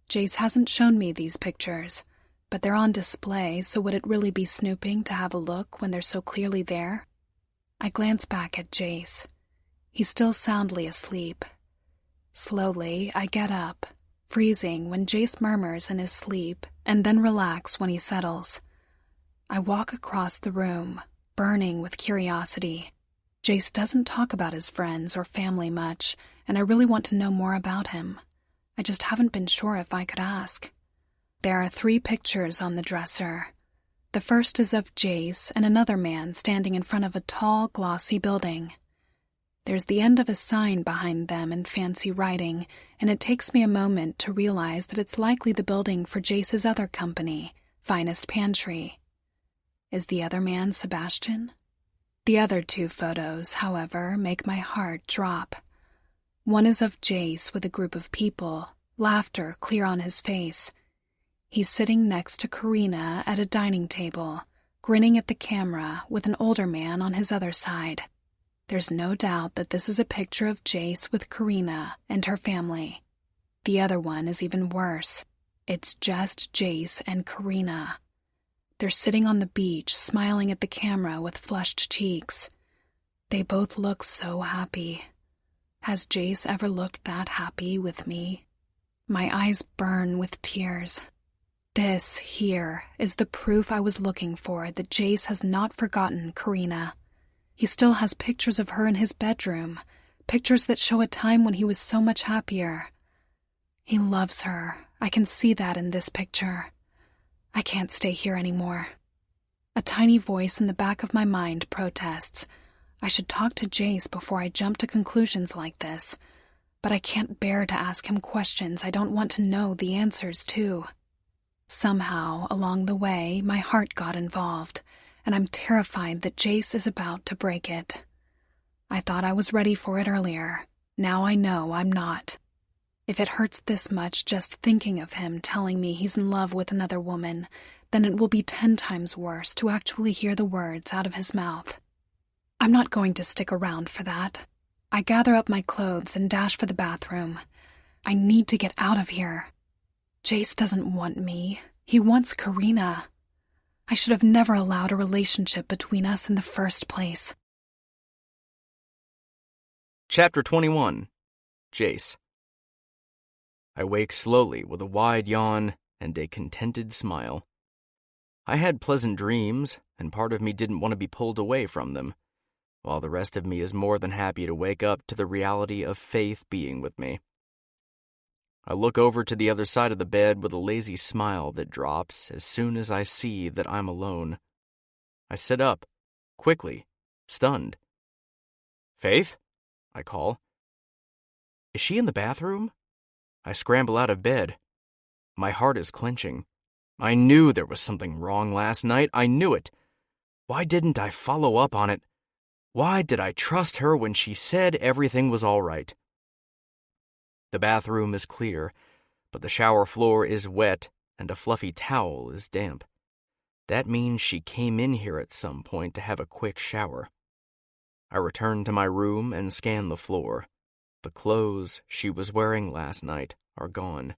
Jace hasn't shown me these pictures, but they're on display, so would it really be snooping to have a look when they're so clearly there? I glance back at Jace. He's still soundly asleep. Slowly, I get up, freezing when Jace murmurs in his sleep, and then relax when he settles. I walk across the room, burning with curiosity. Jace doesn't talk about his friends or family much, and I really want to know more about him. I just haven't been sure if I could ask. There are 3 pictures on the dresser. The first is of Jace and another man standing in front of a tall, glossy building. There's the end of a sign behind them in fancy writing, and it takes me a moment to realize that it's likely the building for Jace's other company, Finest Pantry. Is the other man Sebastian? The other 2 photos, however, make my heart drop. One is of Jace with a group of people, laughter clear on his face. He's sitting next to Karina at a dining table, grinning at the camera with an older man on his other side. There's no doubt that this is a picture of Jace with Karina and her family. The other one is even worse. It's just Jace and Karina. They're sitting on the beach, smiling at the camera with flushed cheeks. They both look so happy. Has Jace ever looked that happy with me? My eyes burn with tears. This, here, is the proof I was looking for that Jace has not forgotten Karina. He still has pictures of her in his bedroom, pictures that show a time when he was so much happier. He loves her. I can see that in this picture. I can't stay here anymore. A tiny voice in the back of my mind protests. I should talk to Jace before I jump to conclusions like this, but I can't bear to ask him questions I don't want to know the answers to. Somehow, along the way, my heart got involved, and I'm terrified that Jace is about to break it. I thought I was ready for it earlier. Now I know I'm not. If it hurts this much just thinking of him telling me he's in love with another woman, then it will be 10 times worse to actually hear the words out of his mouth. I'm not going to stick around for that. I gather up my clothes and dash for the bathroom. I need to get out of here. Jace doesn't want me. He wants Karina. I should have never allowed a relationship between us in the first place. Chapter 21. Jace. I wake slowly with a wide yawn and a contented smile. I had pleasant dreams, and part of me didn't want to be pulled away from them, while the rest of me is more than happy to wake up to the reality of Faith being with me. I look over to the other side of the bed with a lazy smile that drops as soon as I see that I'm alone. I sit up, quickly, stunned. "Faith?" I call. "Is she in the bathroom?" I scramble out of bed. My heart is clenching. I knew there was something wrong last night. I knew it. Why didn't I follow up on it? Why did I trust her when she said everything was all right? The bathroom is clear, but the shower floor is wet and a fluffy towel is damp. That means she came in here at some point to have a quick shower. I return to my room and scan the floor. The clothes she was wearing last night are gone.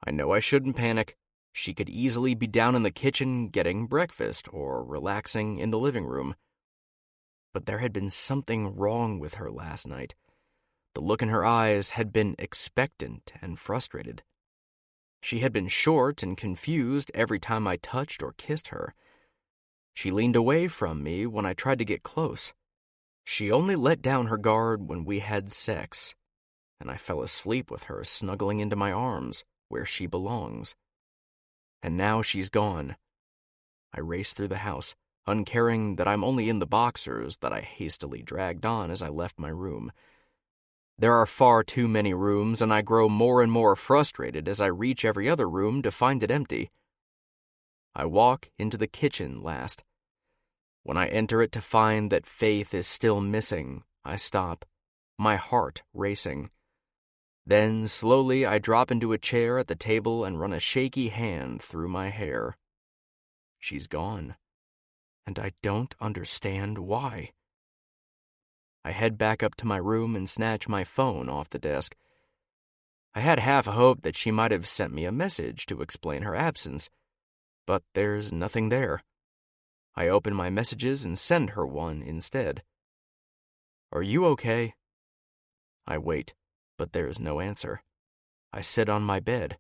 I know I shouldn't panic. She could easily be down in the kitchen getting breakfast or relaxing in the living room. But there had been something wrong with her last night. The look in her eyes had been expectant and frustrated. She had been short and confused every time I touched or kissed her. She leaned away from me when I tried to get close. She only let down her guard when we had sex, and I fell asleep with her snuggling into my arms, where she belongs. And now she's gone. I race through the house, uncaring that I'm only in the boxers that I hastily dragged on as I left my room. There are far too many rooms, and I grow more and more frustrated as I reach every other room to find it empty. I walk into the kitchen last. When I enter it to find that Faith is still missing, I stop, my heart racing. Then, slowly, I drop into a chair at the table and run a shaky hand through my hair. She's gone, and I don't understand why. I head back up to my room and snatch my phone off the desk. I had half a hope that she might have sent me a message to explain her absence, but there's nothing there. I open my messages and send her one instead. "Are you okay?" I wait, but there's no answer. I sit on my bed.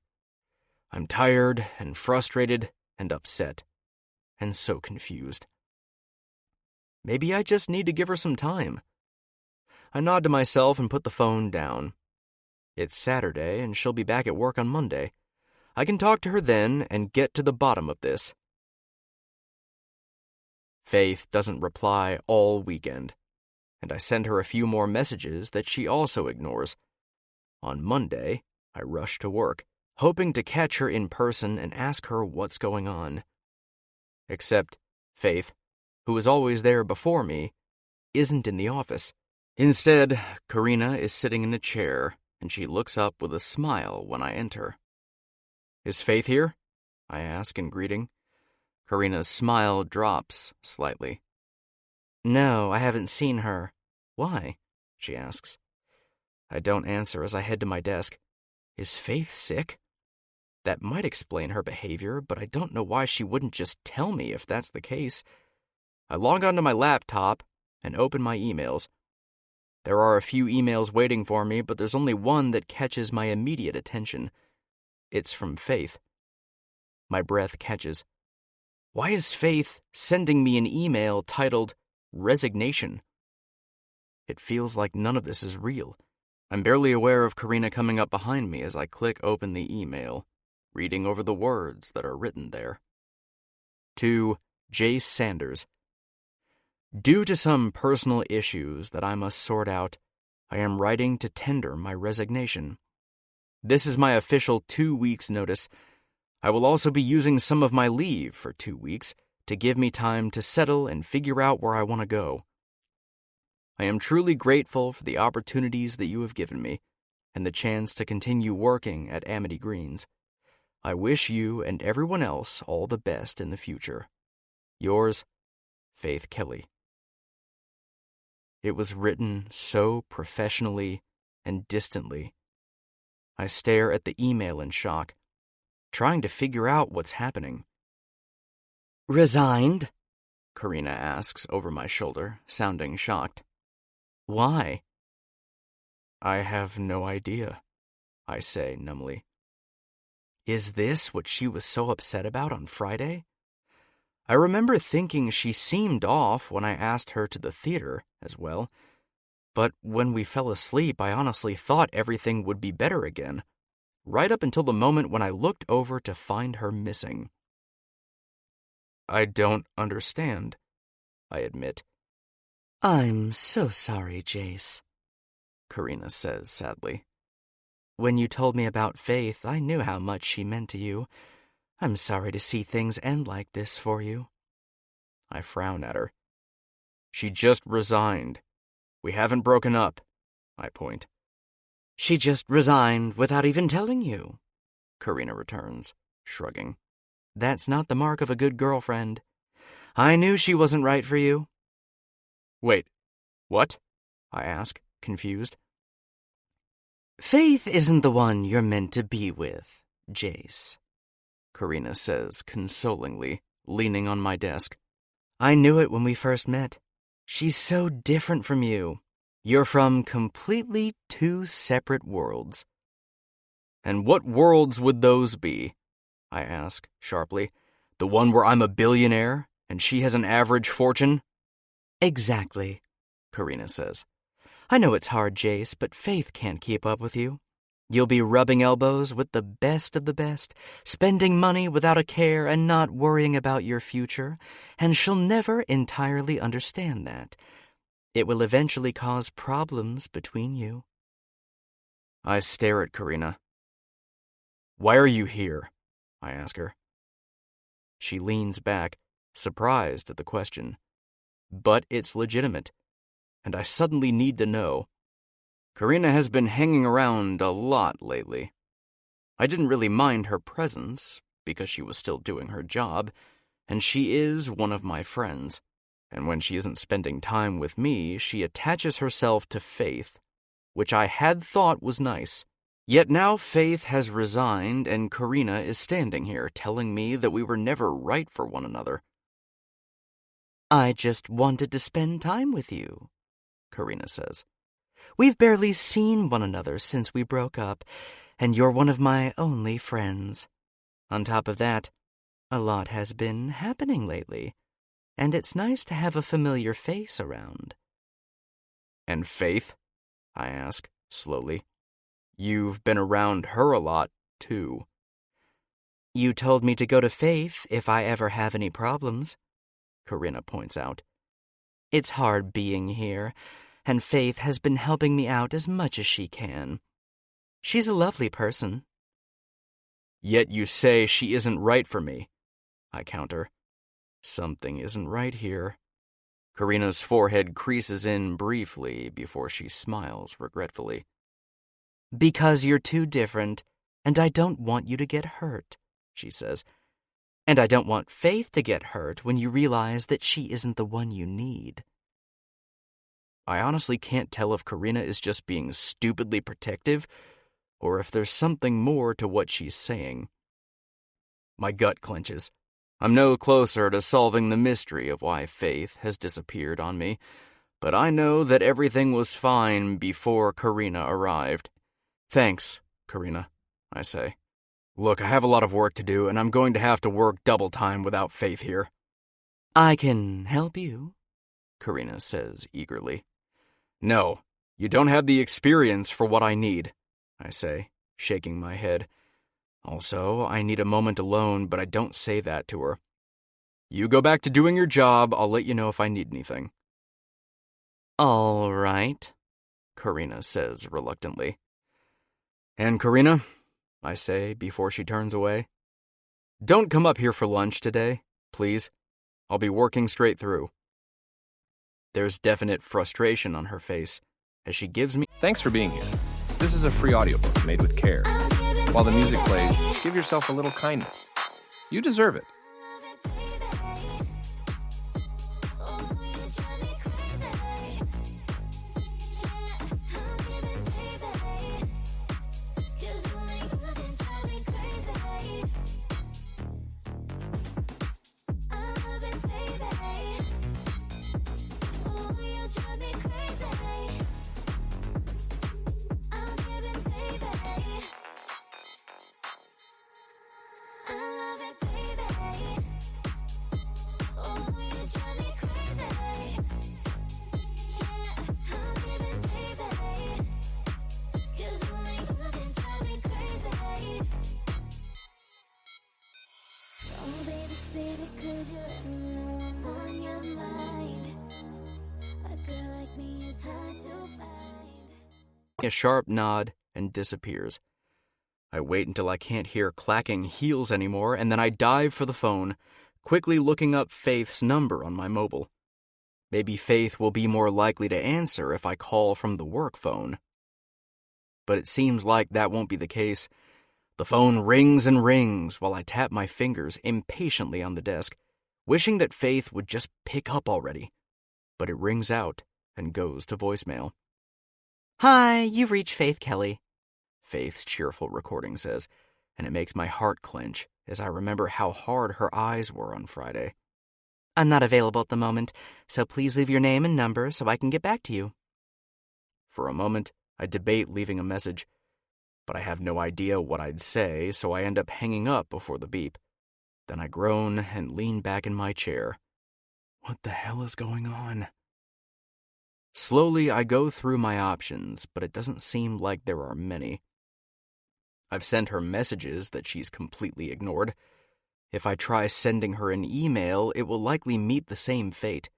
I'm tired and frustrated and upset, and so confused. Maybe I just need to give her some time. I nod to myself and put the phone down. It's Saturday, and she'll be back at work on Monday. I can talk to her then and get to the bottom of this. Faith doesn't reply all weekend, and I send her a few more messages that she also ignores. On Monday, I rush to work, hoping to catch her in person and ask her what's going on. Except Faith, who is always there before me, isn't in the office. Instead, Karina is sitting in a chair, and she looks up with a smile when I enter. "Is Faith here?" I ask in greeting. Karina's smile drops slightly. "No, I haven't seen her. Why?" she asks. I don't answer as I head to my desk. Is Faith sick? That might explain her behavior, but I don't know why she wouldn't just tell me if that's the case. I log onto my laptop and open my emails. There are a few emails waiting for me, but there's only one that catches my immediate attention. It's from Faith. My breath catches. Why is Faith sending me an email titled Resignation? It feels like none of this is real. I'm barely aware of Karina coming up behind me as I click open the email, reading over the words that are written there. To Jace Sanders. Due to some personal issues that I must sort out, I am writing to tender my resignation. This is my official 2 weeks' notice. I will also be using some of my leave for 2 weeks to give me time to settle and figure out where I want to go. I am truly grateful for the opportunities that you have given me and the chance to continue working at Amity Greens. I wish you and everyone else all the best in the future. Yours, Faith Kelly. It was written so professionally and distantly. I stare at the email in shock, trying to figure out what's happening. Resigned? Karina asks over my shoulder, sounding shocked. Why? I have no idea, I say numbly. Is this what she was so upset about on Friday? I remember thinking she seemed off when I asked her to the theater as well, but when we fell asleep, I honestly thought everything would be better again, right up until the moment when I looked over to find her missing. I don't understand, I admit. I'm so sorry, Jace, Karina says sadly. When you told me about Faith, I knew how much she meant to you. I'm sorry to see things end like this for you. I frown at her. She just resigned. We haven't broken up, I point. She just resigned without even telling you, Karina returns, shrugging. That's not the mark of a good girlfriend. I knew she wasn't right for you. Wait, What? I ask, confused. Faith isn't the one you're meant to be with, Jace, Karina says consolingly, leaning on my desk. I knew it when we first met. She's so different from you. You're from completely two separate worlds. And what worlds would those be? I ask, sharply. The one where I'm a billionaire and she has an average fortune? Exactly, Karina says. I know it's hard, Jace, but Faith can't keep up with you. You'll be rubbing elbows with the best of the best, spending money without a care and not worrying about your future, and she'll never entirely understand that. It will eventually cause problems between you. I stare at Karina. Why are you here? I ask her. She leans back, surprised at the question. But it's legitimate, and I suddenly need to know. Karina has been hanging around a lot lately. I didn't really mind her presence, because she was still doing her job, and she is one of my friends. And when she isn't spending time with me, she attaches herself to Faith, which I had thought was nice. Yet now Faith has resigned, and Karina is standing here telling me that we were never right for one another. I just wanted to spend time with you, Karina says. We've barely seen one another since we broke up, and you're one of my only friends. On top of that, a lot has been happening lately, and it's nice to have a familiar face around. And Faith? I ask, slowly. You've been around her a lot, too. You told me to go to Faith if I ever have any problems, Karina points out. It's hard being here, and Faith has been helping me out as much as she can. She's a lovely person. Yet you say she isn't right for me, I counter. Something isn't right here. Karina's forehead creases in briefly before she smiles regretfully. Because you're too different, and I don't want you to get hurt, she says. And I don't want Faith to get hurt when you realize that she isn't the one you need. I honestly can't tell if Karina is just being stupidly protective or if there's something more to what she's saying. My gut clenches. I'm no closer to solving the mystery of why Faith has disappeared on me, but I know that everything was fine before Karina arrived. Thanks, Karina, I say. Look, I have a lot of work to do, and I'm going to have to work double time without Faith here. I can help you, Karina says eagerly. No, you don't have the experience for what I need, I say, shaking my head. Also, I need a moment alone, but I don't say that to her. You go back to doing your job, I'll let you know if I need anything. All right, Karina says reluctantly. And Karina, I say before she turns away, don't come up here for lunch today, please. I'll be working straight through. There's definite frustration on her face as she gives me... Thanks for being here. This is a free audiobook made with care. While the music plays, give yourself a little kindness. You deserve it. A sharp nod and disappears. I wait until I can't hear clacking heels anymore, and then I dive for the phone, quickly looking up Faith's number on my mobile. Maybe Faith will be more likely to answer if I call from the work phone. But it seems like that won't be the case. The phone rings and rings while I tap my fingers impatiently on the desk, wishing that Faith would just pick up already. But it rings out, and goes to voicemail. Hi, you've reached Faith Kelly. Faith's cheerful recording says, and it makes my heart clench as I remember how hard her eyes were on Friday. I'm not available at the moment, so please leave your name and number so I can get back to you. For a moment, I debate leaving a message, but I have no idea what I'd say, so I end up hanging up before the beep. Then I groan and lean back in my chair. What the hell is going on? Slowly, I go through my options, but it doesn't seem like there are many. I've sent her messages that she's completely ignored. If I try sending her an email, it will likely meet the same fate.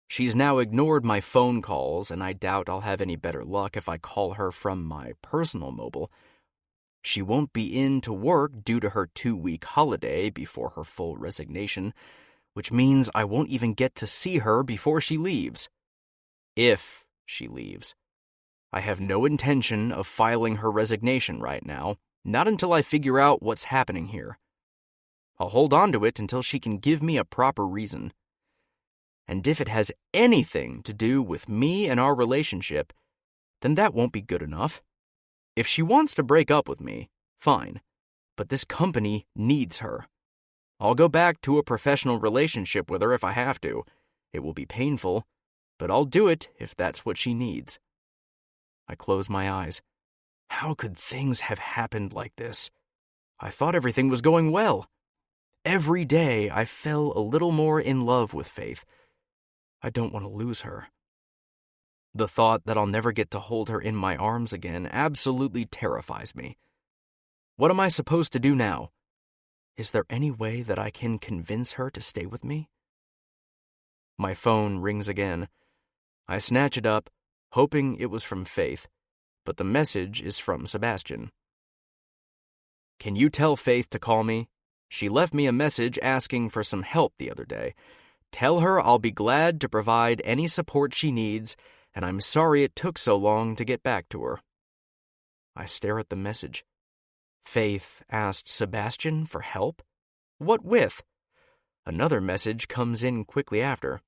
She's now ignored my phone calls, and I doubt I'll have any better luck if I call her from my personal mobile. She won't be in to work due to her 2-week holiday before her full resignation, which means I won't even get to see her before she leaves. If she leaves. I have no intention of filing her resignation right now, not until I figure out what's happening here. I'll hold on to it until she can give me a proper reason. And if it has anything to do with me and our relationship, then that won't be good enough. If she wants to break up with me, fine, but this company needs her. I'll go back to a professional relationship with her if I have to. It will be painful, but I'll do it if that's what she needs. I close my eyes. How could things have happened like this? I thought everything was going well. Every day I fell a little more in love with Faith. I don't want to lose her. The thought that I'll never get to hold her in my arms again absolutely terrifies me. What am I supposed to do now? Is there any way that I can convince her to stay with me? My phone rings again. I snatch it up, hoping it was from Faith, but the message is from Sebastian. Can you tell Faith to call me? She left me a message asking for some help the other day. Tell her I'll be glad to provide any support she needs, and I'm sorry it took so long to get back to her. I stare at the message. Faith asked Sebastian for help? What with? Another message comes in quickly after.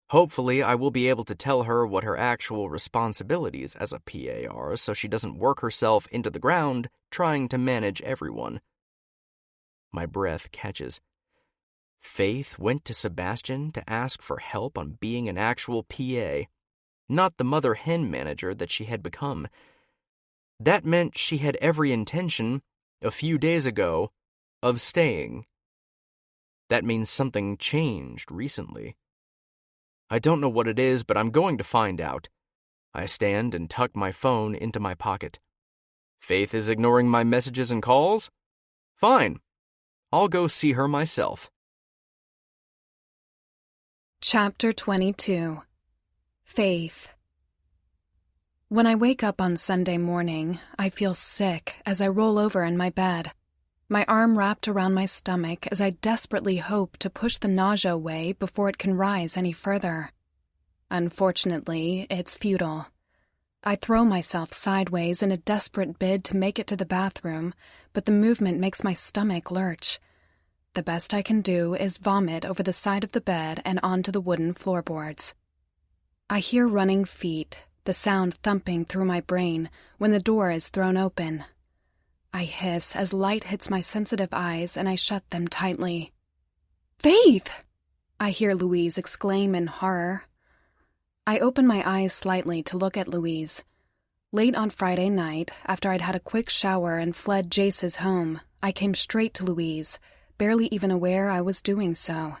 Hopefully, I will be able to tell her what her actual responsibilities as a PA are so she doesn't work herself into the ground trying to manage everyone. My breath catches. Faith went to Sebastian to ask for help on being an actual PA, not the mother hen manager that she had become. That meant she had every intention, a few days ago, of staying. That means something changed recently. I don't know what it is, but I'm going to find out. I stand and tuck my phone into my pocket. Faith is ignoring my messages and calls? Fine. I'll go see her myself. Chapter 22. Faith. When I wake up on Sunday morning, I feel sick as I roll over in my bed. My arm wrapped around my stomach as I desperately hope to push the nausea away before it can rise any further. Unfortunately, it's futile. I throw myself sideways in a desperate bid to make it to the bathroom, but the movement makes my stomach lurch. The best I can do is vomit over the side of the bed and onto the wooden floorboards. I hear running feet, the sound thumping through my brain when the door is thrown open. I hiss as light hits my sensitive eyes and I shut them tightly. "Faith!" I hear Louise exclaim in horror. I open my eyes slightly to look at Louise. Late on Friday night, after I'd had a quick shower and fled Jace's home, I came straight to Louise, barely even aware I was doing so.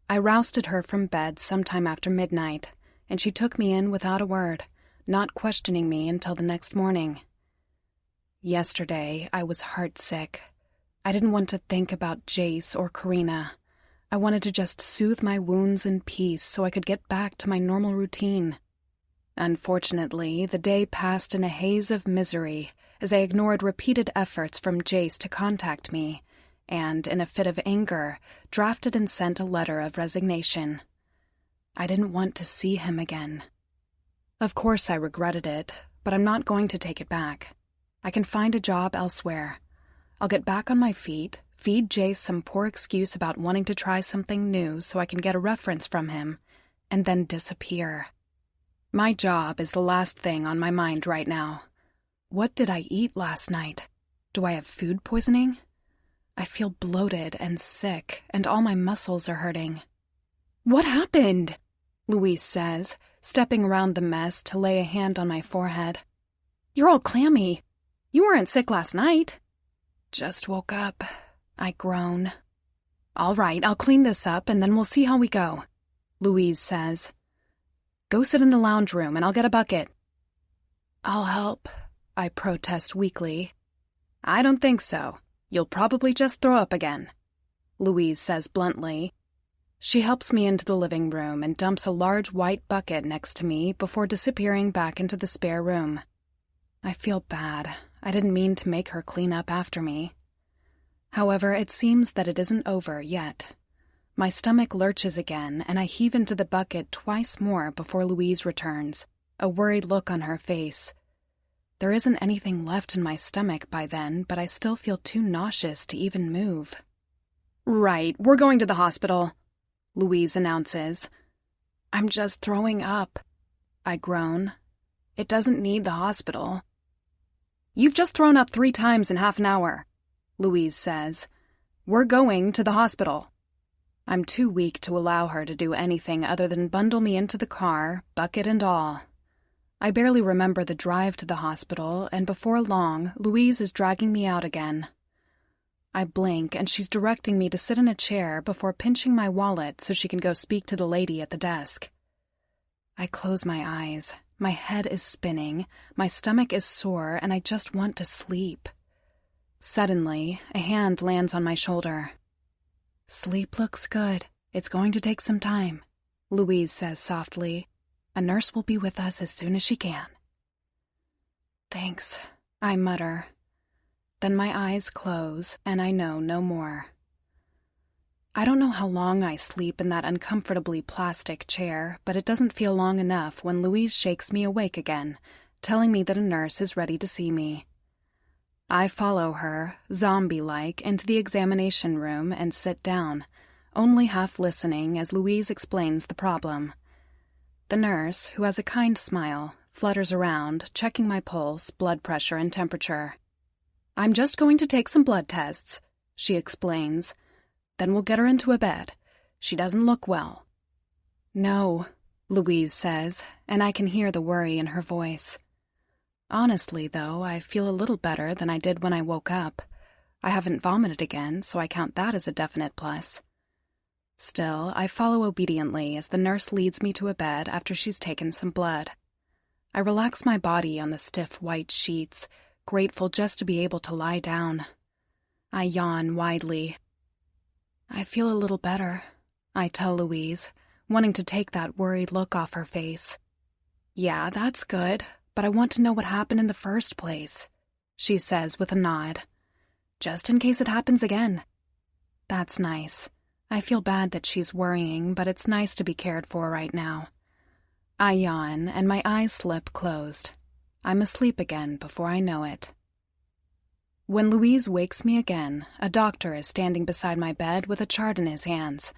I rousted her from bed sometime after midnight, and she took me in without a word, not questioning me until the next morning. Yesterday, I was heartsick. I didn't want to think about Jace or Karina. I wanted to just soothe my wounds in peace so I could get back to my normal routine. Unfortunately, the day passed in a haze of misery as I ignored repeated efforts from Jace to contact me, and, in a fit of anger, drafted and sent a letter of resignation. I didn't want to see him again. Of course I regretted it, but I'm not going to take it back. I can find a job elsewhere. I'll get back on my feet, feed Jace some poor excuse about wanting to try something new so I can get a reference from him, and then disappear. My job is the last thing on my mind right now. What did I eat last night? Do I have food poisoning? I feel bloated and sick, and all my muscles are hurting. "What happened?" Louise says, stepping around the mess to lay a hand on my forehead. "You're all clammy. You weren't sick last night." "Just woke up," I groan. "All right, I'll clean this up and then we'll see how we go," Louise says. "Go sit in the lounge room and I'll get a bucket." "I'll help," I protest weakly. "I don't think so. You'll probably just throw up again," Louise says bluntly. She helps me into the living room and dumps a large white bucket next to me before disappearing back into the spare room. I feel bad. I didn't mean to make her clean up after me. However, it seems that it isn't over yet. My stomach lurches again, and I heave into the bucket twice more before Louise returns, a worried look on her face. There isn't anything left in my stomach by then, but I still feel too nauseous to even move. "Right, we're going to the hospital," Louise announces. "I'm just throwing up," I groan. "It doesn't need the hospital." "You've just thrown up 3 times in half an hour," Louise says. "We're going to the hospital." I'm too weak to allow her to do anything other than bundle me into the car, bucket and all. I barely remember the drive to the hospital, and before long, Louise is dragging me out again. I blink, and she's directing me to sit in a chair before pinching my wallet so she can go speak to the lady at the desk. I close my eyes. My head is spinning, my stomach is sore, and I just want to sleep. Suddenly, a hand lands on my shoulder. "Sleep looks good. It's going to take some time," Louise says softly. "A nurse will be with us as soon as she can." "Thanks," I mutter. Then my eyes close, and I know no more. I don't know how long I sleep in that uncomfortably plastic chair, but it doesn't feel long enough when Louise shakes me awake again, telling me that a nurse is ready to see me. I follow her, zombie-like, into the examination room and sit down, only half listening as Louise explains the problem. The nurse, who has a kind smile, flutters around, checking my pulse, blood pressure, and temperature. "I'm just going to take some blood tests," she explains. "Then we'll get her into a bed. She doesn't look well." "No," Louise says, and I can hear the worry in her voice. Honestly, though, I feel a little better than I did when I woke up. I haven't vomited again, so I count that as a definite plus. Still, I follow obediently as the nurse leads me to a bed after she's taken some blood. I relax my body on the stiff white sheets, grateful just to be able to lie down. I yawn widely. "I feel a little better," I tell Louise, wanting to take that worried look off her face. "Yeah, that's good, but I want to know what happened in the first place," she says with a nod. "Just in case it happens again." That's nice. I feel bad that she's worrying, but it's nice to be cared for right now. I yawn, and my eyes slip closed. I'm asleep again before I know it. When Louise wakes me again, a doctor is standing beside my bed with a chart in his hands.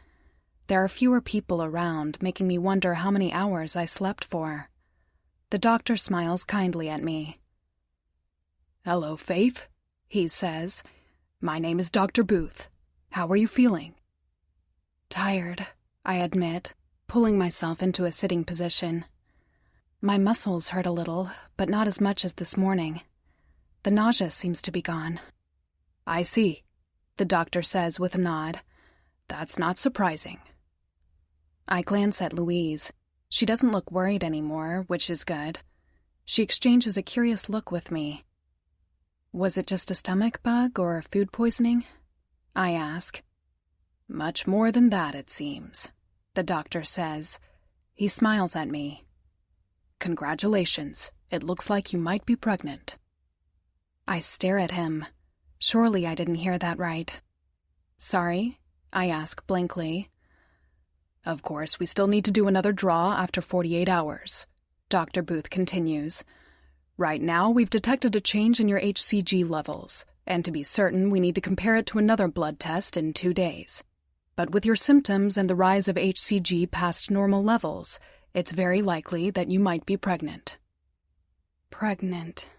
There are fewer people around, making me wonder how many hours I slept for. The doctor smiles kindly at me. "Hello, Faith," he says. "My name is Dr. Booth. How are you feeling?" "Tired," I admit, pulling myself into a sitting position. My muscles hurt a little, but not as much as this morning. The nausea seems to be gone. "I see," the doctor says with a nod. "That's not surprising." I glance at Louise. She doesn't look worried anymore, which is good. She exchanges a curious look with me. "Was it just a stomach bug or food poisoning?" I ask. "Much more than that, it seems," the doctor says. He smiles at me. "Congratulations. It looks like you might be pregnant." I stare at him. Surely I didn't hear that right. "Sorry?" I ask blankly. "Of course, we still need to do another draw after 48 hours, Dr. Booth continues. "Right now, we've detected a change in your HCG levels, and to be certain, we need to compare it to another blood test in 2 days. But with your symptoms and the rise of HCG past normal levels, it's very likely that you might be pregnant. Pregnant?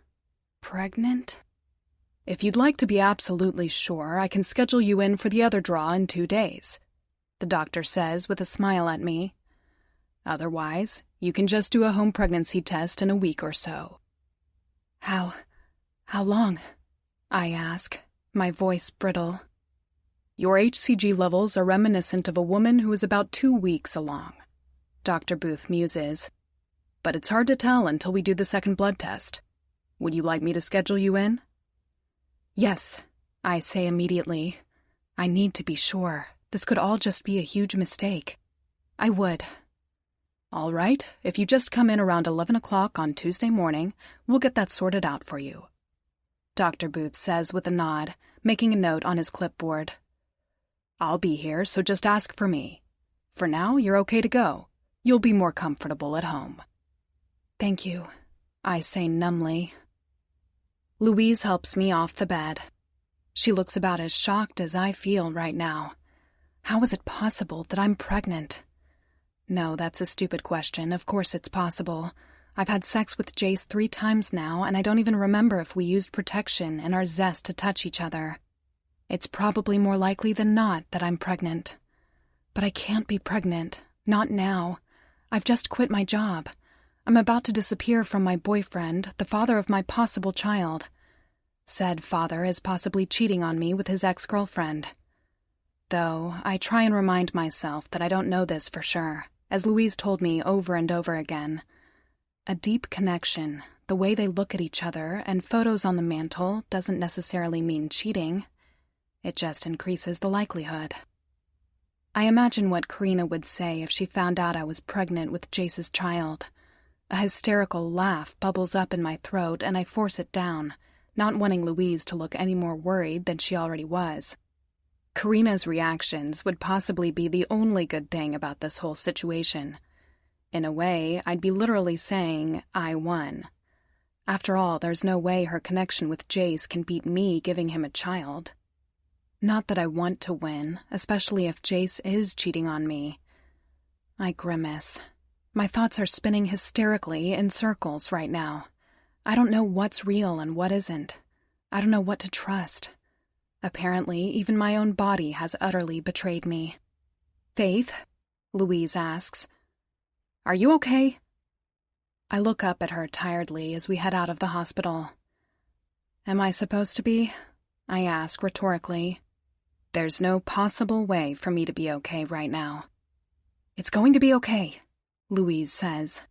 If you'd like to be absolutely sure, I can schedule you in for the other draw in 2 days, the doctor says with a smile at me. Otherwise, you can just do a home pregnancy test in a week or so. How long? I ask, my voice brittle. Your HCG levels are reminiscent of a woman who is about 2 weeks along, Dr. Booth muses. But it's hard to tell until we do the second blood test. Would you like me to schedule you in? Yes, I say immediately. I need to be sure. This could all just be a huge mistake. I would. All right, if you just come in around 11 o'clock on Tuesday morning, we'll get that sorted out for you, Dr. Booth says with a nod, making a note on his clipboard. I'll be here, so just ask for me. For now, you're okay to go. You'll be more comfortable at home. Thank you, I say numbly. Louise helps me off the bed. She looks about as shocked as I feel right now. How is it possible that I'm pregnant? No, that's a stupid question. Of course it's possible. I've had sex with Jace 3 times now, and I don't even remember if we used protection and our zest to touch each other. It's probably more likely than not that I'm pregnant. But I can't be pregnant. Not now. I've just quit my job. I'm about to disappear from my boyfriend, the father of my possible child. Said father is possibly cheating on me with his ex-girlfriend. Though, I try and remind myself that I don't know this for sure, as Louise told me over and over again. A deep connection, the way they look at each other, and photos on the mantle doesn't necessarily mean cheating. It just increases the likelihood. I imagine what Karina would say if she found out I was pregnant with Jace's child. A hysterical laugh bubbles up in my throat and I force it down, not wanting Louise to look any more worried than she already was. Karina's reactions would possibly be the only good thing about this whole situation. In a way, I'd be literally saying, I won. After all, there's no way her connection with Jace can beat me giving him a child. Not that I want to win, especially if Jace is cheating on me. I grimace. My thoughts are spinning hysterically in circles right now. I don't know what's real and what isn't. I don't know what to trust. Apparently, even my own body has utterly betrayed me. Faith? Louise asks. Are you okay? I look up at her tiredly as we head out of the hospital. Am I supposed to be? I ask rhetorically. There's no possible way for me to be okay right now. It's going to be okay, Louise says.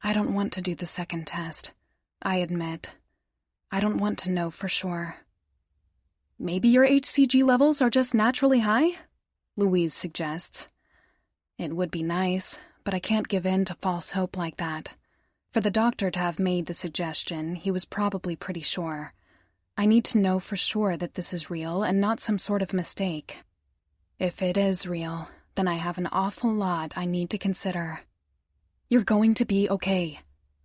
I don't want to do the second test, I admit. I don't want to know for sure. Maybe your HCG levels are just naturally high? Louise suggests. It would be nice, but I can't give in to false hope like that. For the doctor to have made the suggestion, he was probably pretty sure. I need to know for sure that this is real and not some sort of mistake. If it is real, then I have an awful lot I need to consider. You're going to be okay,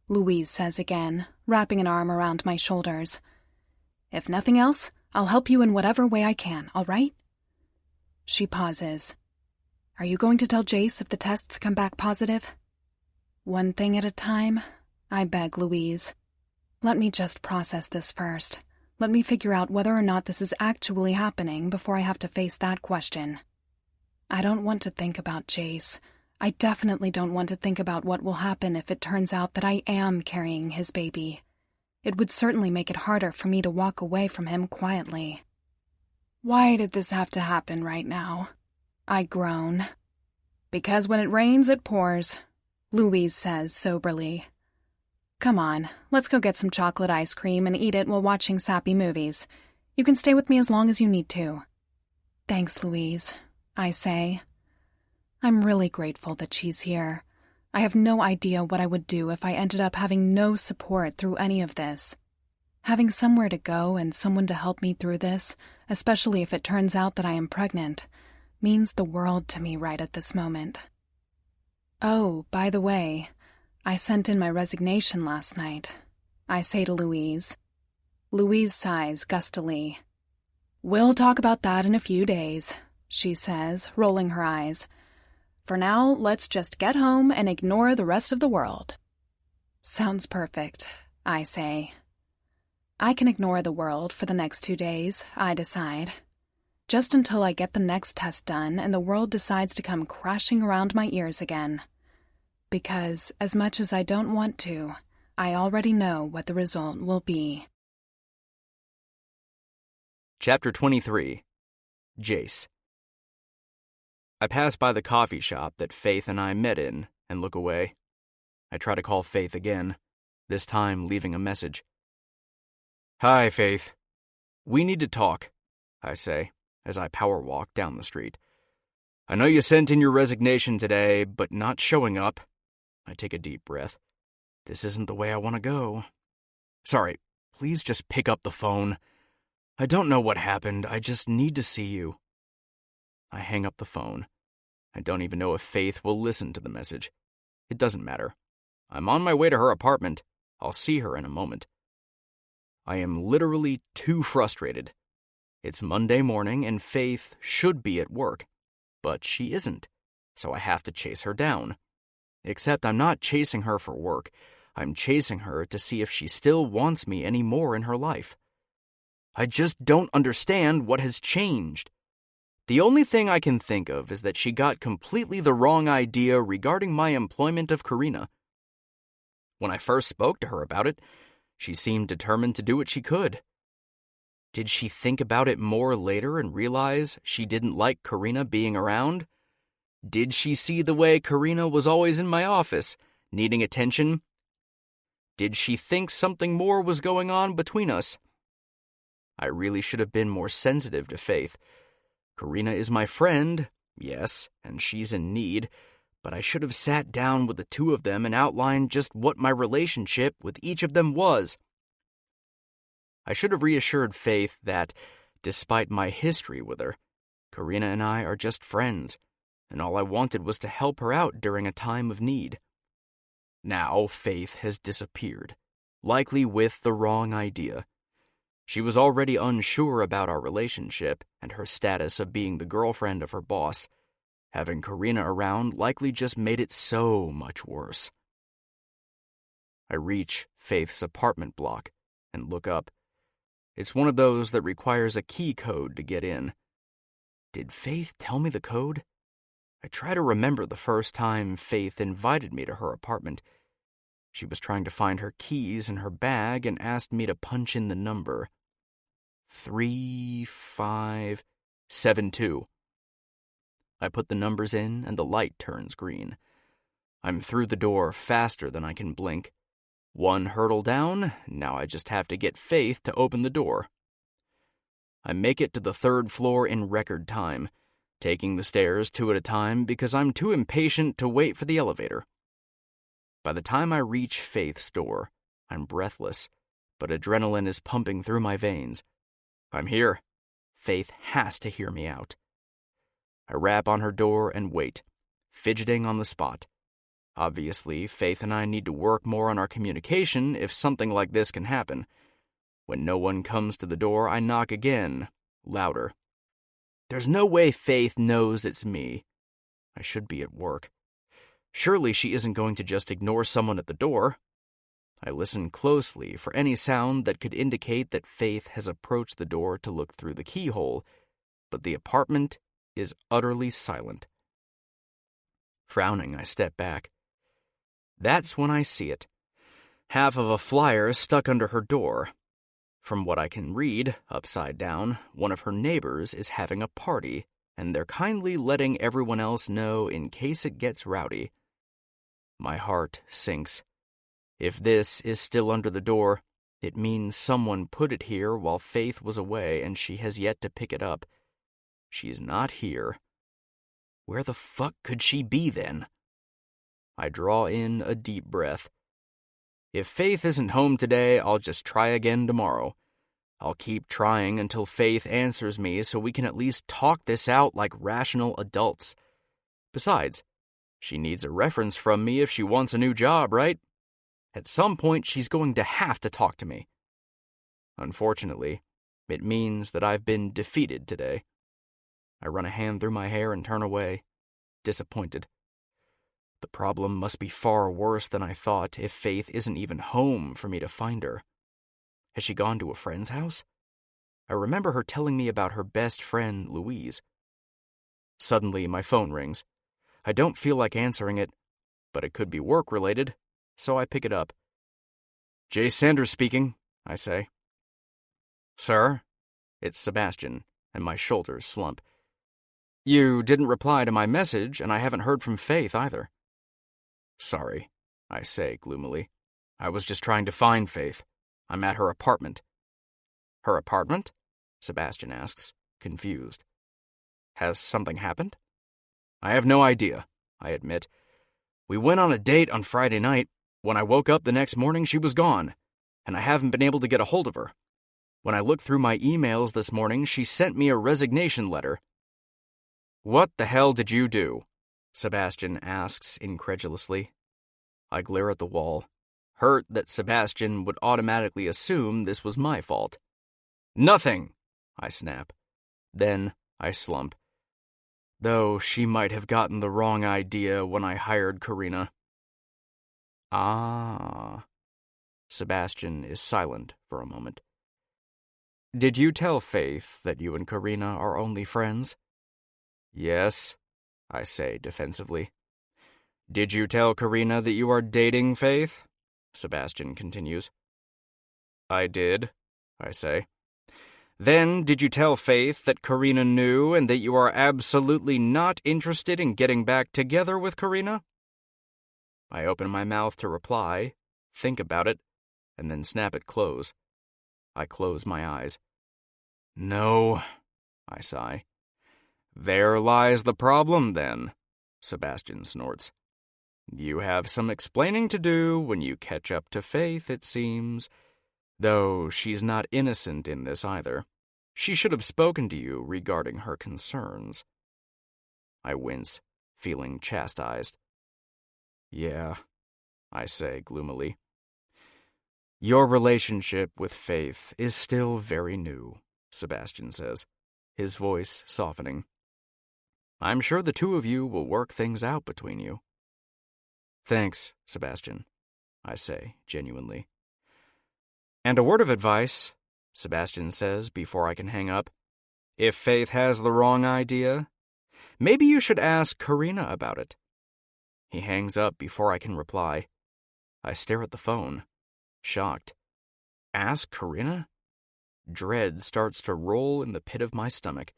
Louise says again, wrapping an arm around my shoulders. If nothing else, I'll help you in whatever way I can, all right? She pauses. Are you going to tell Jace if the tests come back positive? One thing at a time, I beg Louise. Let me just process this first. Let me figure out whether or not this is actually happening before I have to face that question. I don't want to think about Jace. I definitely don't want to think about what will happen if it turns out that I am carrying his baby. It would certainly make it harder for me to walk away from him quietly. Why did this have to happen right now? I groan. Because when it rains, it pours, Louise says soberly. Come on, let's go get some chocolate ice cream and eat it while watching sappy movies. You can stay with me as long as you need to. Thanks, Louise, I say. I'm really grateful that she's here. I have no idea what I would do if I ended up having no support through any of this. Having somewhere to go and someone to help me through this, especially if it turns out that I am pregnant, means the world to me right at this moment. Oh, by the way, I sent in my resignation last night, I say to Louise. Louise sighs gustily. We'll talk about that in a few days, she says, rolling her eyes. For now, let's just get home and ignore the rest of the world. Sounds perfect, I say. I can ignore the world for the next 2 days, I decide. Just until I get the next test done and the world decides to come crashing around my ears again. Because, as much as I don't want to, I already know what the result will be. Chapter 23. Jace. I pass by the coffee shop that Faith and I met in and look away. I try to call Faith again, this time leaving a message. Hi, Faith. We need to talk, I say, as I power walk down the street. I know you sent in your resignation today, but not showing up. I take a deep breath. This isn't the way I want to go. Sorry, please just pick up the phone. I don't know what happened, I just need to see you. I hang up the phone. I don't even know if Faith will listen to the message. It doesn't matter. I'm on my way to her apartment. I'll see her in a moment. I am literally too frustrated. It's Monday morning and Faith should be at work, but she isn't, so I have to chase her down. Except I'm not chasing her for work. I'm chasing her to see if she still wants me anymore in her life. I just don't understand what has changed. The only thing I can think of is that she got completely the wrong idea regarding my employment of Karina. When I first spoke to her about it, she seemed determined to do what she could. Did she think about it more later and realize she didn't like Karina being around? Did she see the way Karina was always in my office, needing attention? Did she think something more was going on between us? I really should have been more sensitive to Faith. Karina is my friend, yes, and she's in need, but I should have sat down with the two of them and outlined just what my relationship with each of them was. I should have reassured Faith that, despite my history with her, Karina and I are just friends, and all I wanted was to help her out during a time of need. Now Faith has disappeared, likely with the wrong idea. She was already unsure about our relationship and her status of being the girlfriend of her boss. Having Karina around likely just made it so much worse. I reach Faith's apartment block and look up. It's one of those that requires a key code to get in. Did Faith tell me the code? I try to remember the first time Faith invited me to her apartment. She was trying to find her keys in her bag and asked me to punch in the number. 3572. I put the numbers in and the light turns green. I'm through the door faster than I can blink. One hurdle down, now I just have to get Faith to open the door. I make it to the 3rd floor in record time, taking the stairs 2 at a time because I'm too impatient to wait for the elevator. By the time I reach Faith's door, I'm breathless, but adrenaline is pumping through my veins. I'm here. Faith has to hear me out. I rap on her door and wait, fidgeting on the spot. Obviously, Faith and I need to work more on our communication if something like this can happen. When no one comes to the door, I knock again, louder. There's no way Faith knows it's me. I should be at work. Surely she isn't going to just ignore someone at the door. I listen closely for any sound that could indicate that Faith has approached the door to look through the keyhole, but the apartment is utterly silent. Frowning, I step back. That's when I see it. Half of a flyer stuck under her door. From what I can read, upside down, one of her neighbors is having a party, and they're kindly letting everyone else know in case it gets rowdy. My heart sinks. If this is still under the door, it means someone put it here while Faith was away and she has yet to pick it up. She's not here. Where the fuck could she be then? I draw in a deep breath. If Faith isn't home today, I'll just try again tomorrow. I'll keep trying until Faith answers me so we can at least talk this out like rational adults. Besides, she needs a reference from me if she wants a new job, right? At some point, she's going to have to talk to me. Unfortunately, it means that I've been defeated today. I run a hand through my hair and turn away, disappointed. The problem must be far worse than I thought if Faith isn't even home for me to find her. Has she gone to a friend's house? I remember her telling me about her best friend, Louise. Suddenly, my phone rings. I don't feel like answering it, but it could be work-related, so I pick it up. "Jay Sanders speaking," I say. "Sir?" It's Sebastian, and my shoulders slump. "You didn't reply to my message, and I haven't heard from Faith either." "Sorry," I say gloomily. "I was just trying to find Faith. I'm at her apartment." "Her apartment?" Sebastian asks, confused. "Has something happened?" "I have no idea," I admit. "We went on a date on Friday night. When I woke up the next morning, she was gone, and I haven't been able to get a hold of her. When I looked through my emails this morning, she sent me a resignation letter." "What the hell did you do?" Sebastian asks incredulously. I glare at the wall, hurt that Sebastian would automatically assume this was my fault. "Nothing," I snap. Then I slump. Though she might have gotten the wrong idea when I hired Karina. "Ah." Sebastian is silent for a moment. "Did you tell Faith that you and Karina are only friends?" "Yes," I say defensively. "Did you tell Karina that you are dating Faith?" Sebastian continues. "I did," I say. "Then did you tell Faith that Karina knew and that you are absolutely not interested in getting back together with Karina?" I open my mouth to reply, think about it, and then snap it close. I close my eyes. "No," I sigh. "There lies the problem, then," Sebastian snorts. "You have some explaining to do when you catch up to Faith, it seems. Though she's not innocent in this either. She should have spoken to you regarding her concerns." I wince, feeling chastised. "Yeah," I say gloomily. "Your relationship with Faith is still very new," Sebastian says, his voice softening. "I'm sure the two of you will work things out between you." "Thanks, Sebastian," I say genuinely. "And a word of advice," Sebastian says before I can hang up. "If Faith has the wrong idea, maybe you should ask Karina about it." He hangs up before I can reply. I stare at the phone, shocked. Ask Karina? Dread starts to roll in the pit of my stomach.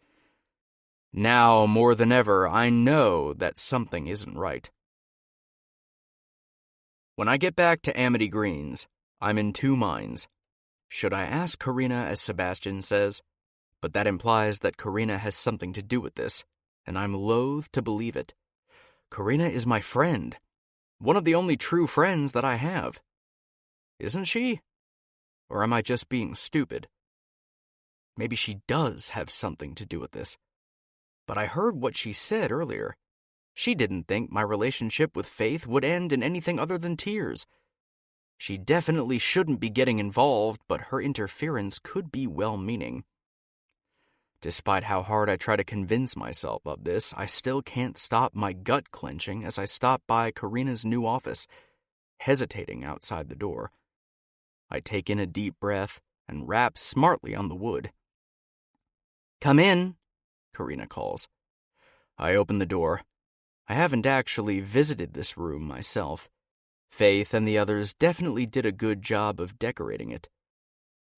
Now, more than ever, I know that something isn't right. When I get back to Amity Greens, I'm in two minds. Should I ask Karina, as Sebastian says? But that implies that Karina has something to do with this, and I'm loath to believe it. Karina is my friend, one of the only true friends that I have. Isn't she? Or am I just being stupid? Maybe she does have something to do with this. But I heard what she said earlier. She didn't think my relationship with Faith would end in anything other than tears. She definitely shouldn't be getting involved, but her interference could be well-meaning. Despite how hard I try to convince myself of this, I still can't stop my gut clenching as I stop by Karina's new office, hesitating outside the door. I take in a deep breath and rap smartly on the wood. "Come in," Karina calls. I open the door. I haven't actually visited this room myself. Faith and the others definitely did a good job of decorating it.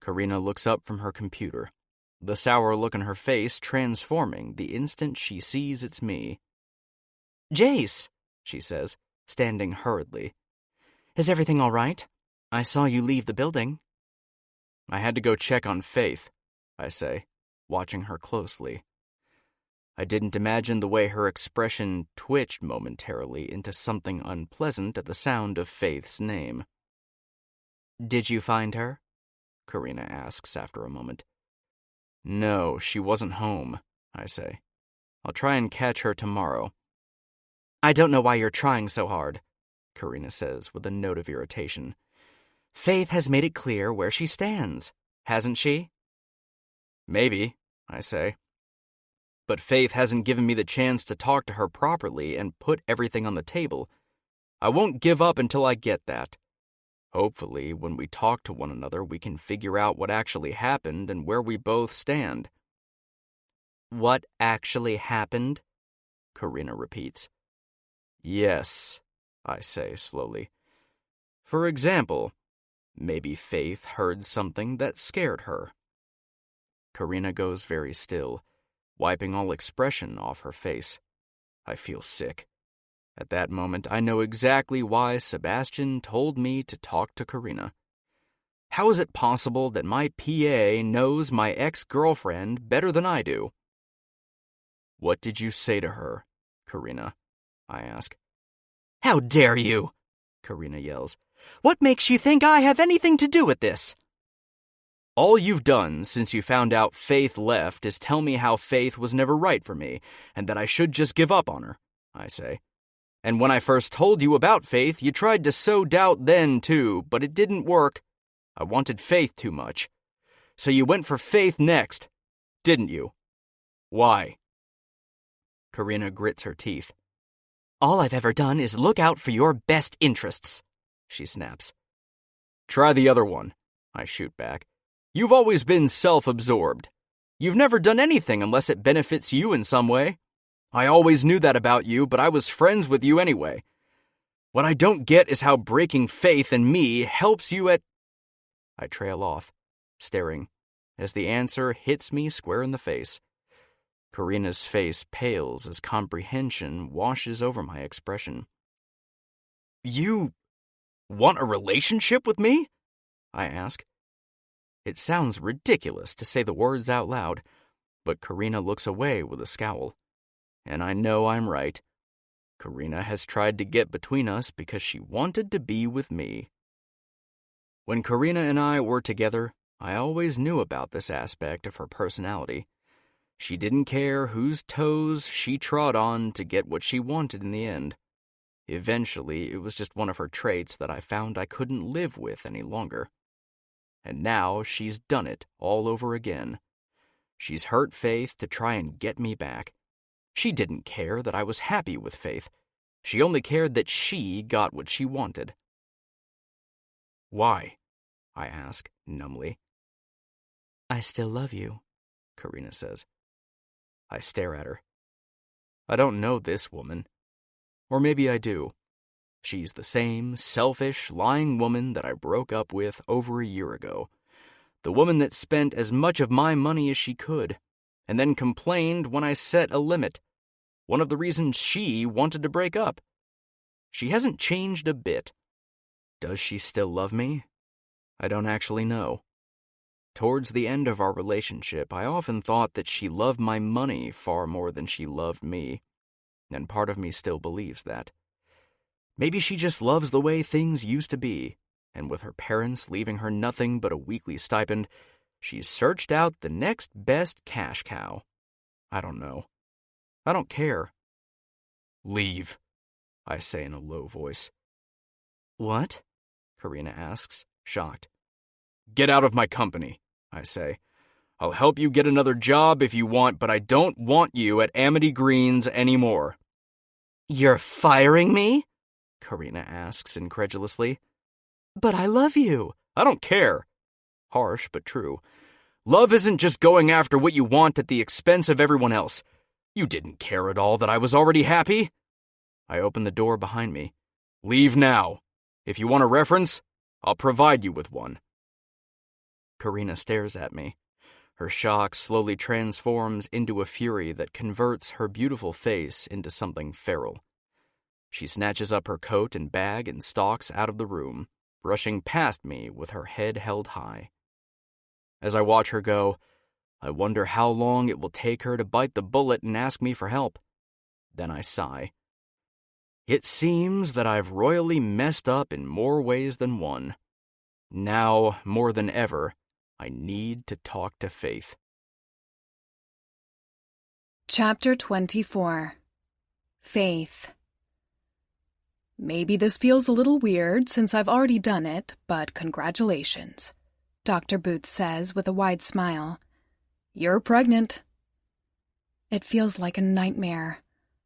Karina looks up from her computer, the sour look on her face transforming the instant she sees it's me. "Jace," she says, standing hurriedly. "Is everything all right? I saw you leave the building." "I had to go check on Faith," I say, watching her closely. I didn't imagine the way her expression twitched momentarily into something unpleasant at the sound of Faith's name. "Did you find her?" Karina asks after a moment. "No, she wasn't home," I say. "I'll try and catch her tomorrow." "I don't know why you're trying so hard," Karina says with a note of irritation. "Faith has made it clear where she stands, hasn't she?" "Maybe," I say. But Faith hasn't given me the chance to talk to her properly and put everything on the table. I won't give up until I get that. Hopefully, when we talk to one another, we can figure out what actually happened and where we both stand. What actually happened? Karina repeats. Yes, I say slowly. For example, maybe Faith heard something that scared her. Karina goes very still, wiping all expression off her face. I feel sick. At that moment, I know exactly why Sebastian told me to talk to Karina. How is it possible that my PA knows my ex-girlfriend better than I do? What did you say to her, Karina? I ask. How dare you? Karina yells. What makes you think I have anything to do with this? All you've done since you found out Faith left is tell me how Faith was never right for me, and that I should just give up on her, I say. And when I first told you about Faith, you tried to sow doubt then, too, but it didn't work. I wanted Faith too much. So you went for Faith next, didn't you? Why? Karina grits her teeth. All I've ever done is look out for your best interests, she snaps. Try the other one, I shoot back. You've always been self-absorbed. You've never done anything unless it benefits you in some way. I always knew that about you, but I was friends with you anyway. What I don't get is how breaking Faith and me helps you at... I trail off, staring, as the answer hits me square in the face. Karina's face pales as comprehension washes over my expression. You want a relationship with me? I ask. It sounds ridiculous to say the words out loud, but Karina looks away with a scowl. And I know I'm right. Karina has tried to get between us because she wanted to be with me. When Karina and I were together, I always knew about this aspect of her personality. She didn't care whose toes she trod on to get what she wanted in the end. Eventually, it was just one of her traits that I found I couldn't live with any longer. And now she's done it all over again. She's hurt Faith to try and get me back. She didn't care that I was happy with Faith. She only cared that she got what she wanted. Why? I ask, numbly. I still love you, Karina says. I stare at her. I don't know this woman. Or maybe I do. She's the same selfish, lying woman that I broke up with over a year ago. The woman that spent as much of my money as she could, and then complained when I set a limit. One of the reasons she wanted to break up. She hasn't changed a bit. Does she still love me? I don't actually know. Towards the end of our relationship, I often thought that she loved my money far more than she loved me, and part of me still believes that. Maybe she just loves the way things used to be, and with her parents leaving her nothing but a weekly stipend, she's searched out the next best cash cow. I don't know. I don't care. Leave, I say in a low voice. What? Karina asks, shocked. Get out of my company, I say. I'll help you get another job if you want, but I don't want you at Amity Greens anymore. You're firing me? Karina asks incredulously. But I love you. I don't care. Harsh, but true. Love isn't just going after what you want at the expense of everyone else. You didn't care at all that I was already happy. I open the door behind me. Leave now. If you want a reference, I'll provide you with one. Karina stares at me. Her shock slowly transforms into a fury that converts her beautiful face into something feral. She snatches up her coat and bag and stalks out of the room, brushing past me with her head held high. As I watch her go, I wonder how long it will take her to bite the bullet and ask me for help. Then I sigh. It seems that I've royally messed up in more ways than one. Now, more than ever, I need to talk to Faith. Chapter 24. Faith. Maybe this feels a little weird since I've already done it, but congratulations, Dr. Booth says with a wide smile. You're pregnant. It feels like a nightmare.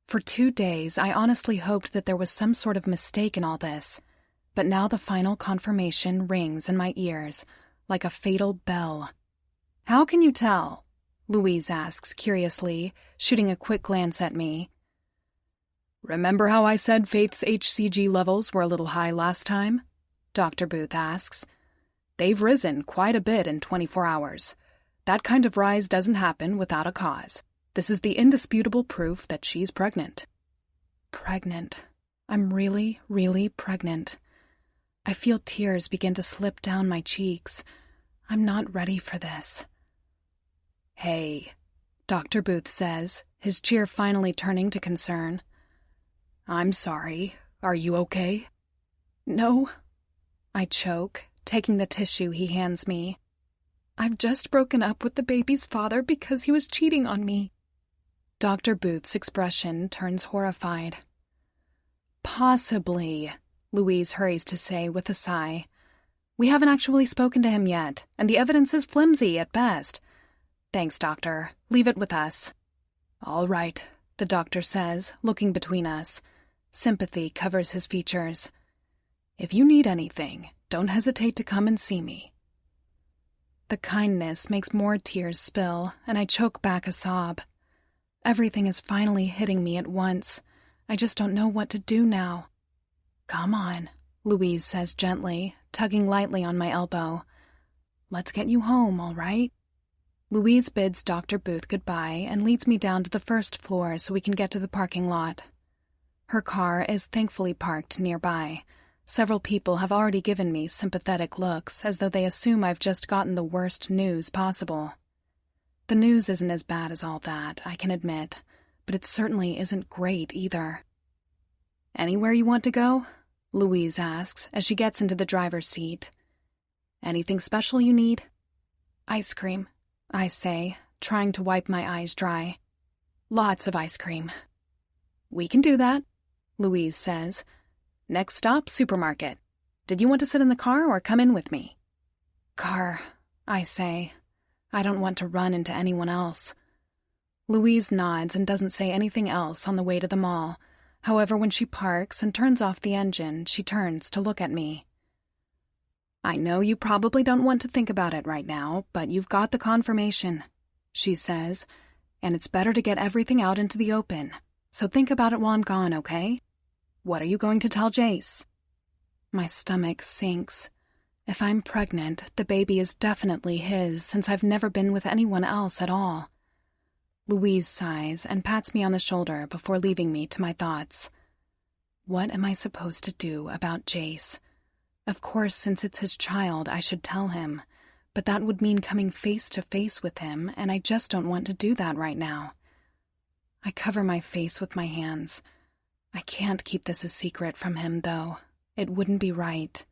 For 2 days, I honestly hoped that there was some sort of mistake in all this. But now the final confirmation rings in my ears, like a fatal bell. "How can you tell?" Louise asks curiously, shooting a quick glance at me. "Remember how I said Faith's HCG levels were a little high last time?" Dr. Booth asks. "They've risen quite a bit in 24 hours. That kind of rise doesn't happen without a cause. This is the indisputable proof that she's pregnant." Pregnant. I'm really, really pregnant. I feel tears begin to slip down my cheeks. I'm not ready for this. "Hey," Dr. Booth says, his cheer finally turning to concern. "I'm sorry. Are you okay?" "No," I choke, taking the tissue he hands me. "I've just broken up with the baby's father because he was cheating on me." Dr. Booth's expression turns horrified. "Possibly," Louise hurries to say with a sigh. "We haven't actually spoken to him yet, and the evidence is flimsy at best. Thanks, doctor. Leave it with us." "All right," the doctor says, looking between us. Sympathy covers his features. "If you need anything, don't hesitate to come and see me." The kindness makes more tears spill, and I choke back a sob. Everything is finally hitting me at once. I just don't know what to do now. "Come on," Louise says gently, tugging lightly on my elbow. "Let's get you home, all right?" Louise bids Dr. Booth goodbye and leads me down to the first floor so we can get to the parking lot. Her car is thankfully parked nearby. Several people have already given me sympathetic looks, as though they assume I've just gotten the worst news possible. The news isn't as bad as all that, I can admit, but it certainly isn't great either. "Anywhere you want to go?" Louise asks as she gets into the driver's seat. "Anything special you need?" "Ice cream," I say, trying to wipe my eyes dry. "Lots of ice cream." "We can do that," Louise says. "Next stop, supermarket. Did you want to sit in the car or come in with me?" "Car," I say. I don't want to run into anyone else. Louise nods and doesn't say anything else on the way to the mall. However, when she parks and turns off the engine, she turns to look at me. "I know you probably don't want to think about it right now, but you've got the confirmation," she says, "and it's better to get everything out into the open. So think about it while I'm gone, okay? What are you going to tell Jace?" My stomach sinks. If I'm pregnant, the baby is definitely his, since I've never been with anyone else at all. Louise sighs and pats me on the shoulder before leaving me to my thoughts. What am I supposed to do about Jace? Of course, since it's his child, I should tell him, but that would mean coming face to face with him, and I just don't want to do that right now. I cover my face with my hands. I can't keep this a secret from him, though. It wouldn't be right.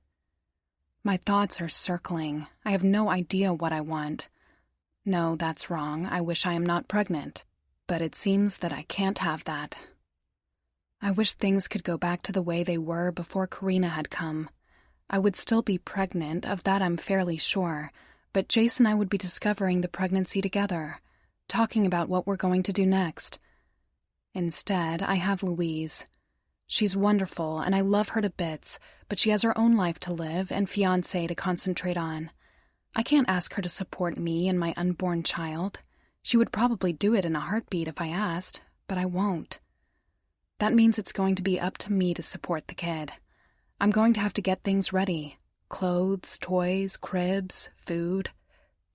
My thoughts are circling. I have no idea what I want. No, that's wrong. I wish I am not pregnant. But it seems that I can't have that. I wish things could go back to the way they were before Karina had come. I would still be pregnant, of that I'm fairly sure, but Jace and I would be discovering the pregnancy together, talking about what we're going to do next. Instead, I have Louise. She's wonderful, and I love her to bits, but she has her own life to live and fiancé to concentrate on. I can't ask her to support me and my unborn child. She would probably do it in a heartbeat if I asked, but I won't. That means it's going to be up to me to support the kid. I'm going to have to get things ready. Clothes, toys, cribs, food.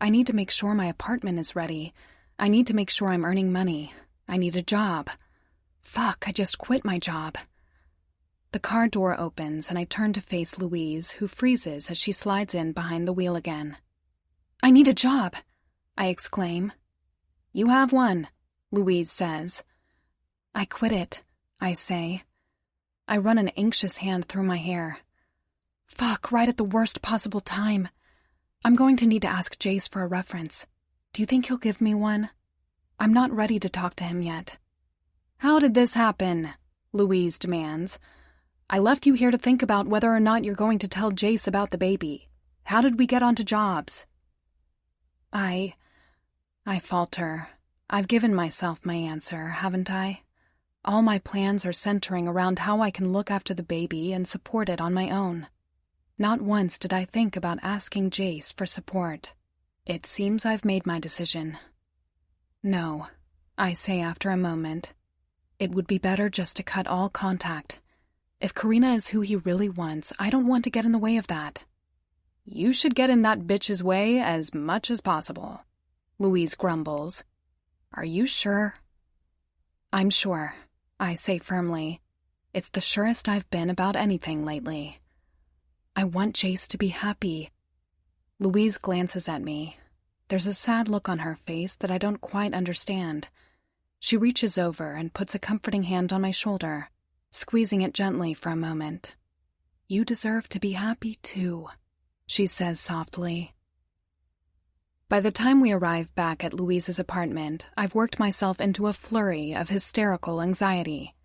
I need to make sure my apartment is ready. I need to make sure I'm earning money. I need a job. Fuck, I just quit my job. The car door opens and I turn to face Louise, who freezes as she slides in behind the wheel again. "I need a job," I exclaim. "You have one," Louise says. "I quit it," I say. I run an anxious hand through my hair. Fuck, right at the worst possible time. I'm going to need to ask Jace for a reference. Do you think he'll give me one? I'm not ready to talk to him yet. "How did this happen?" Louise demands. "I left you here to think about whether or not you're going to tell Jace about the baby. How did we get onto jobs?" I falter. I've given myself my answer, haven't I? All my plans are centering around how I can look after the baby and support it on my own. Not once did I think about asking Jace for support. It seems I've made my decision. No, I say after a moment. It would be better just to cut all contact. If Karina is who he really wants, I don't want to get in the way of that. You should get in that bitch's way as much as possible, Louise grumbles. Are you sure? I'm sure, I say firmly. It's the surest I've been about anything lately. I want Jace to be happy. Louise glances at me. There's a sad look on her face that I don't quite understand. She reaches over and puts a comforting hand on my shoulder, squeezing it gently for a moment. You deserve to be happy too, she says softly. By the time we arrive back at Louise's apartment, I've worked myself into a flurry of hysterical anxiety.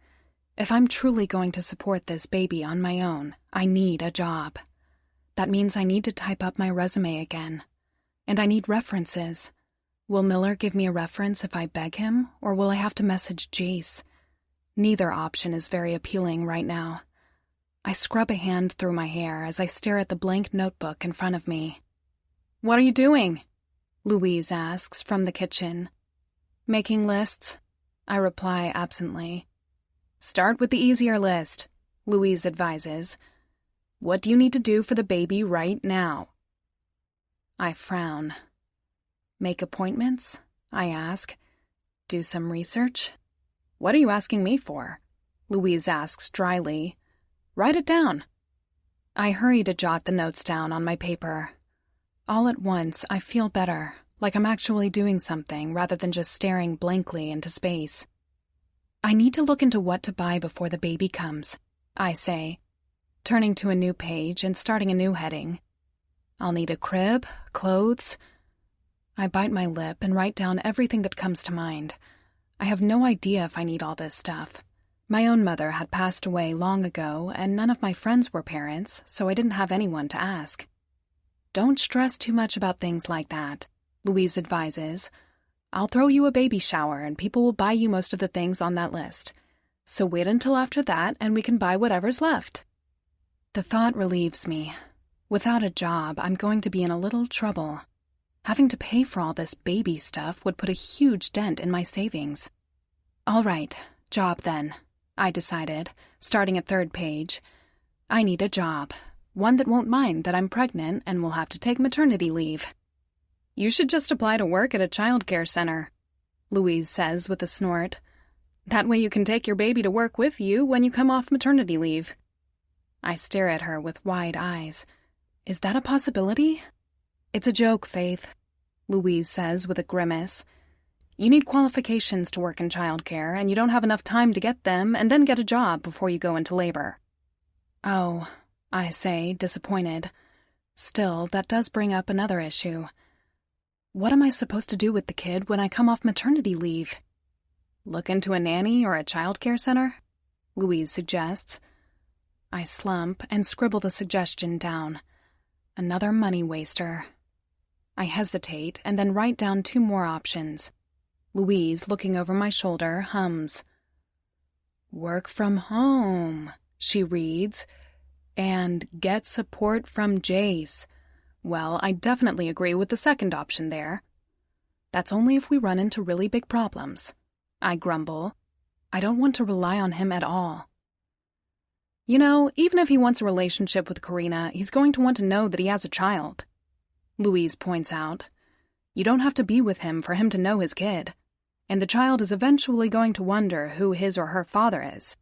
If I'm truly going to support this baby on my own, I need a job. That means I need to type up my resume again. And I need references. Will Miller give me a reference if I beg him, or will I have to message Jace? Neither option is very appealing right now. I scrub a hand through my hair as I stare at the blank notebook in front of me. What are you doing? Louise asks from the kitchen. Making lists, I reply absently. Start with the easier list, Louise advises. What do you need to do for the baby right now? I frown. Make appointments? I ask. Do some research? What are you asking me for? Louise asks dryly. Write it down. I hurry to jot the notes down on my paper. All at once, I feel better, like I'm actually doing something rather than just staring blankly into space. I need to look into what to buy before the baby comes, I say, turning to a new page and starting a new heading. I'll need a crib, clothes. I bite my lip and write down everything that comes to mind. I have no idea if I need all this stuff. My own mother had passed away long ago, and none of my friends were parents, so I didn't have anyone to ask. Don't stress too much about things like that, Louise advises. I'll throw you a baby shower and people will buy you most of the things on that list. So wait until after that and we can buy whatever's left. The thought relieves me. Without a job, I'm going to be in a little trouble. Having to pay for all this baby stuff would put a huge dent in my savings. All right, job then, I decided, starting at third page. I need a job, one that won't mind that I'm pregnant and will have to take maternity leave. You should just apply to work at a childcare center, Louise says with a snort. That way you can take your baby to work with you when you come off maternity leave. I stare at her with wide eyes. Is that a possibility? It's a joke, Faith, Louise says with a grimace. You need qualifications to work in childcare, and you don't have enough time to get them and then get a job before you go into labor. Oh, I say, disappointed. Still, that does bring up another issue. What am I supposed to do with the kid when I come off maternity leave? Look into a nanny or a childcare center? Louise suggests. I slump and scribble the suggestion down. Another money waster. I hesitate and then write down 2 more options. Louise, looking over my shoulder, hums. Work from home, she reads, and get support from Jace. Well, I definitely agree with the second option there. That's only if we run into really big problems. I grumble. I don't want to rely on him at all. You know, even if he wants a relationship with Karina, he's going to want to know that he has a child. Louise points out. You don't have to be with him for him to know his kid. And the child is eventually going to wonder who his or her father is.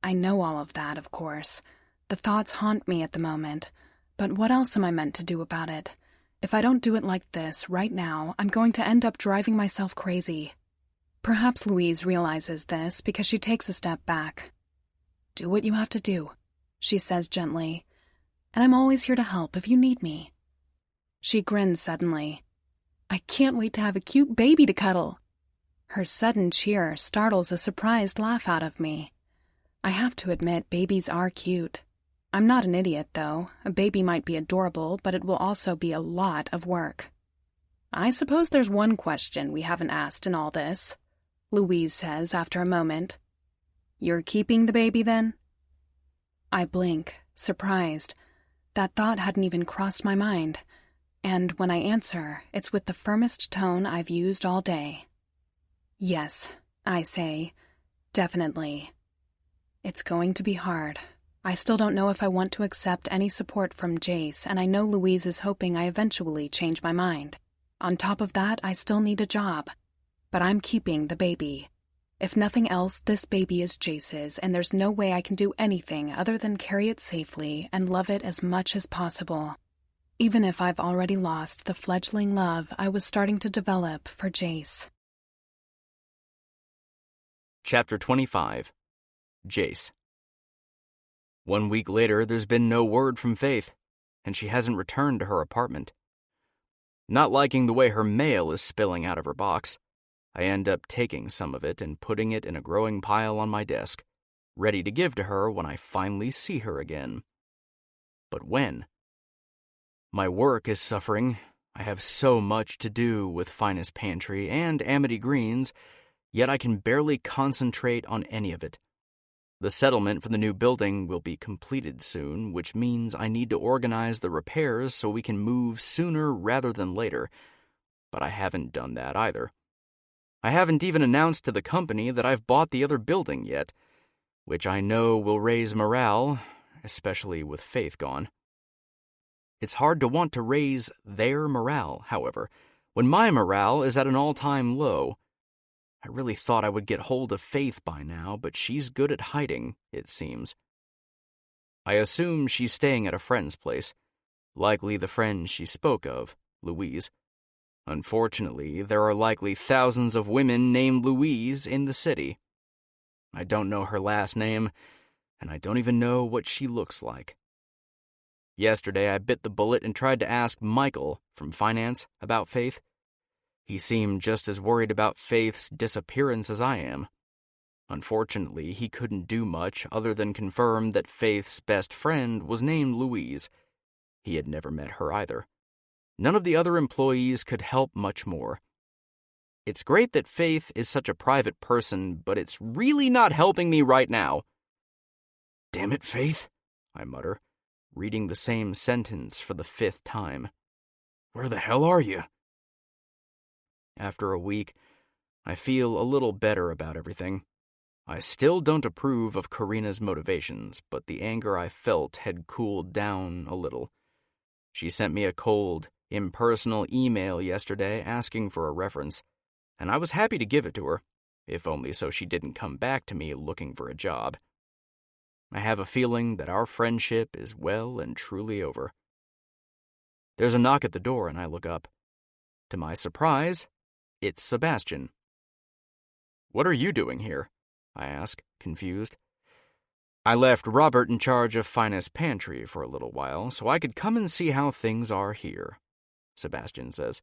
I know all of that, of course. The thoughts haunt me at the moment. But what else am I meant to do about it? If I don't do it like this right now, I'm going to end up driving myself crazy. Perhaps Louise realizes this because she takes a step back. Do what you have to do, she says gently. And I'm always here to help if you need me. She grins suddenly. I can't wait to have a cute baby to cuddle. Her sudden cheer startles a surprised laugh out of me. I have to admit, babies are cute. I'm not an idiot, though. A baby might be adorable, but it will also be a lot of work. I suppose there's one question we haven't asked in all this, Louise says after a moment. You're keeping the baby, then? I blink, surprised. That thought hadn't even crossed my mind. And when I answer, it's with the firmest tone I've used all day. Yes, I say. Definitely. It's going to be hard. I still don't know if I want to accept any support from Jace, and I know Louise is hoping I eventually change my mind. On top of that, I still need a job. But I'm keeping the baby. If nothing else, this baby is Jace's, and there's no way I can do anything other than carry it safely and love it as much as possible. Even if I've already lost the fledgling love I was starting to develop for Jace. Chapter 25. Jace. 1 week later, there's been no word from Faith, and she hasn't returned to her apartment. Not liking the way her mail is spilling out of her box, I end up taking some of it and putting it in a growing pile on my desk, ready to give to her when I finally see her again. But when? My work is suffering. I have so much to do with Finest Pantry and Amity Greens, yet I can barely concentrate on any of it. The settlement for the new building will be completed soon, which means I need to organize the repairs so we can move sooner rather than later, but I haven't done that either. I haven't even announced to the company that I've bought the other building yet, which I know will raise morale, especially with Faith gone. It's hard to want to raise their morale, however, when my morale is at an all-time low. I really thought I would get hold of Faith by now, but she's good at hiding, it seems. I assume she's staying at a friend's place, likely the friend she spoke of, Louise. Unfortunately, there are likely thousands of women named Louise in the city. I don't know her last name, and I don't even know what she looks like. Yesterday, I bit the bullet and tried to ask Michael from finance about Faith. He seemed just as worried about Faith's disappearance as I am. Unfortunately, he couldn't do much other than confirm that Faith's best friend was named Louise. He had never met her either. None of the other employees could help much more. It's great that Faith is such a private person, but it's really not helping me right now. "Damn it, Faith," I mutter, reading the same sentence for the 5th time. "Where the hell are you?" After a week, I feel a little better about everything. I still don't approve of Karina's motivations, but the anger I felt had cooled down a little. She sent me a cold, impersonal email yesterday asking for a reference, and I was happy to give it to her, if only so she didn't come back to me looking for a job. I have a feeling that our friendship is well and truly over. There's a knock at the door and I look up. To my surprise, it's Sebastian. "What are you doing here?" I ask, confused. "I left Robert in charge of Finest Pantry for a little while, so I could come and see how things are here," Sebastian says.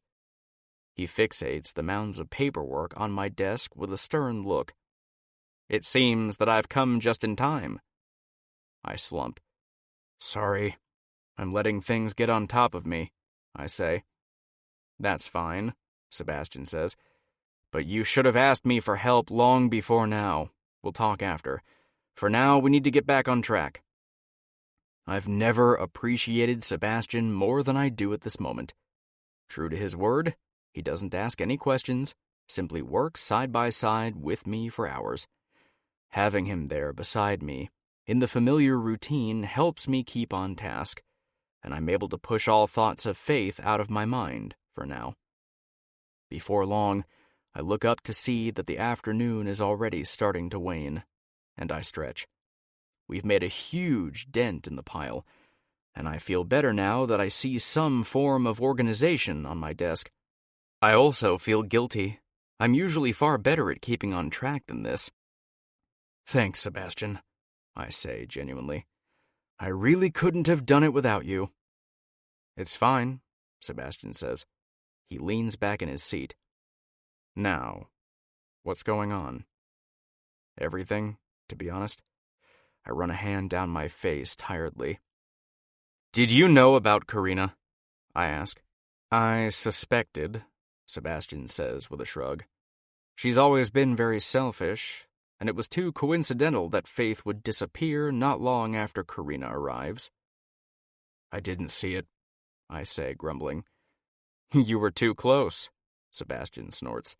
He fixates the mounds of paperwork on my desk with a stern look. "It seems that I've come just in time." I slump. "Sorry, I'm letting things get on top of me," I say. "That's fine," Sebastian says. "But you should have asked me for help long before now. We'll talk after. For now, we need to get back on track." I've never appreciated Sebastian more than I do at this moment. True to his word, he doesn't ask any questions, simply works side by side with me for hours. Having him there beside me, in the familiar routine, helps me keep on task, and I'm able to push all thoughts of Faith out of my mind for now. Before long, I look up to see that the afternoon is already starting to wane, and I stretch. We've made a huge dent in the pile, and I feel better now that I see some form of organization on my desk. I also feel guilty. I'm usually far better at keeping on track than this. "Thanks, Sebastian," I say genuinely. "I really couldn't have done it without you." "It's fine," Sebastian says. He leans back in his seat. "Now, what's going on?" "Everything, to be honest." I run a hand down my face tiredly. "Did you know about Karina?" I ask. "I suspected," Sebastian says with a shrug. She's always been very selfish, and it was too coincidental that Faith would disappear not long after Karina arrives. I didn't see it, I say, grumbling. You were too close, Sebastian snorts.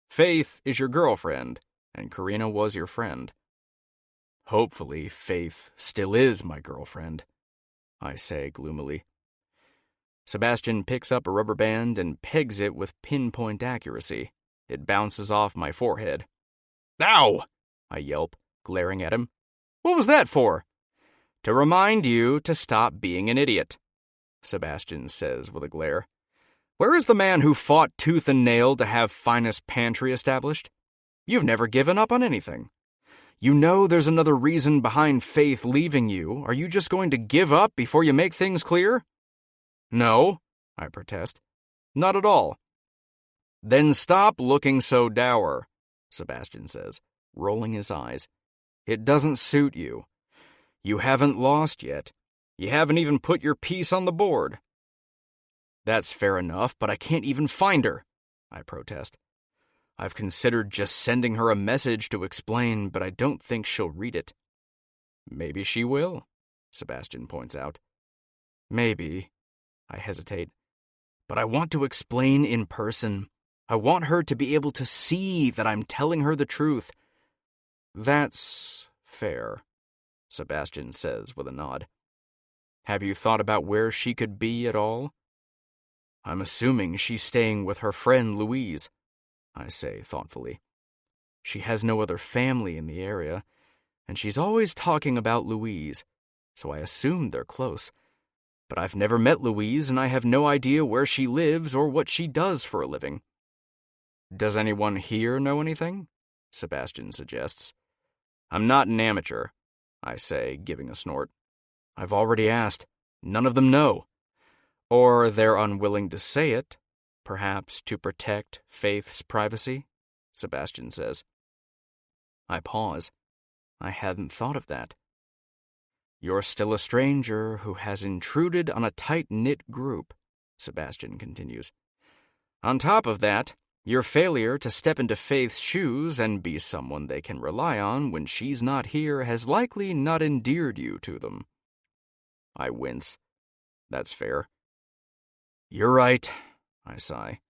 Faith is your girlfriend, and Karina was your friend. Hopefully, Faith still is my girlfriend, I say gloomily. Sebastian picks up a rubber band and pegs it with pinpoint accuracy. It bounces off my forehead. Ow! I yelp, glaring at him. What was that for? To remind you to stop being an idiot, Sebastian says with a glare. Where is the man who fought tooth and nail to have finest pantry established? You've never given up on anything. You know there's another reason behind Faith leaving you. Are you just going to give up before you make things clear? No, I protest. Not at all. Then stop looking so dour, Sebastian says, rolling his eyes. It doesn't suit you. You haven't lost yet. You haven't even put your piece on the board. That's fair enough, but I can't even find her, I protest. I've considered just sending her a message to explain, but I don't think she'll read it. Maybe she will, Sebastian points out. Maybe, I hesitate. But I want to explain in person. I want her to be able to see that I'm telling her the truth. That's fair, Sebastian says with a nod. Have you thought about where she could be at all? I'm assuming she's staying with her friend Louise, I say thoughtfully. She has no other family in the area, and she's always talking about Louise, so I assume they're close. But I've never met Louise, and I have no idea where she lives or what she does for a living. Does anyone here know anything? Sebastian suggests. I'm not an amateur, I say, giving a snort. I've already asked. None of them know. Or they're unwilling to say it, perhaps to protect Faith's privacy, Sebastian says. I pause. I hadn't thought of that. You're still a stranger who has intruded on a tight-knit group, Sebastian continues. On top of that, your failure to step into Faith's shoes and be someone they can rely on when she's not here has likely not endeared you to them. I wince. That's fair. You're right, I sigh.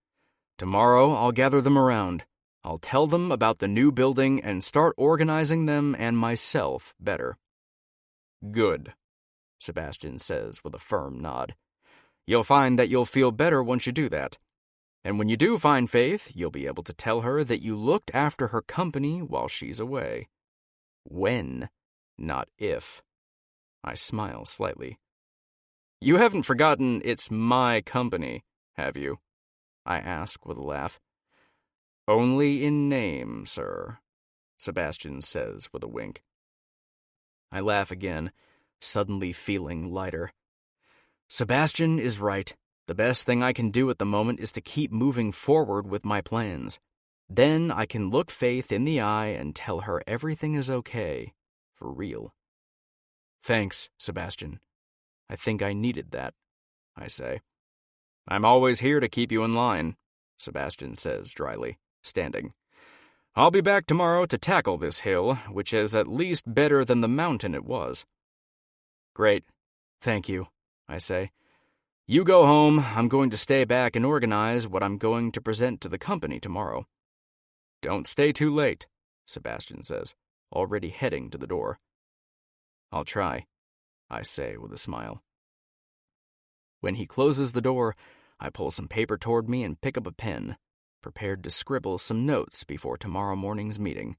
Tomorrow I'll gather them around. I'll tell them about the new building and start organizing them and myself better. Good, Sebastian says with a firm nod. You'll find that you'll feel better once you do that. And when you do find Faith, you'll be able to tell her that you looked after her company while she's away. When, not if. I smile slightly. You haven't forgotten it's my company, have you? I ask with a laugh. Only in name, sir, Sebastian says with a wink. I laugh again, suddenly feeling lighter. Sebastian is right. The best thing I can do at the moment is to keep moving forward with my plans. Then I can look Faith in the eye and tell her everything is okay, for real. Thanks, Sebastian. I think I needed that, I say. I'm always here to keep you in line, Sebastian says dryly, standing. I'll be back tomorrow to tackle this hill, which is at least better than the mountain it was. Great. Thank you, I say. You go home. I'm going to stay back and organize what I'm going to present to the company tomorrow. Don't stay too late, Sebastian says, already heading to the door. I'll try, I say with a smile. When he closes the door, I pull some paper toward me and pick up a pen, prepared to scribble some notes before tomorrow morning's meeting.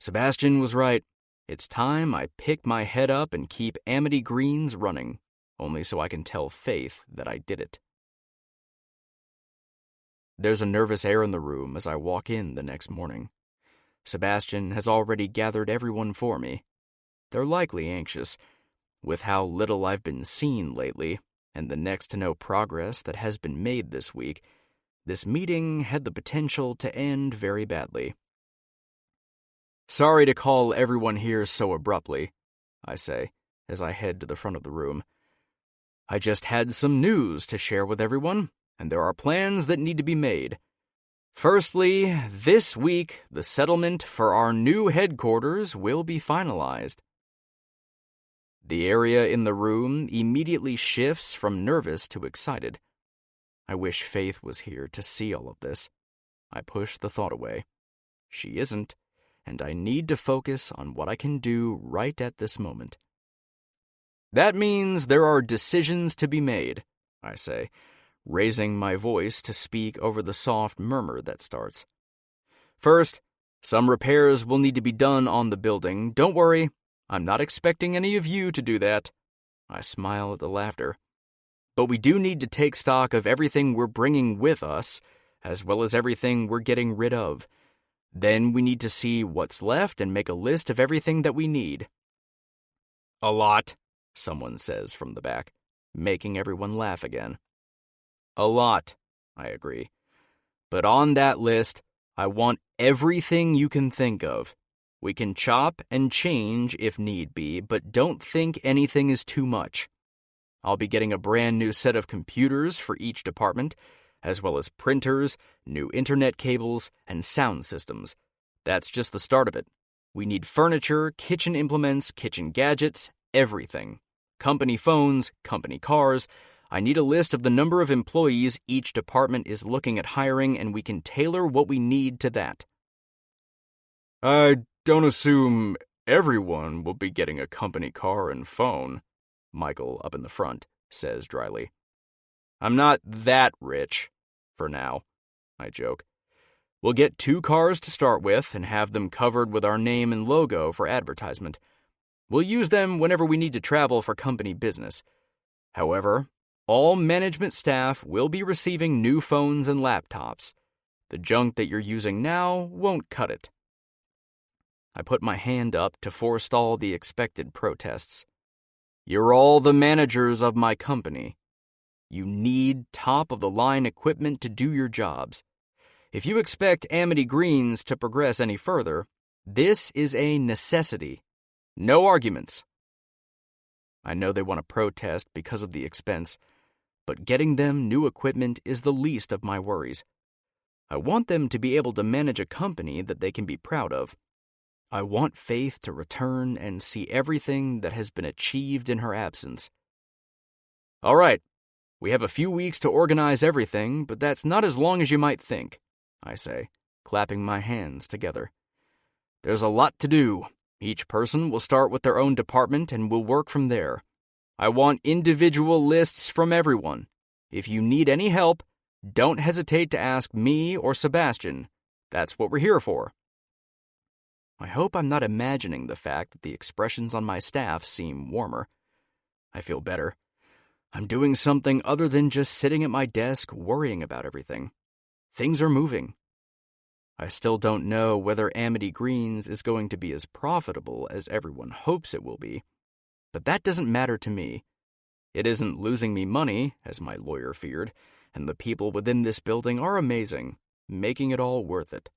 Sebastian was right. It's time I pick my head up and keep Amity Greens running, only so I can tell Faith that I did it. There's a nervous air in the room as I walk in the next morning. Sebastian has already gathered everyone for me. They're likely anxious. With how little I've been seen lately, and the next to no progress that has been made this week, this meeting had the potential to end very badly. Sorry to call everyone here so abruptly, I say, as I head to the front of the room. I just had some news to share with everyone, and there are plans that need to be made. Firstly, this week, the settlement for our new headquarters will be finalized. The area in the room immediately shifts from nervous to excited. I wish Faith was here to see all of this. I push the thought away. She isn't, and I need to focus on what I can do right at this moment. That means there are decisions to be made, I say, raising my voice to speak over the soft murmur that starts. First, some repairs will need to be done on the building. Don't worry, I'm not expecting any of you to do that. I smile at the laughter. But we do need to take stock of everything we're bringing with us, as well as everything we're getting rid of. Then we need to see what's left and make a list of everything that we need. A lot, someone says from the back, making everyone laugh again. A lot, I agree. But on that list, I want everything you can think of. We can chop and change if need be, but don't think anything is too much. I'll be getting a brand new set of computers for each department, as well as printers, new internet cables, and sound systems. That's just the start of it. We need furniture, kitchen implements, kitchen gadgets, everything. Company phones, company cars. I need a list of the number of employees each department is looking at hiring, and we can tailor what we need to that. I don't assume everyone will be getting a company car and phone, Michael up in the front says dryly. I'm not that rich, for now, I joke. We'll get 2 cars to start with and have them covered with our name and logo for advertisement. We'll use them whenever we need to travel for company business. However, all management staff will be receiving new phones and laptops. The junk that you're using now won't cut it. I put my hand up to forestall the expected protests. You're all the managers of my company. You need top-of-the-line equipment to do your jobs. If you expect Amity Greens to progress any further, this is a necessity. No arguments. I know they want to protest because of the expense, but getting them new equipment is the least of my worries. I want them to be able to manage a company that they can be proud of. I want Faith to return and see everything that has been achieved in her absence. All right, we have a few weeks to organize everything, but that's not as long as you might think, I say, clapping my hands together. There's a lot to do. Each person will start with their own department and we'll work from there. I want individual lists from everyone. If you need any help, don't hesitate to ask me or Sebastian. That's what we're here for. I hope I'm not imagining the fact that the expressions on my staff seem warmer. I feel better. I'm doing something other than just sitting at my desk worrying about everything. Things are moving. I still don't know whether Amity Greens is going to be as profitable as everyone hopes it will be, but that doesn't matter to me. It isn't losing me money, as my lawyer feared, and the people within this building are amazing, making it all worth it.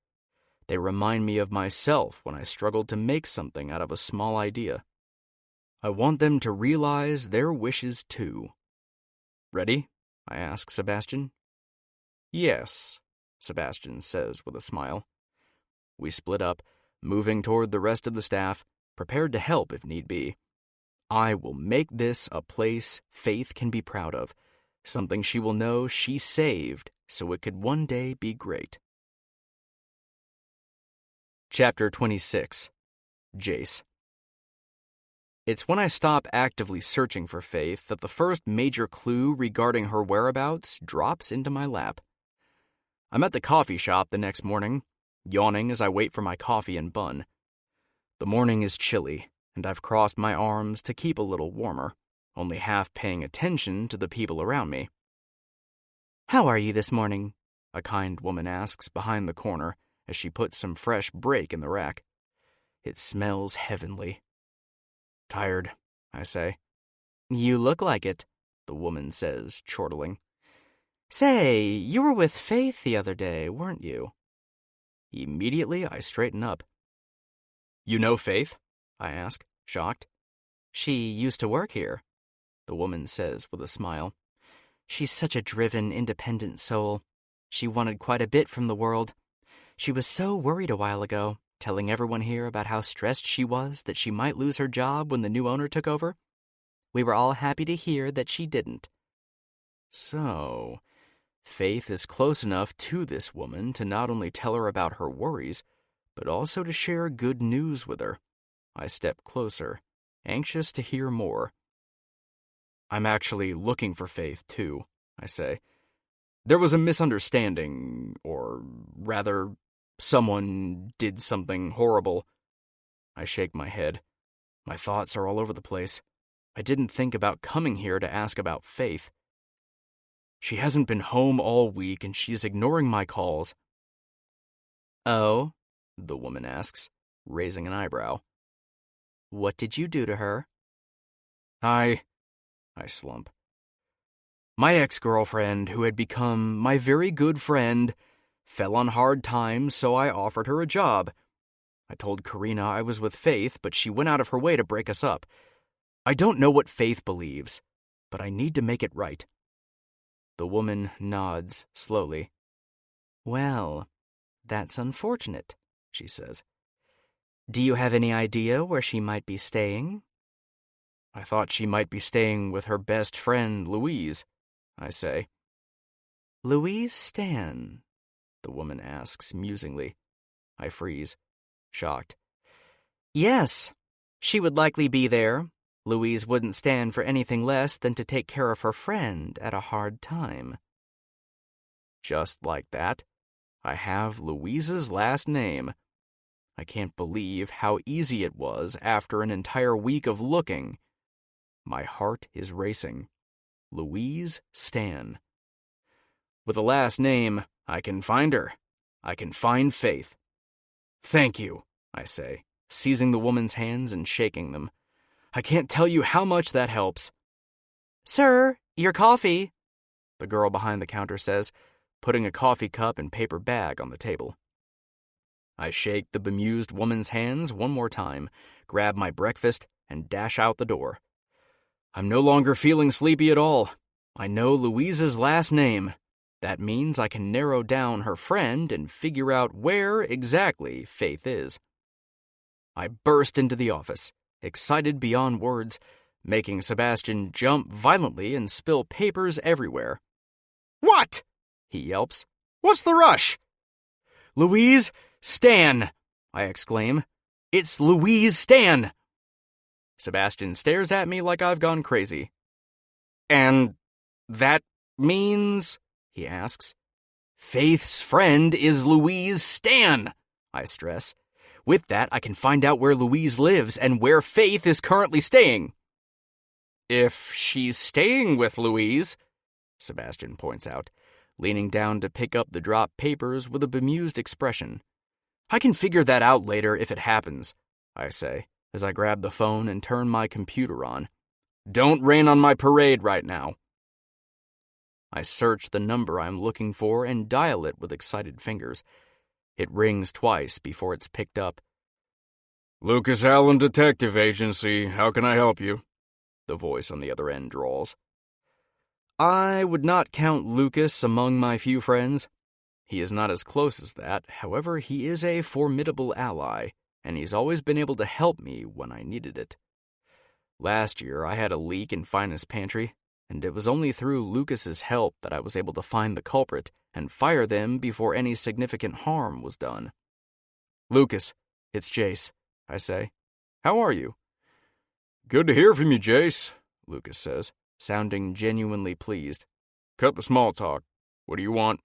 They remind me of myself when I struggled to make something out of a small idea. I want them to realize their wishes too. Ready? I ask Sebastian. Yes, Sebastian says with a smile. We split up, moving toward the rest of the staff, prepared to help if need be. I will make this a place Faith can be proud of, something she will know she saved so it could one day be great. Chapter 26. Jace. It's when I stop actively searching for Faith that the first major clue regarding her whereabouts drops into my lap. I'm at the coffee shop the next morning, yawning as I wait for my coffee and bun. The morning is chilly, and I've crossed my arms to keep a little warmer, only half paying attention to the people around me. "How are you this morning?" a kind woman asks behind the corner as she puts some fresh break in the rack. It smells heavenly. "Tired," I say. "You look like it," the woman says, chortling. "Say, you were with Faith the other day, weren't you?" Immediately, I straighten up. "You know Faith?" I ask, shocked. "She used to work here," the woman says with a smile. She's such a driven, independent soul. She wanted quite a bit from the world. She was so worried a while ago, telling everyone here about how stressed she was that she might lose her job when the new owner took over. We were all happy to hear that she didn't. So, Faith is close enough to this woman to not only tell her about her worries, but also to share good news with her. I step closer, anxious to hear more. I'm actually looking for Faith, too, I say. There was a misunderstanding, or rather, someone did something horrible. I shake my head. My thoughts are all over the place. I didn't think about coming here to ask about Faith. She hasn't been home all week, and she's ignoring my calls. Oh? The woman asks, raising an eyebrow. What did you do to her? I slump. My ex-girlfriend, who had become my very good friend, fell on hard times, so I offered her a job. I told Karina I was with Faith, but she went out of her way to break us up. I don't know what Faith believes, but I need to make it right. The woman nods slowly. Well, that's unfortunate, she says. Do you have any idea where she might be staying? I thought she might be staying with her best friend, Louise, I say. Louise Stan? The woman asks musingly. I freeze, shocked. Yes, she would likely be there. Louise wouldn't stand for anything less than to take care of her friend at a hard time. Just like that, I have Louise's last name. I can't believe how easy it was after an entire week of looking. My heart is racing. Louise Stan. With a last name, I can find her. I can find Faith. Thank you, I say, seizing the woman's hands and shaking them. I can't tell you how much that helps. Sir, your coffee, the girl behind the counter says, putting a coffee cup and paper bag on the table. I shake the bemused woman's hands one more time, grab my breakfast, and dash out the door. I'm no longer feeling sleepy at all. I know Louise's last name. That means I can narrow down her friend and figure out where exactly Faith is. I burst into the office, excited beyond words, making Sebastian jump violently and spill papers everywhere. What? He yelps. What's the rush? Louise Stan, I exclaim. It's Louise Stan. Sebastian stares at me like I've gone crazy. And that means, he asks. Faith's friend is Louise Stan, I stress. With that, I can find out where Louise lives and where Faith is currently staying. If she's staying with Louise, Sebastian points out, leaning down to pick up the dropped papers with a bemused expression. I can figure that out later if it happens, I say, as I grab the phone and turn my computer on. Don't rain on my parade right now. I search the number I'm looking for and dial it with excited fingers. It rings twice before it's picked up. Lucas Allen Detective Agency, how can I help you? The voice on the other end drawls. I would not count Lucas among my few friends. He is not as close as that, however, he is a formidable ally, and he's always been able to help me when I needed it. Last year, I had a leak in Finest Pantry, and it was only through Lucas's help that I was able to find the culprit and fire them before any significant harm was done. Lucas, it's Jace, I say. How are you? Good to hear from you, Jace, Lucas says, sounding genuinely pleased. Cut the small talk. What do you want?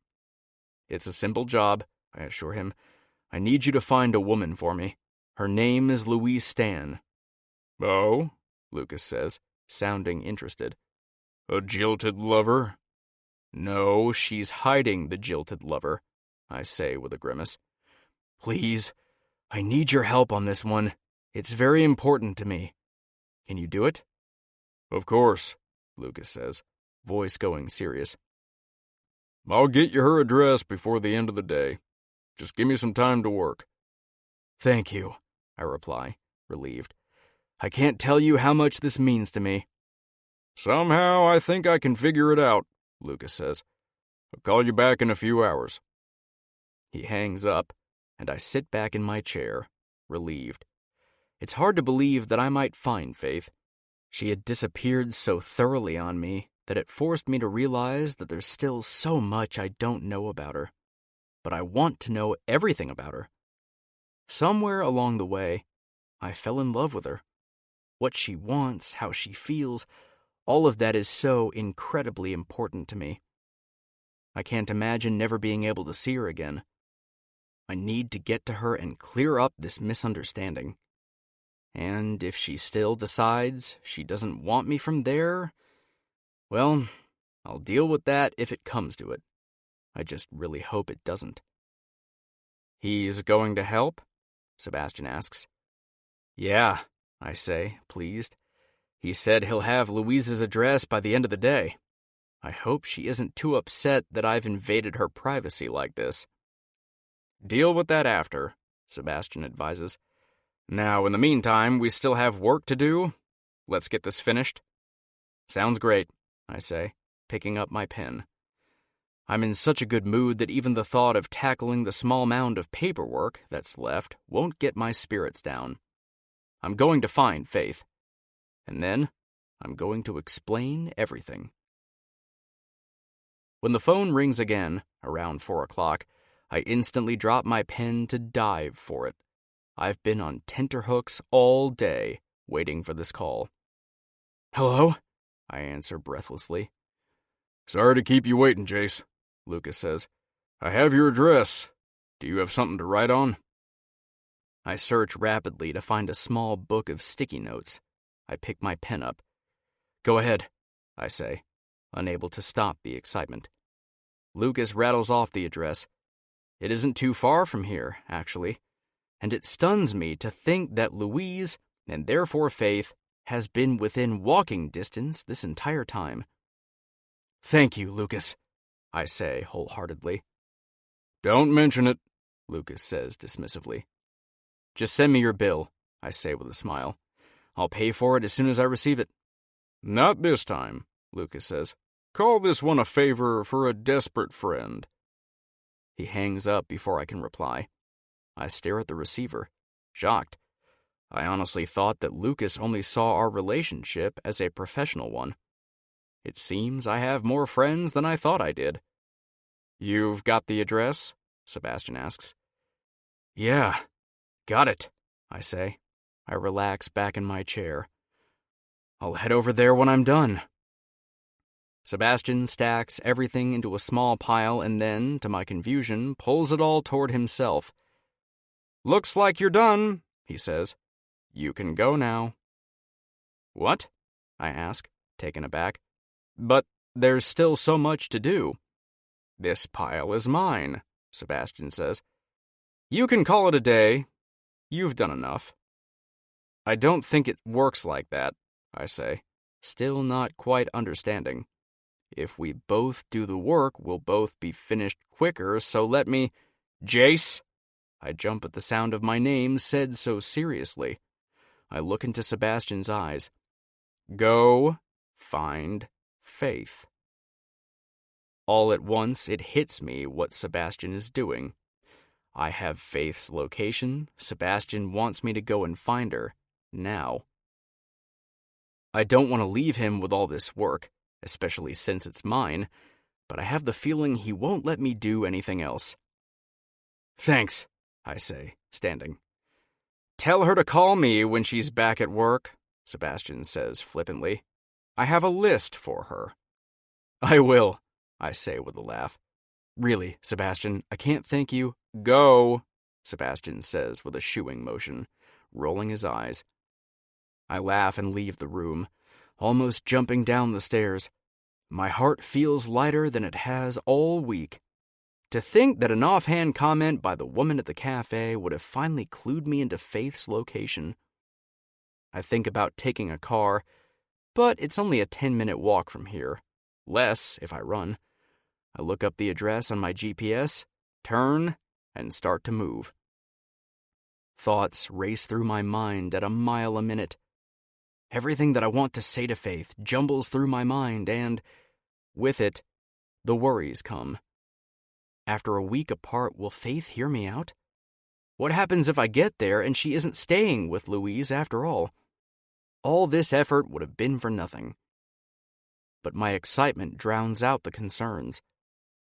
It's a simple job, I assure him. I need you to find a woman for me. Her name is Louise Stan. Oh? Lucas says, sounding interested. A jilted lover? No, she's hiding the jilted lover, I say with a grimace. Please, I need your help on this one. It's very important to me. Can you do it? Of course, Lucas says, voice going serious. I'll get you her address before the end of the day. Just give me some time to work. Thank you, I reply, relieved. I can't tell you how much this means to me. Somehow I think I can figure it out, Lucas says. I'll call you back in a few hours. He hangs up, and I sit back in my chair, relieved. It's hard to believe that I might find Faith. She had disappeared so thoroughly on me that it forced me to realize that there's still so much I don't know about her. But I want to know everything about her. Somewhere along the way, I fell in love with her. What she wants, how she feels, all of that is so incredibly important to me. I can't imagine never being able to see her again. I need to get to her and clear up this misunderstanding. And if she still decides she doesn't want me from there, well, I'll deal with that if it comes to it. I just really hope it doesn't. He's going to help? Sebastian asks. Yeah, I say, pleased. He said he'll have Louise's address by the end of the day. I hope she isn't too upset that I've invaded her privacy like this. Deal with that after, Sebastian advises. Now, in the meantime, we still have work to do. Let's get this finished. Sounds great, I say, picking up my pen. I'm in such a good mood that even the thought of tackling the small mound of paperwork that's left won't get my spirits down. I'm going to find Faith. And then, I'm going to explain everything. When the phone rings again, around 4 o'clock, I instantly drop my pen to dive for it. I've been on tenterhooks all day, waiting for this call. Hello? I answer breathlessly. Sorry to keep you waiting, Jace, Lucas says. I have your address. Do you have something to write on? I search rapidly to find a small book of sticky notes. I pick my pen up. Go ahead, I say, unable to stop the excitement. Lucas rattles off the address. It isn't too far from here, actually, and it stuns me to think that Louise, and therefore Faith, has been within walking distance this entire time. Thank you, Lucas, I say wholeheartedly. Don't mention it, Lucas says dismissively. Just send me your bill, I say with a smile. I'll pay for it as soon as I receive it. Not this time, Lucas says. Call this one a favor for a desperate friend. He hangs up before I can reply. I stare at the receiver, shocked. I honestly thought that Lucas only saw our relationship as a professional one. It seems I have more friends than I thought I did. You've got the address? Sebastian asks. Yeah, got it, I say. I relax back in my chair. I'll head over there when I'm done. Sebastian stacks everything into a small pile and then, to my confusion, pulls it all toward himself. Looks like you're done, he says. You can go now. What? I ask, taken aback. But there's still so much to do. This pile is mine, Sebastian says. You can call it a day. You've done enough. I don't think it works like that, I say, still not quite understanding. If we both do the work, we'll both be finished quicker, so let me... Jace! I jump at the sound of my name said so seriously. I look into Sebastian's eyes. Go find Faith. All at once, it hits me what Sebastian is doing. I have Faith's location. Sebastian wants me to go and find her, now. I don't want to leave him with all this work, especially since it's mine, but I have the feeling he won't let me do anything else. Thanks, I say, standing. Tell her to call me when she's back at work, Sebastian says flippantly. I have a list for her. I will, I say with a laugh. Really, Sebastian, I can't thank you. Go, Sebastian says with a shooing motion, rolling his eyes. I laugh and leave the room, almost jumping down the stairs. My heart feels lighter than it has all week. To think that an offhand comment by the woman at the cafe would have finally clued me into Faith's location. I think about taking a car, but it's only a 10-minute walk from here. Less if I run. I look up the address on my GPS, turn, and start to move. Thoughts race through my mind at a mile a minute. Everything that I want to say to Faith jumbles through my mind and, with it, the worries come. After a week apart, will Faith hear me out? What happens if I get there and she isn't staying with Louise after all? All this effort would have been for nothing. But my excitement drowns out the concerns.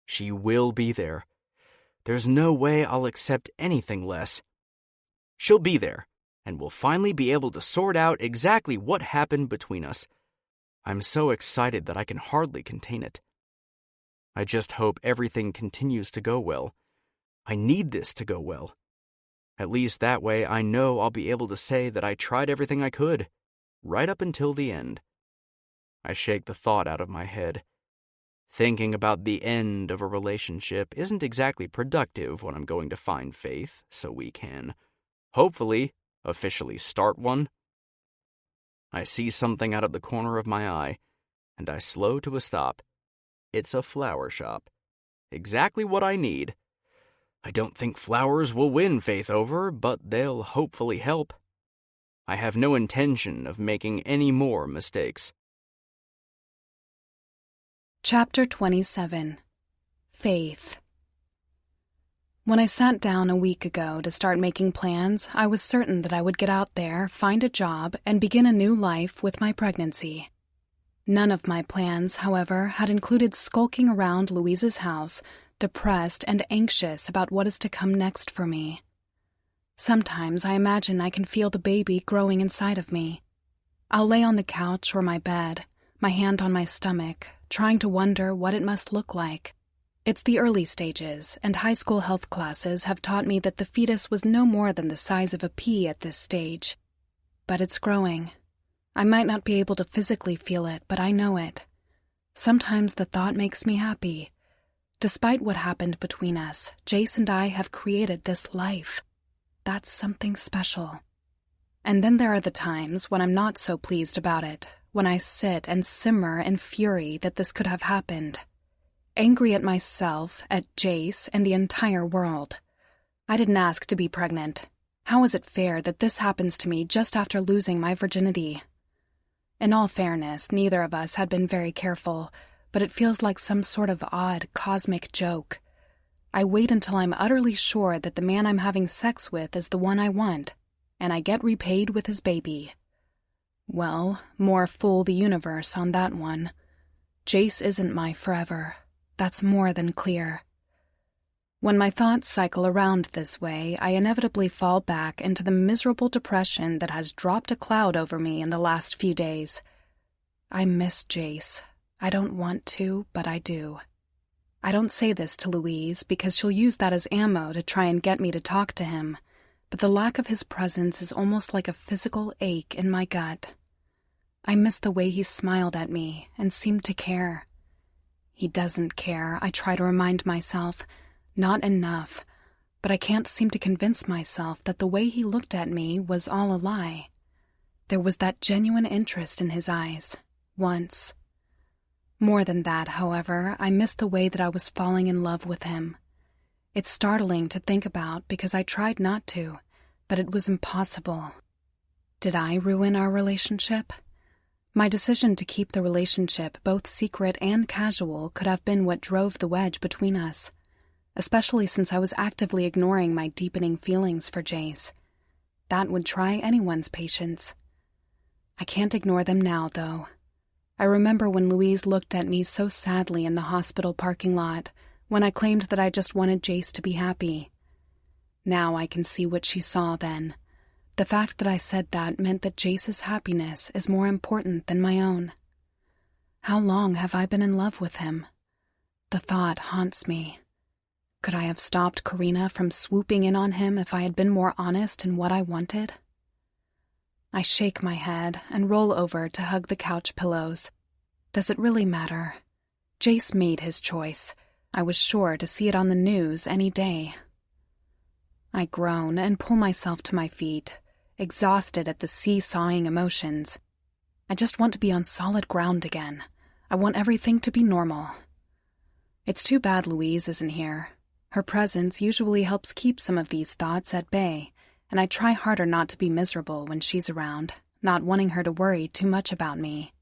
She will be there. There's no way I'll accept anything less. She'll be there, and we'll finally be able to sort out exactly what happened between us. I'm so excited that I can hardly contain it. I just hope everything continues to go well. I need this to go well. At least that way I know I'll be able to say that I tried everything I could, right up until the end. I shake the thought out of my head. Thinking about the end of a relationship isn't exactly productive when I'm going to find Faith so we can, hopefully, officially start one. I see something out of the corner of my eye, and I slow to a stop. It's a flower shop. Exactly what I need. I don't think flowers will win Faith over, but they'll hopefully help. I have no intention of making any more mistakes. Chapter 27. Faith. When I sat down a week ago to start making plans, I was certain that I would get out there, find a job, and begin a new life with my pregnancy. None of my plans, however, had included skulking around Louise's house, depressed and anxious about what is to come next for me. Sometimes I imagine I can feel the baby growing inside of me. I'll lay on the couch or my bed, my hand on my stomach, trying to wonder what it must look like. It's the early stages, and high school health classes have taught me that the fetus was no more than the size of a pea at this stage. But it's growing. I might not be able to physically feel it, but I know it. Sometimes the thought makes me happy. Despite what happened between us, Jace and I have created this life. That's something special. And then there are the times when I'm not so pleased about it, when I sit and simmer in fury that this could have happened. Angry at myself, at Jace, and the entire world. I didn't ask to be pregnant. How is it fair that this happens to me just after losing my virginity? In all fairness, neither of us had been very careful, but it feels like some sort of odd, cosmic joke. I wait until I'm utterly sure that the man I'm having sex with is the one I want, and I get repaid with his baby. Well, more fool the universe on that one. Jace isn't my forever. That's more than clear. When my thoughts cycle around this way, I inevitably fall back into the miserable depression that has dropped a cloud over me in the last few days. I miss Jace. I don't want to, but I do. I don't say this to Louise because she'll use that as ammo to try and get me to talk to him, but the lack of his presence is almost like a physical ache in my gut. I miss the way he smiled at me and seemed to care. He doesn't care, I try to remind myself. Not enough, but I can't seem to convince myself that the way he looked at me was all a lie. There was that genuine interest in his eyes, once. More than that, however, I miss the way that I was falling in love with him. It's startling to think about because I tried not to, but it was impossible. Did I ruin our relationship? My decision to keep the relationship both secret and casual could have been what drove the wedge between us, especially since I was actively ignoring my deepening feelings for Jace. That would try anyone's patience. I can't ignore them now, though. I remember when Louise looked at me so sadly in the hospital parking lot, when I claimed that I just wanted Jace to be happy. Now I can see what she saw then. The fact that I said that meant that Jace's happiness is more important than my own. How long have I been in love with him? The thought haunts me. Could I have stopped Karina from swooping in on him if I had been more honest in what I wanted? I shake my head and roll over to hug the couch pillows. Does it really matter? Jace made his choice. I was sure to see it on the news any day. I groan and pull myself to my feet, exhausted at the seesawing emotions. I just want to be on solid ground again. I want everything to be normal. It's too bad Louise isn't here. Her presence usually helps keep some of these thoughts at bay, and I try harder not to be miserable when she's around, not wanting her to worry too much about me.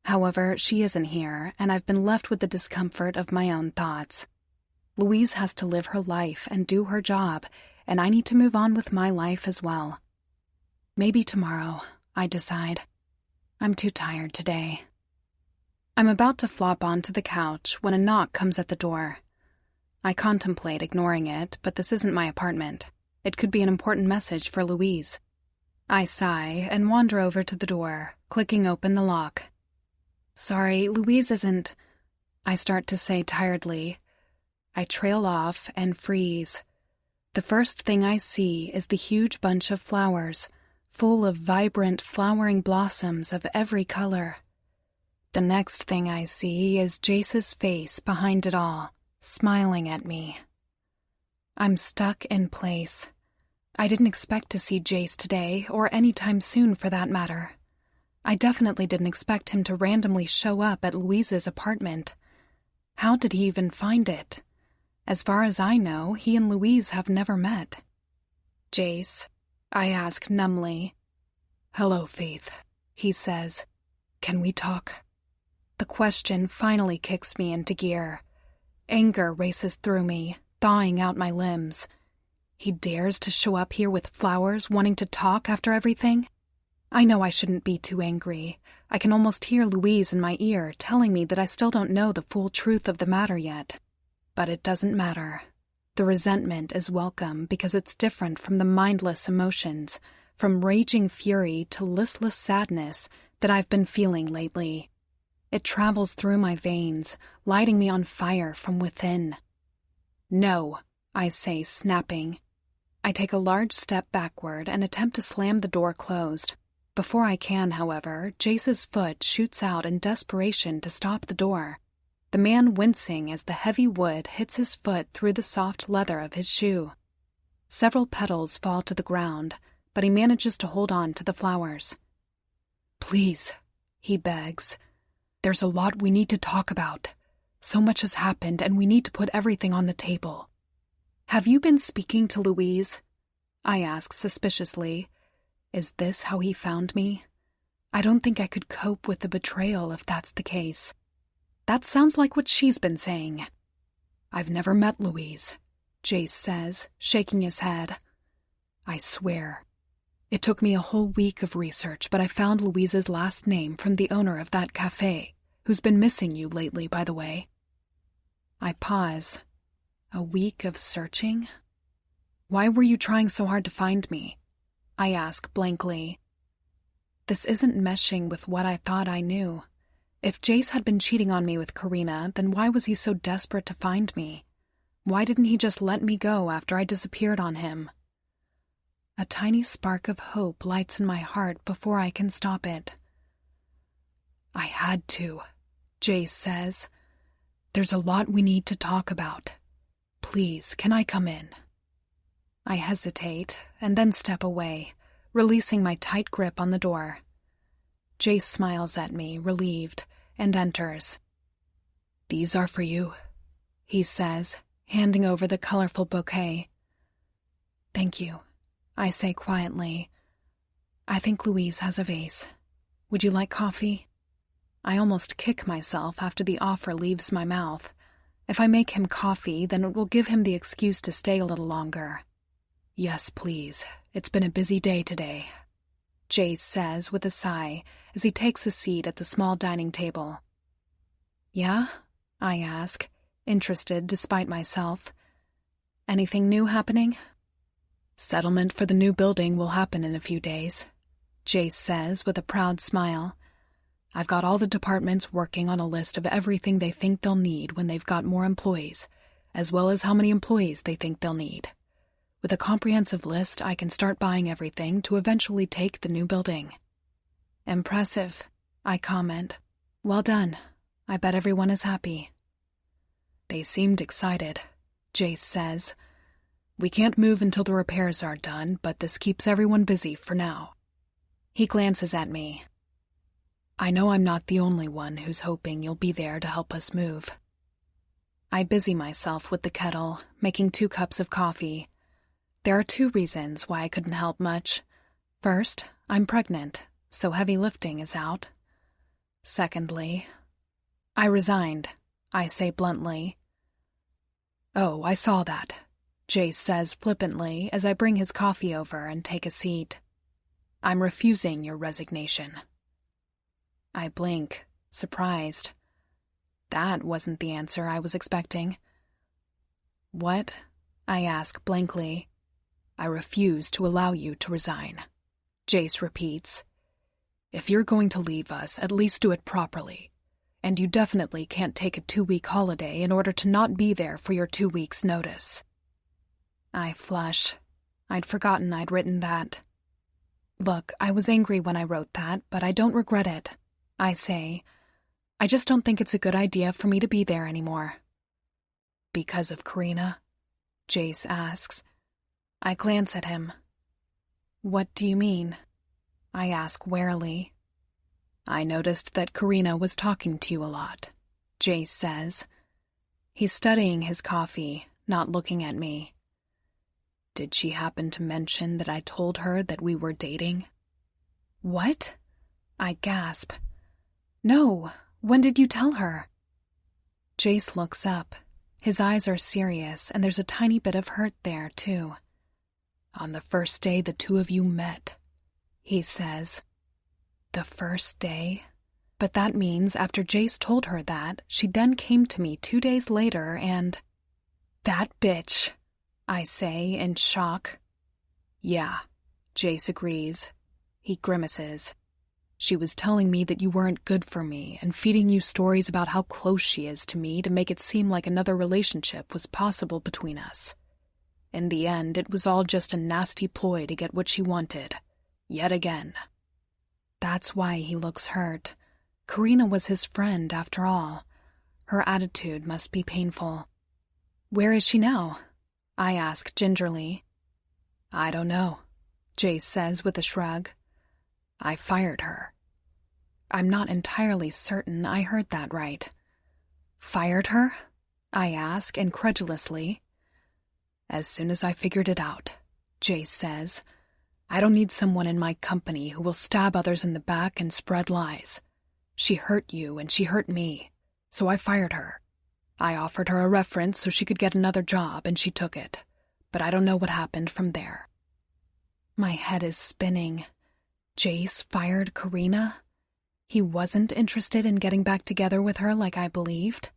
However, she isn't here, and I've been left with the discomfort of my own thoughts. Louise has to live her life and do her job, and I need to move on with my life as well. Maybe tomorrow, I decide. I'm too tired today. I'm about to flop onto the couch when a knock comes at the door. I contemplate ignoring it, but this isn't my apartment. It could be an important message for Louise. I sigh and wander over to the door, clicking open the lock. Sorry, Louise isn't... I start to say tiredly. I trail off and freeze. The first thing I see is the huge bunch of flowers, full of vibrant flowering blossoms of every color. The next thing I see is Jace's face behind it all, smiling at me. I'm stuck in place. I didn't expect to see Jace today, or any time soon for that matter. I definitely didn't expect him to randomly show up at Louise's apartment. How did he even find it? As far as I know, he and Louise have never met. Jace, I ask numbly. Hello, Faith, he says. Can we talk? The question finally kicks me into gear. Anger races through me, thawing out my limbs. He dares to show up here with flowers, wanting to talk after everything? I know I shouldn't be too angry. I can almost hear Louise in my ear telling me that I still don't know the full truth of the matter yet. But it doesn't matter. The resentment is welcome because it's different from the mindless emotions, from raging fury to listless sadness that I've been feeling lately. It travels through my veins, lighting me on fire from within. No, I say, snapping. I take a large step backward and attempt to slam the door closed. Before I can, however, Jace's foot shoots out in desperation to stop the door. The man wincing as the heavy wood hits his foot through the soft leather of his shoe. Several petals fall to the ground, but he manages to hold on to the flowers. Please, he begs. There's a lot we need to talk about. So much has happened, and we need to put everything on the table. Have you been speaking to Louise? I ask suspiciously. Is this how he found me? I don't think I could cope with the betrayal if that's the case. That sounds like what she's been saying. I've never met Louise, Jace says, shaking his head. I swear. It took me a whole week of research, but I found Louise's last name from the owner of that cafe, who's been missing you lately, by the way. I pause. A week of searching? Why were you trying so hard to find me? I ask blankly. This isn't meshing with what I thought I knew. If Jace had been cheating on me with Karina, then why was he so desperate to find me? Why didn't he just let me go after I disappeared on him? A tiny spark of hope lights in my heart before I can stop it. I had to, Jace says. There's a lot we need to talk about. Please, can I come in? I hesitate and then step away, releasing my tight grip on the door. Jace smiles at me, relieved, and enters. These are for you, he says, handing over the colorful bouquet. Thank you, I say quietly. I think Louise has a vase. Would you like coffee? I almost kick myself after the offer leaves my mouth. If I make him coffee, then it will give him the excuse to stay a little longer. Yes, please. It's been a busy day today, Jace says with a sigh as he takes a seat at the small dining table. Yeah? I ask, interested despite myself. Anything new happening? Settlement for the new building will happen in a few days, Jace says with a proud smile. I've got all the departments working on a list of everything they think they'll need when they've got more employees, as well as how many employees they think they'll need. With a comprehensive list, I can start buying everything to eventually take the new building. Impressive, I comment. Well done. I bet everyone is happy. They seemed excited, Jace says. We can't move until the repairs are done, but this keeps everyone busy for now. He glances at me. I know I'm not the only one who's hoping you'll be there to help us move. I busy myself with the kettle, making 2 cups of coffee. There are 2 reasons why I couldn't help much. First, I'm pregnant, so heavy lifting is out. Secondly, I resigned, I say bluntly. Oh, I saw that, Jace says flippantly as I bring his coffee over and take a seat. I'm refusing your resignation. I blink, surprised. That wasn't the answer I was expecting. What? I ask blankly. I refuse to allow you to resign, Jace repeats. If you're going to leave us, at least do it properly. And you definitely can't take a 2-week holiday in order to not be there for your 2 weeks' notice. I flush. I'd forgotten I'd written that. Look, I was angry when I wrote that, but I don't regret it. I say, I just don't think it's a good idea for me to be there anymore. Because of Karina? Jace asks. I glance at him. What do you mean? I ask warily. I noticed that Karina was talking to you a lot, Jace says. He's studying his coffee, not looking at me. Did she happen to mention that I told her that we were dating? What? I gasp. No, when did you tell her? Jace looks up. His eyes are serious, and there's a tiny bit of hurt there, too. On the first day the two of you met, he says. The first day? But that means after Jace told her that, she then came to me 2 days later and... That bitch, I say in shock. Yeah, Jace agrees. He grimaces. She was telling me that you weren't good for me and feeding you stories about how close she is to me to make it seem like another relationship was possible between us. In the end, it was all just a nasty ploy to get what she wanted. Yet again. That's why he looks hurt. Karina was his friend, after all. Her attitude must be painful. Where is she now? I ask gingerly. I don't know, Jace says with a shrug. I fired her. I'm not entirely certain I heard that right. Fired her? I ask incredulously. As soon as I figured it out, Jace says. I don't need someone in my company who will stab others in the back and spread lies. She hurt you and she hurt me, so I fired her. I offered her a reference so she could get another job and she took it, but I don't know what happened from there. My head is spinning. Jace fired Karina? He wasn't interested in getting back together with her like I believed?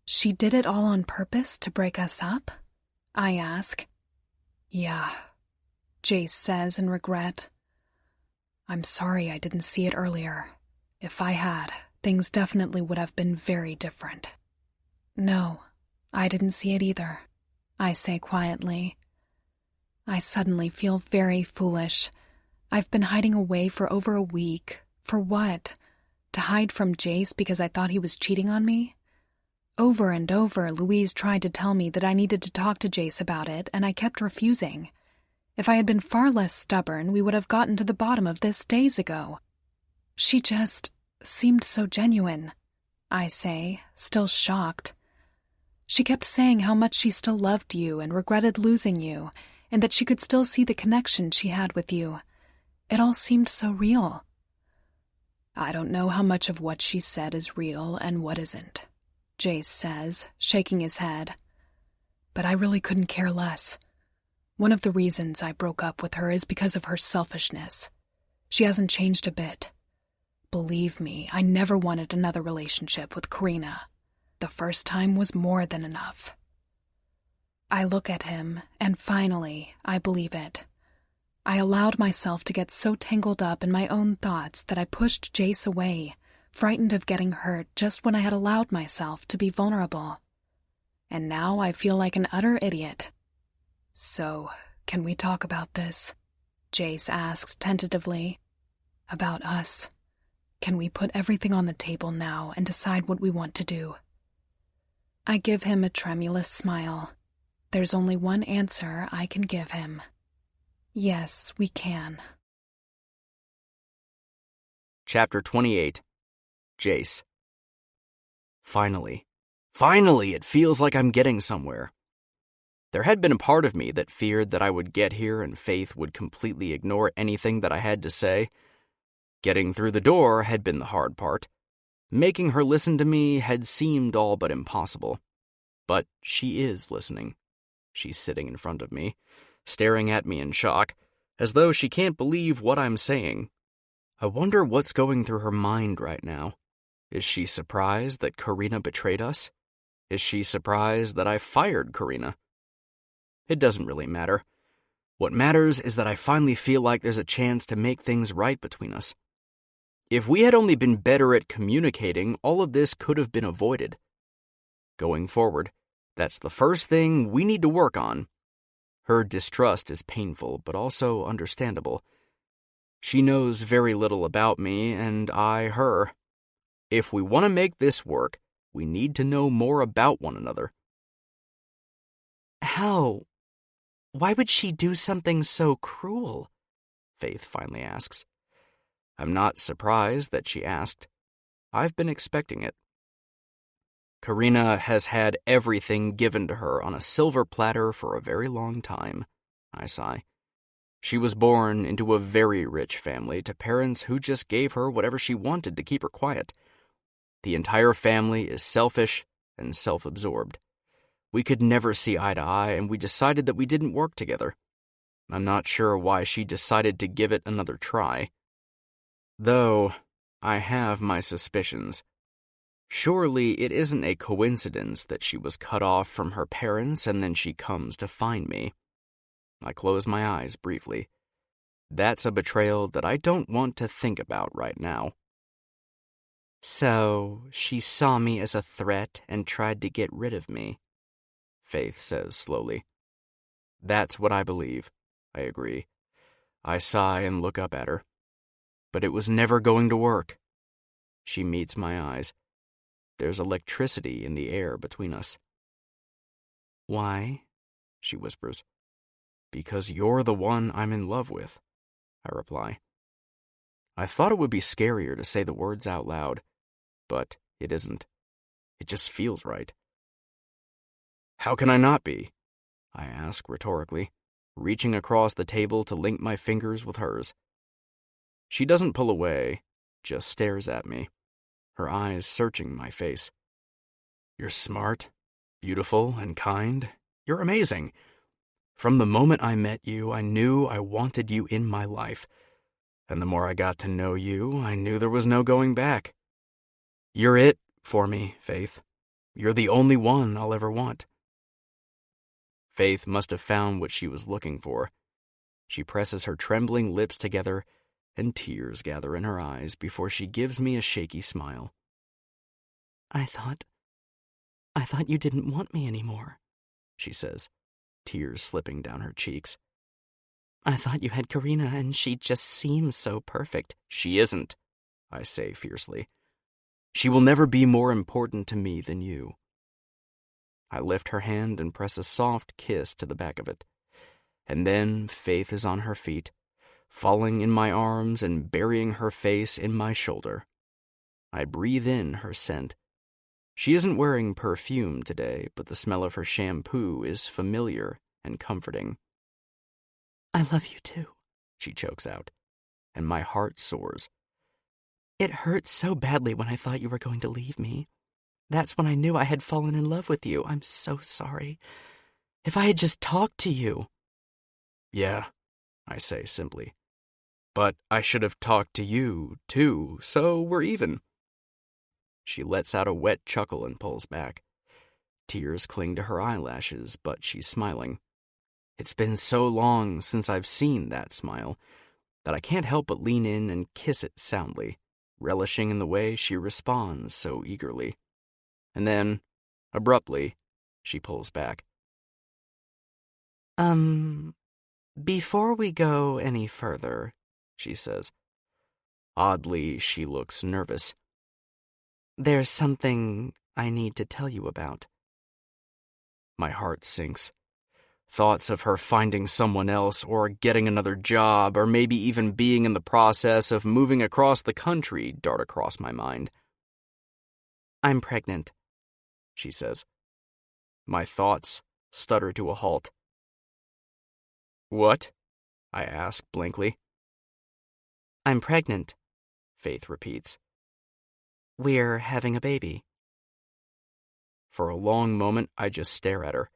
She did it all on purpose to break us up? I ask. Yeah, Jace says in regret. I'm sorry I didn't see it earlier. If I had, things definitely would have been very different. No, I didn't see it either, I say quietly. I suddenly feel very foolish. I've been hiding away for over a week. For what? To hide from Jace because I thought he was cheating on me? Over and over, Louise tried to tell me that I needed to talk to Jace about it, and I kept refusing. If I had been far less stubborn, we would have gotten to the bottom of this days ago. She just seemed so genuine, I say, still shocked. She kept saying how much she still loved you and regretted losing you, and that she could still see the connection she had with you. It all seemed so real. I don't know how much of what she said is real and what isn't, Jace says, shaking his head. But I really couldn't care less. One of the reasons I broke up with her is because of her selfishness. She hasn't changed a bit. Believe me, I never wanted another relationship with Karina. The first time was more than enough. I look at him, and finally, I believe it. I allowed myself to get so tangled up in my own thoughts that I pushed Jace away, frightened of getting hurt just when I had allowed myself to be vulnerable. And now I feel like an utter idiot. So, can we talk about this? Jace asks tentatively. About us. Can we put everything on the table now and decide what we want to do? I give him a tremulous smile. There's only one answer I can give him. Yes, we can. Chapter 28. Jace. Finally, it feels like I'm getting somewhere. There had been a part of me that feared that I would get here and Faith would completely ignore anything that I had to say. Getting through the door had been the hard part, Making her listen to me had seemed all but impossible. But she is listening. She's sitting in front of me, staring at me in shock, as though she can't believe what I'm saying. I wonder what's going through her mind right now. Is she surprised that Karina betrayed us? Is she surprised that I fired Karina? It doesn't really matter. What matters is that I finally feel like there's a chance to make things right between us. If we had only been better at communicating, all of this could have been avoided. Going forward, that's the first thing we need to work on. Her distrust is painful, but also understandable. She knows very little about me, and I her. If we want to make this work, we need to know more about one another. How? Why would she do something so cruel? Faith finally asks. I'm not surprised that she asked. I've been expecting it. Karina has had everything given to her on a silver platter for a very long time, I sigh. She was born into a very rich family to parents who just gave her whatever she wanted to keep her quiet. The entire family is selfish and self-absorbed. We could never see eye to eye, and we decided that we didn't work together. I'm not sure why she decided to give it another try. Though, I have my suspicions. Surely it isn't a coincidence that she was cut off from her parents and then she comes to find me. I close my eyes briefly. That's a betrayal that I don't want to think about right now. So, she saw me as a threat and tried to get rid of me, Faith says slowly. That's what I believe, I agree. I sigh and look up at her. But it was never going to work. She meets my eyes. There's electricity in the air between us. Why? She whispers. Because you're the one I'm in love with, I reply. I thought it would be scarier to say the words out loud, but it isn't. It just feels right. How can I not be? I ask rhetorically, reaching across the table to link my fingers with hers. She doesn't pull away, just stares at me, her eyes searching my face. You're smart, beautiful, and kind. You're amazing. From the moment I met you, I knew I wanted you in my life. And the more I got to know you, I knew there was no going back. You're it for me, Faith. You're the only one I'll ever want. Faith must have found what she was looking for. She presses her trembling lips together, and tears gather in her eyes before she gives me a shaky smile. I thought you didn't want me anymore, she says, tears slipping down her cheeks. I thought you had Karina and she just seems so perfect. She isn't, I say fiercely. She will never be more important to me than you. I lift her hand and press a soft kiss to the back of it. And then Faith is on her feet, falling in my arms and burying her face in my shoulder. I breathe in her scent. She isn't wearing perfume today, but the smell of her shampoo is familiar and comforting. I love you too, she chokes out, and my heart soars. It hurt so badly when I thought you were going to leave me. That's when I knew I had fallen in love with you. I'm so sorry. If I had just talked to you. Yeah, I say simply. But I should have talked to you, too, so we're even. She lets out a wet chuckle and pulls back. Tears cling to her eyelashes, but she's smiling. It's been so long since I've seen that smile that I can't help but lean in and kiss it soundly, relishing in the way she responds so eagerly. And then, abruptly, she pulls back. Before we go any further, she says. Oddly, she looks nervous. There's something I need to tell you about. My heart sinks. Thoughts of her finding someone else or getting another job or maybe even being in the process of moving across the country dart across my mind. I'm pregnant, she says. My thoughts stutter to a halt. What? I ask blankly. I'm pregnant, Faith repeats. We're having a baby. For a long moment, I just stare at her.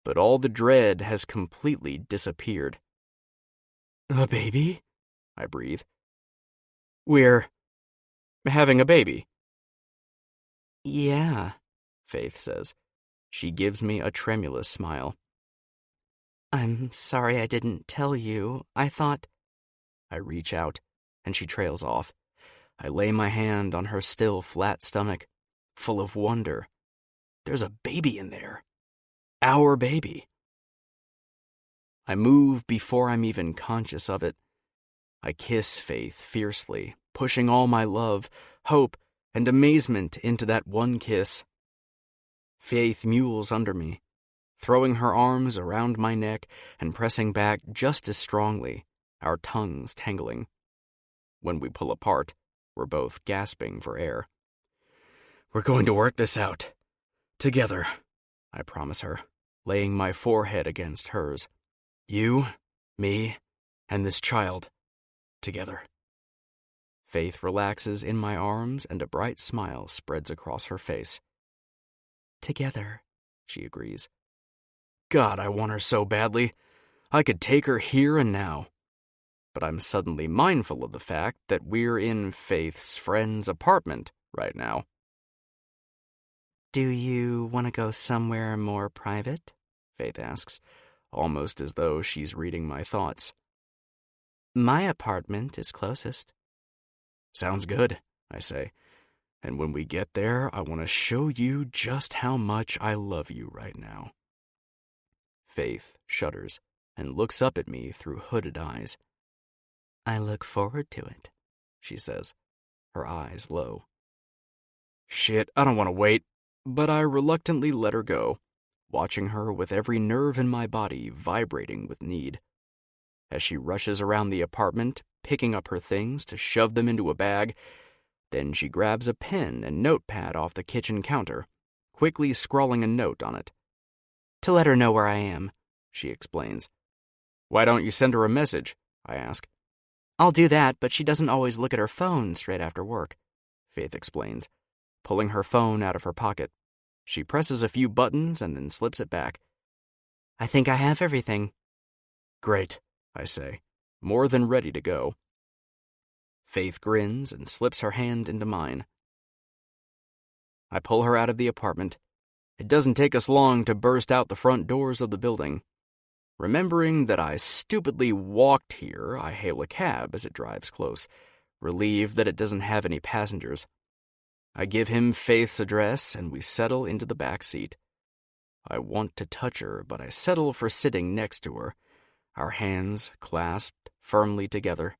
But all the dread has completely disappeared. A baby? I breathe. We're having a baby. Yeah, Faith says. She gives me a tremulous smile. I'm sorry I didn't tell you. I thought... I reach out, and she trails off. I lay my hand on her still flat stomach, full of wonder. There's a baby in there. Our baby. I move before I'm even conscious of it. I kiss Faith fiercely, pushing all my love, hope, and amazement into that one kiss. Faith mules under me, throwing her arms around my neck and pressing back just as strongly, our tongues tangling. When we pull apart, we're both gasping for air. We're going to work this out. Together, I promise her, laying my forehead against hers. You, me, and this child. Together. Faith relaxes in my arms and a bright smile spreads across her face. Together, she agrees. God, I want her so badly. I could take her here and now. But I'm suddenly mindful of the fact that we're in Faith's friend's apartment right now. Do you want to go somewhere more private? Faith asks, almost as though she's reading my thoughts. My apartment is closest. Sounds good, I say. And when we get there, I want to show you just how much I love you right now. Faith shudders and looks up at me through hooded eyes. I look forward to it, she says, her eyes low. Shit, I don't want to wait, but I reluctantly let her go, watching her with every nerve in my body vibrating with need. As she rushes around the apartment, picking up her things to shove them into a bag, then she grabs a pen and notepad off the kitchen counter, quickly scrawling a note on it. To let her know where I am, she explains. Why don't you send her a message? I ask. I'll do that, but she doesn't always look at her phone straight after work, Faith explains, pulling her phone out of her pocket. She presses a few buttons and then slips it back. I think I have everything. Great, I say, more than ready to go. Faith grins and slips her hand into mine. I pull her out of the apartment. It doesn't take us long to burst out the front doors of the building. Remembering that I stupidly walked here, I hail a cab as it drives close, relieved that it doesn't have any passengers. I give him Faith's address, and we settle into the back seat. I want to touch her, but I settle for sitting next to her, our hands clasped firmly together.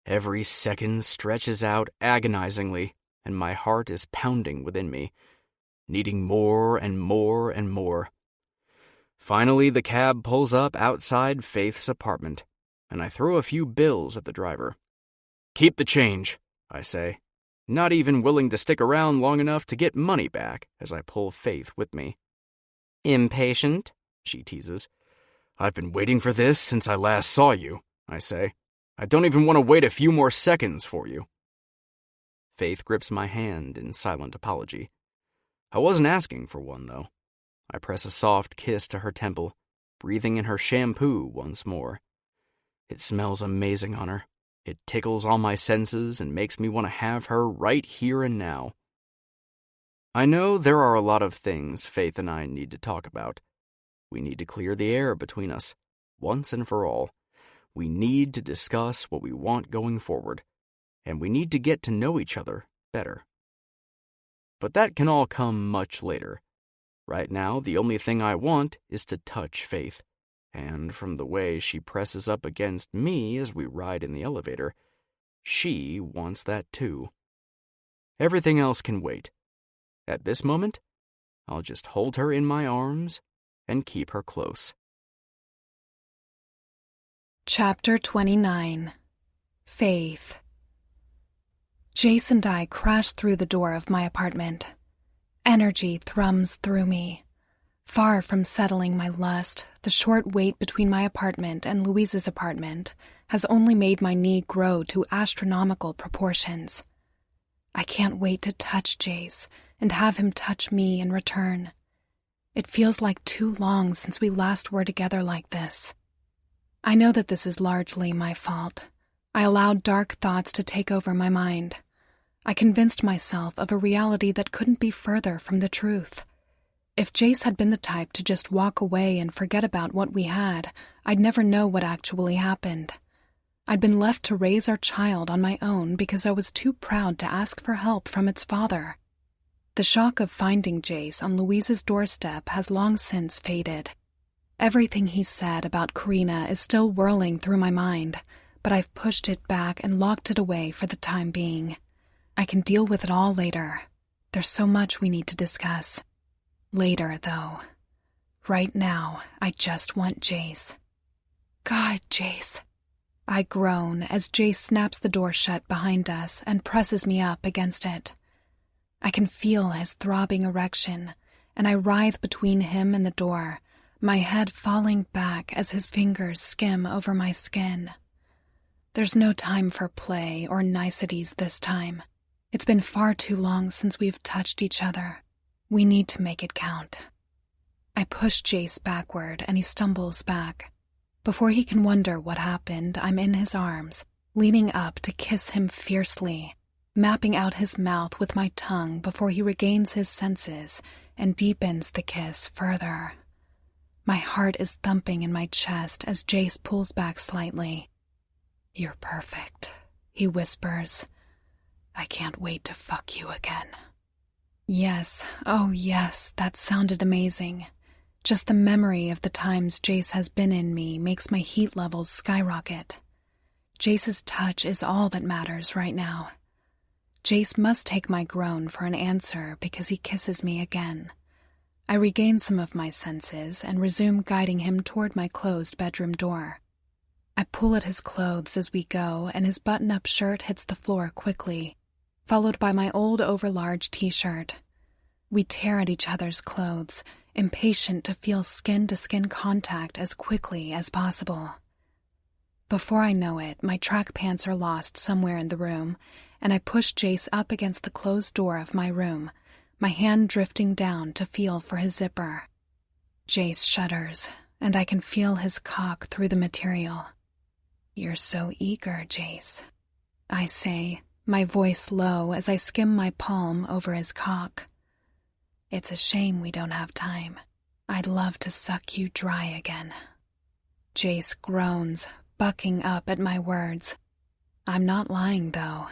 Every second stretches out agonizingly, and my heart is pounding within me, needing more and more and more. Finally, the cab pulls up outside Faith's apartment, and I throw a few bills at the driver. Keep the change, I say, not even willing to stick around long enough to get money back as I pull Faith with me. Impatient? She teases. I've been waiting for this since I last saw you, I say. I don't even want to wait a few more seconds for you. Faith grips my hand in silent apology. I wasn't asking for one, though. I press a soft kiss to her temple, breathing in her shampoo once more. It smells amazing on her. It tickles all my senses and makes me want to have her right here and now. I know there are a lot of things Faith and I need to talk about. We need to clear the air between us, once and for all. We need to discuss what we want going forward, and we need to get to know each other better. But that can all come much later. Right now, the only thing I want is to touch Faith, and from the way she presses up against me as we ride in the elevator, she wants that too. Everything else can wait. At this moment, I'll just hold her in my arms and keep her close. Chapter 29. Faith. Jace and I crashed through the door of my apartment. Energy thrums through me. Far from settling my lust, the short wait between my apartment and Louise's apartment has only made my need grow to astronomical proportions. I can't wait to touch Jace and have him touch me in return. It feels like too long since we last were together like this. I know that this is largely my fault. I allowed dark thoughts to take over my mind. I convinced myself of a reality that couldn't be further from the truth. If Jace had been the type to just walk away and forget about what we had, I'd never know what actually happened. I'd been left to raise our child on my own because I was too proud to ask for help from its father. The shock of finding Jace on Louise's doorstep has long since faded. Everything he said about Karina is still whirling through my mind, but I've pushed it back and locked it away for the time being. I can deal with it all later. There's so much we need to discuss. Later, though. Right now, I just want Jace. God, Jace. I groan as Jace snaps the door shut behind us and presses me up against it. I can feel his throbbing erection, and I writhe between him and the door, my head falling back as his fingers skim over my skin. There's no time for play or niceties this time. It's been far too long since we've touched each other. We need to make it count. I push Jace backward and he stumbles back. Before he can wonder what happened, I'm in his arms, leaning up to kiss him fiercely, mapping out his mouth with my tongue before he regains his senses and deepens the kiss further. My heart is thumping in my chest as Jace pulls back slightly. "You're perfect," he whispers. "I can't wait to fuck you again." Yes, oh yes, that sounded amazing. Just the memory of the times Jace has been in me makes my heat levels skyrocket. Jace's touch is all that matters right now. Jace must take my groan for an answer because he kisses me again. I regain some of my senses and resume guiding him toward my closed bedroom door. I pull at his clothes as we go, and his button-up shirt hits the floor quickly, followed by my old overlarge t-shirt. We tear at each other's clothes, impatient to feel skin-to-skin contact as quickly as possible. Before I know it, my track pants are lost somewhere in the room, and I push Jace up against the closed door of my room, my hand drifting down to feel for his zipper. Jace shudders, and I can feel his cock through the material. "You're so eager, Jace," I say, my voice low as I skim my palm over his cock. "It's a shame we don't have time. I'd love to suck you dry again." Jace groans, bucking up at my words. I'm not lying, though.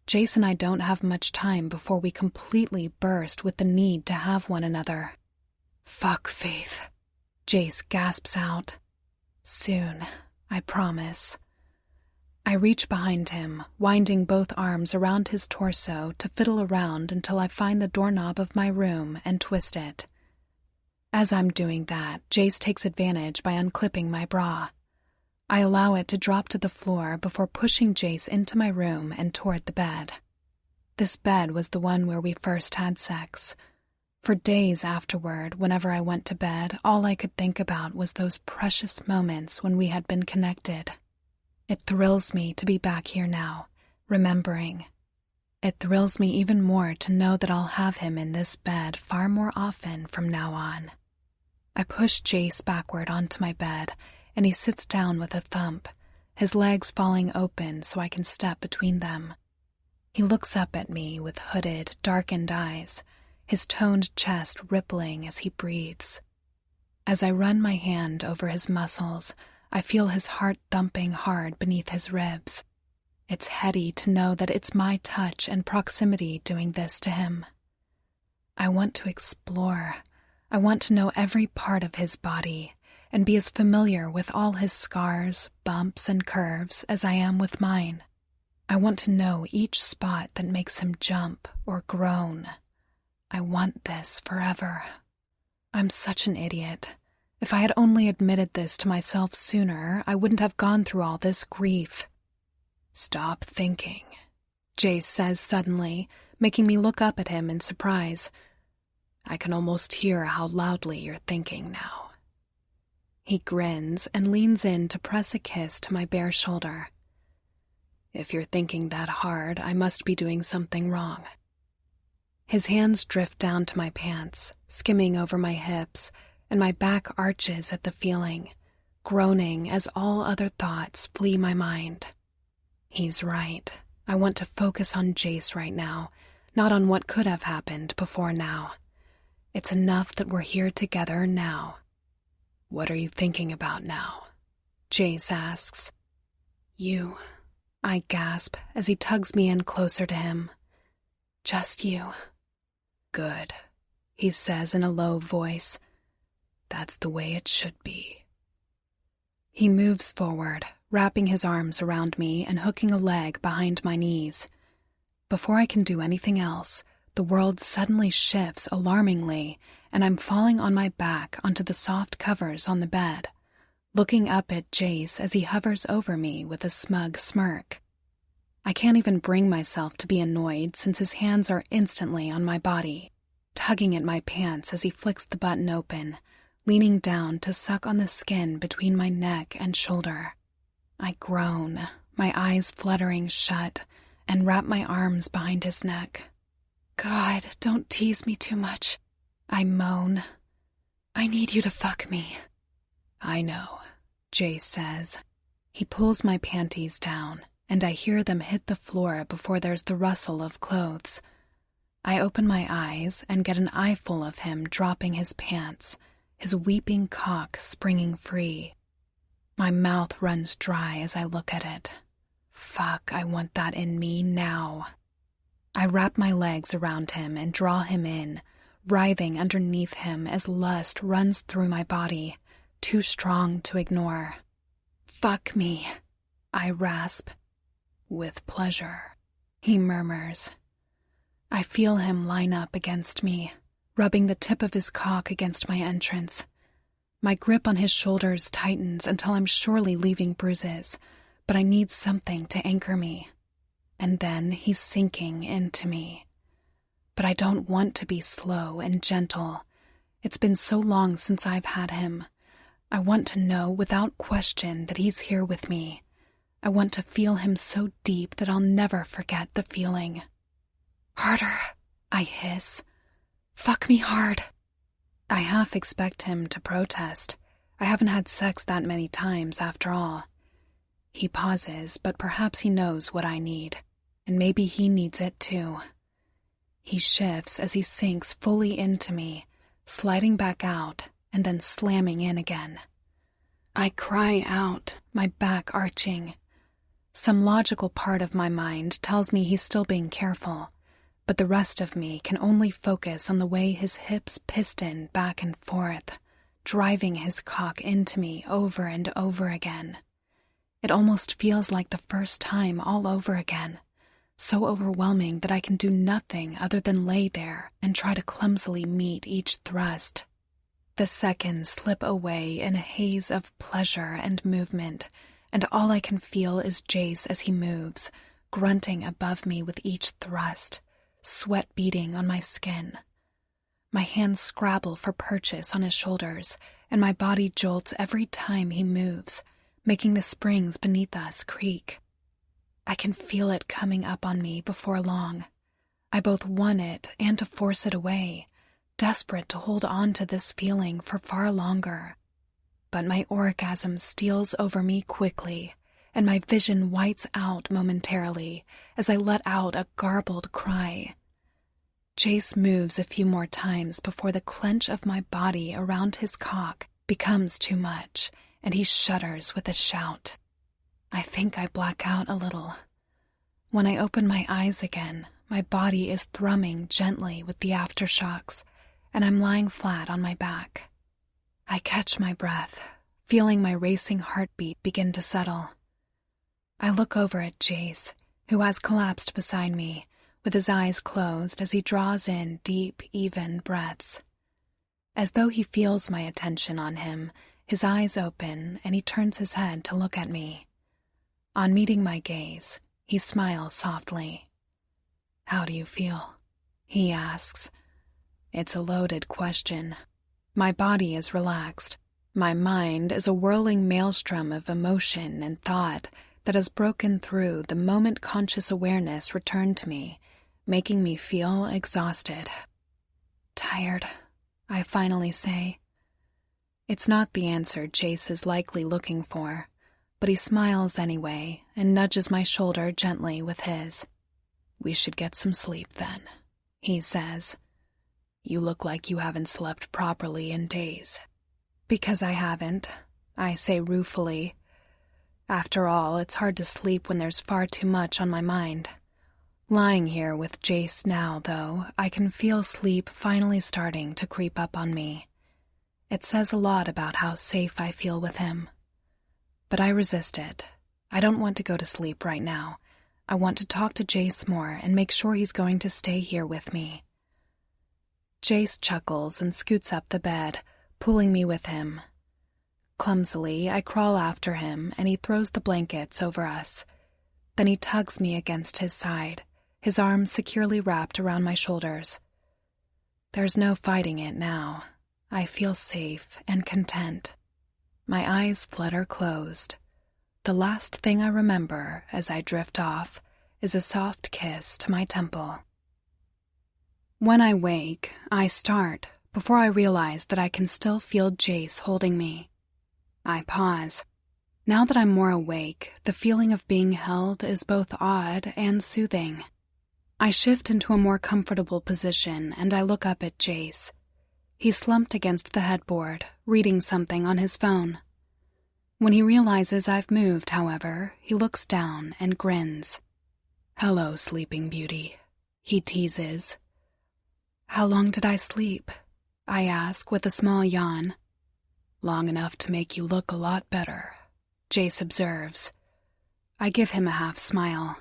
Jace and I don't have much time before we completely burst with the need to have one another. "Fuck, Faith," Jace gasps out. "Soon, I promise." I reach behind him, winding both arms around his torso to fiddle around until I find the doorknob of my room and twist it. As I'm doing that, Jace takes advantage by unclipping my bra. I allow it to drop to the floor before pushing Jace into my room and toward the bed. This bed was the one where we first had sex. For days afterward, whenever I went to bed, all I could think about was those precious moments when we had been connected. It thrills me to be back here now, remembering. It thrills me even more to know that I'll have him in this bed far more often from now on. I push Jace backward onto my bed, and he sits down with a thump, his legs falling open so I can step between them. He looks up at me with hooded, darkened eyes, his toned chest rippling as he breathes. As I run my hand over his muscles, I feel his heart thumping hard beneath his ribs. It's heady to know that it's my touch and proximity doing this to him. I want to explore. I want to know every part of his body and be as familiar with all his scars, bumps, and curves as I am with mine. I want to know each spot that makes him jump or groan. I want this forever. I'm such an idiot. If I had only admitted this to myself sooner, I wouldn't have gone through all this grief. "Stop thinking," Jace says suddenly, making me look up at him in surprise. "I can almost hear how loudly you're thinking now." He grins and leans in to press a kiss to my bare shoulder. If you're thinking that hard, I must be doing something wrong. His hands drift down to my pants, skimming over my hips, and my back arches at the feeling, groaning as all other thoughts flee my mind. He's right. I want to focus on Jace right now, not on what could have happened before now. It's enough that we're here together now. What are you thinking about now? Jace asks. You, I gasp as he tugs me in closer to him. Just you. Good, he says in a low voice. That's the way it should be. He moves forward, wrapping his arms around me and hooking a leg behind my knees. Before I can do anything else, the world suddenly shifts alarmingly, and I'm falling on my back onto the soft covers on the bed, looking up at Jace as he hovers over me with a smug smirk. I can't even bring myself to be annoyed since his hands are instantly on my body, tugging at my pants as he flicks the button open, leaning down to suck on the skin between my neck and shoulder. I groan, my eyes fluttering shut, and wrap my arms behind his neck. God, don't tease me too much, I moan. I need you to fuck me. I know, Jace says. He pulls my panties down, and I hear them hit the floor before there's the rustle of clothes. I open my eyes and get an eyeful of him dropping his pants, his weeping cock springing free. My mouth runs dry as I look at it. Fuck, I want that in me now. I wrap my legs around him and draw him in, writhing underneath him as lust runs through my body, too strong to ignore. Fuck me, I rasp. With pleasure, he murmurs. I feel him line up against me, rubbing the tip of his cock against my entrance. My grip on his shoulders tightens until I'm surely leaving bruises, but I need something to anchor me. And then he's sinking into me. But I don't want to be slow and gentle. It's been so long since I've had him. I want to know without question that he's here with me. I want to feel him so deep that I'll never forget the feeling. Harder, I hiss. Fuck me hard. I half expect him to protest. I haven't had sex that many times after all. He pauses, but perhaps he knows what I need, and maybe he needs it too. He shifts as he sinks fully into me, sliding back out and then slamming in again. I cry out, my back arching. Some logical part of my mind tells me he's still being careful, but the rest of me can only focus on the way his hips piston back and forth, driving his cock into me over and over again. It almost feels like the first time all over again, so overwhelming that I can do nothing other than lay there and try to clumsily meet each thrust. The seconds slip away in a haze of pleasure and movement, and all I can feel is Jace as he moves, grunting above me with each thrust, sweat beading on my skin. My hands scrabble for purchase on his shoulders, and my body jolts every time he moves, making the springs beneath us creak. I can feel it coming up on me before long. I both want it and to force it away, desperate to hold on to this feeling for far longer. But my orgasm steals over me quickly, and my vision whites out momentarily as I let out a garbled cry. Jace moves a few more times before the clench of my body around his cock becomes too much, and he shudders with a shout. I think I black out a little. When I open my eyes again, my body is thrumming gently with the aftershocks, and I'm lying flat on my back. I catch my breath, feeling my racing heartbeat begin to settle. I look over at Jace, who has collapsed beside me, with his eyes closed as he draws in deep, even breaths. As though he feels my attention on him, his eyes open and he turns his head to look at me. On meeting my gaze, he smiles softly. "How do you feel?" he asks. It's a loaded question. My body is relaxed. My mind is a whirling maelstrom of emotion and thought that has broken through the moment conscious awareness returned to me, making me feel exhausted. Tired, I finally say. It's not the answer Jace is likely looking for, but he smiles anyway and nudges my shoulder gently with his. "We should get some sleep then," he says. "You look like you haven't slept properly in days." "Because I haven't," I say ruefully. After all, it's hard to sleep when there's far too much on my mind. Lying here with Jace now, though, I can feel sleep finally starting to creep up on me. It says a lot about how safe I feel with him. But I resist it. I don't want to go to sleep right now. I want to talk to Jace more and make sure he's going to stay here with me. Jace chuckles and scoots up the bed, pulling me with him. Clumsily, I crawl after him and he throws the blankets over us. Then he tugs me against his side, his arms securely wrapped around my shoulders. There's no fighting it now. I feel safe and content. My eyes flutter closed. The last thing I remember as I drift off is a soft kiss to my temple. When I wake, I start before I realize that I can still feel Jace holding me. I pause. Now that I'm more awake, the feeling of being held is both odd and soothing. I shift into a more comfortable position and I look up at Jace. He's slumped against the headboard, reading something on his phone. When he realizes I've moved, however, he looks down and grins. "Hello, Sleeping Beauty," he teases. "How long did I sleep?" I ask with a small yawn. "Long enough to make you look a lot better," Jace observes. I give him a half smile.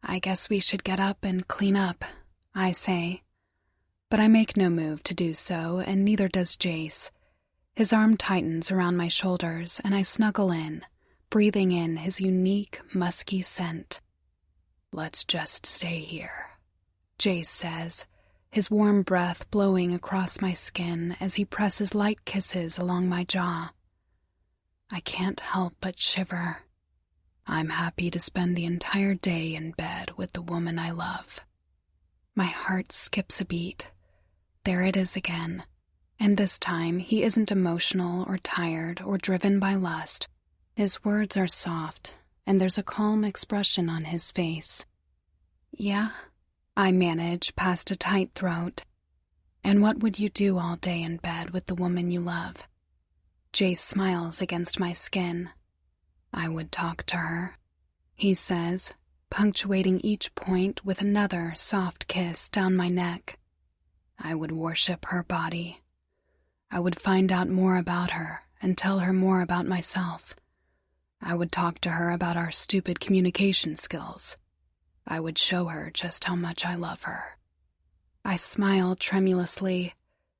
"I guess we should get up and clean up," I say. But I make no move to do so, and neither does Jace. His arm tightens around my shoulders, and I snuggle in, breathing in his unique, musky scent. "Let's just stay here," Jace says, his warm breath blowing across my skin as he presses light kisses along my jaw. I can't help but shiver. I'm happy to spend the entire day in bed with the woman I love. My heart skips a beat. There it is again. And this time, he isn't emotional or tired or driven by lust. His words are soft, and there's a calm expression on his face. "Yeah?" I manage past a tight throat. "And what would you do all day in bed with the woman you love?" Jace smiles against my skin. "I would talk to her," he says, punctuating each point with another soft kiss down my neck. "I would worship her body. I would find out more about her and tell her more about myself. I would talk to her about our stupid communication skills. I would show her just how much I love her." I smile tremulously,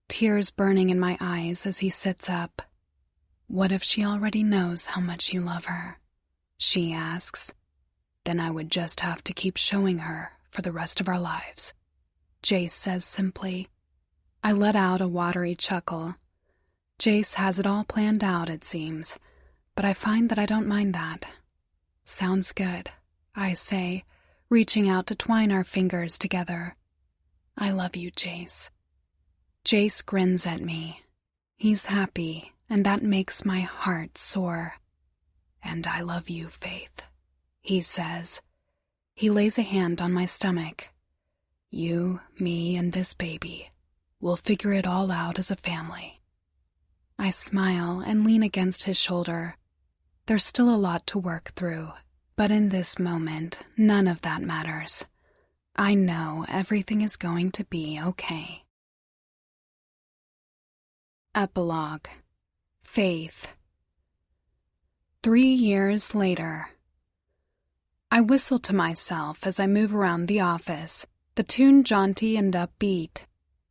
tears burning in my eyes as he sits up. "What if she already knows how much you love her?" she asks. "Then I would just have to keep showing her for the rest of our lives," Jace says simply. I let out a watery chuckle. Jace has it all planned out, it seems, but I find that I don't mind that. "Sounds good," I say, reaching out to twine our fingers together. "I love you, Jace." Jace grins at me. He's happy, and that makes my heart soar. "And I love you, Faith," he says. He lays a hand on my stomach. "You, me, and this baby. We'll figure it all out as a family." I smile and lean against his shoulder. There's still a lot to work through, but in this moment, none of that matters. I know everything is going to be okay. Epilogue. Faith. 3 years later. I whistle to myself as I move around the office, the tune jaunty and upbeat.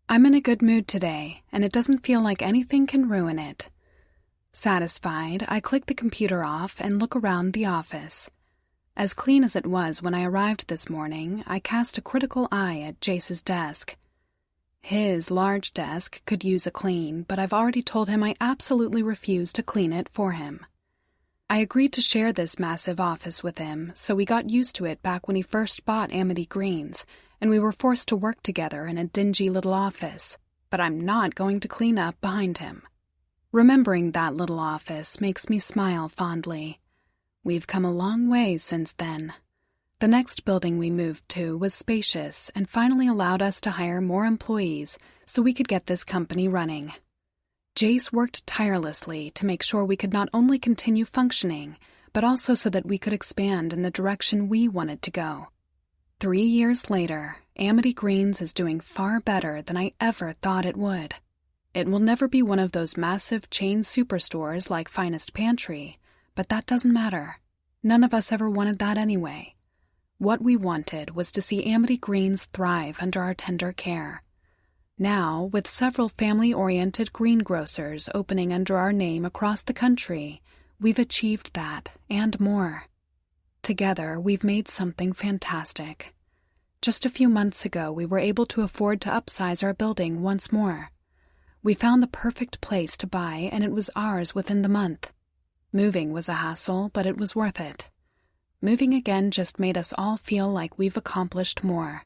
I'm in a good mood today, and it doesn't feel like anything can ruin it. Satisfied, I click the computer off and look around the office. As clean as it was when I arrived this morning, I cast a critical eye at Jace's desk. His large desk could use a clean, but I've already told him I absolutely refuse to clean it for him. I agreed to share this massive office with him, so we got used to it back when he first bought Amity Greens, and we were forced to work together in a dingy little office, but I'm not going to clean up behind him. Remembering that little office makes me smile fondly. We've come a long way since then. The next building we moved to was spacious and finally allowed us to hire more employees so we could get this company running. Jace worked tirelessly to make sure we could not only continue functioning, but also so that we could expand in the direction we wanted to go. 3 years later, Amity Greens is doing far better than I ever thought it would. It will never be one of those massive chain superstores like Finest Pantry, but that doesn't matter. None of us ever wanted that anyway. What we wanted was to see Amity Greens thrive under our tender care. Now, with several family-oriented greengrocers opening under our name across the country, we've achieved that and more. Together, we've made something fantastic. Just a few months ago, we were able to afford to upsize our building once more. We found the perfect place to buy, and it was ours within the month. Moving was a hassle, but it was worth it. Moving again just made us all feel like we've accomplished more.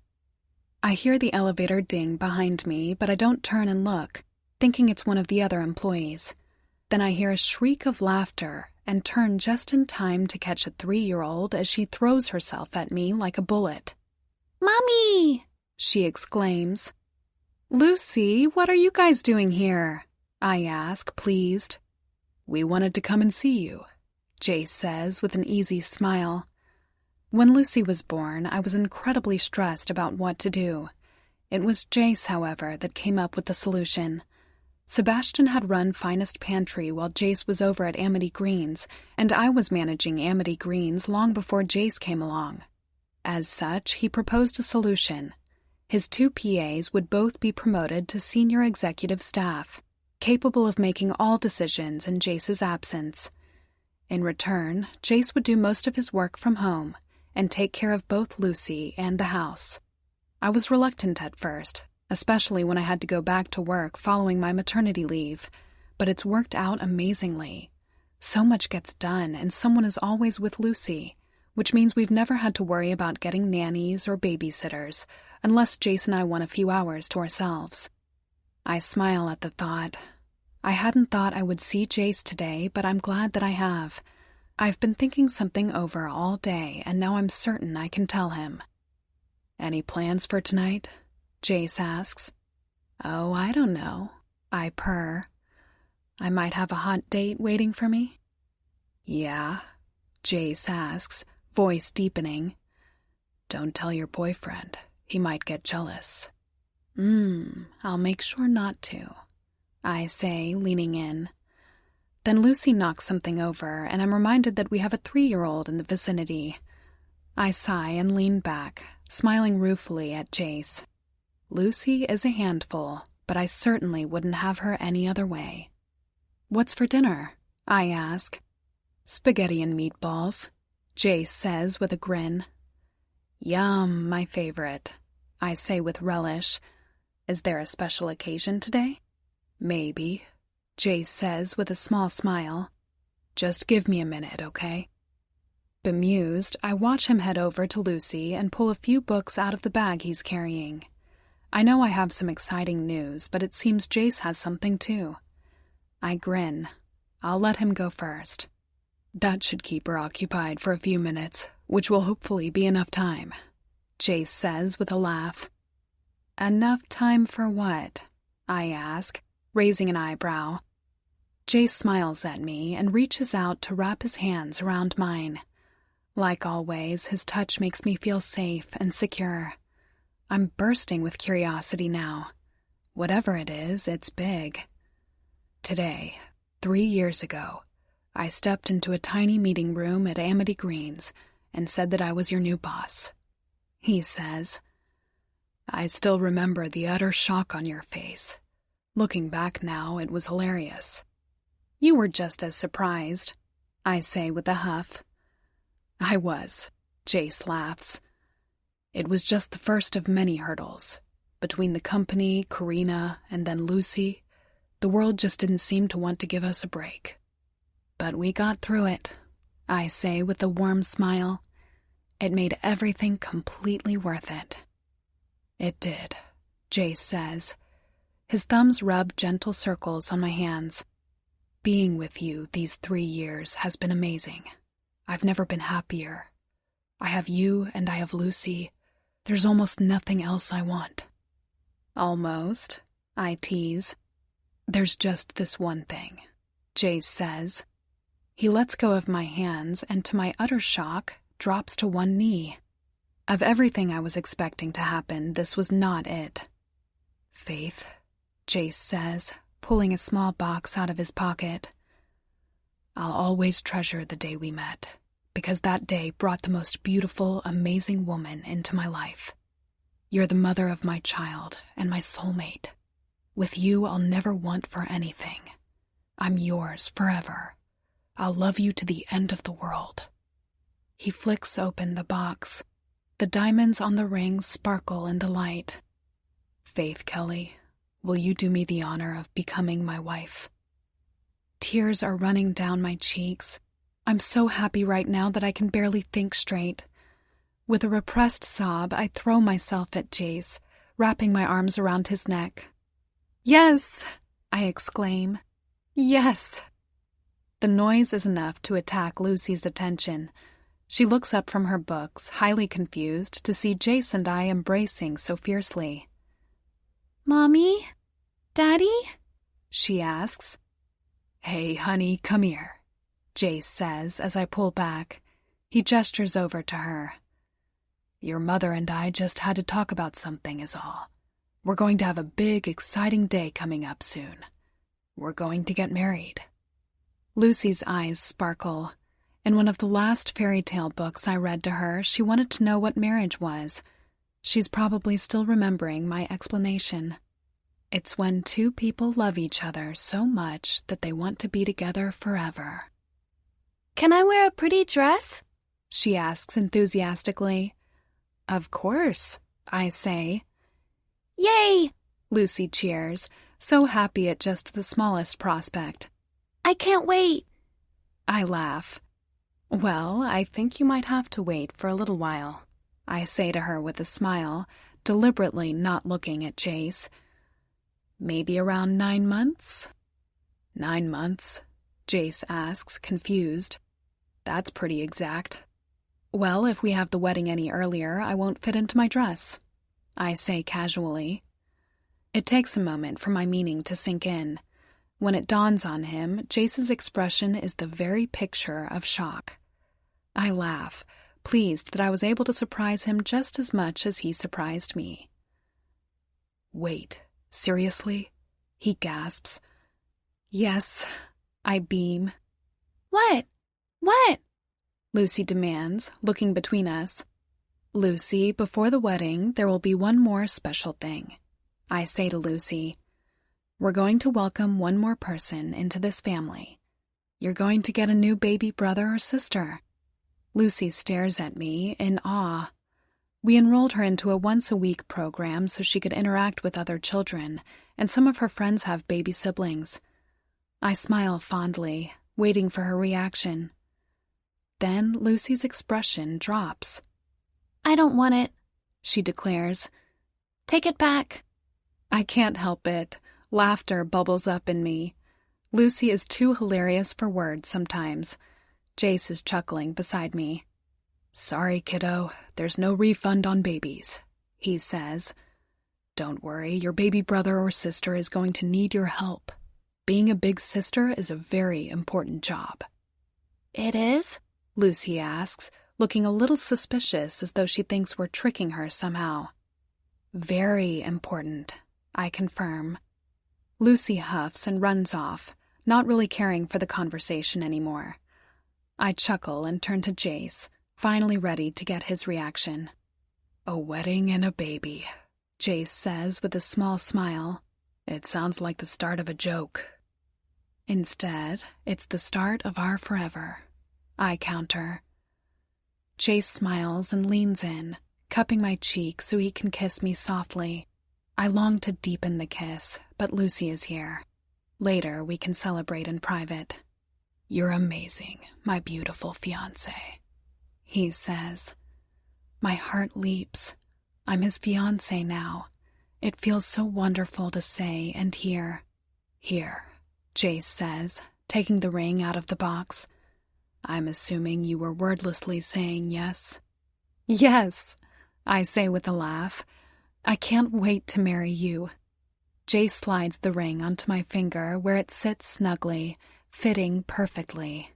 I hear the elevator ding behind me, but I don't turn and look, thinking it's one of the other employees. Then I hear a shriek of laughter and turn just in time to catch a 3-year-old as she throws herself at me like a bullet. "Mommy!" she exclaims. "Lucy, what are you guys doing here?" I ask, pleased. "We wanted to come and see you," Jace says with an easy smile. When Lucy was born, I was incredibly stressed about what to do. It was Jace, however, that came up with the solution. Sebastian had run Finest Pantry while Jace was over at Amity Greens, and I was managing Amity Greens long before Jace came along. As such, he proposed a solution. His 2 PAs would both be promoted to senior executive staff, capable of making all decisions in Jace's absence. In return, Jace would do most of his work from home and take care of both Lucy and the house. I was reluctant at first, especially when I had to go back to work following my maternity leave, but it's worked out amazingly. So much gets done, and someone is always with Lucy, which means we've never had to worry about getting nannies or babysitters, unless Jace and I want a few hours to ourselves. I smile at the thought. I hadn't thought I would see Jace today, but I'm glad that I have. I've been thinking something over all day, and now I'm certain I can tell him. "Any plans for tonight?" Jace asks. "Oh, I don't know," I purr. "I might have a hot date waiting for me." "Yeah?" Jace asks, voice deepening. "Don't tell your boyfriend. He might get jealous." I'll make sure not to," I say, leaning in. Then Lucy knocks something over, and I'm reminded that we have a 3-year-old in the vicinity. I sigh and lean back, smiling ruefully at Jace. Lucy is a handful, but I certainly wouldn't have her any other way. "What's for dinner?" I ask. "Spaghetti and meatballs," Jace says with a grin. "Yum, my favorite," I say with relish. "Is there a special occasion today?" "Maybe," Jace says with a small smile. "Just give me a minute, okay?" Bemused, I watch him head over to Lucy and pull a few books out of the bag he's carrying. I know I have some exciting news, but it seems Jace has something too. I grin. I'll let him go first. "That should keep her occupied for a few minutes, which will hopefully be enough time," Jace says with a laugh. "Enough time for what?" I ask, raising an eyebrow. Jace smiles at me and reaches out to wrap his hands around mine. Like always, his touch makes me feel safe and secure. I'm bursting with curiosity now. Whatever it is, it's big. Today, 3 years ago, I stepped into a tiny meeting room at Amity Greens and said that I was your new boss. He says, "I still remember the utter shock on your face. Looking back now, it was hilarious." "You were just as surprised," I say with a huff. "I was," Jace laughs. "It was just the first of many hurdles. Between the company, Karina, and then Lucy, the world just didn't seem to want to give us a break. But we got through it, I say with a warm smile. It made everything completely worth it. It did, Jace says. His thumbs rub gentle circles on my hands. Being with you these 3 years has been amazing. I've never been happier. I have you and I have Lucy. There's almost nothing else I want. Almost, I tease. There's just this one thing, Jace says. He lets go of my hands and, to my utter shock, drops to one knee. Of everything I was expecting to happen, this was not it. Faith, Jace says, pulling a small box out of his pocket. I'll always treasure the day we met, because that day brought the most beautiful, amazing woman into my life. You're the mother of my child and my soulmate. With you, I'll never want for anything. I'm yours forever. I'll love you to the end of the world. He flicks open the box. The diamonds on the ring sparkle in the light. Faith Kelly, will you do me the honor of becoming my wife? Tears are running down my cheeks. I'm so happy right now that I can barely think straight. With a repressed sob, I throw myself at Jace, wrapping my arms around his neck. Yes, I exclaim. Yes. The noise is enough to attack Lucy's attention. She looks up from her books, highly confused, to see Jace and I embracing so fiercely. Mommy? Daddy? She asks. Hey, honey, come here, Jace says as I pull back. He gestures over to her. Your mother and I just had to talk about something is all. We're going to have a big, exciting day coming up soon. We're going to get married. Lucy's eyes sparkle. In one of the last fairy tale books I read to her, she wanted to know what marriage was. She's probably still remembering my explanation. It's when two people love each other so much that they want to be together forever. Can I wear a pretty dress? She asks enthusiastically. Of course, I say. Yay! Lucy cheers, so happy at just the smallest prospect. I can't wait. I laugh. Well, I think you might have to wait for a little while, I say to her with a smile, deliberately not looking at Jace. Maybe around 9 months? 9 months? Jace asks, confused. That's pretty exact. Well, if we have the wedding any earlier, I won't fit into my dress, I say casually. It takes a moment for my meaning to sink in. When it dawns on him, Jace's expression is the very picture of shock. I laugh, pleased that I was able to surprise him just as much as he surprised me. Wait, seriously? He gasps. Yes, I beam. What? What? Lucy demands, looking between us. Lucy, before the wedding, there will be one more special thing. I say to Lucy, we're going to welcome one more person into this family. You're going to get a new baby brother or sister. Lucy stares at me in awe. We enrolled her into a once-a-week program so she could interact with other children, and some of her friends have baby siblings. I smile fondly, waiting for her reaction. Then Lucy's expression drops. I don't want it, she declares. Take it back. I can't help it. Laughter bubbles up in me. Lucy is too hilarious for words sometimes. Jace is chuckling beside me. Sorry, kiddo, there's no refund on babies, he says. Don't worry, your baby brother or sister is going to need your help. Being a big sister is a very important job. It is? Lucy asks, looking a little suspicious as though she thinks we're tricking her somehow. Very important, I confirm. Lucy huffs and runs off, not really caring for the conversation anymore. I chuckle and turn to Jace, finally ready to get his reaction. A wedding and a baby, Jace says with a small smile. It sounds like the start of a joke. Instead, it's the start of our forever, I counter. Jace smiles and leans in, cupping my cheek so he can kiss me softly. I long to deepen the kiss, but Lucy is here. Later, we can celebrate in private. "You're amazing, my beautiful fiancé," he says. My heart leaps. I'm his fiancé now. It feels so wonderful to say and hear. "Here," Jace says, taking the ring out of the box. "I'm assuming you were wordlessly saying yes?" "Yes," I say with a laugh. "I can't wait to marry you." Jace slides the ring onto my finger where it sits snugly, fitting perfectly.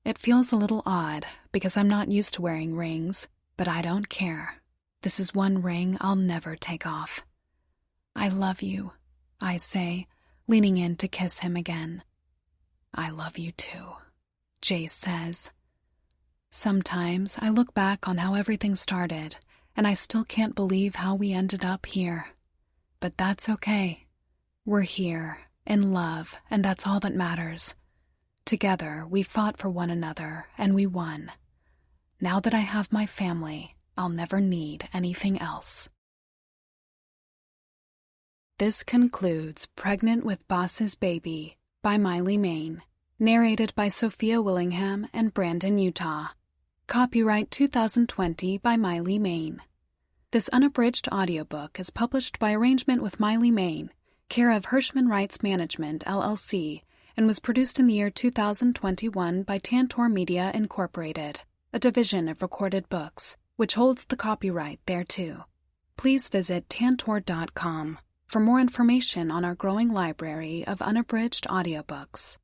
It feels a little odd because I'm not used to wearing rings, but I don't care. This is one ring I'll never take off. "I love you," I say, leaning in to kiss him again. "I love you too," Jace says. Sometimes I look back on how everything started, and I still can't believe how we ended up here. But that's okay. We're here, in love, and that's all that matters. Together, we fought for one another, and we won. Now that I have my family, I'll never need anything else. This concludes Pregnant with Boss's Baby by Miley Maine, narrated by Sophia Willingham and Brandon Utah. Copyright 2020 by Miley Maine. This unabridged audiobook is published by arrangement with Miley Maine, care of Hirschman Rights Management, LLC, and was produced in the year 2021 by Tantor Media, Incorporated, a division of Recorded Books, which holds the copyright thereto. Please visit tantor.com for more information on our growing library of unabridged audiobooks.